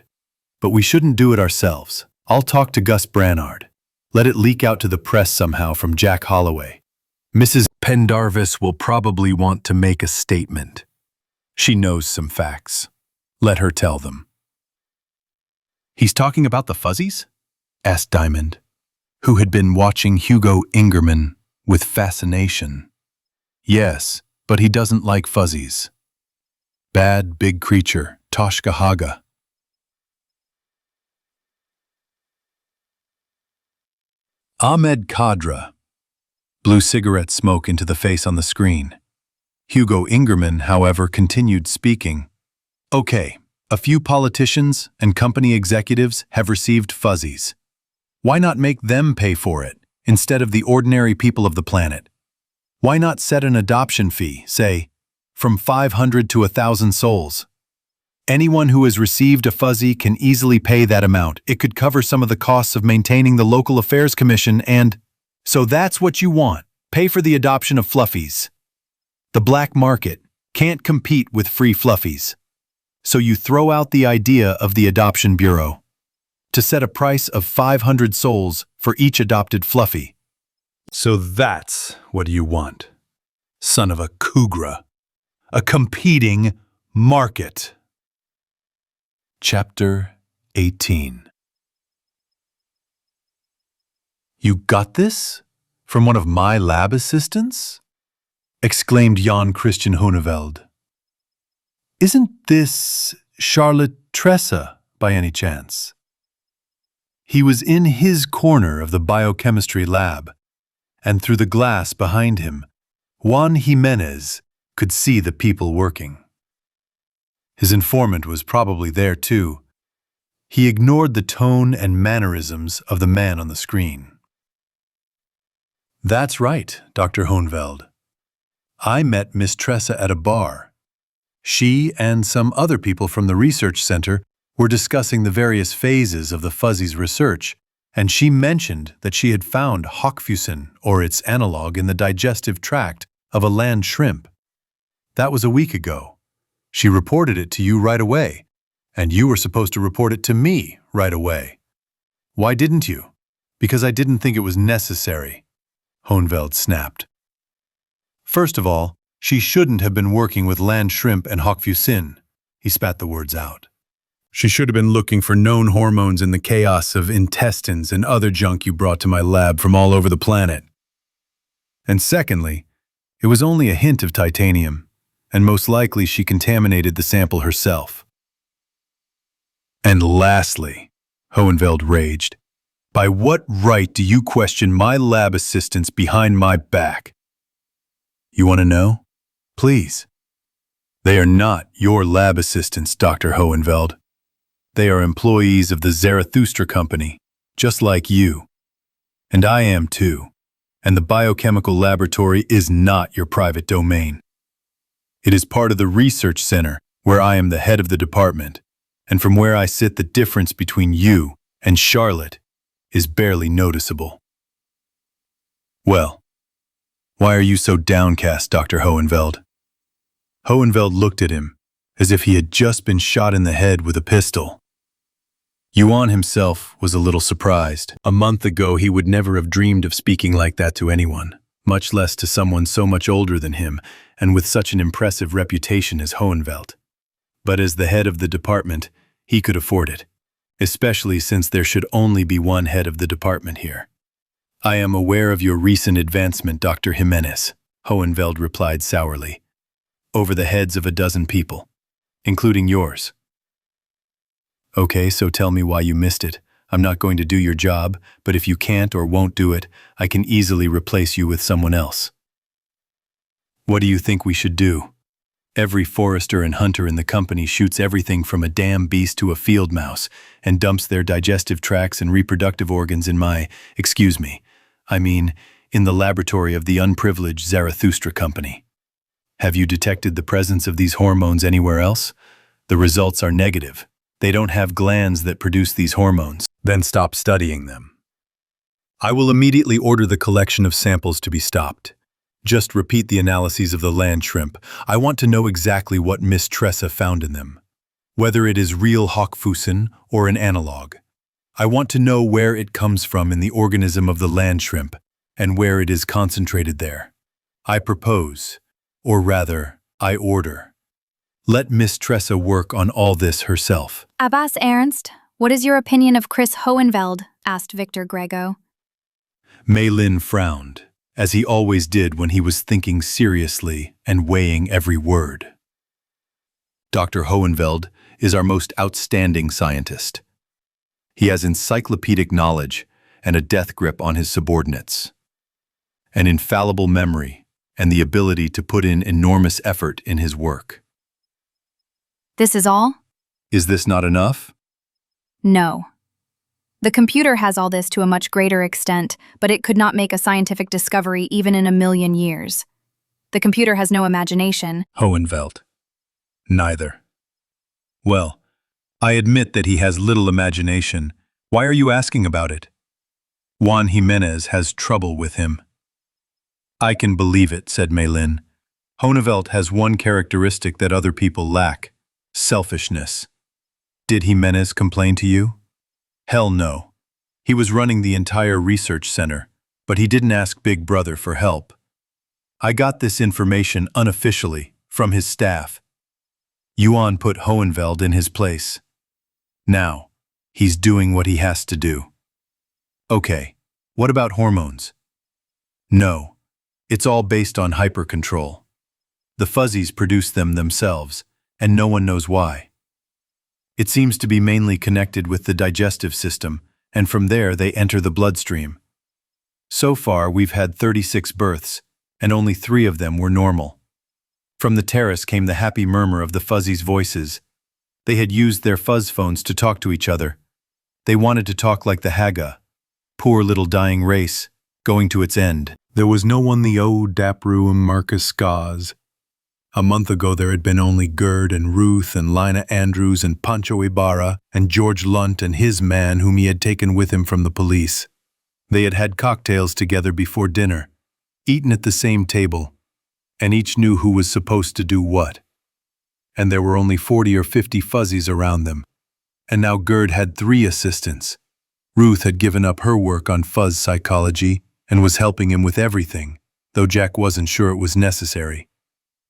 But we shouldn't do it ourselves. I'll talk to Gus Branard. Let it leak out to the press somehow from Jack Holloway. Mrs. Pendarvis will probably want to make a statement. She knows some facts. Let her tell them. He's talking about the fuzzies? Asked Diamond, who had been watching Hugo Ingerman with fascination. Yes, but he doesn't like fuzzies. Bad big creature, Toshka Haga. Ahmed Kadra blew cigarette smoke into the face on the screen. Hugo Ingerman, however, continued speaking. Okay, a few politicians and company executives have received fuzzies. Why not make them pay for it instead of the ordinary people of the planet? Why not set an adoption fee, say, from 500 to 1,000 souls? Anyone who has received a fuzzy can easily pay that amount. It could cover some of the costs of maintaining the local affairs commission and... So that's what you want. Pay for the adoption of fluffies. The black market can't compete with free fluffies. So you throw out the idea of the adoption bureau to set a price of 500 souls for each adopted fluffy. So that's what you want. Son of a Kugra. A competing market. Chapter 18. You got this? From one of my lab assistants? Exclaimed Jan Christian Huneveld. Isn't this Charlotte Tressa by any chance? He was in his corner of the biochemistry lab, and through the glass behind him, Juan Jimenez could see the people working. His informant was probably there too. He ignored the tone and mannerisms of the man on the screen. That's right, Dr. Hohenveld. I met Miss Tressa at a bar. She and some other people from the research center were discussing the various phases of the fuzzy's research, and she mentioned that she had found hockfusin, or its analog, in the digestive tract of a land shrimp. That was a week ago. She reported it to you right away, and you were supposed to report it to me right away. Why didn't you? Because I didn't think it was necessary, Hohenveld snapped. First of all, she shouldn't have been working with land shrimp and hockfusin. He spat the words out. She should have been looking for known hormones in the chaos of intestines and other junk you brought to my lab from all over the planet. And secondly, it was only a hint of titanium, and most likely she contaminated the sample herself. And lastly, Hohenveld raged, by what right do you question my lab assistants behind my back? You want to know? Please. They are not your lab assistants, Dr. Hohenveld. They are employees of the Zarathustra company, just like you. And I am too. And the biochemical laboratory is not your private domain. It is part of the research center, where I am the head of the department, and from where I sit the difference between you and Charlotte is barely noticeable. Well, why are you so downcast, Dr. Hohenveld? Hohenveld looked at him, as if he had just been shot in the head with a pistol. Yuan himself was a little surprised. A month ago, he would never have dreamed of speaking like that to anyone, much less to someone so much older than him and with such an impressive reputation as Hohenveld. But as the head of the department, he could afford it, especially since there should only be one head of the department here. I am aware of your recent advancement, Dr. Jimenez, Hohenveld replied sourly, over the heads of a dozen people, including yours. Okay, so tell me why you missed it. I'm not going to do your job, but if you can't or won't do it, I can easily replace you with someone else. What do you think we should do? Every forester and hunter in the company shoots everything from a damn beast to a field mouse and dumps their digestive tracts and reproductive organs in in the laboratory of the unprivileged Zarathustra company. Have you detected the presence of these hormones anywhere else? The results are negative. They don't have glands that produce these hormones. Then stop studying them. I will immediately order the collection of samples to be stopped. Just repeat the analyses of the land shrimp. I want to know exactly what Miss Tressa found in them. Whether it is real Hochfussen or an analog. I want to know where it comes from in the organism of the land shrimp and where it is concentrated there. I propose, or rather, I order. Let Miss Tressa work on all this herself. Abbas Ernst, what is your opinion of Chris Hohenfeld? Asked Victor Grego. Mei Lin frowned, as he always did when he was thinking seriously and weighing every word. Dr. Hohenfeld is our most outstanding scientist. He has encyclopedic knowledge and a death grip on his subordinates, an infallible memory, and the ability to put in enormous effort in his work. This is all? Is this not enough? No. The computer has all this to a much greater extent, but it could not make a scientific discovery even in 1,000,000 years. The computer has no imagination. Hohenfeld. Neither. Well, I admit that he has little imagination. Why are you asking about it? Juan Jimenez has trouble with him. I can believe it, said Mei Lin. Hohenfeld has one characteristic that other people lack: selfishness. Did Jimenez complain to you? Hell no. He was running the entire research center, but he didn't ask Big Brother for help. I got this information unofficially from his staff. Yuan put Hohenfeld in his place. Now, he's doing what he has to do. Okay, what about hormones? No, it's all based on hypercontrol. The fuzzies produce them themselves, and no one knows why. It seems to be mainly connected with the digestive system, and from there they enter the bloodstream. So far, we've had 36 births, and only 3 of them were normal. From the terrace came the happy murmur of the fuzzies' voices. They had used their fuzz phones to talk to each other. They wanted to talk like the Haga, poor little dying race, going to its end. There was no one the O Dapru and Marcus Skaz. A month ago there had been only Gerd and Ruth and Lina Andrews and Pancho Ibarra and George Lunt and his man whom he had taken with him from the police. They had had cocktails together before dinner, eaten at the same table, and each knew who was supposed to do what. And there were only 40 or 50 fuzzies around them. And now Gerd had 3 assistants. Ruth had given up her work on fuzz psychology and was helping him with everything, though Jack wasn't sure it was necessary.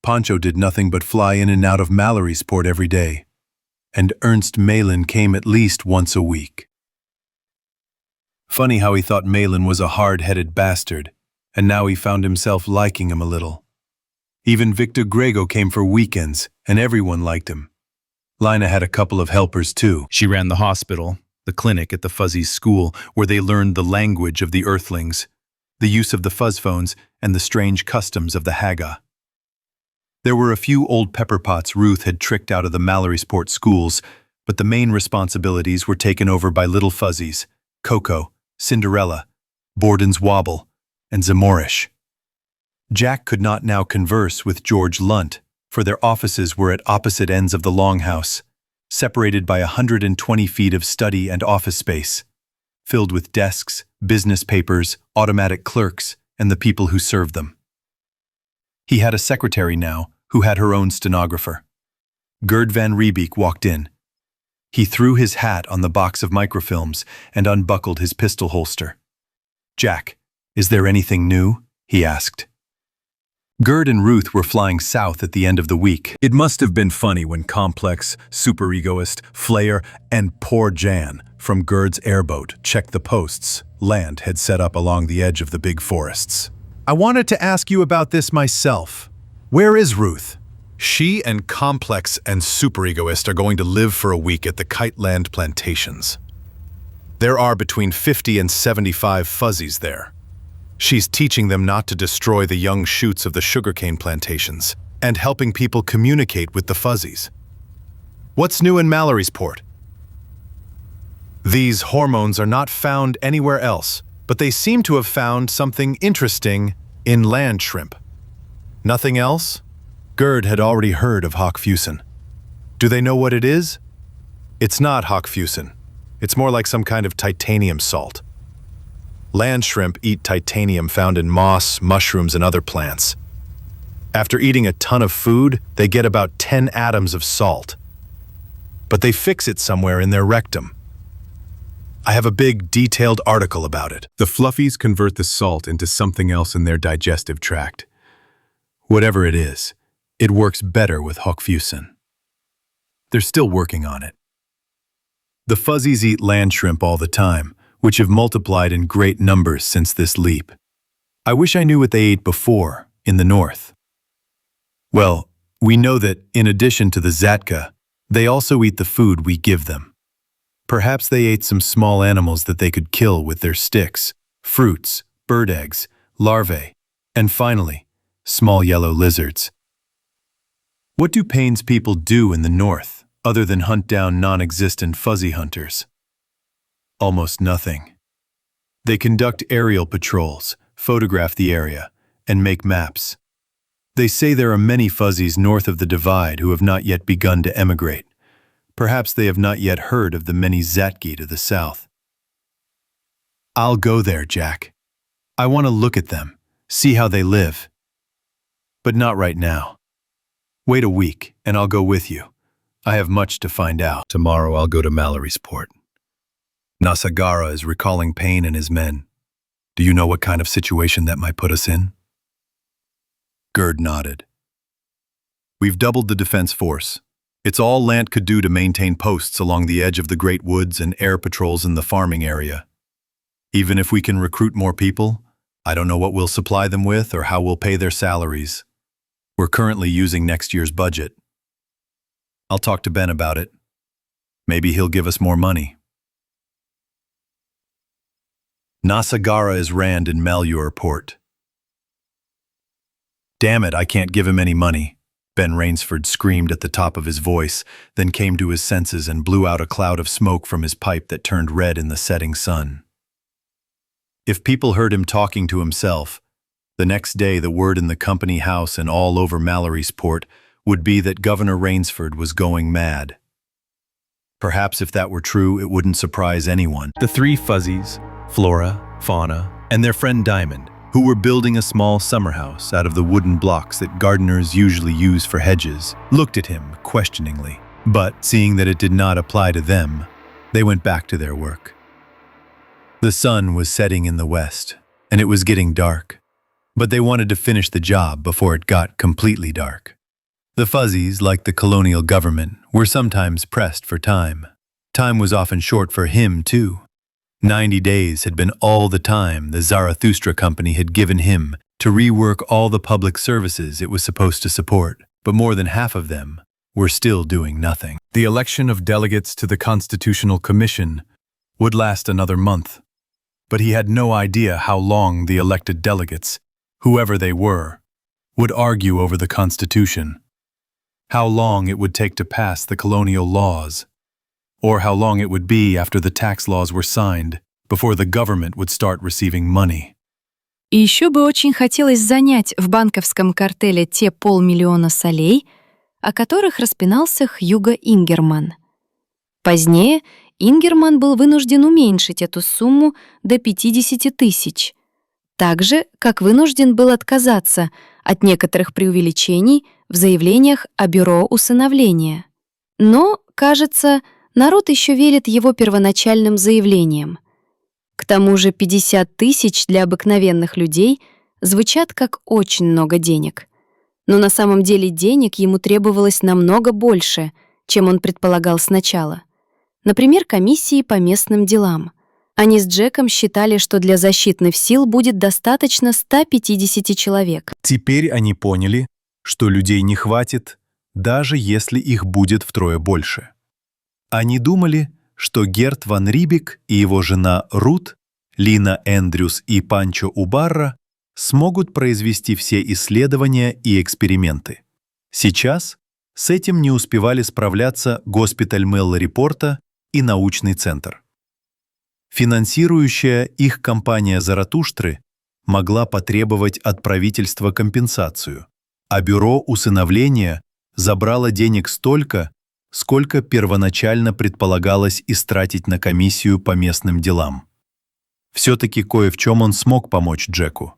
Pancho did nothing but fly in and out of Mallorysport every day, and Ernst Malin came at least once a week. Funny how he thought Malin was a hard-headed bastard, and now he found himself liking him a little. Even Victor Grego came for weekends, and everyone liked him. Lina had a couple of helpers too. She ran the hospital, the clinic at the Fuzzies' school, where they learned the language of the Earthlings, the use of the fuzz phones, and the strange customs of the Haga. There were a few old pepperpots Ruth had tricked out of the Mallorysport schools, but the main responsibilities were taken over by little fuzzies, Coco, Cinderella, Borden's Wobble, and Zamorish. Jack could not now converse with George Lunt, for their offices were at opposite ends of the longhouse, separated by 120 feet of study and office space, filled with desks, business papers, automatic clerks, and the people who served them. He had a secretary now, who had her own stenographer. Gerd van Riebeek walked in. He threw his hat on the box of microfilms and unbuckled his pistol holster. "Jack, is there anything new?" he asked. Gerd and Ruth were flying south at the end of the week. It must have been funny when Complex, Superegoist, Flair, and poor Jan from Gerd's airboat checked the posts Land had set up along the edge of the big forests. I wanted to ask you about this myself. Where is Ruth? She and Complex and Superegoist are going to live for a week at the Kiteland plantations. There are between 50 and 75 fuzzies there. She's teaching them not to destroy the young shoots of the sugarcane plantations and helping people communicate with the fuzzies. What's new in Mallorysport? These hormones are not found anywhere else, but they seem to have found something interesting in land shrimp. Nothing else? Gerd had already heard of Hochfussen. Do they know what it is? It's not Hochfussen. It's more like some kind of titanium salt. Land shrimp eat titanium found in moss, mushrooms, and other plants. After eating a ton of food, they get about 10 atoms of salt. But they fix it somewhere in their rectum. I have a big, detailed article about it. The fluffies convert the salt into something else in their digestive tract. Whatever it is, it works better with Hockfusen. They're still working on it. The fuzzies eat land shrimp all the time, which have multiplied in great numbers since this leap. I wish I knew what they ate before, in the north. Well, we know that, in addition to the zatka, they also eat the food we give them. Perhaps they ate some small animals that they could kill with their sticks, fruits, bird eggs, larvae, and finally, small yellow lizards. What do Payne's people do in the north, other than hunt down non-existent fuzzy hunters? Almost nothing. They conduct aerial patrols, photograph the area, and make maps. They say there are many fuzzies north of the divide who have not yet begun to emigrate. Perhaps they have not yet heard of the many Zatki to the south. I'll go there, Jack. I want to look at them, see how they live. But not right now. Wait a week, and I'll go with you. I have much to find out. Tomorrow I'll go to Mallory's port. Nasagara is recalling Payne and his men. Do you know what kind of situation that might put us in? Gerd nodded. We've doubled the defense force. It's all Lant could do to maintain posts along the edge of the Great Woods and air patrols in the farming area. Even if we can recruit more people, I don't know what we'll supply them with or how we'll pay their salaries. We're currently using next year's budget. I'll talk to Ben about it. Maybe he'll give us more money. Nasagara is Rand in Malure Port. Damn it, I can't give him any money, Ben Rainsford screamed at the top of his voice, then came to his senses and blew out a cloud of smoke from his pipe that turned red in the setting sun. If people heard him talking to himself, the next day the word in the company house and all over Mallory's port would be that Governor Rainsford was going mad. Perhaps if that were true, it wouldn't surprise anyone. The three fuzzies, Flora, Fauna, and their friend Diamond, who were building a small summer house out of the wooden blocks that gardeners usually use for hedges, looked at him questioningly. But, seeing that it did not apply to them, they went back to their work. The sun was setting in the west, and it was getting dark. But they wanted to finish the job before it got completely dark. The fuzzies, like the colonial government, were sometimes pressed for time. Time was often short for him, too. 90 days had been all the time the Zarathustra company had given him to rework all the public services it was supposed to support, but more than half of them were still doing nothing. The election of delegates to the Constitutional Commission would last another month, but he had no idea how long the elected delegates, whoever they were, would argue over the Constitution, how long it would take to pass the colonial laws, or how long it would be after the tax laws were signed before the government would start receiving money. И еще бы очень хотелось занять в банковском картеле те 500 000 солей, о которых распинался Хьюго Ингерман. Позднее Ингерман был вынужден уменьшить эту сумму до 50 000, так же, как вынужден был отказаться от некоторых преувеличений в заявлениях о бюро усыновления. Но, кажется, народ еще верит его первоначальным заявлениям. К тому же 50 000 для обыкновенных людей звучат как очень много денег. Но на самом деле денег ему требовалось намного больше, чем он предполагал сначала. Например, комиссии по местным делам. Они с Джеком считали, что для защитных сил будет достаточно 150 человек. Теперь они поняли, что людей не хватит, даже если их будет втрое больше. Они думали, что Герт ван Рибик и его жена Рут, Лина Эндрюс и Панчо Убарра смогут произвести все исследования и эксперименты. Сейчас с этим не успевали справляться госпиталь Мэллори Порта и научный центр. Финансирующая их компания Заратуштры могла потребовать от правительства компенсацию, а бюро усыновления забрало денег столько, сколько первоначально предполагалось истратить на комиссию по местным делам. Все-таки кое в чем он смог помочь Джеку.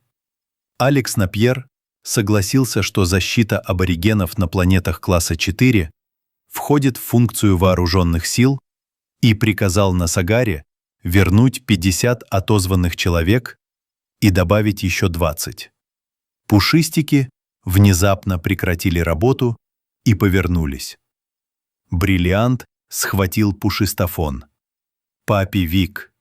Алекс Напьер согласился, что защита аборигенов на планетах класса 4 входит в функцию вооруженных сил и приказал на Сагаре вернуть 50 отозванных человек и добавить еще 20. Пушистики внезапно прекратили работу и повернулись. Бриллиант схватил пушистофон. Папи Вик.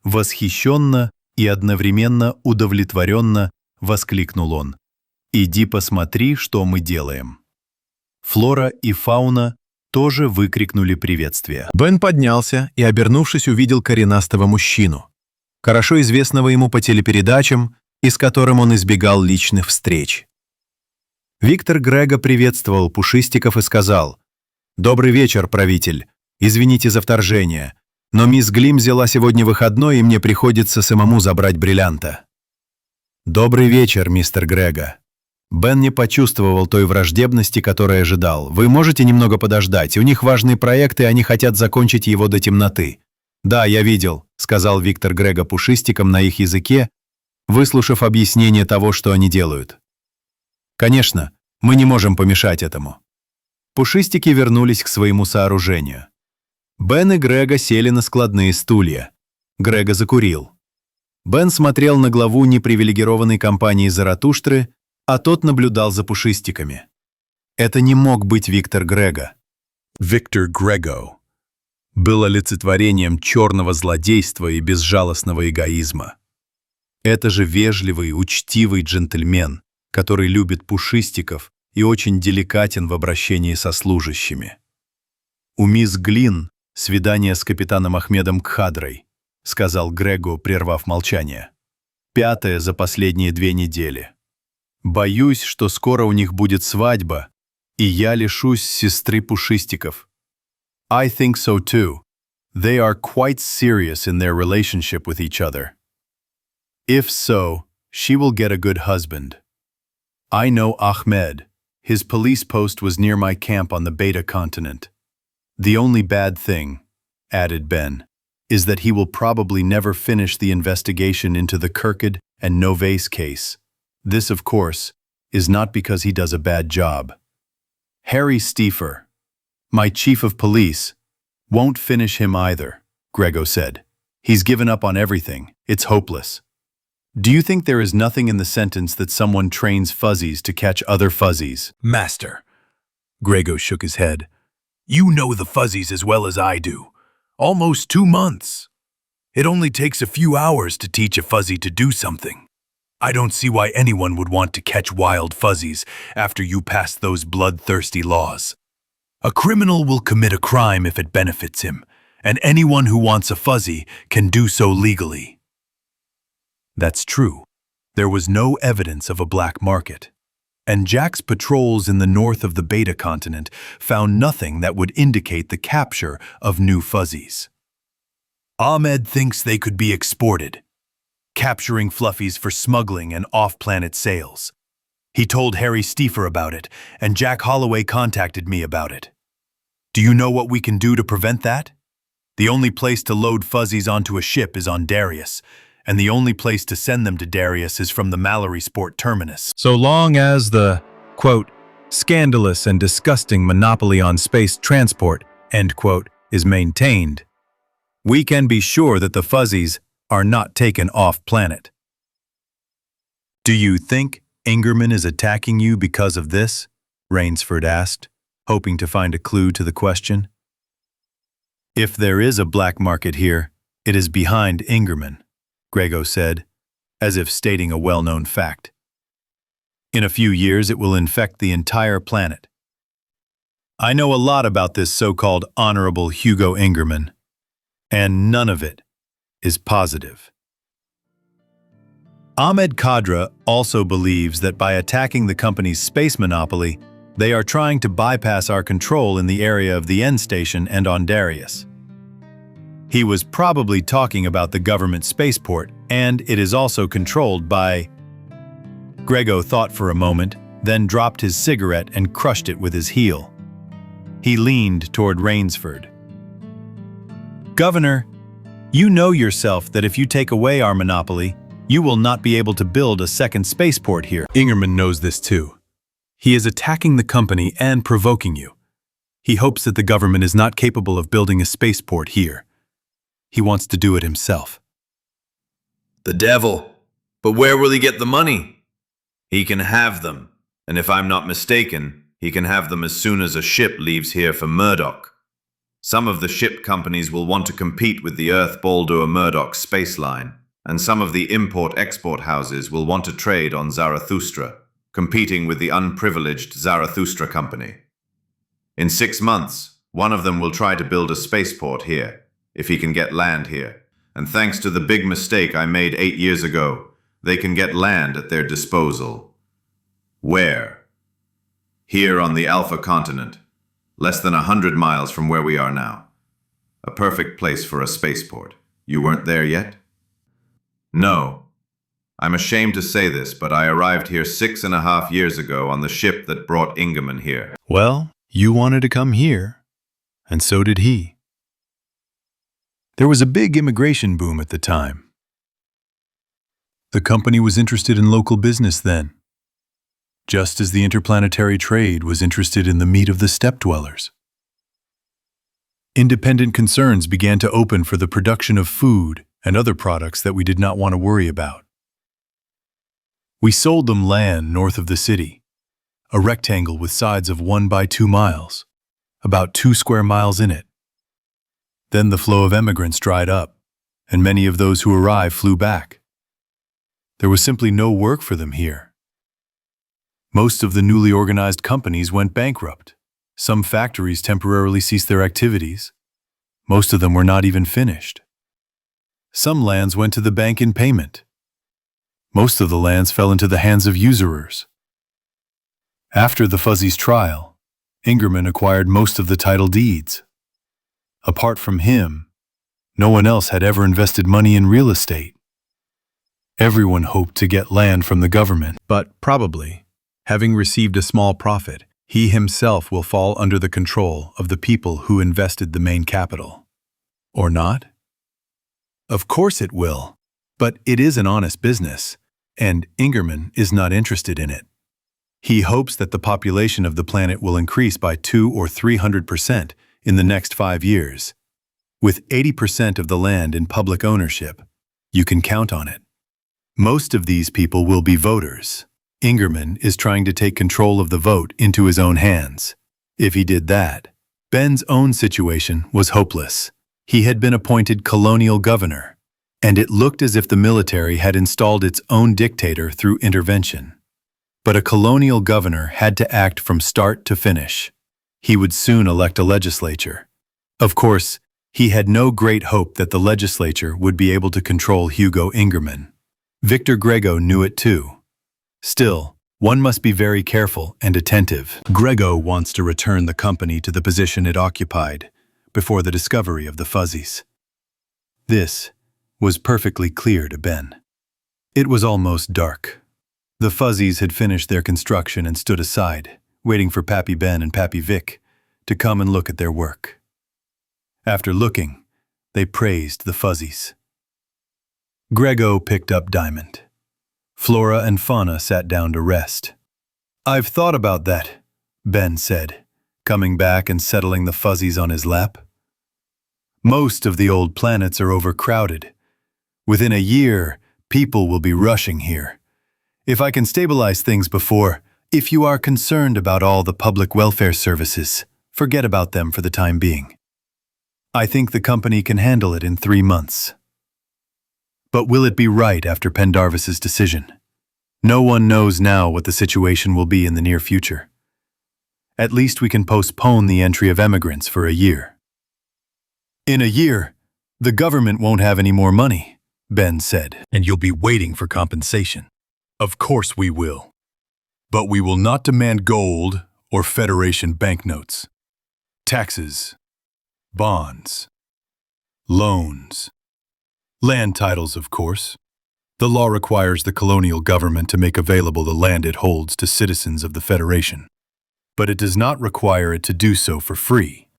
Восхищенно и одновременно удовлетворенно воскликнул он. «Иди посмотри, что мы делаем». Флора и фауна тоже выкрикнули приветствие. Бен поднялся и, обернувшись, увидел коренастого мужчину, хорошо известного ему по телепередачам и с которым он избегал личных встреч. Виктор Грега приветствовал пушистиков и сказал: «Добрый вечер, правитель. Извините за вторжение, но мисс Глим взяла сегодня выходной, и мне приходится самому забрать бриллианта». «Добрый вечер, мистер Грега». Бен не почувствовал той враждебности, которой ожидал. «Вы можете немного подождать? У них важный проект, и они хотят закончить его до темноты». «Да, я видел», — сказал Виктор Грега пушистикам на их языке, выслушав объяснение того, что они делают. «Конечно, мы не можем помешать этому». Пушистики вернулись к своему сооружению. Бен и Грега сели на складные стулья. Грега закурил. Бен смотрел на главу непривилегированной компании Заратуштры, а тот наблюдал за пушистиками. Это не мог быть Виктор Грега. Виктор Грего был олицетворением черного злодейства и безжалостного эгоизма. Это же вежливый, учтивый джентльмен, который любит пушистиков и очень деликатен в обращении со служащими. «У мисс Глин свидание с капитаном Ахмедом Кхадрой», — сказал Грего, прервав молчание. «5-е за последние 2 недели. Боюсь, что скоро у них будет свадьба, и я лишусь сестры пушистиков». «I think so too. They are quite serious in their relationship with each other. If so, she will get a good husband. I know Ahmed. His police post was near my camp on the Beta continent. The only bad thing," added Ben, "is that he will probably never finish the investigation into the Kirkid and Novace case. This, of course, is not because he does a bad job. Harry Stiefer, my chief of police, won't finish him either," Grego said. "He's given up on everything. It's hopeless." "Do you think there is nothing in the sentence that someone trains fuzzies to catch other fuzzies?" "Master," Grego shook his head, "you know the fuzzies as well as I do. Almost 2 months. It only takes a few hours to teach a fuzzy to do something. I don't see why anyone would want to catch wild fuzzies after you pass those bloodthirsty laws. A criminal will commit a crime if it benefits him, and anyone who wants a fuzzy can do so legally." That's true. There was no evidence of a black market. And Jack's patrols in the north of the Beta continent found nothing that would indicate the capture of new fuzzies. Ahmed thinks they could be exported, capturing fluffies for smuggling and off-planet sales. He told Harry Stiefer about it, and Jack Holloway contacted me about it. Do you know what we can do to prevent that? The only place to load fuzzies onto a ship is on Darius, and the only place to send them to Darius is from the Mallory Sport terminus. So long as the, quote, scandalous and disgusting monopoly on space transport, end quote, is maintained, we can be sure that the fuzzies are not taken off planet. "Do you think Ingerman is attacking you because of this?" Rainsford asked, hoping to find a clue to the question. "If there is a black market here, it is behind Ingerman," Grego said, as if stating a well-known fact. "In a few years, it will infect the entire planet. I know a lot about this so-called Honorable Hugo Ingerman, and none of it is positive." Ahmed Kadra also believes that by attacking the company's space monopoly, they are trying to bypass our control in the area of the end station and on Darius. He was probably talking about the government spaceport, and it is also controlled by... Grego thought for a moment, then dropped his cigarette and crushed it with his heel. He leaned toward Rainsford. "Governor, You know yourself that if you take away our monopoly, you will not be able to build a second spaceport here. Ingerman knows this too. He is attacking the company and provoking you. He hopes that the government is not capable of building a spaceport here. He wants to do it himself. The devil. But where will he get the money? He can have them, and if I'm not mistaken, he can have them as soon as a ship leaves here for Murdoch. Some of the ship companies will want to compete with the Earth Baldur Murdoch space line, and some of the import-export houses will want to trade on Zarathustra, competing with the unprivileged Zarathustra company. In 6 months, one of them will try to build a spaceport here, if he can get land here. And thanks to the big mistake I made 8 years ago, they can get land at their disposal. Where? Here on the Alpha continent, less than 100 miles from where we are now. A perfect place for a spaceport. You weren't there yet? No. I'm ashamed to say this, but I arrived here 6.5 years ago on the ship that brought Ingerman here. Well, you wanted to come here, and so did he. There was a big immigration boom at the time. The company was interested in local business then, just as the interplanetary trade was interested in the meat of the steppe dwellers. Independent concerns began to open for the production of food and other products that we did not want to worry about. We sold them land north of the city, a rectangle with sides of 1 by 2 miles, about 2 square miles in it. Then the flow of emigrants dried up, and many of those who arrived flew back. There was simply no work for them here. Most of the newly organized companies went bankrupt. Some factories temporarily ceased their activities. Most of them were not even finished. Some lands went to the bank in payment. Most of the lands fell into the hands of usurers. After the Fuzzy's trial, Ingerman acquired most of the title deeds. Apart from him, no one else had ever invested money in real estate. Everyone hoped to get land from the government, but probably, having received a small profit, he himself will fall under the control of the people who invested the main capital. Or not? Of course it will, but it is an honest business, and Ingerman is not interested in it. He hopes that the population of the planet will increase by 200 or 300% in the next 5 years. With 80% of the land in public ownership, you can count on it. Most of these people will be voters. Ingerman is trying to take control of the vote into his own hands. If he did that, Ben's own situation was hopeless. He had been appointed colonial governor, and it looked as if the military had installed its own dictator through intervention. But a colonial governor had to act from start to finish. He would soon elect a legislature. Of course, he had no great hope that the legislature would be able to control Hugo Ingerman. Victor Grego knew it too. Still, one must be very careful and attentive. Grego wants to return the company to the position it occupied before the discovery of the Fuzzies. This was perfectly clear to Ben. It was almost dark. The Fuzzies had finished their construction and stood aside, waiting for Pappy Ben and Pappy Vic to come and look at their work. After looking, they praised the Fuzzies. Grego picked up Diamond. Flora and Fauna sat down to rest. "I've thought about that," Ben said, coming back and settling the Fuzzies on his lap. "Most of the old planets are overcrowded. Within a year, people will be rushing here. If I can stabilize things before, if you are concerned about all the public welfare services, forget about them for the time being. I think the company can handle it in 3 months. But will it be right after Pendarvis's decision? No one knows now what the situation will be in the near future. At least we can postpone the entry of emigrants for a year." "In a year, the government won't have any more money," Ben said. "And you'll be waiting for compensation." "Of course we will. But we will not demand gold or Federation banknotes. Taxes, bonds, loans, land titles, of course. The law requires the colonial government to make available the land it holds to citizens of the Federation, but it does not require it to do so for free.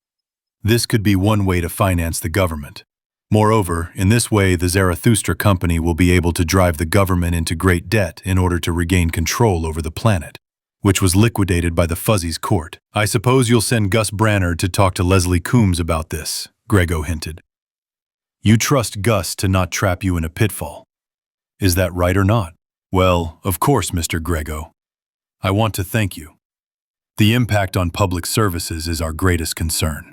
This could be one way to finance the government, Moreover, in this way, the Zarathustra company will be able to drive the government into great debt in order to regain control over the planet, which was liquidated by the Fuzzy's court. I suppose you'll send Gus Branner to talk to Leslie Coombs about this, Grego hinted. You trust Gus to not trap you in a pitfall. Is that right or not? Well, of course, Mr. Grego. I want to thank you. The impact on public services is our greatest concern.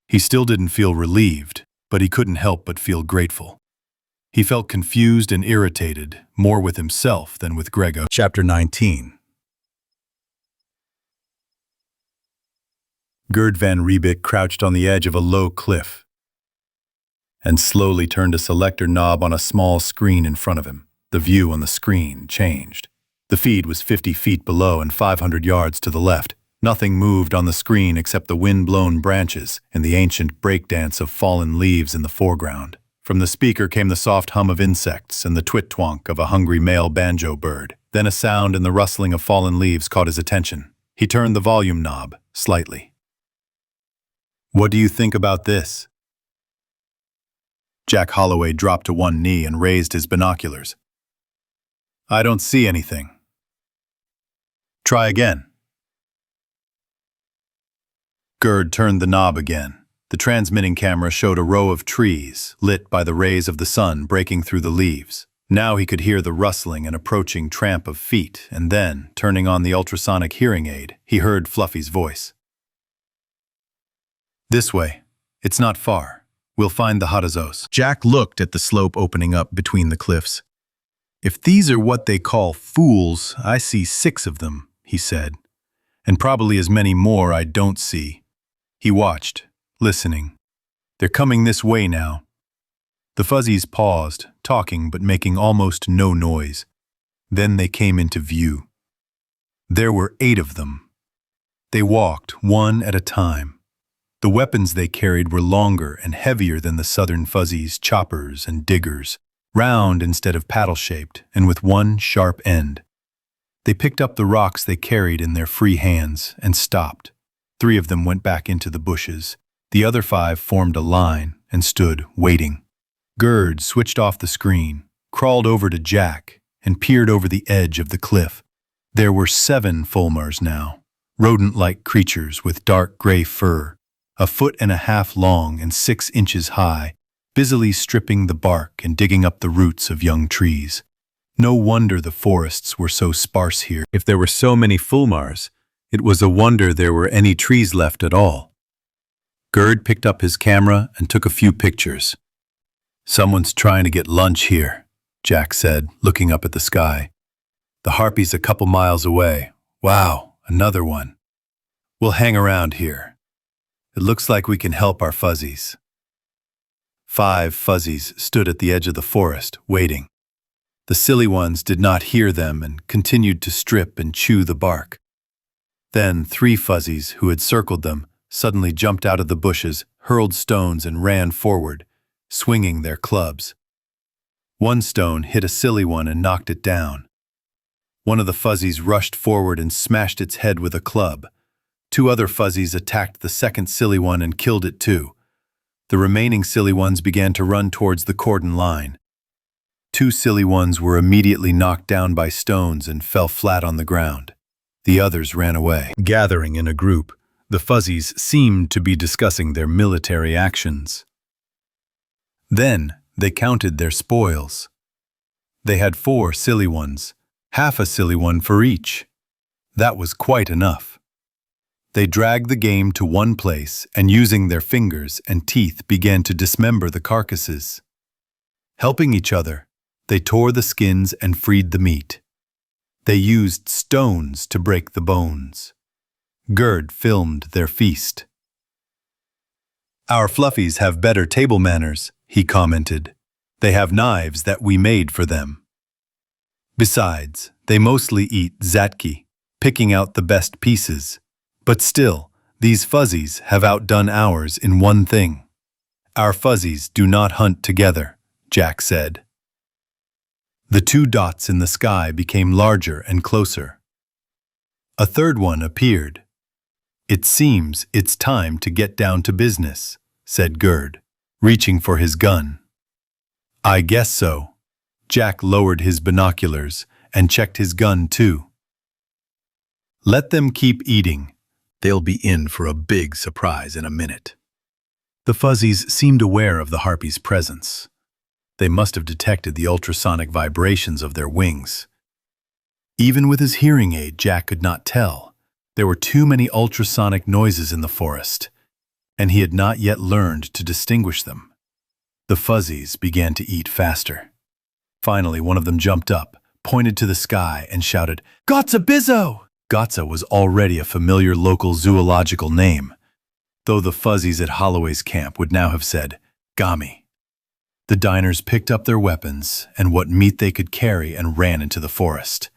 He still didn't feel relieved, but he couldn't help but feel grateful. He felt confused and irritated, more with himself than with Grego. Chapter 19. Gerd van Riebeek crouched on the edge of a low cliff and slowly turned a selector knob on a small screen in front of him. The view on the screen changed. The feed was 50 feet below and 500 yards to the left. Nothing moved on the screen except the wind-blown branches and the ancient breakdance of fallen leaves in the foreground. From the speaker came the soft hum of insects and the twit-twonk of a hungry male banjo bird. Then a sound and the rustling of fallen leaves caught his attention. He turned the volume knob slightly. What do you think about this? Jack Holloway dropped to one knee and raised his binoculars. I don't see anything. Try again. Gerd turned the knob again. The transmitting camera showed a row of trees, lit by the rays of the sun breaking through the leaves. Now he could hear the rustling and approaching tramp of feet, and then, turning on the ultrasonic hearing aid, he heard Fluffy's voice. This way. It's not far. We'll find the Hadazos. Jack looked at the slope opening up between the cliffs. If these are what they call fools, I see 6 of them, he said, and probably as many more I don't see. He watched, listening. They're coming this way now. The Fuzzies paused, talking but making almost no noise. Then they came into view. There were 8 of them. They walked, one at a time. The weapons they carried were longer and heavier than the Southern Fuzzies' choppers and diggers, round instead of paddle-shaped, and with one sharp end. They picked up the rocks they carried in their free hands and stopped. 3 of them went back into the bushes. The other 5 formed a line and stood waiting. Gerd switched off the screen, crawled over to Jack, and peered over the edge of the cliff. There were 7 fulmars now, rodent-like creatures with dark gray fur, 1.5 feet long and 6 inches high, busily stripping the bark and digging up the roots of young trees. No wonder the forests were so sparse here. If there were so many fulmars, it was a wonder there were any trees left at all. Gerd picked up his camera and took a few pictures. Someone's trying to get lunch here, Jack said, looking up at the sky. The harpy's a couple miles away. Wow, another one. We'll hang around here. It looks like we can help our Fuzzies. 5 Fuzzies stood at the edge of the forest, waiting. The silly ones did not hear them and continued to strip and chew the bark. Then 3 Fuzzies who had circled them suddenly jumped out of the bushes, hurled stones and ran forward, swinging their clubs. One stone hit a silly one and knocked it down. One of the Fuzzies rushed forward and smashed its head with a club. 2 other Fuzzies attacked the second silly one and killed it too. The remaining silly ones began to run towards the cordon line. 2 silly ones were immediately knocked down by stones and fell flat on the ground. The others ran away. Gathering in a group, the Fuzzies seemed to be discussing their military actions. Then they counted their spoils. They had 4 silly ones, half a silly one for each. That was quite enough. They dragged the game to one place and using their fingers and teeth began to dismember the carcasses. Helping each other, they tore the skins and freed the meat. They used stones to break the bones. Gerd filmed their feast. Our Fluffies have better table manners, he commented. They have knives that we made for them. Besides, they mostly eat zatki, picking out the best pieces. But still, these Fuzzies have outdone ours in one thing. Our Fuzzies do not hunt together, Jack said. The 2 dots in the sky became larger and closer. A third one appeared. It seems it's time to get down to business, said Gerd. reaching for his gun. I guess so. Jack lowered his binoculars and checked his gun too. Let them keep eating. They'll be in for a big surprise in a minute. The fuzzies seemed aware of the harpies' presence. They must have detected the ultrasonic vibrations of their wings. Even with his hearing aid, Jack could not tell. There were too many ultrasonic noises in the forest, and he had not yet learned to distinguish them. The fuzzies began to eat faster. Finally, one of them jumped up, pointed to the sky, and shouted, "Gotza Bizzo!" Gotza was already a familiar local zoological name, though the fuzzies at Holloway's camp would now have said, "Gami." The diners picked up their weapons and what meat they could carry and ran into the forest.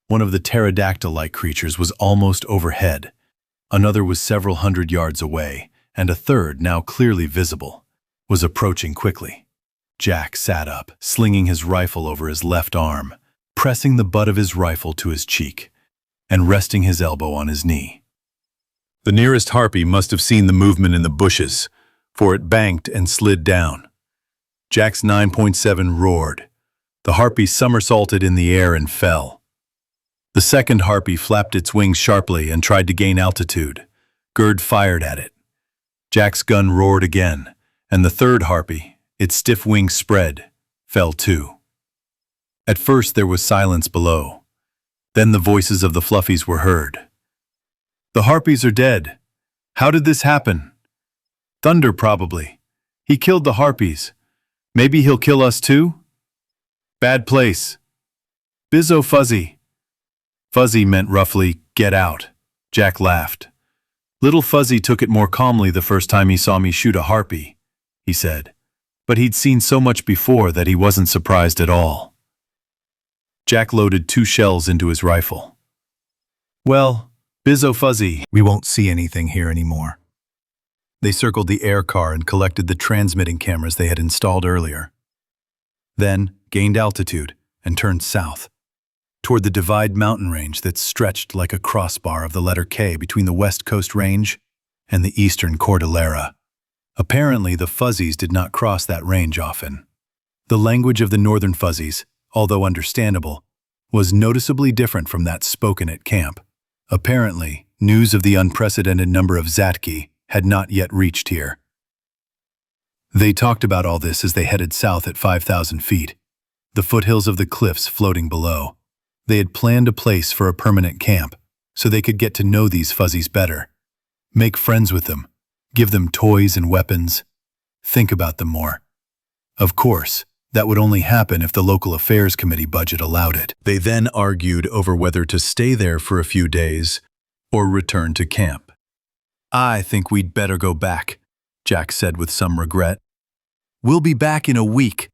One of the pterodactyl-like creatures was almost overhead. Another was several hundred yards away, and a third, now clearly visible, was approaching quickly. Jack sat up, slinging his rifle over his left arm, pressing the butt of his rifle to his cheek, and resting his elbow on his knee. The nearest harpy must have seen the movement in the bushes, for it banked and slid down. Jack's 9.7 roared. The harpy somersaulted in the air and fell. The second harpy flapped its wings sharply and tried to gain altitude. Gerd fired at it. Jack's gun roared again, and the third harpy, its stiff wings spread, fell too. At first there was silence below. Then the voices of the fluffies were heard. "The harpies are dead. How did this happen?" "Thunder, probably. He killed the harpies. Maybe he'll kill us too?" "Bad place. Bizzo Fuzzy." Fuzzy meant roughly, "Get out." Jack laughed. "Little Fuzzy took it more calmly the first time he saw me shoot a harpy," he said. But he'd seen so much before that he wasn't surprised at all. Jack loaded 2 shells into his rifle. "Well, Bizzo Fuzzy, we won't see anything here anymore." They circled the air car and collected the transmitting cameras they had installed earlier. Then gained altitude and turned south, toward the Divide mountain range that stretched like a crossbar of the letter K between the West Coast Range and the Eastern Cordillera. Apparently, the fuzzies did not cross that range often. The language of the northern fuzzies, although understandable, was noticeably different from that spoken at camp. Apparently, news of the unprecedented number of Zatki had not yet reached here. They talked about all this as they headed south at 5,000 feet, the foothills of the cliffs floating below. They had planned a place for a permanent camp, so they could get to know these fuzzies better, make friends with them, give them toys and weapons, think about them more. Of course, that would only happen if the local affairs committee budget allowed it. They then argued over whether to stay there for a few days or return to camp. "I think we'd better go back," Jack said with some regret. "We'll be back in a week.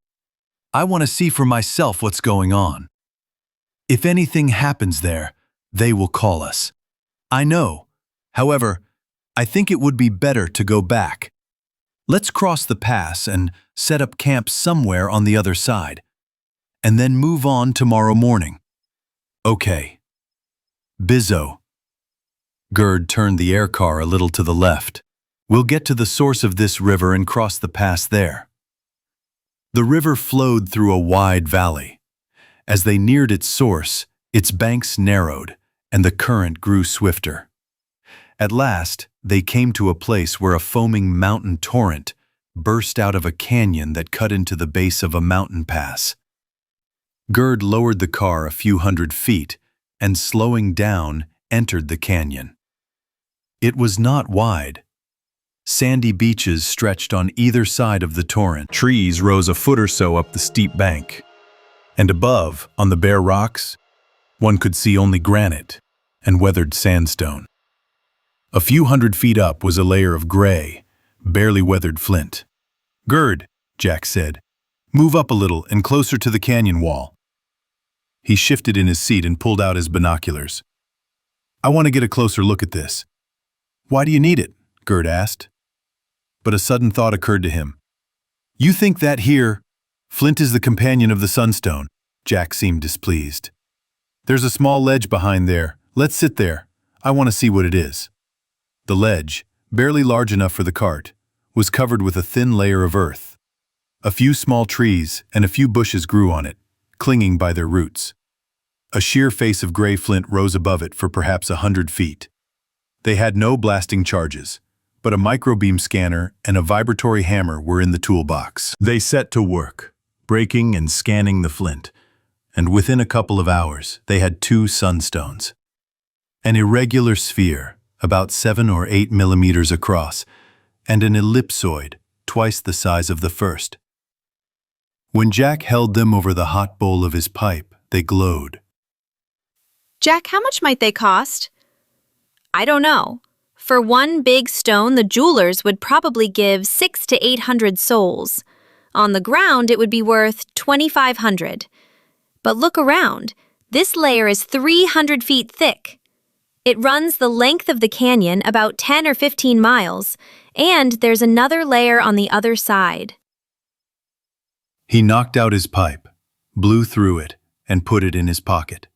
I want to see for myself what's going on. If anything happens there, they will call us. I know. However, I think it would be better to go back. Let's cross the pass and set up camp somewhere on the other side, and then move on tomorrow morning." "Okay." "Bizzo." Gerd turned the air car a little to the left. "We'll get to the source of this river and cross the pass there." The river flowed through a wide valley. As they neared its source, its banks narrowed, and the current grew swifter. At last, they came to a place where a foaming mountain torrent burst out of a canyon that cut into the base of a mountain pass. Gerd lowered the car a few hundred feet and, slowing down, entered the canyon. It was not wide. Sandy beaches stretched on either side of the torrent. Trees rose a foot or so up the steep bank. And above, on the bare rocks, one could see only granite and weathered sandstone. A few hundred feet up was a layer of gray, barely weathered flint. "Gerd," Jack said, "move up a little and closer to the canyon wall." He shifted in his seat and pulled out his binoculars. "I want to get a closer look at this." "Why do you need it?" Gerd asked. But a sudden thought occurred to him. "You think that here, flint is the companion of the sunstone?" Jack seemed displeased. "There's a small ledge behind there. Let's sit there. I want to see what it is." The ledge, barely large enough for the cart, was covered with a thin layer of earth. A few small trees and a few bushes grew on it, clinging by their roots. A sheer face of gray flint rose above it for perhaps 100 feet. They had no blasting charges, but a microbeam scanner and a vibratory hammer were in the toolbox. They set to work, breaking and scanning the flint, and within a couple of hours they had 2 sunstones. An irregular sphere, about 7 or 8 millimeters across, and an ellipsoid, twice the size of the first. When Jack held them over the hot bowl of his pipe, they glowed. Jack, how much might they cost? I don't know. For one big stone, the jewelers would probably give 600 to 800 souls. On the ground, it would be worth 2,500. But look around. This layer is 300 feet thick. It runs the length of the canyon, about 10 or 15 miles, and there's another layer on the other side. He knocked out his pipe, blew through it, and put it in his pocket.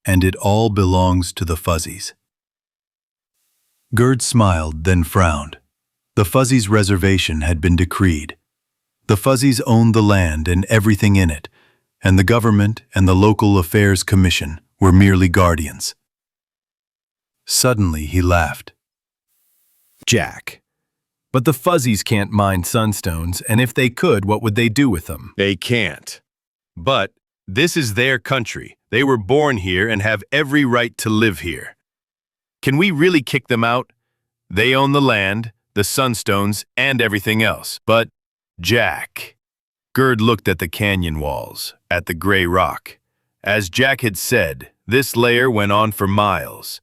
And it all belongs to the Fuzzies. Gerd smiled, then frowned. The Fuzzies' reservation had been decreed. The Fuzzies owned the land and everything in it, and the government and the local affairs commission were merely guardians. Suddenly he laughed. Jack, but the Fuzzies can't mine sunstones, and if they could, what would they do with them? They can't. But this is their country. They were born here and have every right to live here. Can we really kick them out? They own the land, the sunstones, and everything else. But, Jack. Gerd looked at the canyon walls, at the gray rock. As Jack had said, this layer went on for miles.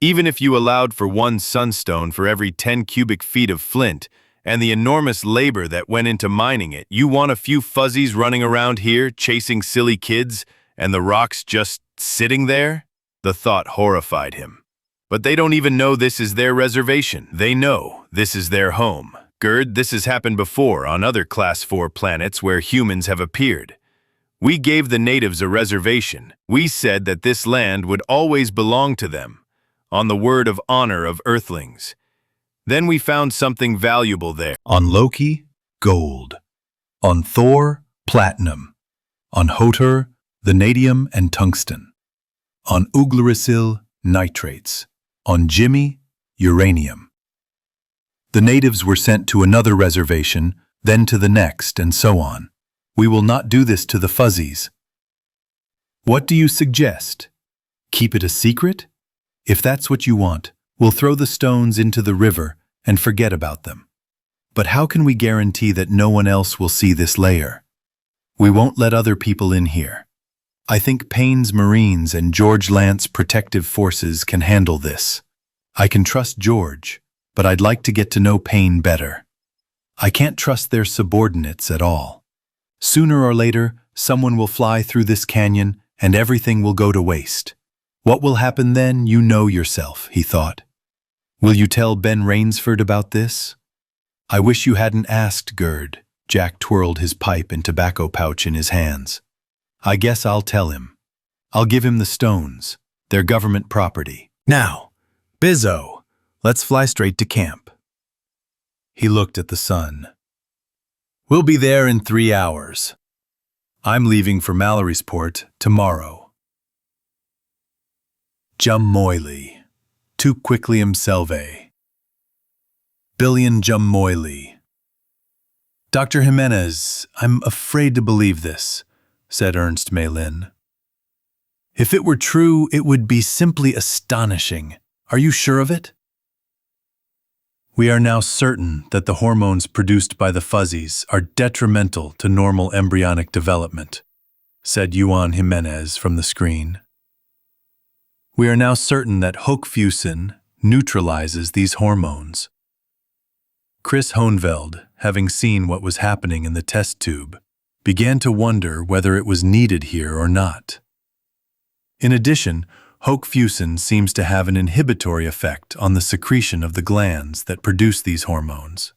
Even if you allowed for 1 sunstone for every 10 cubic feet of flint, and the enormous labor that went into mining it, you want a few Fuzzies running around here chasing silly kids, and the rocks just sitting there? The thought horrified him. But they don't even know this is their reservation. They know this is their home. Gerd, this has happened before on other Class 4 planets where humans have appeared. We gave the natives a reservation. We said that this land would always belong to them, on the word of honor of Earthlings. Then we found something valuable there. On Loki, gold. On Thor, platinum. On Hotur, vanadium and tungsten. On Uglarisil, nitrates. On Jimmy, uranium. The natives were sent to another reservation, then to the next, and so on. We will not do this to the Fuzzies. What do you suggest? Keep it a secret? If that's what you want, we'll throw the stones into the river and forget about them. But how can we guarantee that no one else will see this layer? We won't let other people in here. I think Payne's Marines and George Lance Protective Forces can handle this. I can trust George, but I'd like to get to know Payne better. I can't trust their subordinates at all. Sooner or later, someone will fly through this canyon and everything will go to waste. What will happen then, you know yourself, he thought. Will you tell Ben Rainsford about this? I wish you hadn't asked, Gerd. Jack twirled his pipe and tobacco pouch in his hands. I guess I'll tell him. I'll give him the stones. They're government property. Now, Bizzo, let's fly straight to camp. He looked at the sun. We'll be there in 3 hours. I'm leaving for Mallorysport tomorrow. Jummoily. Tu quiclium selvae. Billion Jummoily. Dr. Jimenez, I'm afraid to believe this, said Ernst Malin. If it were true, it would be simply astonishing. Are you sure of it? We are now certain that the hormones produced by the Fuzzies are detrimental to normal embryonic development, said Juan Jimenez from the screen. We are now certain that Hochfusen neutralizes these hormones. Chris Hohenveld, having seen what was happening in the test tube, began to wonder whether it was needed here or not. In addition, Hochfusen seems to have an inhibitory effect on the secretion of the glands that produce these hormones.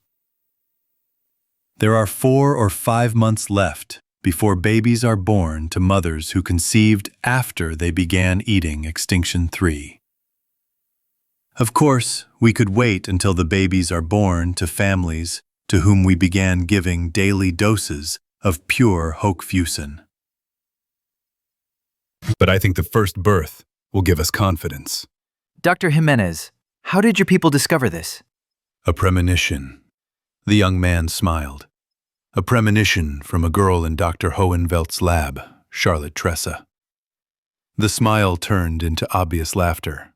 There are 4 or 5 months left before babies are born to mothers who conceived after they began eating Extinction 3. Of course, we could wait until the babies are born to families to whom we began giving daily doses of pure hochfusen. But I think the first birth will give us confidence. Dr. Jimenez, how did your people discover this? A premonition. The young man smiled. A premonition from a girl in Dr. Hohenveldt's lab, Charlotte Tressa. The smile turned into obvious laughter.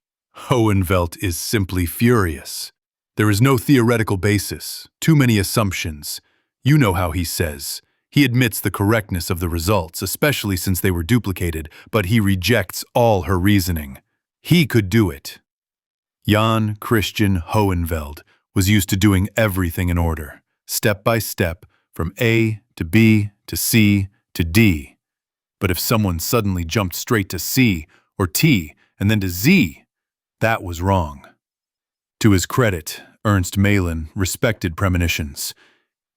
Hohenveldt is simply furious. There is no theoretical basis, too many assumptions. You know how he says. He admits the correctness of the results, especially since they were duplicated, but he rejects all her reasoning. He could do it. Jan Christian Hohenveld was used to doing everything in order, step by step, from A to B to C to D. But if someone suddenly jumped straight to C or T and then to Z, that was wrong. To his credit, Ernst Malin respected premonitions.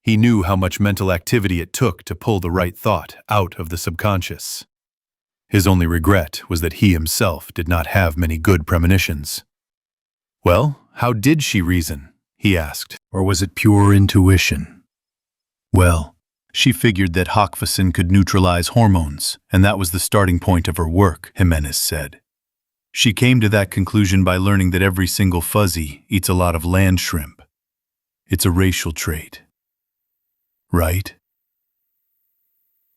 He knew how much mental activity it took to pull the right thought out of the subconscious. His only regret was that he himself did not have many good premonitions. Well, how did she reason? He asked. Or was it pure intuition? Well, she figured that hochfusen could neutralize hormones, and that was the starting point of her work, Jimenez said. She came to that conclusion by learning that every single fuzzy eats a lot of land shrimp. It's a racial trait. Right?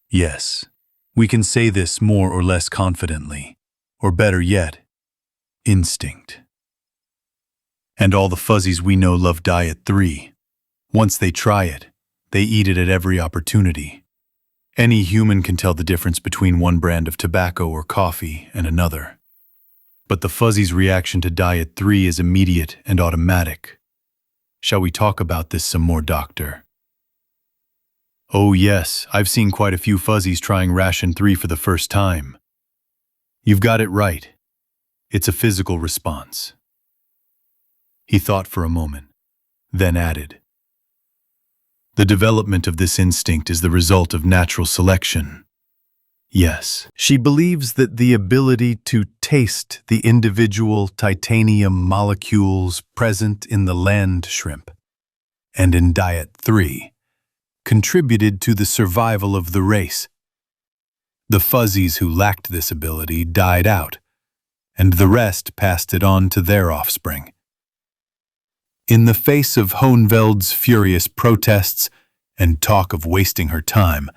Yes, we can say this more or less confidently, or better yet, instinct. And all the fuzzies we know love Diet 3. Once they try it, they eat it at every opportunity. Any human can tell the difference between one brand of tobacco or coffee and another. But the fuzzy's reaction to Diet 3 is immediate and automatic. Shall we talk about this some more, Doctor? Oh yes, I've seen quite a few fuzzies trying Ration 3 for the first time. You've got it right. It's a physical response. He thought for a moment, then added, the development of this instinct is the result of natural selection. Yes, she believes that the ability to taste the individual titanium molecules present in the land shrimp and in Diet 3 contributed to the survival of the race. The fuzzies who lacked this ability died out, and the rest passed it on to their offspring. In the face of Hohenveld's furious protests and talk of wasting her time,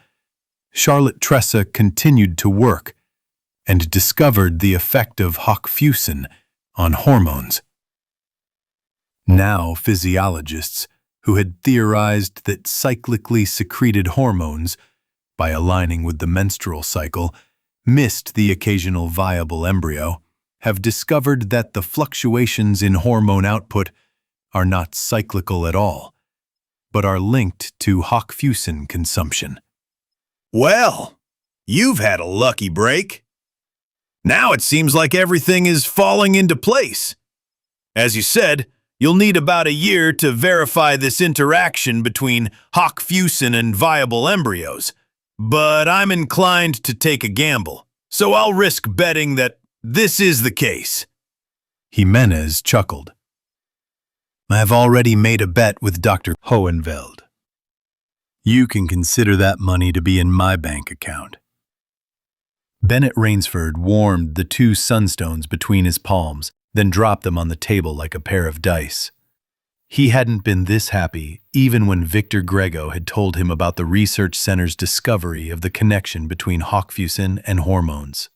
Charlotte Tressa continued to work and discovered the effect of hochfusen on hormones. Now physiologists who had theorized that cyclically secreted hormones, by aligning with the menstrual cycle, missed the occasional viable embryo, have discovered that the fluctuations in hormone output are not cyclical at all, but are linked to hochfusen consumption. Well, you've had a lucky break. Now it seems like everything is falling into place. As you said, you'll need about a year to verify this interaction between hochfusen and viable embryos, but I'm inclined to take a gamble, so I'll risk betting that this is the case. Jimenez chuckled. I've already made a bet with Dr. Hohenveld. You can consider that money to be in my bank account. Bennett Rainsford warmed the 2 sunstones between his palms, then dropped them on the table like a pair of dice. He hadn't been this happy even when Victor Grego had told him about the research center's discovery of the connection between hochfusen and hormones.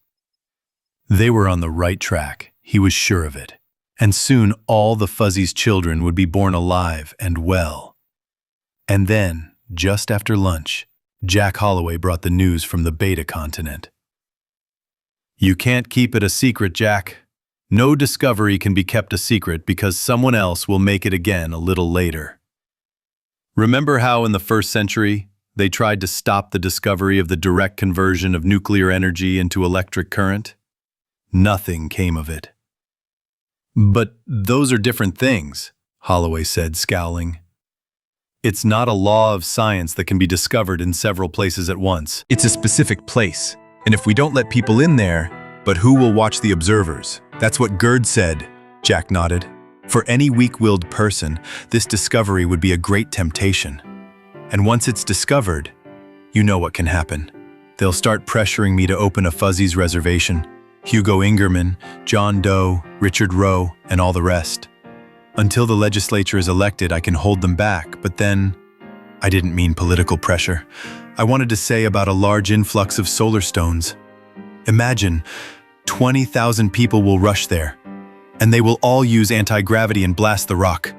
They were on the right track, he was sure of it, and soon all the fuzzy's children would be born alive and well. And then, just after lunch, Jack Holloway brought the news from the Beta continent. You can't keep it a secret, Jack. No discovery can be kept a secret because someone else will make it again a little later. Remember how in the 1st century, they tried to stop the discovery of the direct conversion of nuclear energy into electric current? Nothing came of it. But those are different things, Holloway said, scowling. It's not a law of science that can be discovered in several places at once. It's a specific place, and if we don't let people in there, but who will watch the observers? That's what Gerd said, Jack nodded. For any weak-willed person, this discovery would be a great temptation. And once it's discovered, you know what can happen. They'll start pressuring me to open a Fuzzy's reservation. Hugo Ingerman, John Doe, Richard Rowe, and all the rest. Until the legislature is elected, I can hold them back, but then I didn't mean political pressure. I wanted to say about a large influx of solar stones. Imagine 20,000 people will rush there, and they will all use anti-gravity and blast the rock.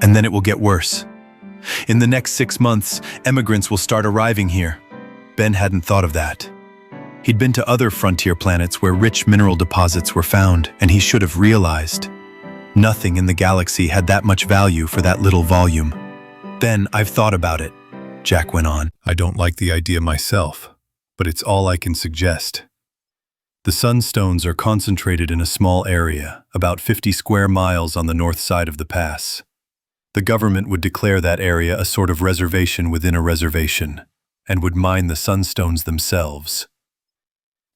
And then it will get worse. In the next 6 months, immigrants will start arriving here. Ben hadn't thought of that. He'd been to other frontier planets where rich mineral deposits were found, and he should have realized. Nothing in the galaxy had that much value for that little volume. Ben, I've thought about it, Jack went on. I don't like the idea myself, but it's all I can suggest. The sunstones are concentrated in a small area, about 50 square miles on the north side of the pass. The government would declare that area a sort of reservation within a reservation, and would mine the sunstones themselves.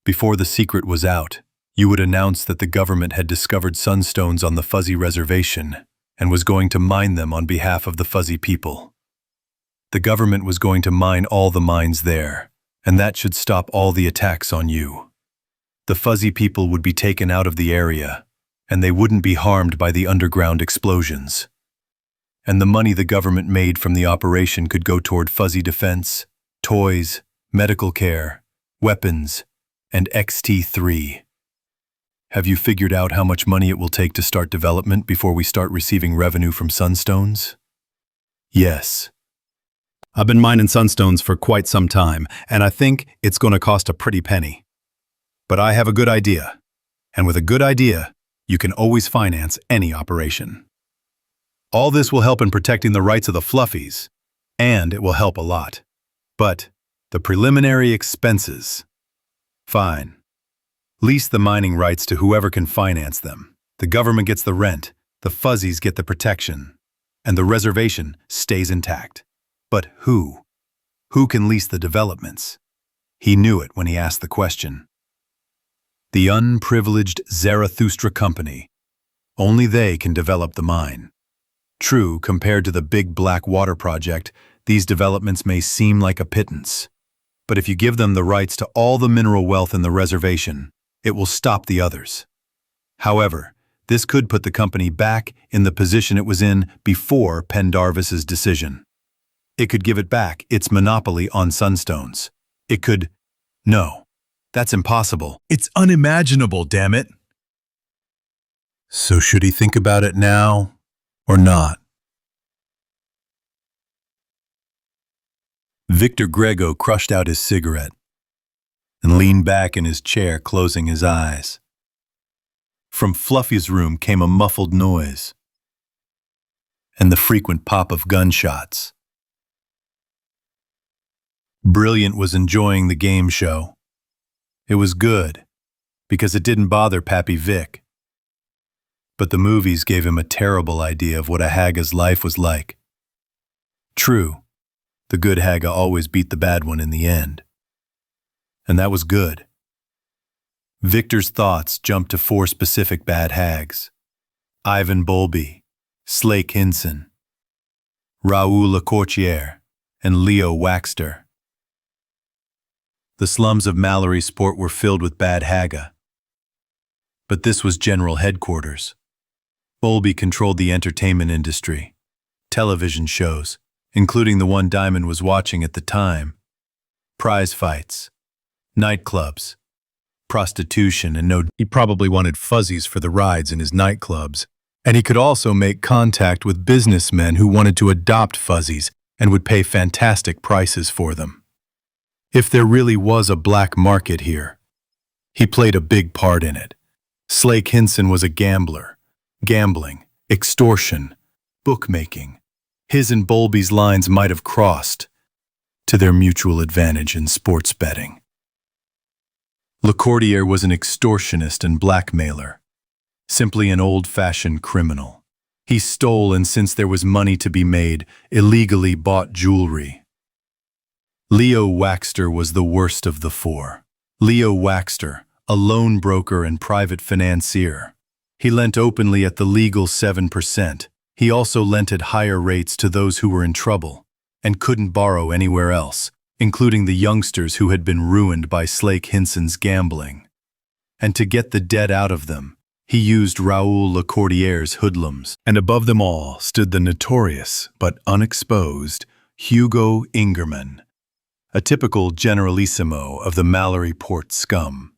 Before the secret was out, you would announce that the government had discovered sunstones on the Fuzzy reservation and was going to mine them on behalf of the Fuzzy people. The government was going to mine all the mines there, and that should stop all the attacks on you. The Fuzzy people would be taken out of the area, and they wouldn't be harmed by the underground explosions. And the money the government made from the operation could go toward Fuzzy defense, toys, medical care, weapons, and XT3. Have you figured out how much money it will take to start development before we start receiving revenue from sunstones? Yes. I've been mining sunstones for quite some time, and I think it's going to cost a pretty penny. But I have a good idea, and with a good idea, you can always finance any operation. All this will help in protecting the rights of the fluffies, and it will help a lot. But the preliminary expenses. Fine. Lease the mining rights to whoever can finance them. The government gets the rent, the Fuzzies get the protection, and the reservation stays intact. But who? Who can lease the developments? He knew it when he asked the question. The unprivileged Zarathustra company. Only they can develop the mine. True, compared to the big black water project, these developments may seem like a pittance. But if you give them the rights to all the mineral wealth in the reservation, it will stop the others. However, this could put the company back in the position it was in before Pendarvis's decision. It could give it back its monopoly on sunstones. It could... No, that's impossible. It's unimaginable, damn it. So should he think about it now or not? Victor Grego crushed out his cigarette and leaned back in his chair, closing his eyes. From Fluffy's room came a muffled noise and the frequent pop of gunshots. Brilliant was enjoying the game show. It was good, because it didn't bother Pappy Vic. But the movies gave him a terrible idea of what a Haga's life was like. True, the good Haga always beat the bad one in the end. And that was good. Victor's thoughts jumped to 4 specific bad hags: Ivan Bolby, Slake Hinson, Raoul Lecourtier, and Leo Waxter. The slums of Mallory Sport were filled with bad Haga. But this was general headquarters. Bolby controlled the entertainment industry, television shows, including the one Diamond was watching at the time, prize fights, nightclubs, prostitution, and he probably wanted fuzzies for the rides in his nightclubs. And he could also make contact with businessmen who wanted to adopt fuzzies and would pay fantastic prices for them. If there really was a black market here, he played a big part in it. Slake Hinson was a gambler. Gambling, extortion, bookmaking. His and Bolby's lines might have crossed to their mutual advantage in sports betting. Lecourtier was an extortionist and blackmailer. Simply an old-fashioned criminal. He stole, and since there was money to be made, illegally bought jewelry. Leo Waxter was the worst of the 4. Leo Waxter, a loan broker and private financier, He lent openly at the legal 7%. He also lent at higher rates to those who were in trouble and couldn't borrow anywhere else, including the youngsters who had been ruined by Slake Hinson's gambling. And to get the debt out of them, he used Raoul Lecordier's hoodlums. And above them all stood the notorious but unexposed Hugo Ingerman, a typical generalissimo of the Mallory Port scum.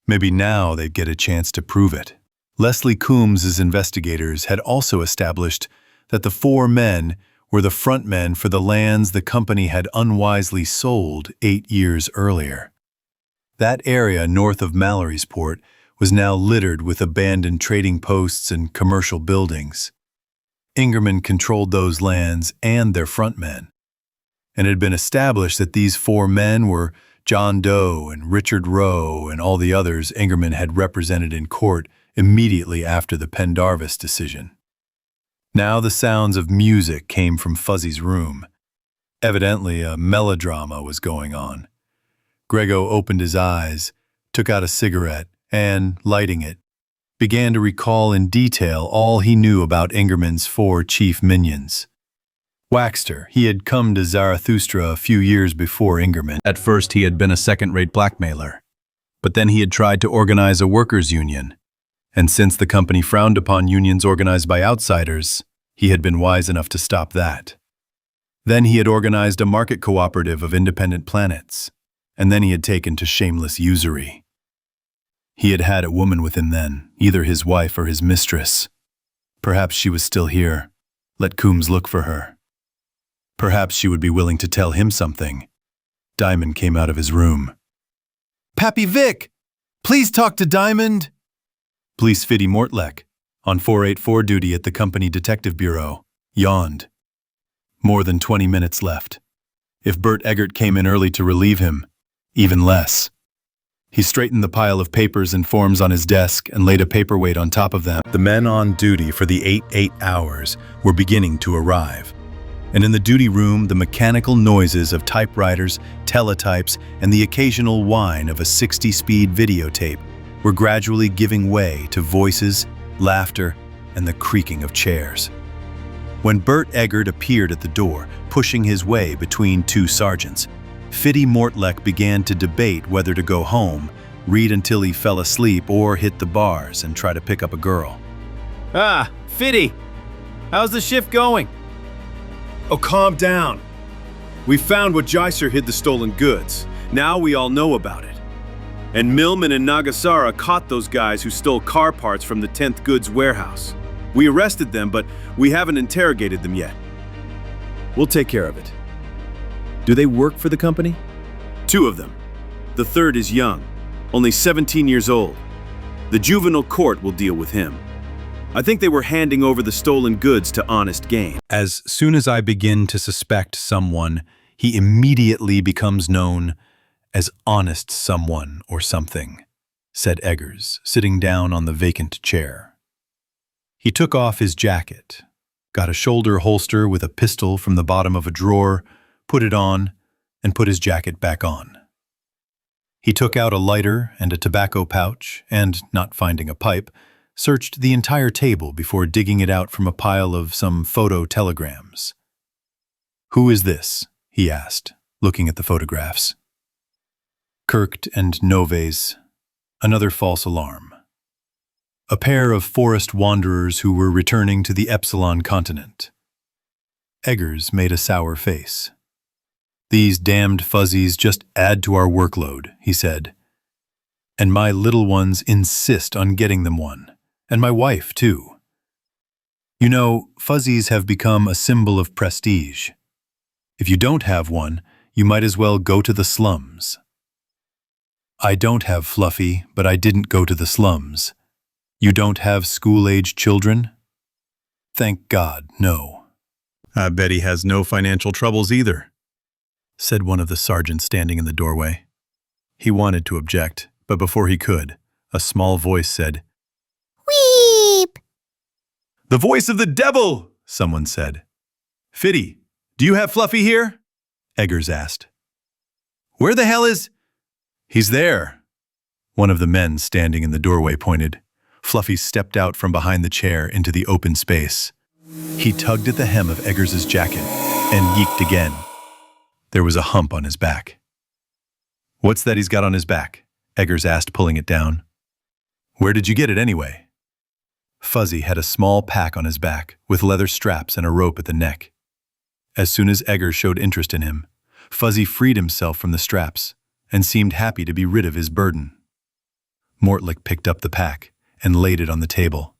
Maybe now they'd get a chance to prove it. Leslie Coombs's investigators had also established that the four men were the front men for the lands the company had unwisely sold 8 years earlier. That area north of Mallory's Port was now littered with abandoned trading posts and commercial buildings. Ingerman controlled those lands and their front men, and it had been established that these four men were John Doe and Richard Rowe and all the others Ingerman had represented in court immediately after the Pendarvis decision. Now the sounds of music came from Fuzzy's room. Evidently, a melodrama was going on. Grego opened his eyes, took out a cigarette, and, lighting it, began to recall in detail all he knew about Ingerman's four chief minions. Waxter, he had come to Zarathustra a few years before Ingerman. At first he had been a second-rate blackmailer, but then he had tried to organize a workers' union. And since the company frowned upon unions organized by outsiders, he had been wise enough to stop that. Then he had organized a market cooperative of independent planets, and then he had taken to shameless usury. He had had a woman with him then, either his wife or his mistress. Perhaps she was still here. Let Coombs look for her. Perhaps she would be willing to tell him something. Diamond came out of his room. "Pappy Vic! Please talk to Diamond!" Police Fiddy Mortlek, on 484 duty at the company detective bureau, yawned. More than 20 minutes left. If Bert Eggert came in early to relieve him, even less. He straightened the pile of papers and forms on his desk and laid a paperweight on top of them. The men on duty for the 8 hours were beginning to arrive. And in the duty room, the mechanical noises of typewriters, teletypes, and the occasional whine of a 60-speed videotape were gradually giving way to voices, laughter, and the creaking of chairs. When Bert Eggert appeared at the door, pushing his way between two sergeants, Fiddy Mortlek began to debate whether to go home, read until he fell asleep, or hit the bars and try to pick up a girl. "Ah, Fiddy! How's the shift going?" Oh, calm down. We found what Jaiser hid the stolen goods. Now we all know about it. And Millman and Nagasara caught those guys who stole car parts from the 10th Goods warehouse. We arrested them, but we haven't interrogated them yet. We'll take care of it. Do they work for the company? 2 of them. The third is young, only 17 years old. The juvenile court will deal with him. I think they were handing over the stolen goods to honest gain. As soon as I begin to suspect someone, he immediately becomes known as honest someone or something, said Eggers, sitting down on the vacant chair. He took off his jacket, got a shoulder holster with a pistol from the bottom of a drawer, put it on, and put his jacket back on. He took out a lighter and a tobacco pouch, and, not finding a pipe, searched the entire table before digging it out from a pile of some photo telegrams. "Who is this?" he asked, looking at the photographs. Kirkt and Noves, another false alarm. A pair of forest wanderers who were returning to the Epsilon continent. Eggers made a sour face. "These damned fuzzies just add to our workload," he said. "And my little ones insist on getting them one. And my wife, too. You know, fuzzies have become a symbol of prestige. If you don't have one, you might as well go to the slums." "I don't have Fluffy, but I didn't go to the slums. You don't have school-age children?" "Thank God, no." "I bet he has no financial troubles either," said one of the sergeants standing in the doorway. He wanted to object, but before he could, a small voice said, "Weep!" "The voice of the devil!" someone said. "Fiddy, do you have Fluffy here?" Eggers asked. "Where the hell is—" "He's there," one of the men standing in the doorway pointed. Fluffy stepped out from behind the chair into the open space. He tugged at the hem of Eggers's jacket and yeeked again. There was a hump on his back. "What's that he's got on his back?" Eggers asked, pulling it down. "Where did you get it anyway?" Fuzzy had a small pack on his back with leather straps and a rope at the neck. As soon as Eggers showed interest in him, Fuzzy freed himself from the straps and seemed happy to be rid of his burden. Mortlick picked up the pack and laid it on the table.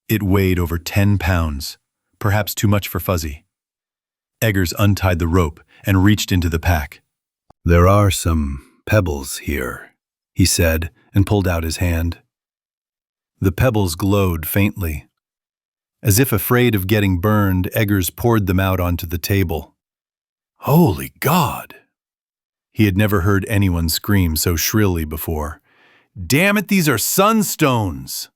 It weighed over 10 pounds, perhaps too much for Fuzzy. Eggers untied the rope and reached into the pack. "There are some pebbles here," he said, and pulled out his hand. The pebbles glowed faintly. As if afraid of getting burned, Eggers poured them out onto the table. Holy God! He had never heard anyone scream so shrilly before. "Damn it, these are sunstones!"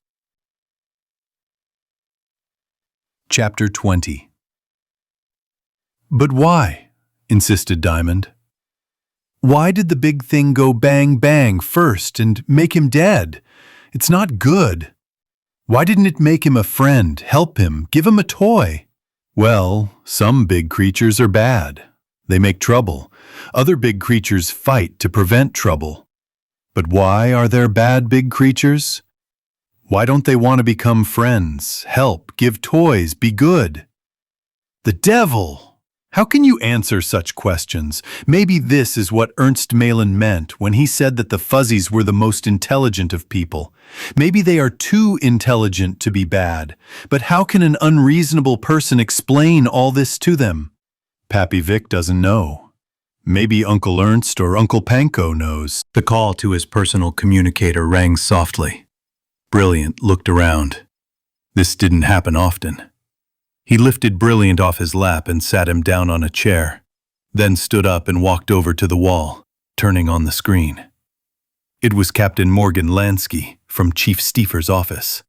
Chapter 20. "But why?" insisted Diamond. "Why did the big thing go bang bang first and make him dead? It's not good. Why didn't it make him a friend, help him, give him a toy?" "Well, some big creatures are bad. They make trouble. Other big creatures fight to prevent trouble. But why are there bad big creatures? Why don't they want to become friends, help, give toys, be good?" "The devil! How can you answer such questions? Maybe this is what Ernst Malin meant when he said that the Fuzzies were the most intelligent of people. Maybe they are too intelligent to be bad. But how can an unreasonable person explain all this to them? Pappy Vic doesn't know. Maybe Uncle Ernst or Uncle Panko knows." The call to his personal communicator rang softly. Brilliant looked around. This didn't happen often. He lifted Brilliant off his lap and sat him down on a chair, then stood up and walked over to the wall, turning on the screen. It was Captain Morgan Lansky from Chief Stiefer's office.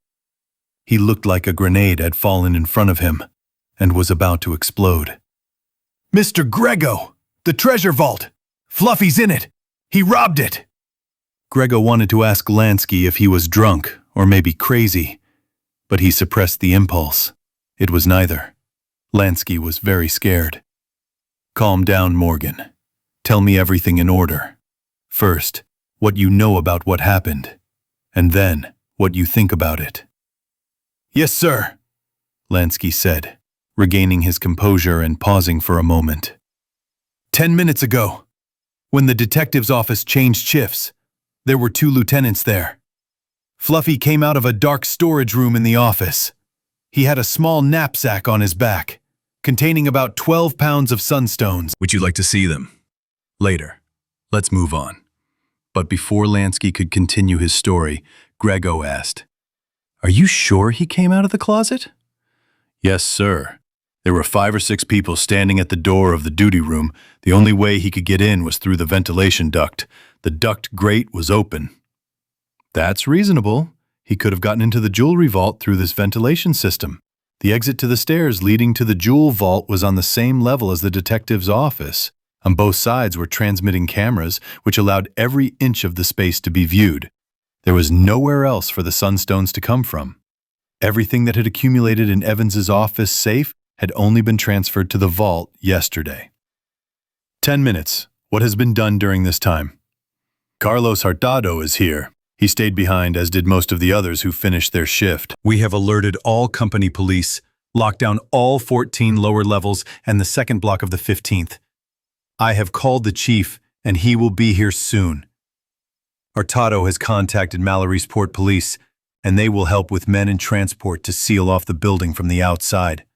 He looked like a grenade had fallen in front of him and was about to explode. "Mr. Grego! The treasure vault! Fluffy's in it! He robbed it!" Grego wanted to ask Lansky if he was drunk or maybe crazy, but he suppressed the impulse. It was neither. Lansky was very scared. "Calm down, Morgan. Tell me everything in order. First, what you know about what happened, and then what you think about it." "Yes, sir," Lansky said, regaining his composure and pausing for a moment. 10 minutes ago, when the detective's office changed shifts, there were 2 lieutenants there. Fluffy came out of a dark storage room in the office. He had a small knapsack on his back, containing about 12 pounds of sunstones. "Would you like to see them?" "Later. Let's move on." But before Lansky could continue his story, Grego asked, "Are you sure he came out of the closet?" "Yes, sir. There were 5 or 6 people standing at the door of the duty room. The only way he could get in was through the ventilation duct. The duct grate was open." "That's reasonable. He could have gotten into the jewelry vault through this ventilation system. The exit to the stairs leading to the jewel vault was on the same level as the detective's office. On both sides were transmitting cameras, which allowed every inch of the space to be viewed. There was nowhere else for the sunstones to come from. Everything that had accumulated in Evans's office safe had only been transferred to the vault yesterday." 10 minutes. What has been done during this time?" "Carlos Hurtado is here. He stayed behind, as did most of the others who finished their shift. We have alerted all company police, locked down all 14 lower levels and the second block of the 15th. I have called the chief, and he will be here soon. Hurtado has contacted Mallory's Port Police, and they will help with men and transport to seal off the building from the outside.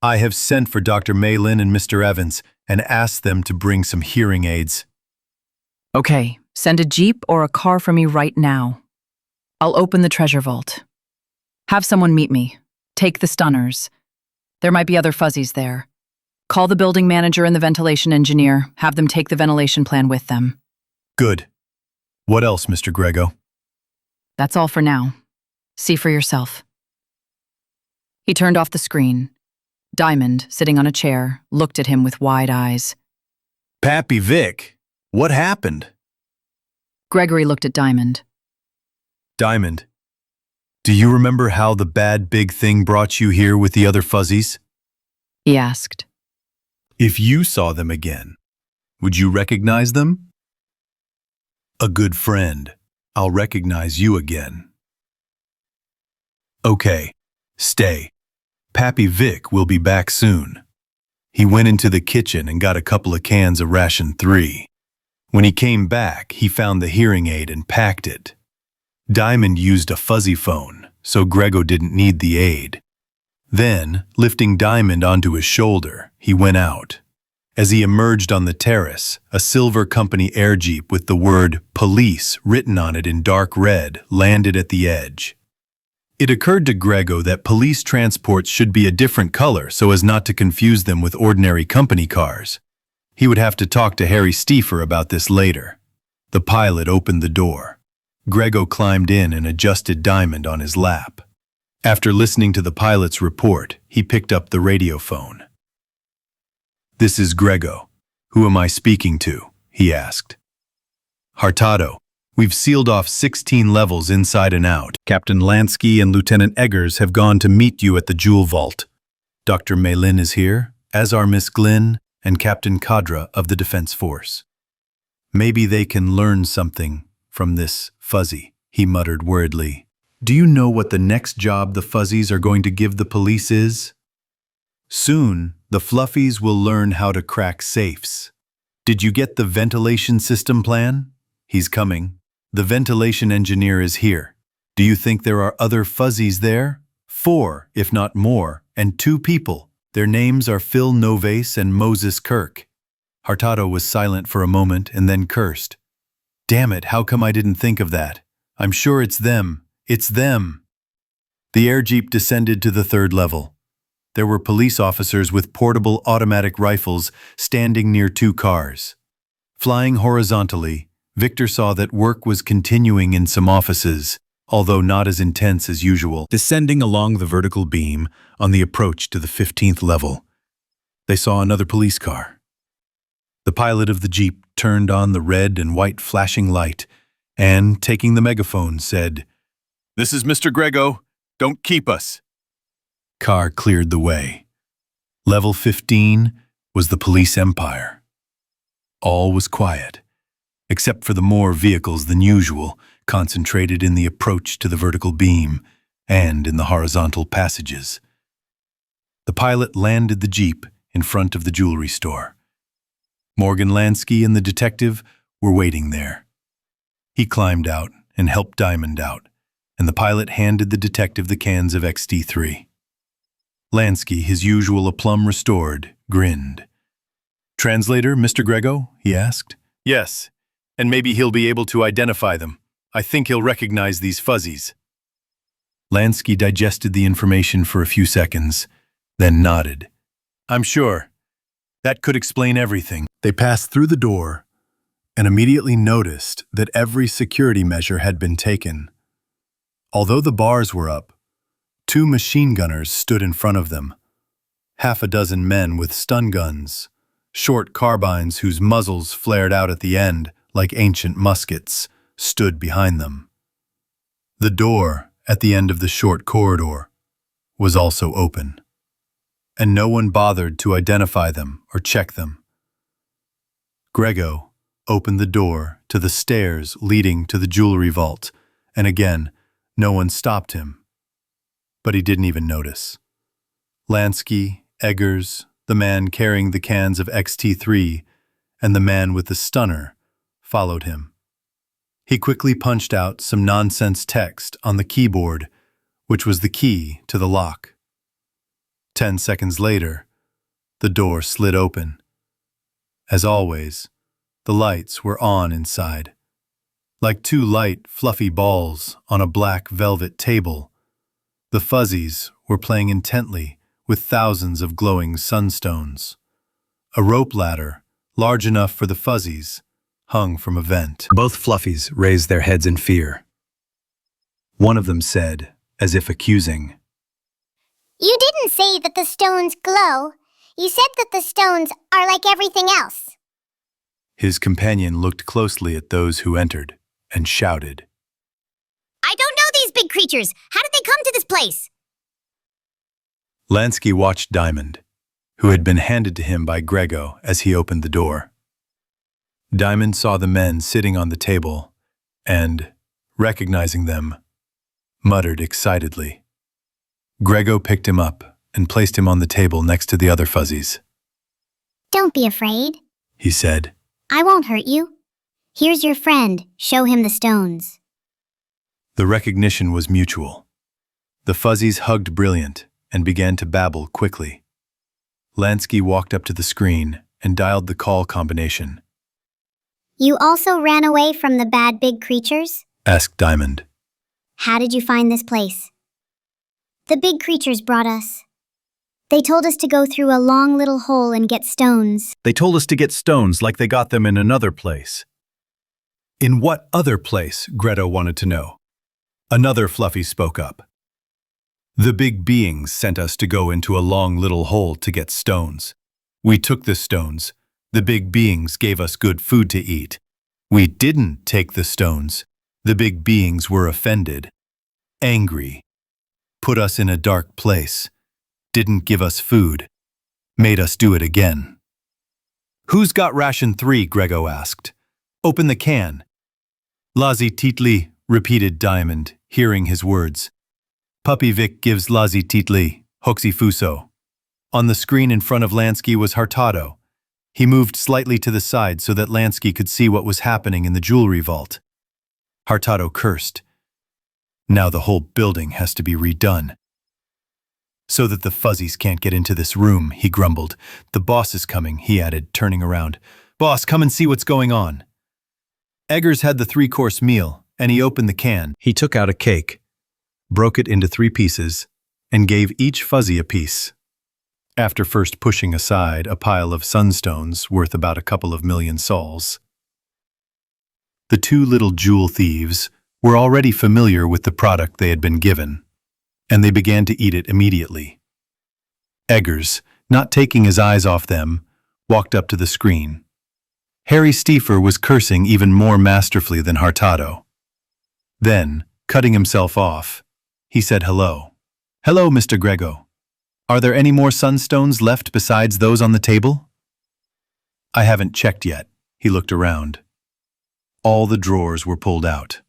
I have sent for Dr. Malin and Mr. Evans and asked them to bring some hearing aids." "Okay, send a jeep or a car for me right now. I'll open the treasure vault. Have someone meet me. Take the stunners. There might be other fuzzies there. Call the building manager and the ventilation engineer. Have them take the ventilation plan with them." "Good. What else, Mr. Grego?" "That's all for now. See for yourself." He turned off the screen. Diamond, sitting on a chair, looked at him with wide eyes. "Pappy Vic, what happened?" Gregory looked at Diamond. "Diamond, Do you remember how the bad big thing brought you here with the other fuzzies? He asked. If you saw them again, would you recognize them? A good friend. I'll recognize you again. Okay, stay. Pappy Vic will be back soon. He went into the kitchen and got a couple of cans of ration 3. When he came back, he found the hearing aid and packed it. Diamond used a fuzzy phone, so Grego didn't need the aid. Then, lifting Diamond onto his shoulder, he went out. As he emerged on the terrace, a silver company air jeep with the word police written on it in dark red landed at the edge. It occurred to Grego that police transports should be a different color so as not to confuse them with ordinary company cars. He would have to talk to Harry Stiefer about this later. The pilot opened the door. Grego climbed in and adjusted Diamond on his lap. After listening to the pilot's report, he picked up the radio phone. "This is Grego. Who am I speaking to?" he asked. "Hurtado. We've sealed off 16 levels inside and out. Captain Lansky and Lieutenant Eggers have gone to meet you at the Jewel Vault. Dr. Maylin is here, as are Miss Glynn and Captain Kadra of the Defense Force. Maybe they can learn something from this fuzzy," he muttered worriedly. "Do you know what the next job the fuzzies are going to give the police is? Soon, the fluffies will learn how to crack safes. Did you get the ventilation system plan? He's coming. The ventilation engineer is here. Do you think there are other fuzzies there? 4, if not more, and 2 people. Their names are Phil Novace and Moses Kirk." Hurtado was silent for a moment and then cursed. "Damn it, how come I didn't think of that? I'm sure it's them. It's them." The air jeep descended to the 3rd level. There were police officers with portable automatic rifles standing near 2 cars. Flying horizontally, Victor saw that work was continuing in some offices, although not as intense as usual. Descending along the vertical beam on the approach to the 15th level, they saw another police car. The pilot of the jeep turned on the red and white flashing light and, taking the megaphone, said, "This is Mr. Grego. Don't keep us." Car cleared the way. Level 15 was the police empire. All was quiet, except for the more vehicles than usual concentrated in the approach to the vertical beam and in the horizontal passages. The pilot landed the jeep in front of the jewelry store. Morgan Lansky and the detective were waiting there. He climbed out and helped Diamond out, and the pilot handed the detective the cans of XT3. Lansky, his usual aplomb restored, grinned. "Translator, Mr. Grego?" he asked. "Yes, and maybe he'll be able to identify them. I think he'll recognize these fuzzies." Lansky digested the information for a few seconds, then nodded. "I'm sure. That could explain everything." They passed through the door and immediately noticed that every security measure had been taken. Although the bars were up, 2 machine gunners stood in front of them. Half a dozen men with stun guns, short carbines whose muzzles flared out at the end like ancient muskets, stood behind them. The door at the end of the short corridor was also open, and no one bothered to identify them or check them. Grego opened the door to the stairs leading to the jewelry vault, and again, no one stopped him. But he didn't even notice. Lansky, Eggers, the man carrying the cans of XT3, and the man with the stunner followed him. He quickly punched out some nonsense text on the keyboard, which was the key to the lock. 10 seconds later, the door slid open. As always, the lights were on inside. Like 2 light, fluffy balls on a black velvet table, the fuzzies were playing intently with thousands of glowing sunstones. A rope ladder, large enough for the fuzzies, hung from a vent. Both fluffies raised their heads in fear. One of them said, as if accusing, "You didn't say that the stones glow. You said that the stones are like everything else." His companion looked closely at those who entered and shouted, "I don't know these big creatures? How did they come to this place? Lansky watched Diamond, who had been handed to him by Grego as he opened the door. Diamond saw the men sitting on the table and, recognizing them, muttered excitedly. Grego picked him up and placed him on the table next to the other fuzzies. Don't be afraid, He said. I won't hurt you. Here's your friend. Show him the stones. The recognition was mutual. The fuzzies hugged Brilliant and began to babble quickly. Lansky walked up to the screen and dialed the call combination. You also ran away from the bad big creatures? Asked Diamond. How did you find this place? The big creatures brought us. They told us to go through a long little hole and get stones. They told us to get stones like they got them in another place. In what other place? Greta wanted to know. Another Fluffy spoke up. The big beings sent us to go into a long little hole to get stones. We took the stones. The big beings gave us good food to eat. We didn't take the stones. The big beings were offended, angry, put us in a dark place, didn't give us food, made us do it again. Who's got ration 3? Grego asked. Open the can. Lazy Titli, repeated Diamond, hearing his words. Puppy Vic gives Lazy Titli, Hoxie Fuso. On the screen in front of Lansky was Hartado. He moved slightly to the side so that Lansky could see what was happening in the jewelry vault. Hartado cursed. Now the whole building has to be redone. So that the fuzzies can't get into this room, he grumbled. The boss is coming, he added, turning around. Boss, come and see what's going on. Eggers had the 3-course meal, and he opened the can. He took out a cake, broke it into 3 pieces, and gave each fuzzy a piece. After first pushing aside a pile of sunstones worth about a couple of million sols. The 2 little jewel thieves were already familiar with the product they had been given, and they began to eat it immediately. Eggers, not taking his eyes off them, walked up to the screen. Harry Stiefer was cursing even more masterfully than Hartado. Then, cutting himself off, he said hello. Hello, Mr. Grego. Are there any more sunstones left besides those on the table? I haven't checked yet. He looked around. All the drawers were pulled out.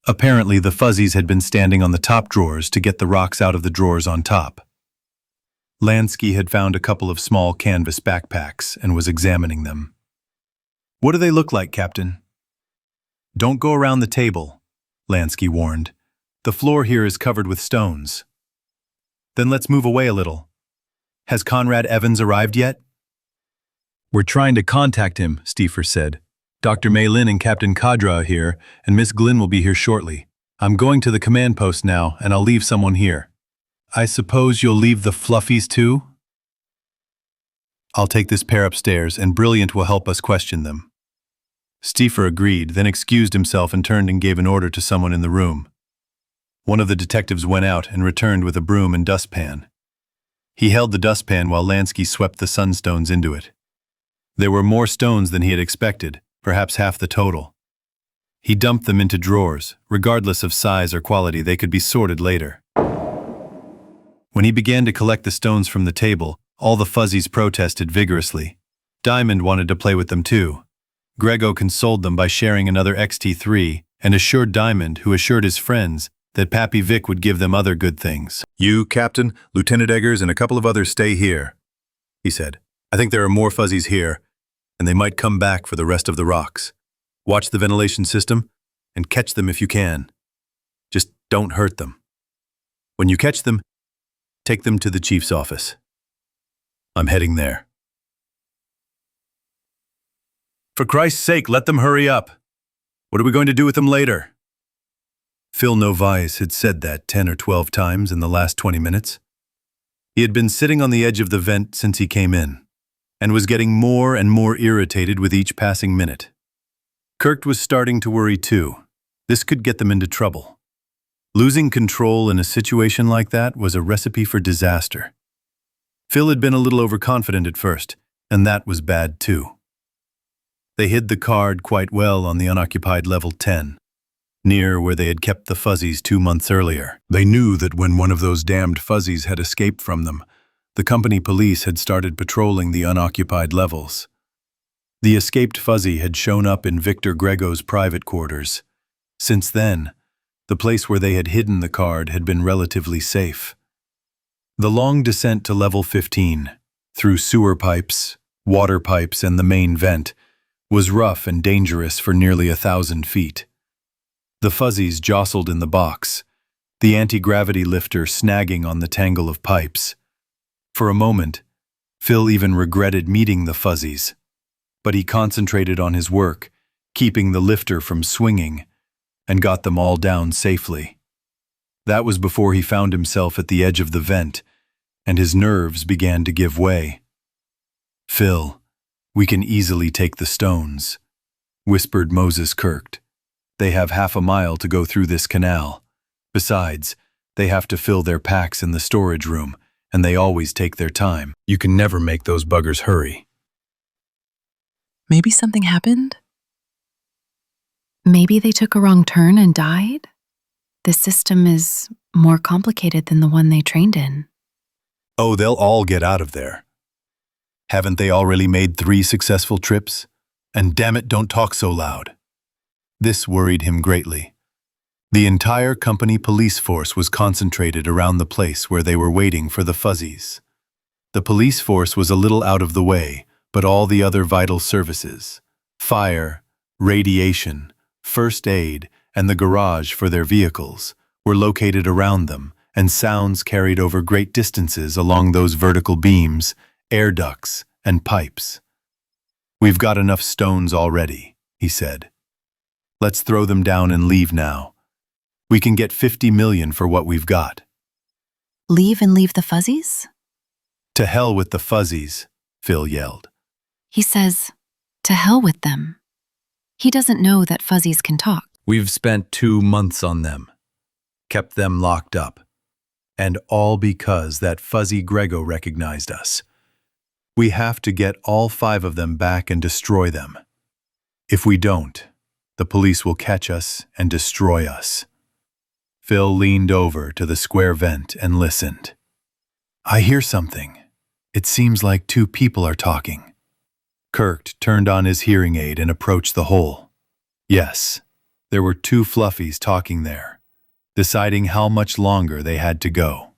Apparently, the fuzzies had been standing on the top drawers to get the rocks out of the drawers on top. Lansky had found a couple of small canvas backpacks and was examining them. What do they look like, Captain? Don't go around the table, Lansky warned. The floor here is covered with stones. Then let's move away a little. Has Conrad Evans arrived yet? We're trying to contact him, Stiefer said. Dr. Mei Lin and Captain Kadra are here, and Miss Glynn will be here shortly. I'm going to the command post now, and I'll leave someone here. I suppose you'll leave the fluffies too? I'll take this pair upstairs, and Brilliant will help us question them. Stiefer agreed, then excused himself and turned and gave an order to someone in the room. One of the detectives went out and returned with a broom and dustpan. He held the dustpan while Lansky swept the sunstones into it. There were more stones than he had expected, perhaps half the total. He dumped them into drawers. Regardless of size or quality, they could be sorted later. When he began to collect the stones from the table, all the fuzzies protested vigorously. Diamond wanted to play with them too. Grego consoled them by sharing another XT3 and assured Diamond, who assured his friends, that Pappy Vic would give them other good things. You, Captain, Lieutenant Eggers, and a couple of others stay here, he said. I think there are more fuzzies here, and they might come back for the rest of the rocks. Watch the ventilation system, and catch them if you can. Just don't hurt them. When you catch them, take them to the chief's office. I'm heading there. For Christ's sake, let them hurry up. What are we going to do with them later? Phil Novaes had said that 10 or 12 times in the last 20 minutes. He had been sitting on the edge of the vent since he came in, and was getting more and more irritated with each passing minute. Kirk was starting to worry too. This could get them into trouble. Losing control in a situation like that was a recipe for disaster. Phil had been a little overconfident at first, and that was bad too. They hid the card quite well on the unoccupied level 10. near where they had kept the fuzzies 2 months earlier. They knew that when one of those damned fuzzies had escaped from them, the company police had started patrolling the unoccupied levels. The escaped fuzzy had shown up in Victor Grego's private quarters. Since then, the place where they had hidden the card had been relatively safe. The long descent to level 15, through sewer pipes, water pipes, and the main vent, was rough and dangerous for nearly 1,000 feet. The fuzzies jostled in the box, the anti-gravity lifter snagging on the tangle of pipes. For a moment, Phil even regretted meeting the fuzzies, but he concentrated on his work, keeping the lifter from swinging, and got them all down safely. That was before he found himself at the edge of the vent, and his nerves began to give way. "Phil, we can easily take the stones," whispered Moses Kirkt. "They have 1/2 mile to go through this canal. Besides, they have to fill their packs in the storage room, and they always take their time. You can never make those buggers hurry." Maybe something happened? Maybe they took a wrong turn and died? The system is more complicated than the one they trained in. Oh, they'll all get out of there. Haven't they already made 3 successful trips? And damn it, don't talk so loud. This worried him greatly. The entire company police force was concentrated around the place where they were waiting for the fuzzies. The police force was a little out of the way, but all the other vital services, fire, radiation, first aid, and the garage for their vehicles, were located around them, and sounds carried over great distances along those vertical beams, air ducts, and pipes. "We've got enough stones already," he said. "Let's throw them down and leave now. We can get 50 million for what we've got." Leave and leave the fuzzies? "To hell with the fuzzies," Phil yelled. He says, to hell with them. He doesn't know that fuzzies can talk. "We've spent 2 months on them, kept them locked up, and all because that fuzzy Grego recognized us. We have to get all 5 of them back and destroy them. If we don't, the police will catch us and destroy us." Phil leaned over to the square vent and listened. "I hear something. It seems like 2 people are talking." Kirkt turned on his hearing aid and approached the hole. Yes, there were 2 fluffies talking there, deciding how much longer they had to go.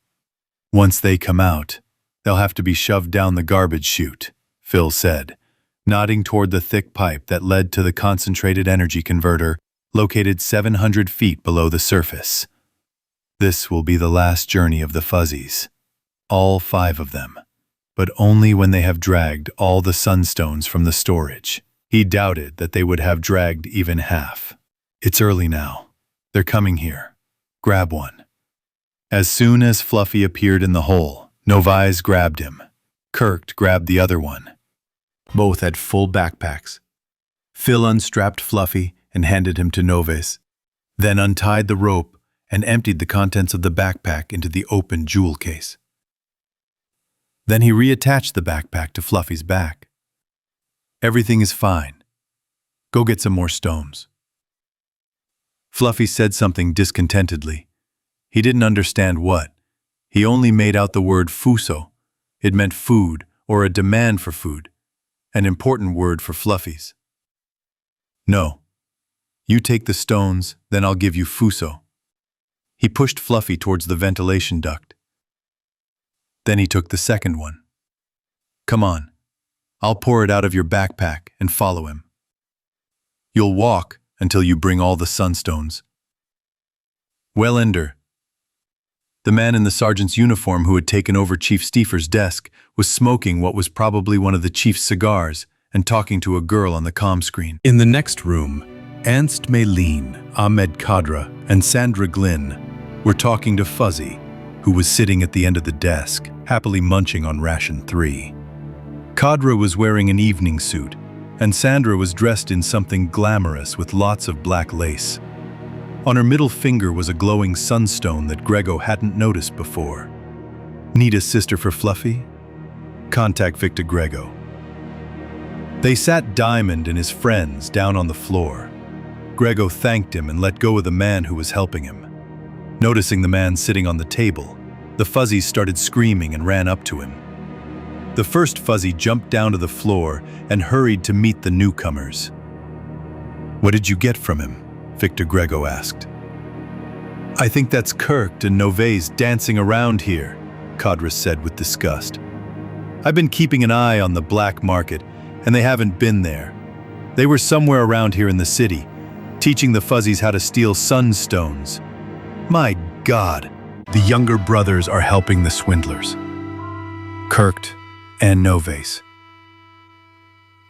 "Once they come out, they'll have to be shoved down the garbage chute," Phil said, nodding toward the thick pipe that led to the concentrated energy converter located 700 feet below the surface. "This will be the last journey of the fuzzies, all 5 of them, but only when they have dragged all the sunstones from the storage." He doubted that they would have dragged even half. "It's early now. They're coming here. Grab one." As soon as Fluffy appeared in the hole, Novaes grabbed him. Kirkt grabbed the other one. Both had full backpacks. Phil unstrapped Fluffy and handed him to Novaes, then untied the rope and emptied the contents of the backpack into the open jewel case. Then he reattached the backpack to Fluffy's back. "Everything is fine. Go get some more stones." Fluffy said something discontentedly. He didn't understand what. He only made out the word fuso. It meant food or a demand for food, an important word for fluffies. "No. You take the stones, then I'll give you fuso." He pushed Fluffy towards the ventilation duct. Then he took the second one. "Come on. I'll pour it out of your backpack and follow him. You'll walk until you bring all the sunstones." Wellender, the man in the sergeant's uniform who had taken over Chief Stiefer's desk, was smoking what was probably one of the chief's cigars and talking to a girl on the comm screen. In the next room, Ernst Maylene, Ahmed Kadra, and Sandra Glynn were talking to Fuzzy, who was sitting at the end of the desk, happily munching on ration 3. Kadra was wearing an evening suit, and Sandra was dressed in something glamorous with lots of black lace. On her middle finger was a glowing sunstone that Grego hadn't noticed before. "Need a sister for Fluffy? Contact Victor Grego." They sat Diamond and his friends down on the floor. Grego thanked him and let go of the man who was helping him. Noticing the man sitting on the table, the fuzzies started screaming and ran up to him. The first fuzzy jumped down to the floor and hurried to meet the newcomers. "What did you get from him?" Victor Grego asked. "I think that's Kirk and Noves dancing around here," Kadra said with disgust. "I've been keeping an eye on the black market, and they haven't been there. They were somewhere around here in the city, teaching the fuzzies how to steal sunstones. My God, the younger brothers are helping the swindlers. Kirk and Noves.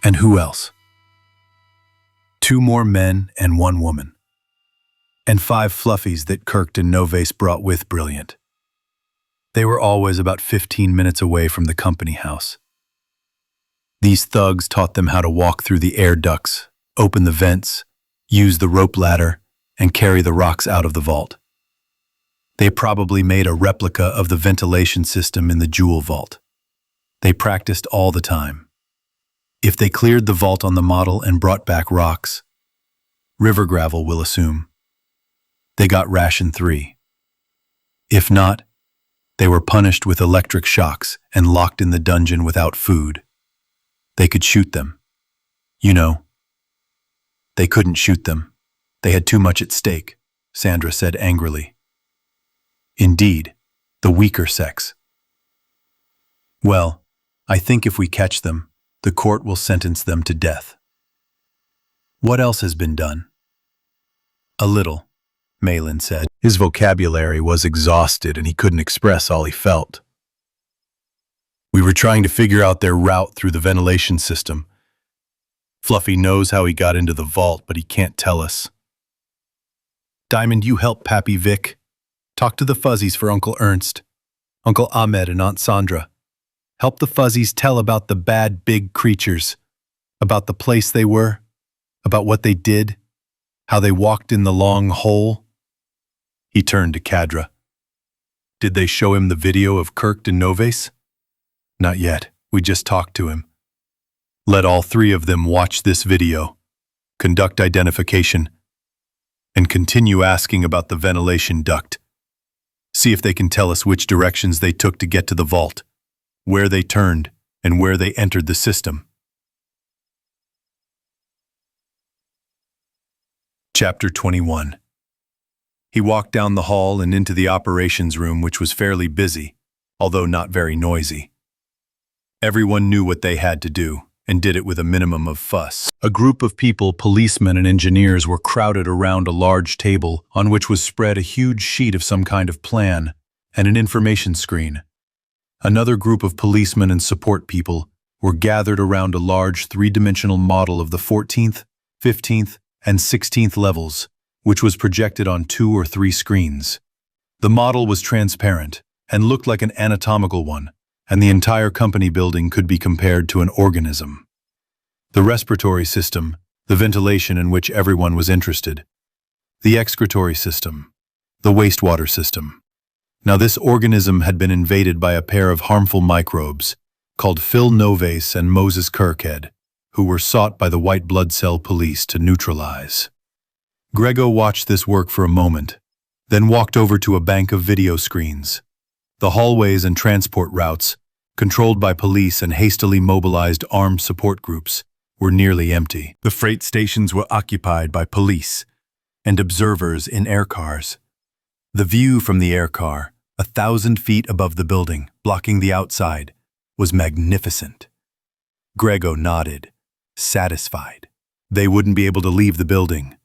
And who else? 2 more men and 1 woman. And 5 fluffies that Kirk and Noves brought with Brilliant. They were always about 15 minutes away from the company house. These thugs taught them how to walk through the air ducts, open the vents, use the rope ladder, and carry the rocks out of the vault. They probably made a replica of the ventilation system in the jewel vault. They practiced all the time. If they cleared the vault on the model and brought back rocks, river gravel, we'll assume, they got ration 3. If not, they were punished with electric shocks and locked in the dungeon without food. They could shoot them. You know. They couldn't shoot them. They had too much at stake, Sandra said angrily. Indeed, the weaker sex. Well, I think if we catch them, the court will sentence them to death. What else has been done? A little, Malin said. His vocabulary was exhausted and he couldn't express all he felt. We were trying to figure out their route through the ventilation system. Fluffy knows how he got into the vault, but he can't tell us. Diamond, you help Pappy Vic. Talk to the fuzzies for Uncle Ernst, Uncle Ahmed and Aunt Sandra. Help the fuzzies tell about the bad big creatures, about the place they were, about what they did, how they walked in the long hole. He turned to Kadra. Did they show him the video of Kirk and Noves? Not yet. We just talked to him. Let all 3 of them watch this video, conduct identification, and continue asking about the ventilation duct. See if they can tell us which directions they took to get to the vault, where they turned, and where they entered the system. Chapter 21. He walked down the hall and into the operations room, which was fairly busy, although not very noisy. Everyone knew what they had to do, and did it with a minimum of fuss. A group of people, policemen and engineers, were crowded around a large table on which was spread a huge sheet of some kind of plan and an information screen. Another group of policemen and support people were gathered around a large 3-dimensional model of the 14th, 15th, and 16th levels, which was projected on 2 or 3 screens. The model was transparent and looked like an anatomical one, and the entire company building could be compared to an organism. The respiratory system, the ventilation in which everyone was interested, the excretory system, the wastewater system. Now this organism had been invaded by a pair of harmful microbes called Phil Noves and Moses Kirkhead, who were sought by the white blood cell police to neutralize. Grego watched this work for a moment, then walked over to a bank of video screens. The hallways and transport routes, controlled by police and hastily mobilized armed support groups, were nearly empty. The freight stations were occupied by police and observers in air cars. The view from the air car, 1,000 feet above the building, blocking the outside, was magnificent. Grego nodded, satisfied. They wouldn't be able to leave the building,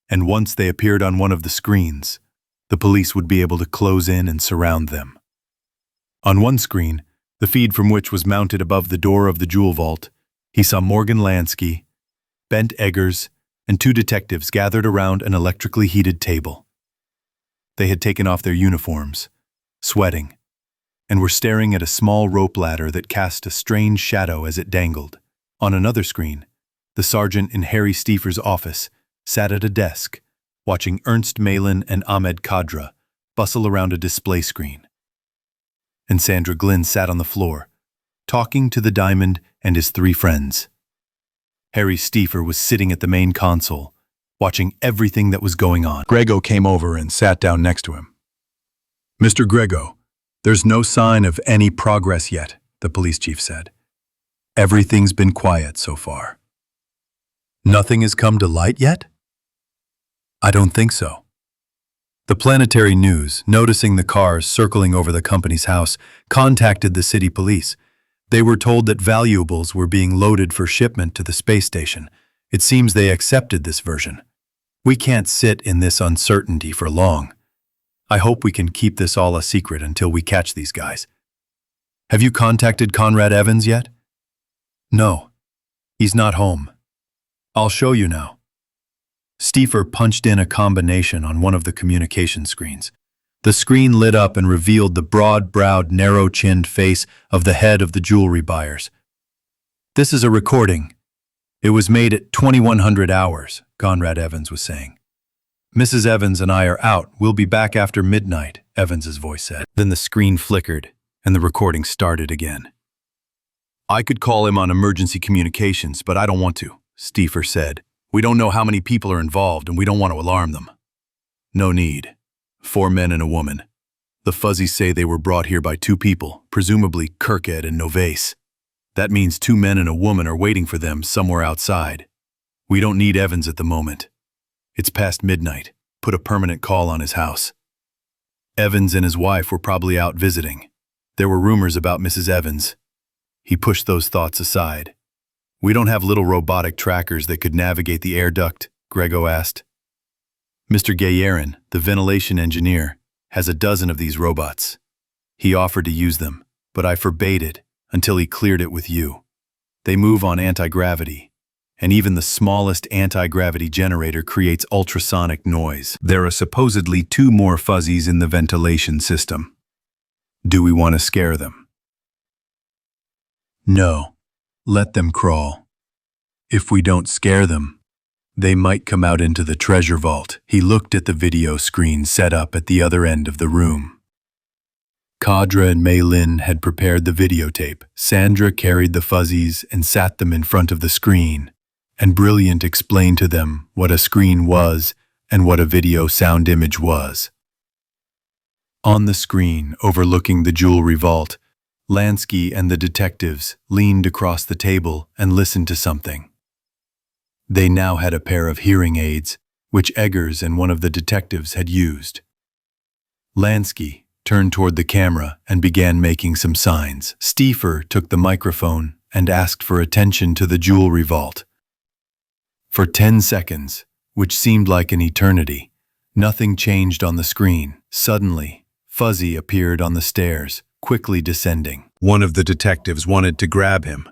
and once they appeared on one of the screens, the police would be able to close in and surround them. On one screen, the feed from which was mounted above the door of the jewel vault, he saw Morgan Lansky, Bent Eggers, and 2 detectives gathered around an electrically heated table. They had taken off their uniforms, sweating, and were staring at a small rope ladder that cast a strange shadow as it dangled. On another screen, the sergeant in Harry Stiefer's office sat at a desk, watching Ernst Malin and Ahmed Kadra bustle around a display screen. And Sandra Glynn sat on the floor, talking to the Diamond and his 3 friends. Harry Stiefer was sitting at the main console, watching everything that was going on. Grego came over and sat down next to him. Mr. Grego, there's no sign of any progress yet, the police chief said. Everything's been quiet so far. Nothing has come to light yet? I don't think so. The Planetary News, noticing the cars circling over the company's house, contacted the city police. They were told that valuables were being loaded for shipment to the space station. It seems they accepted this version. We can't sit in this uncertainty for long. I hope we can keep this all a secret until we catch these guys. Have you contacted Conrad Evans yet? No. He's not home. I'll show you now. Stiefer punched in a combination on one of the communication screens. The screen lit up and revealed the broad-browed, narrow-chinned face of the head of the jewelry buyers. This is a recording. It was made at 2100 hours, Conrad Evans was saying. Mrs. Evans and I are out. We'll be back after midnight, Evans's voice said. Then the screen flickered, and the recording started again. I could call him on emergency communications, but I don't want to, Stiefer said. We don't know how many people are involved, and we don't want to alarm them. No need. 4 men and a woman. The fuzzies say they were brought here by 2 people, presumably Kirked and Novase. That means 2 men and a woman are waiting for them somewhere outside. We don't need Evans at the moment. It's past midnight. Put a permanent call on his house. Evans and his wife were probably out visiting. There were rumors about Mrs. Evans. He pushed those thoughts aside. We don't have little robotic trackers that could navigate the air duct, Grego asked. Mr. Gayerin, the ventilation engineer, has a dozen of these robots. He offered to use them, but I forbade it until he cleared it with you. They move on anti-gravity, and even the smallest anti-gravity generator creates ultrasonic noise. There are supposedly 2 more fuzzies in the ventilation system. Do we want to scare them? No. Let them crawl. If we don't scare them, they might come out into the treasure vault. He looked at the video screen set up at the other end of the room. Kadra and Mei Lin had prepared the videotape. Sandra carried the fuzzies and sat them in front of the screen, and Brilliant explained to them what a screen was and what a video sound image was. On the screen, overlooking the jewelry vault, Lansky and the detectives leaned across the table and listened to something. They now had a pair of hearing aids, which Eggers and one of the detectives had used. Lansky turned toward the camera and began making some signs. Stiefer took the microphone and asked for attention to the jewelry vault. For 10 seconds, which seemed like an eternity, nothing changed on the screen. Suddenly, Fuzzy appeared on the stairs, quickly descending. One of the detectives wanted to grab him,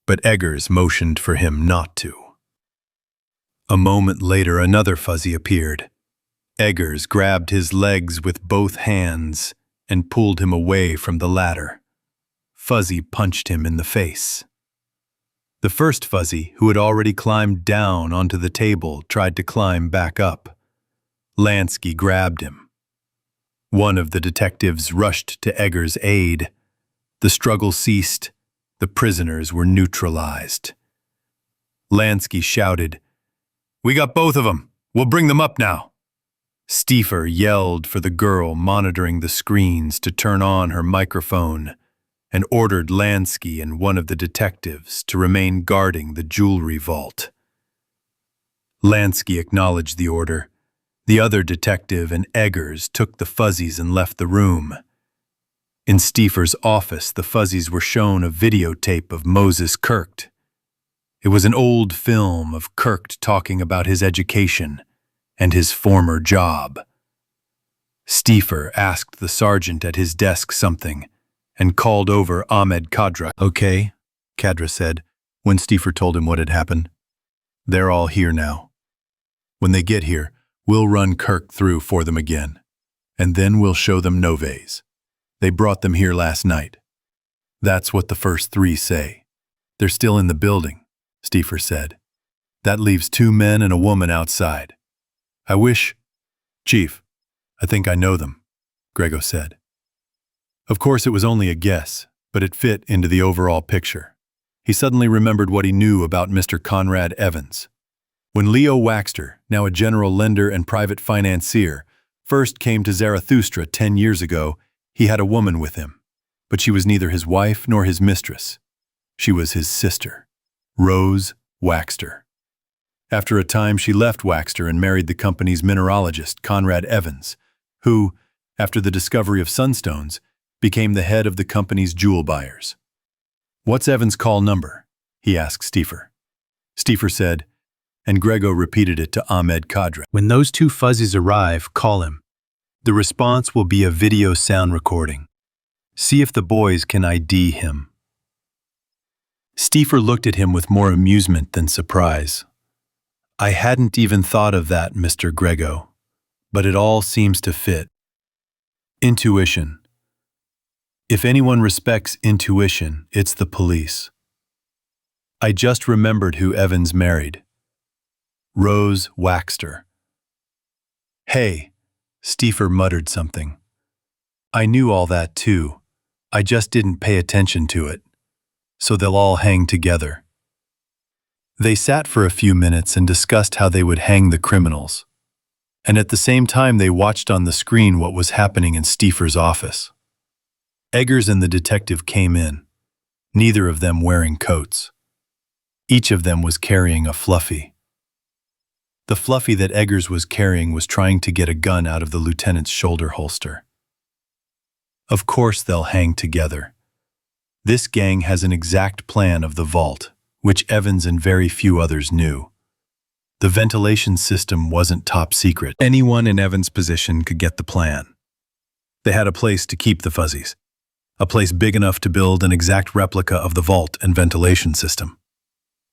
but Eggers motioned for him not to. A moment later, another fuzzy appeared. Eggers grabbed his legs with both hands and pulled him away from the ladder. Fuzzy punched him in the face. The first fuzzy, who had already climbed down onto the table, tried to climb back up. Lansky grabbed him. One of the detectives rushed to Eggers' aid. The struggle ceased. The prisoners were neutralized. Lansky shouted, "We got both of them. We'll bring them up now." Stiefer yelled for the girl monitoring the screens to turn on her microphone and ordered Lansky and one of the detectives to remain guarding the jewelry vault. Lansky acknowledged the order. The other detective and Eggers took the fuzzies and left the room. In Stiefer's office, the fuzzies were shown a videotape of Moses Kirkt. It was an old film of Kirkt talking about his education and his former job. Stiefer asked the sergeant at his desk something and called over Ahmed Kadra. "Okay," Kadra said, when Stiefer told him what had happened. "They're all here now. When they get here, we'll run Kirk through for them again, and then we'll show them Noves. They brought them here last night. That's what the first 3 say. They're still in the building," Stiefer said. "That leaves 2 men and a woman outside. I wish—" "Chief, I think I know them," Grego said. Of course, it was only a guess, but it fit into the overall picture. He suddenly remembered what he knew about Mr. Conrad Evans. When Leo Waxter, now a general lender and private financier, first came to Zarathustra 10 years ago, he had a woman with him. But she was neither his wife nor his mistress. She was his sister, Rose Waxter. After a time, she left Waxter and married the company's mineralogist, Conrad Evans, who, after the discovery of sunstones, became the head of the company's jewel buyers. "What's Evans' call number?" he asked Stiefel. Stiefel said, and Grego repeated it to Ahmed Kadra. "When those two fuzzies arrive, call him. The response will be a video sound recording. See if the boys can ID him." Stiefel looked at him with more amusement than surprise. "I hadn't even thought of that, Mr. Grego, but it all seems to fit. Intuition. If anyone respects intuition, it's the police. I just remembered who Evans married. Rose Waxter." "Hey," Stiefel muttered something. "I knew all that too. I just didn't pay attention to it. So they'll all hang together." They sat for a few minutes and discussed how they would hang the criminals. And at the same time they watched on the screen what was happening in Stiefel's office. Eggers and the detective came in, neither of them wearing coats. Each of them was carrying a fluffy. The fluffy that Eggers was carrying was trying to get a gun out of the lieutenant's shoulder holster. Of course they'll hang together. This gang has an exact plan of the vault, which Evans and very few others knew. The ventilation system wasn't top secret. Anyone in Evans' position could get the plan. They had a place to keep the fuzzies, a place big enough to build an exact replica of the vault and ventilation system.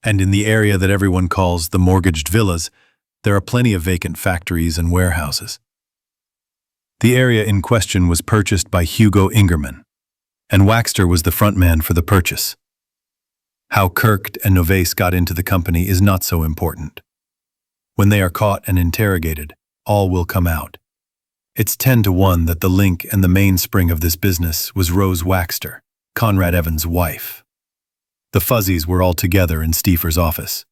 And in the area that everyone calls the mortgaged villas, there are plenty of vacant factories and warehouses. The area in question was purchased by Hugo Ingerman, and Waxter was the front man for the purchase. How Kirk and Novaes got into the company is not so important. When they are caught and interrogated, all will come out. It's 10 to 1 that the link and the mainspring of this business was Rose Waxter, Conrad Evans' wife. The fuzzies were all together in Stiefel's office.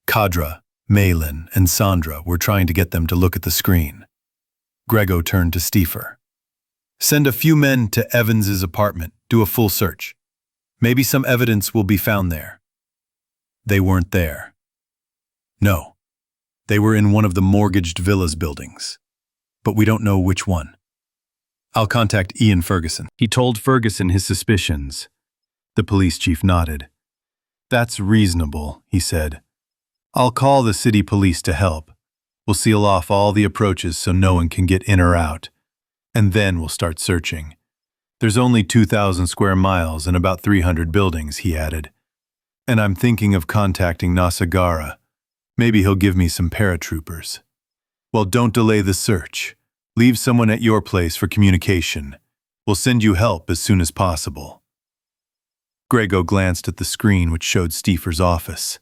Kadra, Malin, and Sandra were trying to get them to look at the screen. Grego turned to Stiefel. "Send a few men to Evans' apartment, do a full search. Maybe some evidence will be found there." They weren't there. No, they were in one of the mortgaged villas buildings, but we don't know which one. "I'll contact Ian Ferguson." He told Ferguson his suspicions. The police chief nodded. "That's reasonable," he said. "I'll call the city police to help. We'll seal off all the approaches so no one can get in or out. And then we'll start searching. There's only 2,000 square miles and about 300 buildings," he added. "And I'm thinking of contacting Nasagara. Maybe he'll give me some paratroopers. Well, don't delay the search. Leave someone at your place for communication. We'll send you help as soon as possible." Grego glanced at the screen which showed Stiefel's office.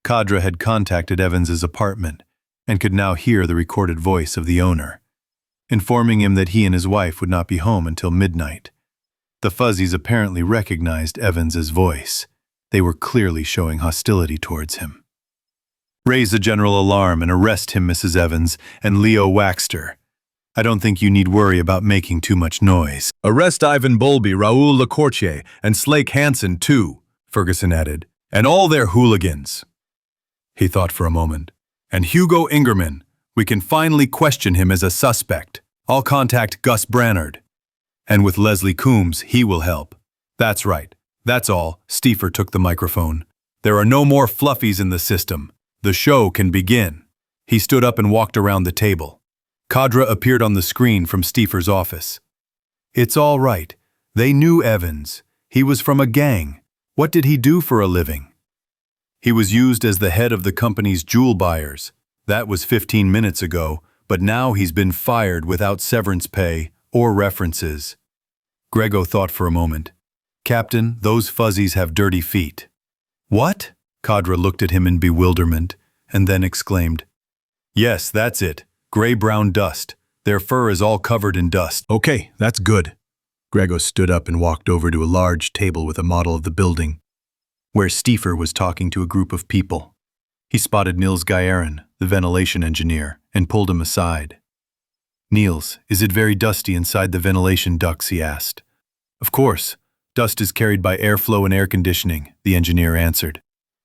Kadra had contacted Evans' apartment and could now hear the recorded voice of the owner, informing him that he and his wife would not be home until midnight. The fuzzies apparently recognized Evans' voice. They were clearly showing hostility towards him. "Raise a general alarm and arrest him, Mrs. Evans, and Leo Waxter. I don't think you need worry about making too much noise." Arrest Ivan Bolby, Raoul Lecourtier, and Slake Hansen, too, Ferguson added, and all their hooligans. He thought for a moment. "And Hugo Ingerman, we can finally question him as a suspect. I'll contact Gus Brannard. And with Leslie Coombs, he will help." "That's right. That's all." Stiefel took the microphone. "There are no more fluffies in the system. The show can begin." He stood up and walked around the table. Kadra appeared on the screen from Stiefel's office. "It's all right. They knew Evans. He was from a gang. What did he do for a living?" "He was used as the head of the company's jewel buyers. That was 15 minutes ago, but now he's been fired without severance pay or references." Grego thought for a moment. "Captain, those fuzzies have dirty feet." "What?" Kadra looked at him in bewilderment and then exclaimed. "Yes, that's it. Gray-brown dust. Their fur is all covered in dust." "Okay, that's good." Grego stood up and walked over to a large table with a model of the building, where Stiefel was talking to a group of people. He spotted Niels Geierin, the ventilation engineer, and pulled him aside. "Niels, is it very dusty inside the ventilation ducts?" he asked. "Of course. Dust is carried by airflow and air conditioning," the engineer answered.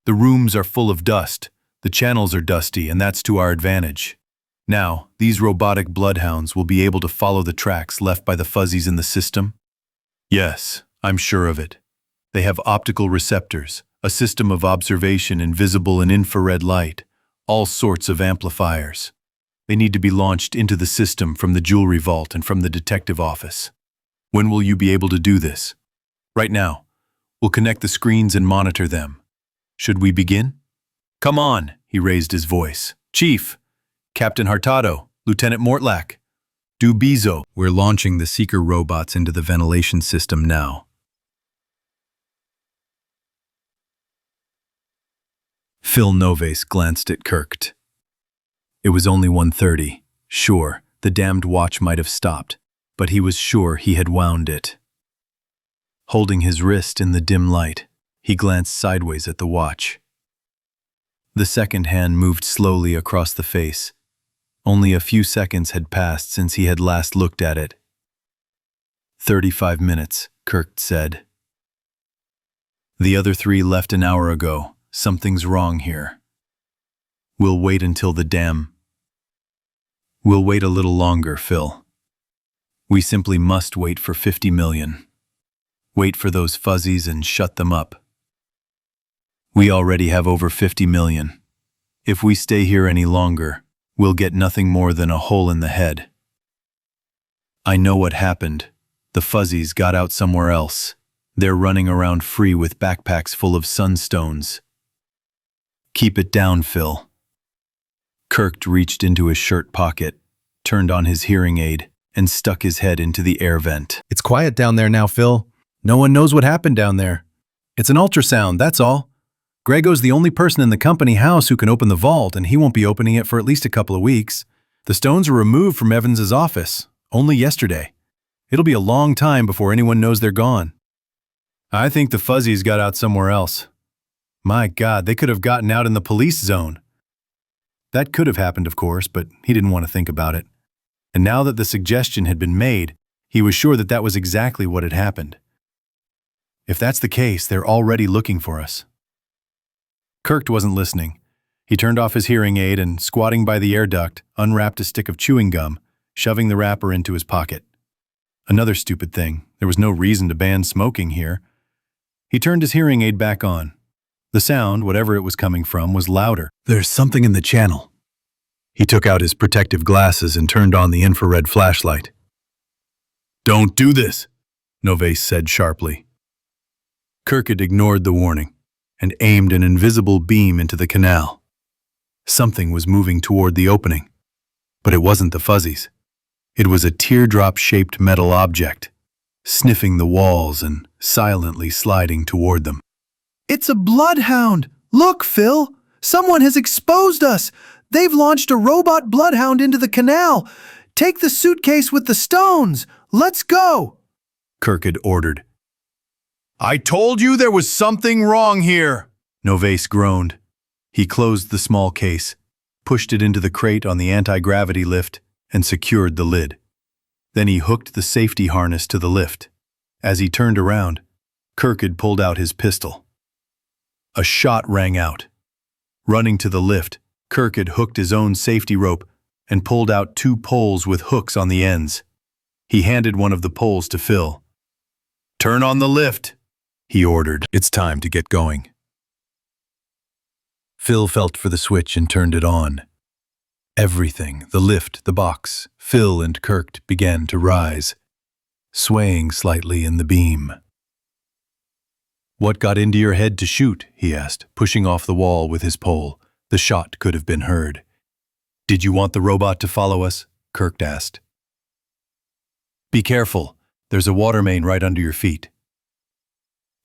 "The rooms are full of dust, the channels are dusty, and that's to our advantage. Now, these robotic bloodhounds will be able to follow the tracks left by the fuzzies in the system?" "Yes, I'm sure of it. They have optical receptors, a system of observation in visible and infrared light, all sorts of amplifiers. They need to be launched into the system from the jewelry vault and from the detective office. When will you be able to do this?" "Right now. We'll connect the screens and monitor them. Should we begin?" "Come on," he raised his voice. "Chief, Captain Hartado, Lieutenant Mortlack, Dubizo." "We're launching the seeker robots into the ventilation system now." Phil Noves glanced at Kirk. It was only 1:30. Sure, the damned watch might have stopped, but he was sure he had wound it. Holding his wrist in the dim light, he glanced sideways at the watch. The second hand moved slowly across the face. Only a few seconds had passed since he had last looked at it. 35 minutes, Kirk said. "The other 3 left an hour ago. Something's wrong here. We'll wait until the dam..." "We'll wait a little longer, Phil. We simply must wait for 50 million. Wait for those fuzzies and shut them up. We already have over 50 million. If we stay here any longer, we'll get nothing more than a hole in the head. I know what happened. The fuzzies got out somewhere else. They're running around free with backpacks full of sunstones. Keep it down, Phil." Kirk reached into his shirt pocket, turned on his hearing aid, and stuck his head into the air vent. "It's quiet down there now, Phil. No one knows what happened down there. It's an ultrasound, that's all. Grego's the only person in the company house who can open the vault, and he won't be opening it for at least a couple of weeks. The stones were removed from Evans's office, only yesterday. It'll be a long time before anyone knows they're gone. I think the fuzzies got out somewhere else. My God, they could have gotten out in the police zone." That could have happened, of course, but he didn't want to think about it. And now that the suggestion had been made, he was sure that that was exactly what had happened. If that's the case, they're already looking for us. Kirk wasn't listening. He turned off his hearing aid and, squatting by the air duct, unwrapped a stick of chewing gum, shoving the wrapper into his pocket. Another stupid thing. There was no reason to ban smoking here. He turned his hearing aid back on. The sound, whatever it was coming from, was louder. "There's something in the channel." He took out his protective glasses and turned on the infrared flashlight. "Don't do this," Noves said sharply. Kirk had ignored the warning and aimed an invisible beam into the canal. Something was moving toward the opening, but it wasn't the fuzzies. It was a teardrop-shaped metal object, sniffing the walls and silently sliding toward them. "It's a bloodhound! Look, Phil! Someone has exposed us! They've launched a robot bloodhound into the canal! Take the suitcase with the stones! Let's go!" Kirk had ordered. "I told you there was something wrong here!" Noves groaned. He closed the small case, pushed it into the crate on the anti-gravity lift, and secured the lid. Then he hooked the safety harness to the lift. As he turned around, Kirk had pulled out his pistol. A shot rang out. Running to the lift, Kirk had hooked his own safety rope and pulled out 2 poles with hooks on the ends. He handed one of the poles to Phil. "Turn on the lift," he ordered. "It's time to get going." Phil felt for the switch and turned it on. Everything, the lift, the box, Phil and Kirk began to rise, swaying slightly in the beam. "What got into your head to shoot?" he asked, pushing off the wall with his pole. The shot could have been heard. "Did you want the robot to follow us?" Kirk asked. "Be careful. There's a water main right under your feet."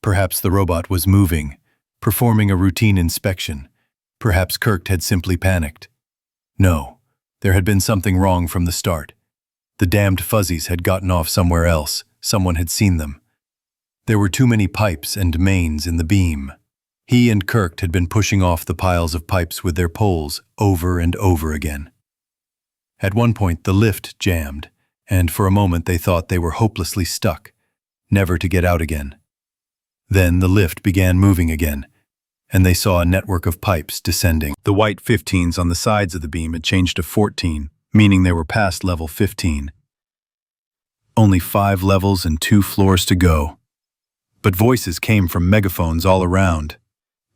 Perhaps the robot was moving, performing a routine inspection. Perhaps Kirk had simply panicked. No, there had been something wrong from the start. The damned fuzzies had gotten off somewhere else. Someone had seen them. There were too many pipes and mains in the beam. He and Kirk had been pushing off the piles of pipes with their poles over and over again. At one point, the lift jammed, and for a moment they thought they were hopelessly stuck, never to get out again. Then the lift began moving again, and they saw a network of pipes descending. The white 15s on the sides of the beam had changed to 14, meaning they were past level 15. Only 5 levels and 2 floors to go. But voices came from megaphones all around.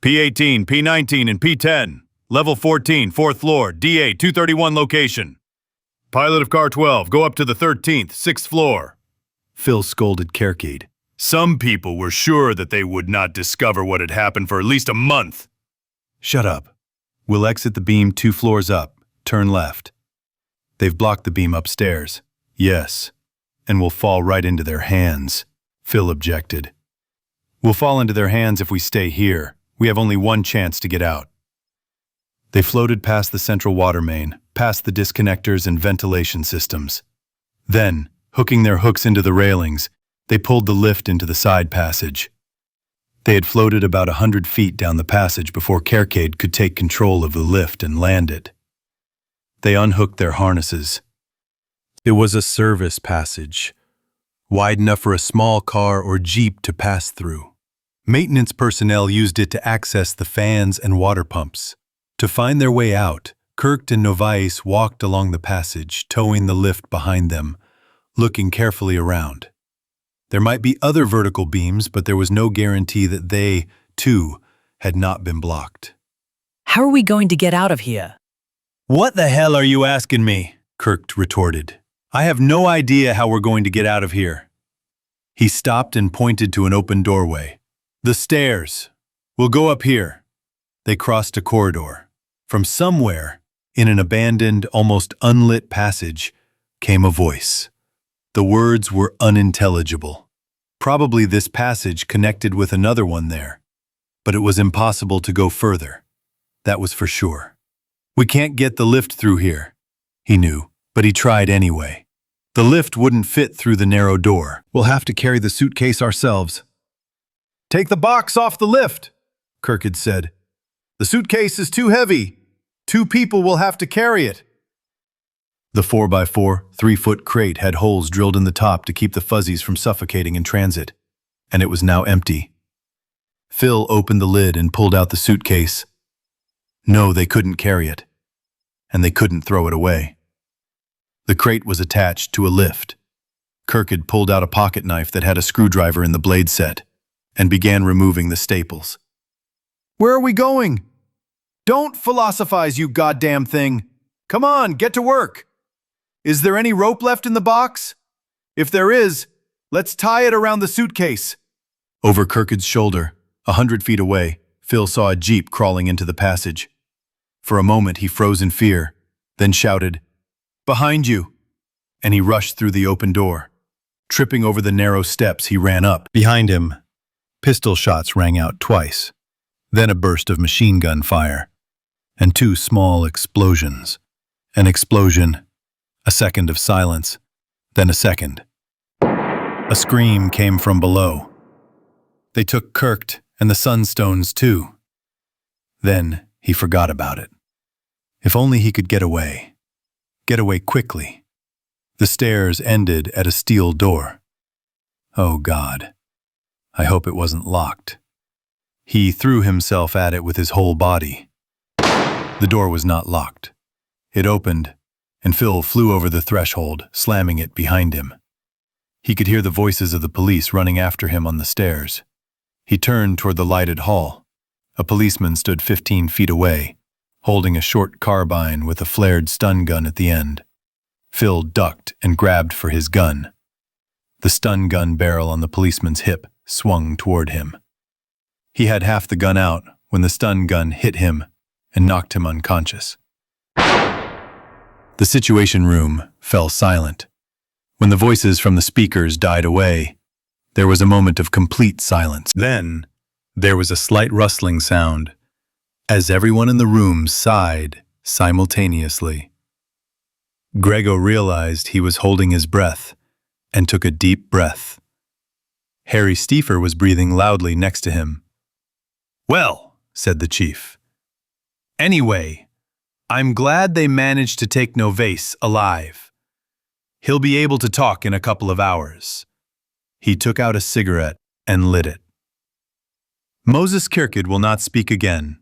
P18, P19, and P10. Level 14, 4th floor, DA 231 location. Pilot of Car 12, go up to the 13th, 6th floor. Phil scolded Kirkade. Some people were sure that they would not discover what had happened for at least a month. Shut up. We'll exit the beam 2 floors up, turn left. They've blocked the beam upstairs. Yes, and we'll fall right into their hands, Phil objected. We'll fall into their hands if we stay here. We have only one chance to get out. They floated past the central water main, past the disconnectors and ventilation systems. Then, hooking their hooks into the railings, they pulled the lift into the side passage. They had floated about 100 feet down the passage before Kirkade could take control of the lift and land it. They unhooked their harnesses. It was a service passage, wide enough for a small car or jeep to pass through. Maintenance personnel used it to access the fans and water pumps. To find their way out, Kirk and Novais walked along the passage, towing the lift behind them, looking carefully around. There might be other vertical beams, but there was no guarantee that they, too, had not been blocked. How are we going to get out of here? What the hell are you asking me? Kirk retorted. I have no idea how we're going to get out of here. He stopped and pointed to an open doorway. The stairs. We'll go up here. They crossed a corridor. From somewhere, in an abandoned, almost unlit passage, came a voice. The words were unintelligible. Probably this passage connected with another one there. But it was impossible to go further. That was for sure. We can't get the lift through here, he knew, but he tried anyway. The lift wouldn't fit through the narrow door. We'll have to carry the suitcase ourselves. Take the box off the lift, Kirk had said. The suitcase is too heavy. 2 people will have to carry it. The 4x4, 3-foot crate had holes drilled in the top to keep the fuzzies from suffocating in transit, and it was now empty. Phil opened the lid and pulled out the suitcase. No, they couldn't carry it, and they couldn't throw it away. The crate was attached to a lift. Kirk had pulled out a pocket knife that had a screwdriver in the blade set and began removing the staples. Where are we going? Don't philosophize, you goddamn thing. Come on, get to work. Is there any rope left in the box? If there is, let's tie it around the suitcase. Over Kirk's shoulder, 100 feet away, Phil saw a jeep crawling into the passage. For a moment he froze in fear, then shouted, "Behind you!" And he rushed through the open door. Tripping over the narrow steps, he ran up. Behind him, pistol shots rang out twice, then a burst of machine gun fire, and 2 small explosions. An explosion, a second of silence, then a second. A scream came from below. They took Kirk and the sunstones too. Then he forgot about it. If only he could get away. Get away quickly. The stairs ended at a steel door. Oh God, I hope it wasn't locked. He threw himself at it with his whole body. The door was not locked. It opened, and Phil flew over the threshold, slamming it behind him. He could hear the voices of the police running after him on the stairs. He turned toward the lighted hall. A policeman stood 15 feet away, holding a short carbine with a flared stun gun at the end. Phil ducked and grabbed for his gun. The stun gun barrel on the policeman's hip swung toward him. He had half the gun out when the stun gun hit him and knocked him unconscious. The Situation Room fell silent. When the voices from the speakers died away, there was a moment of complete silence. Then, there was a slight rustling sound, as everyone in the room sighed simultaneously. Grego realized he was holding his breath and took a deep breath. Harry Stiefer was breathing loudly next to him. Well, said the chief. Anyway, I'm glad they managed to take Novase alive. He'll be able to talk in a couple of hours. He took out a cigarette and lit it. Moses Kirkid will not speak again.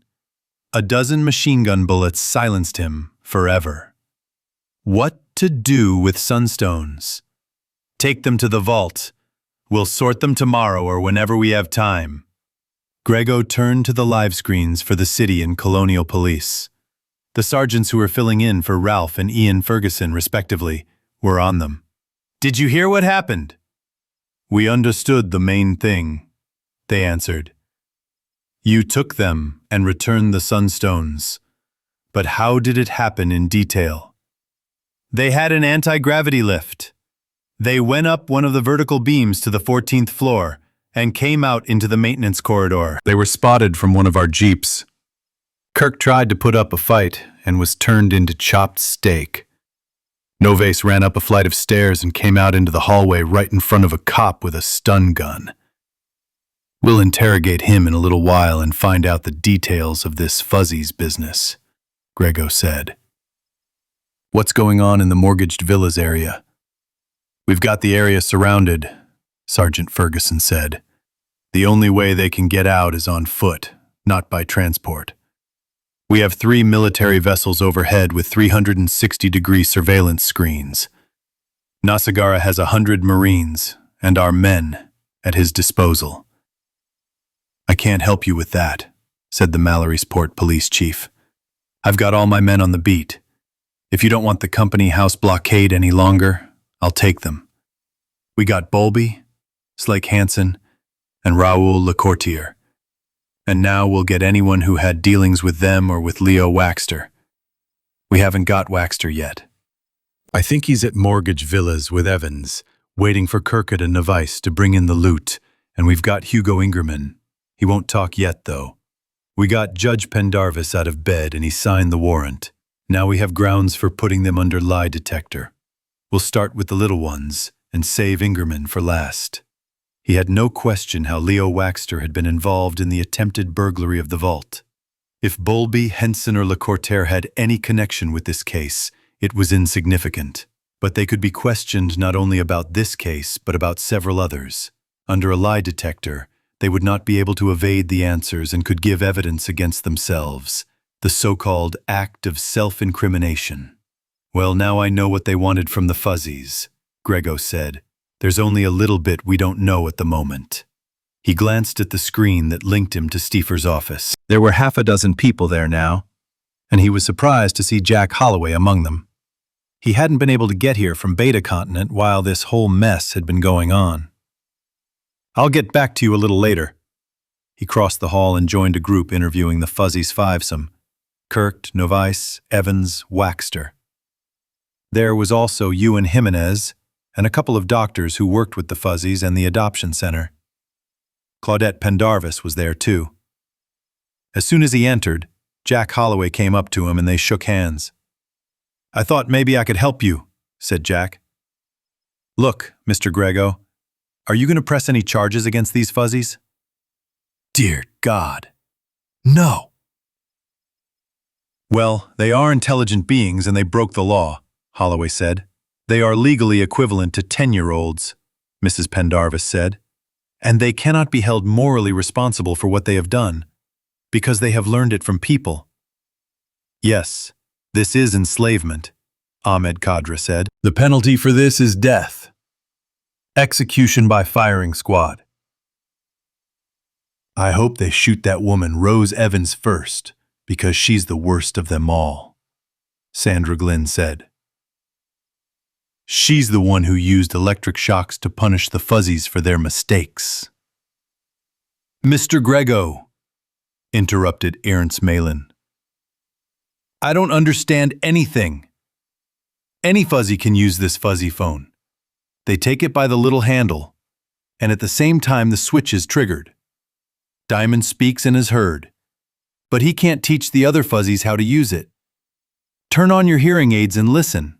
A dozen machine gun bullets silenced him forever. What to do with sunstones? Take them to the vault. We'll sort them tomorrow or whenever we have time. Grego turned to the live screens for the city and colonial police. The sergeants who were filling in for Ralph and Ian Ferguson, respectively, were on them. Did you hear what happened? We understood the main thing, they answered. You took them and returned the sunstones. But how did it happen in detail? They had an anti-gravity lift. They went up one of the vertical beams to the 14th floor and came out into the maintenance corridor. They were spotted from one of our jeeps. Kirk tried to put up a fight and was turned into chopped steak. Novase ran up a flight of stairs and came out into the hallway right in front of a cop with a stun gun. We'll interrogate him in a little while and find out the details of this Fuzzy's business, Grego said. What's going on in the mortgaged villas area? We've got the area surrounded, Sergeant Ferguson said. The only way they can get out is on foot, not by transport. We have 3 military vessels overhead with 360-degree surveillance screens. Nasagara has 100 Marines and our men at his disposal. I can't help you with that, said the Mallorysport police chief. I've got all my men on the beat. If you don't want the company house blockade any longer, I'll take them. We got Bolby, Slake Hansen, and Raoul Lecourtier. And now we'll get anyone who had dealings with them or with Leo Waxter. We haven't got Waxter yet. I think he's at Mortgage Villas with Evans, waiting for Kirkwood and Novice to bring in the loot, and we've got Hugo Ingerman. He won't talk yet, though. We got Judge Pendarvis out of bed and he signed the warrant. Now we have grounds for putting them under lie detector. We'll start with the little ones and save Ingerman for last. He had no question how Leo Waxter had been involved in the attempted burglary of the vault. If Bolby, Henson, or Lecourtier had any connection with this case, it was insignificant. But they could be questioned not only about this case, but about several others. Under a lie detector, they would not be able to evade the answers and could give evidence against themselves, the so-called act of self-incrimination. Well, now I know what they wanted from the Fuzzies, Grego said. There's only a little bit we don't know at the moment. He glanced at the screen that linked him to Stiefer's office. There were 6 people there now, and he was surprised to see Jack Holloway among them. He hadn't been able to get here from Beta Continent while this whole mess had been going on. I'll get back to you a little later. He crossed the hall and joined a group interviewing the Fuzzies fivesome: Kirk, Novice, Evans, Waxter. There was also Ewan Jimenez and a couple of doctors who worked with the Fuzzies and the adoption center. Claudette Pendarvis was there too. As soon as he entered, Jack Holloway came up to him and they shook hands. I thought maybe I could help you, said Jack. Look, Mr. Grego, are you going to press any charges against these Fuzzies? Dear God, no. Well, they are intelligent beings and they broke the law, Holloway said. They are legally equivalent to 10-year-olds, Mrs. Pendarvis said, and they cannot be held morally responsible for what they have done, because they have learned it from people. Yes, this is enslavement, Ahmed Kadra said. The penalty for this is death. Execution by firing squad. I hope they shoot that woman Rose Evans first, because she's the worst of them all, Sandra Glynn said. She's the one who used electric shocks to punish the Fuzzies for their mistakes. Mr. Grego, interrupted Ernst Malin. I don't understand anything. Any Fuzzy can use this Fuzzy phone. They take it by the little handle, and at the same time the switch is triggered. Diamond speaks and is heard, but he can't teach the other Fuzzies how to use it. Turn on your hearing aids and listen.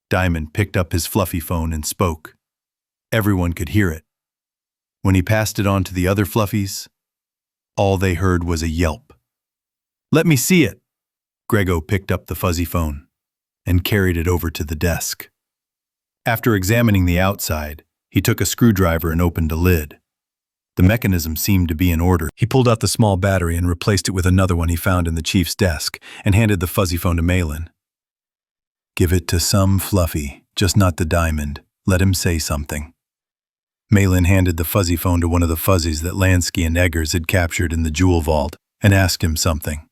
Diamond picked up his fluffy phone and spoke. Everyone could hear it. When he passed it on to the other Fluffies, all they heard was a yelp. Let me see it. Grego picked up the fuzzy phone and carried it over to the desk. After examining the outside, he took a screwdriver and opened a lid. The mechanism seemed to be in order. He pulled out the small battery and replaced it with another one he found in the chief's desk and handed the fuzzy phone to Malin. Give it to some Fluffy, just not the diamond. Let him say something. Malin handed the fuzzy phone to one of the fuzzies that Lansky and Eggers had captured in the jewel vault and asked him something.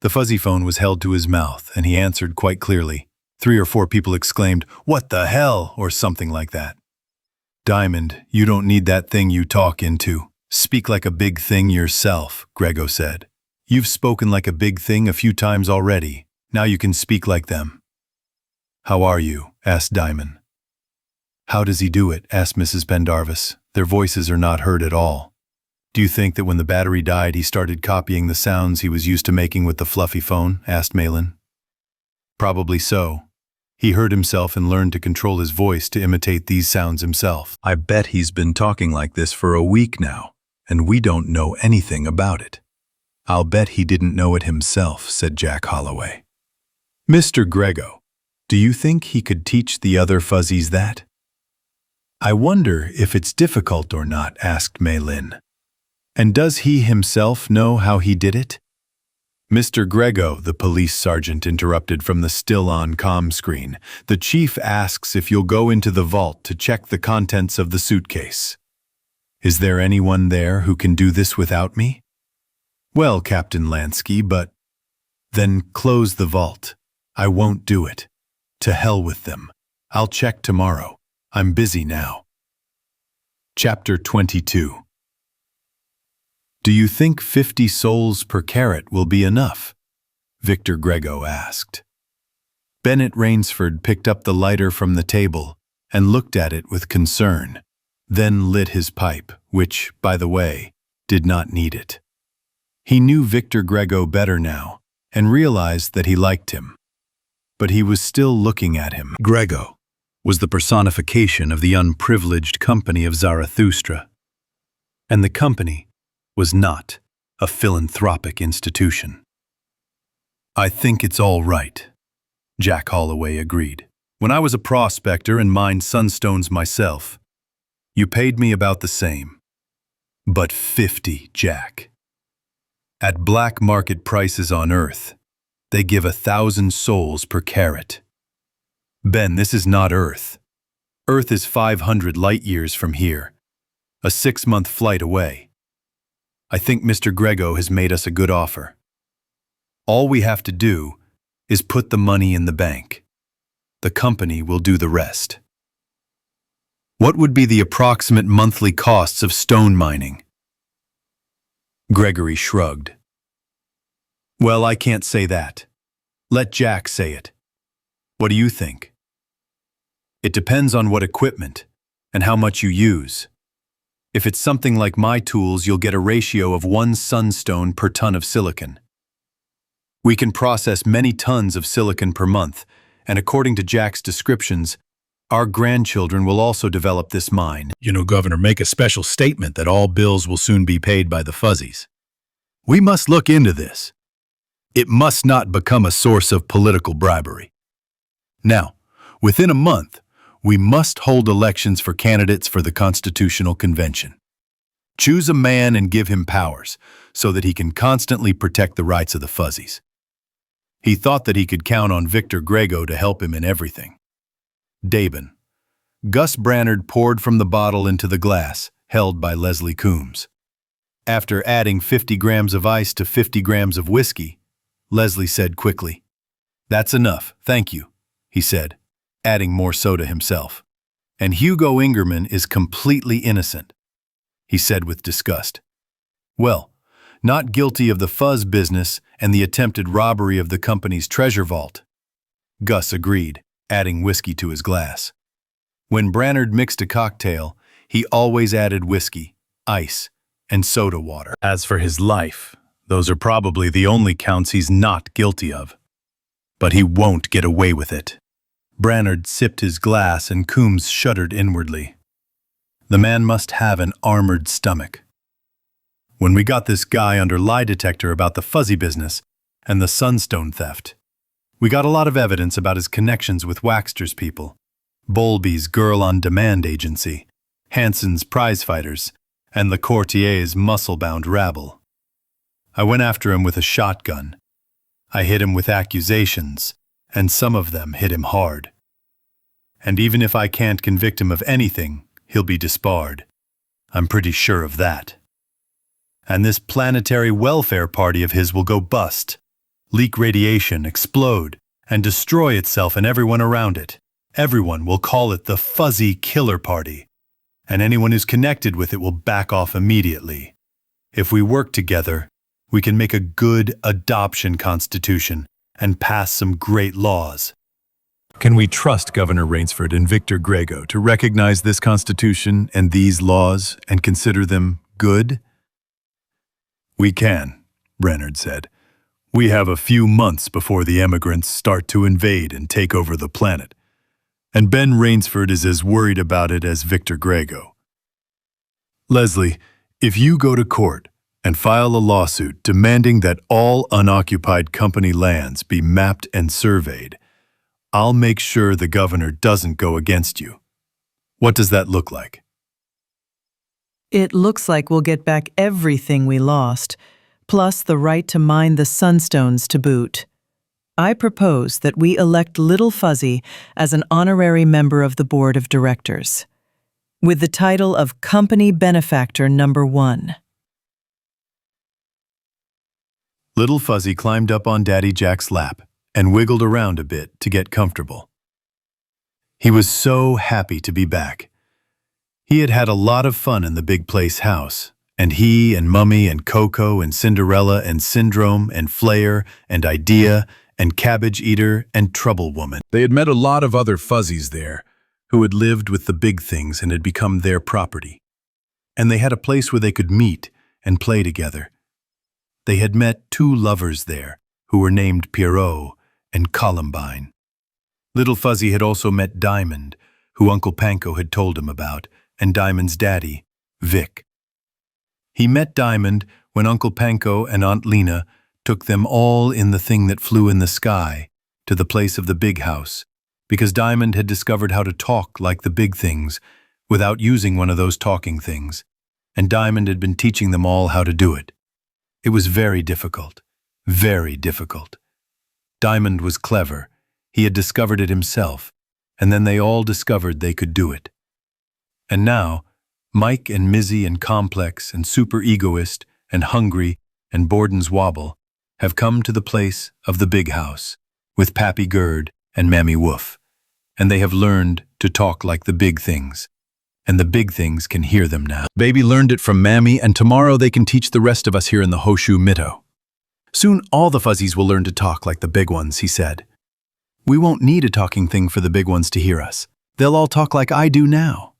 The fuzzy phone was held to his mouth and he answered quite clearly. 3 or 4 people exclaimed, "What the hell?" or something like that. Diamond, you don't need that thing you talk into. Speak like a big thing yourself, Grego said. You've spoken like a big thing a few times already. Now you can speak like them. How are you? Asked Diamond. How does he do it? Asked Mrs. Pendarvis. Their voices are not heard at all. Do you think that when the battery died he started copying the sounds he was used to making with the fluffy phone? Asked Malin. Probably so. He heard himself and learned to control his voice to imitate these sounds himself. I bet he's been talking like this for a week now, and we don't know anything about it. I'll bet he didn't know it himself, said Jack Holloway. Mr. Grego, do you think he could teach the other fuzzies that? I wonder if it's difficult or not, asked Malin. And does he himself know how he did it? Mr. Grego, the police sergeant interrupted from the still-on comm screen. The chief asks if you'll go into the vault to check the contents of the suitcase. Is there anyone there who can do this without me? Well, Captain Lansky, but... Then close the vault. I won't do it. To hell with them. I'll check tomorrow. I'm busy now. Chapter 22. Do you think 50 souls per carat will be enough? Victor Grego asked. Bennett Rainsford picked up the lighter from the table and looked at it with concern, then lit his pipe, which, by the way, did not need it. He knew Victor Grego better now and realized that he liked him. But he was still looking at him. Grego was the personification of the unprivileged company of Zarathustra. And the company was not a philanthropic institution. I think it's all right, Jack Holloway agreed. When I was a prospector and mined sunstones myself, you paid me about the same. But 50, Jack. At black market prices on Earth, they give 1,000 souls per carat. Ben, this is not Earth. Earth is 500 light years from here, a 6-month flight away. I think Mr. Grego has made us a good offer. All we have to do is put the money in the bank. The company will do the rest. What would be the approximate monthly costs of stone mining? Gregory shrugged. Well, I can't say that. Let Jack say it. What do you think? It depends on what equipment and how much you use. If it's something like my tools, you'll get a ratio of 1 sunstone per ton of silicon. We can process many tons of silicon per month, and according to Jack's descriptions, our grandchildren will also develop this mine. You know, Governor, make a special statement that all bills will soon be paid by the fuzzies. We must look into this. It must not become a source of political bribery. Now, within a month, we must hold elections for candidates for the Constitutional Convention. Choose a man and give him powers so that he can constantly protect the rights of the fuzzies. He thought that he could count on Victor Grego to help him in everything. Dabin. Gus Brannard poured from the bottle into the glass, held by Leslie Coombs. After adding 50 grams of ice to 50 grams of whiskey, Leslie said quickly, "That's enough, thank you," he said, adding more soda himself. And Hugo Ingerman is completely innocent, he said with disgust. Well, not guilty of the fuzz business and the attempted robbery of the company's treasure vault. Gus agreed, adding whiskey to his glass. When Brannard mixed a cocktail, he always added whiskey, ice, and soda water. As for his life, those are probably the only counts he's not guilty of. But he won't get away with it. Brannard sipped his glass and Coombs shuddered inwardly. The man must have an armored stomach. When we got this guy under lie detector about the fuzzy business, and the sunstone theft. We got a lot of evidence about his connections with Waxter's people, Bowlby's girl-on-demand agency, Hanson's prize-fighters, and the courtier's muscle-bound rabble. I went after him with a shotgun. I hit him with accusations, and some of them hit him hard. And even if I can't convict him of anything, he'll be disbarred. I'm pretty sure of that. And this planetary welfare party of his will go bust, leak radiation, explode, and destroy itself and everyone around it. Everyone will call it the Fuzzy Killer Party, and anyone who's connected with it will back off immediately. If we work together, we can make a good adoption constitution and pass some great laws. Can we trust Governor Rainsford and Victor Grego to recognize this constitution and these laws and consider them good? We can, Reynard said. We have a few months before the emigrants start to invade and take over the planet. And Ben Rainsford is as worried about it as Victor Grego. Leslie, if you go to court and file a lawsuit demanding that all unoccupied company lands be mapped and surveyed, I'll make sure the governor doesn't go against you. What does that look like? It looks like we'll get back everything we lost, plus the right to mine the sunstones to boot. I propose that we elect Little Fuzzy as an honorary member of the board of directors, with the title of Company Benefactor Number 1. Little Fuzzy climbed up on Daddy Jack's lap and wiggled around a bit to get comfortable. He was so happy to be back. He had had a lot of fun in the big place house, and he and Mummy and Coco and Cinderella and Syndrome and Flair and Idea and Cabbage Eater and Trouble Woman. They had met a lot of other fuzzies there who had lived with the big things and had become their property. And they had a place where they could meet and play together. They had met 2 lovers there who were named Pierrot and Columbine. Little Fuzzy had also met Diamond, who Uncle Panko had told him about, and Diamond's daddy, Vic. He met Diamond when Uncle Panko and Aunt Lena took them all in the thing that flew in the sky to the place of the big house, because Diamond had discovered how to talk like the big things without using one of those talking things, and Diamond had been teaching them all how to do it. It was very difficult, very difficult. Diamond was clever. He had discovered it himself, and then they all discovered they could do it. And now, Mike and Mizzy and Complex and Super Egoist and Hungry and Borden's Wobble have come to the place of the big house with Pappy Gerd and Mammy Woof, and they have learned to talk like the big things, and the big things can hear them now. Baby learned it from Mammy, and tomorrow they can teach the rest of us here in the Hoshu Mito. Soon all the fuzzies will learn to talk like the big ones, he said. We won't need a talking thing for the big ones to hear us. They'll all talk like I do now.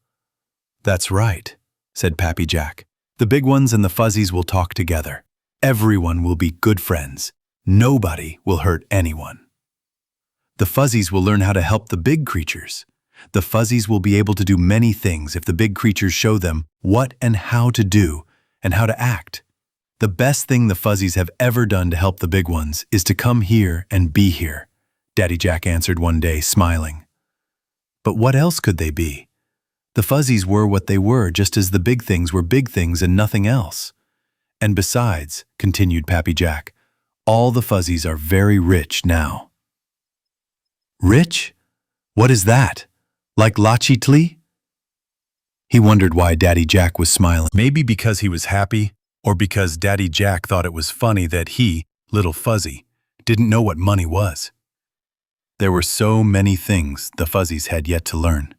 That's right, said Pappy Jack. The big ones and the fuzzies will talk together. Everyone will be good friends. Nobody will hurt anyone. The fuzzies will learn how to help the big creatures. The fuzzies will be able to do many things if the big creatures show them what and how to do and how to act. The best thing the fuzzies have ever done to help the big ones is to come here and be here, Daddy Jack answered one day, smiling. But what else could they be? The fuzzies were what they were, just as the big things were big things and nothing else. And besides, continued Pappy Jack, all the fuzzies are very rich now. Rich? What is that? Like Lachitli? He wondered why Daddy Jack was smiling. Maybe because he was happy, or because Daddy Jack thought it was funny that he, Little Fuzzy, didn't know what money was. There were so many things the fuzzies had yet to learn.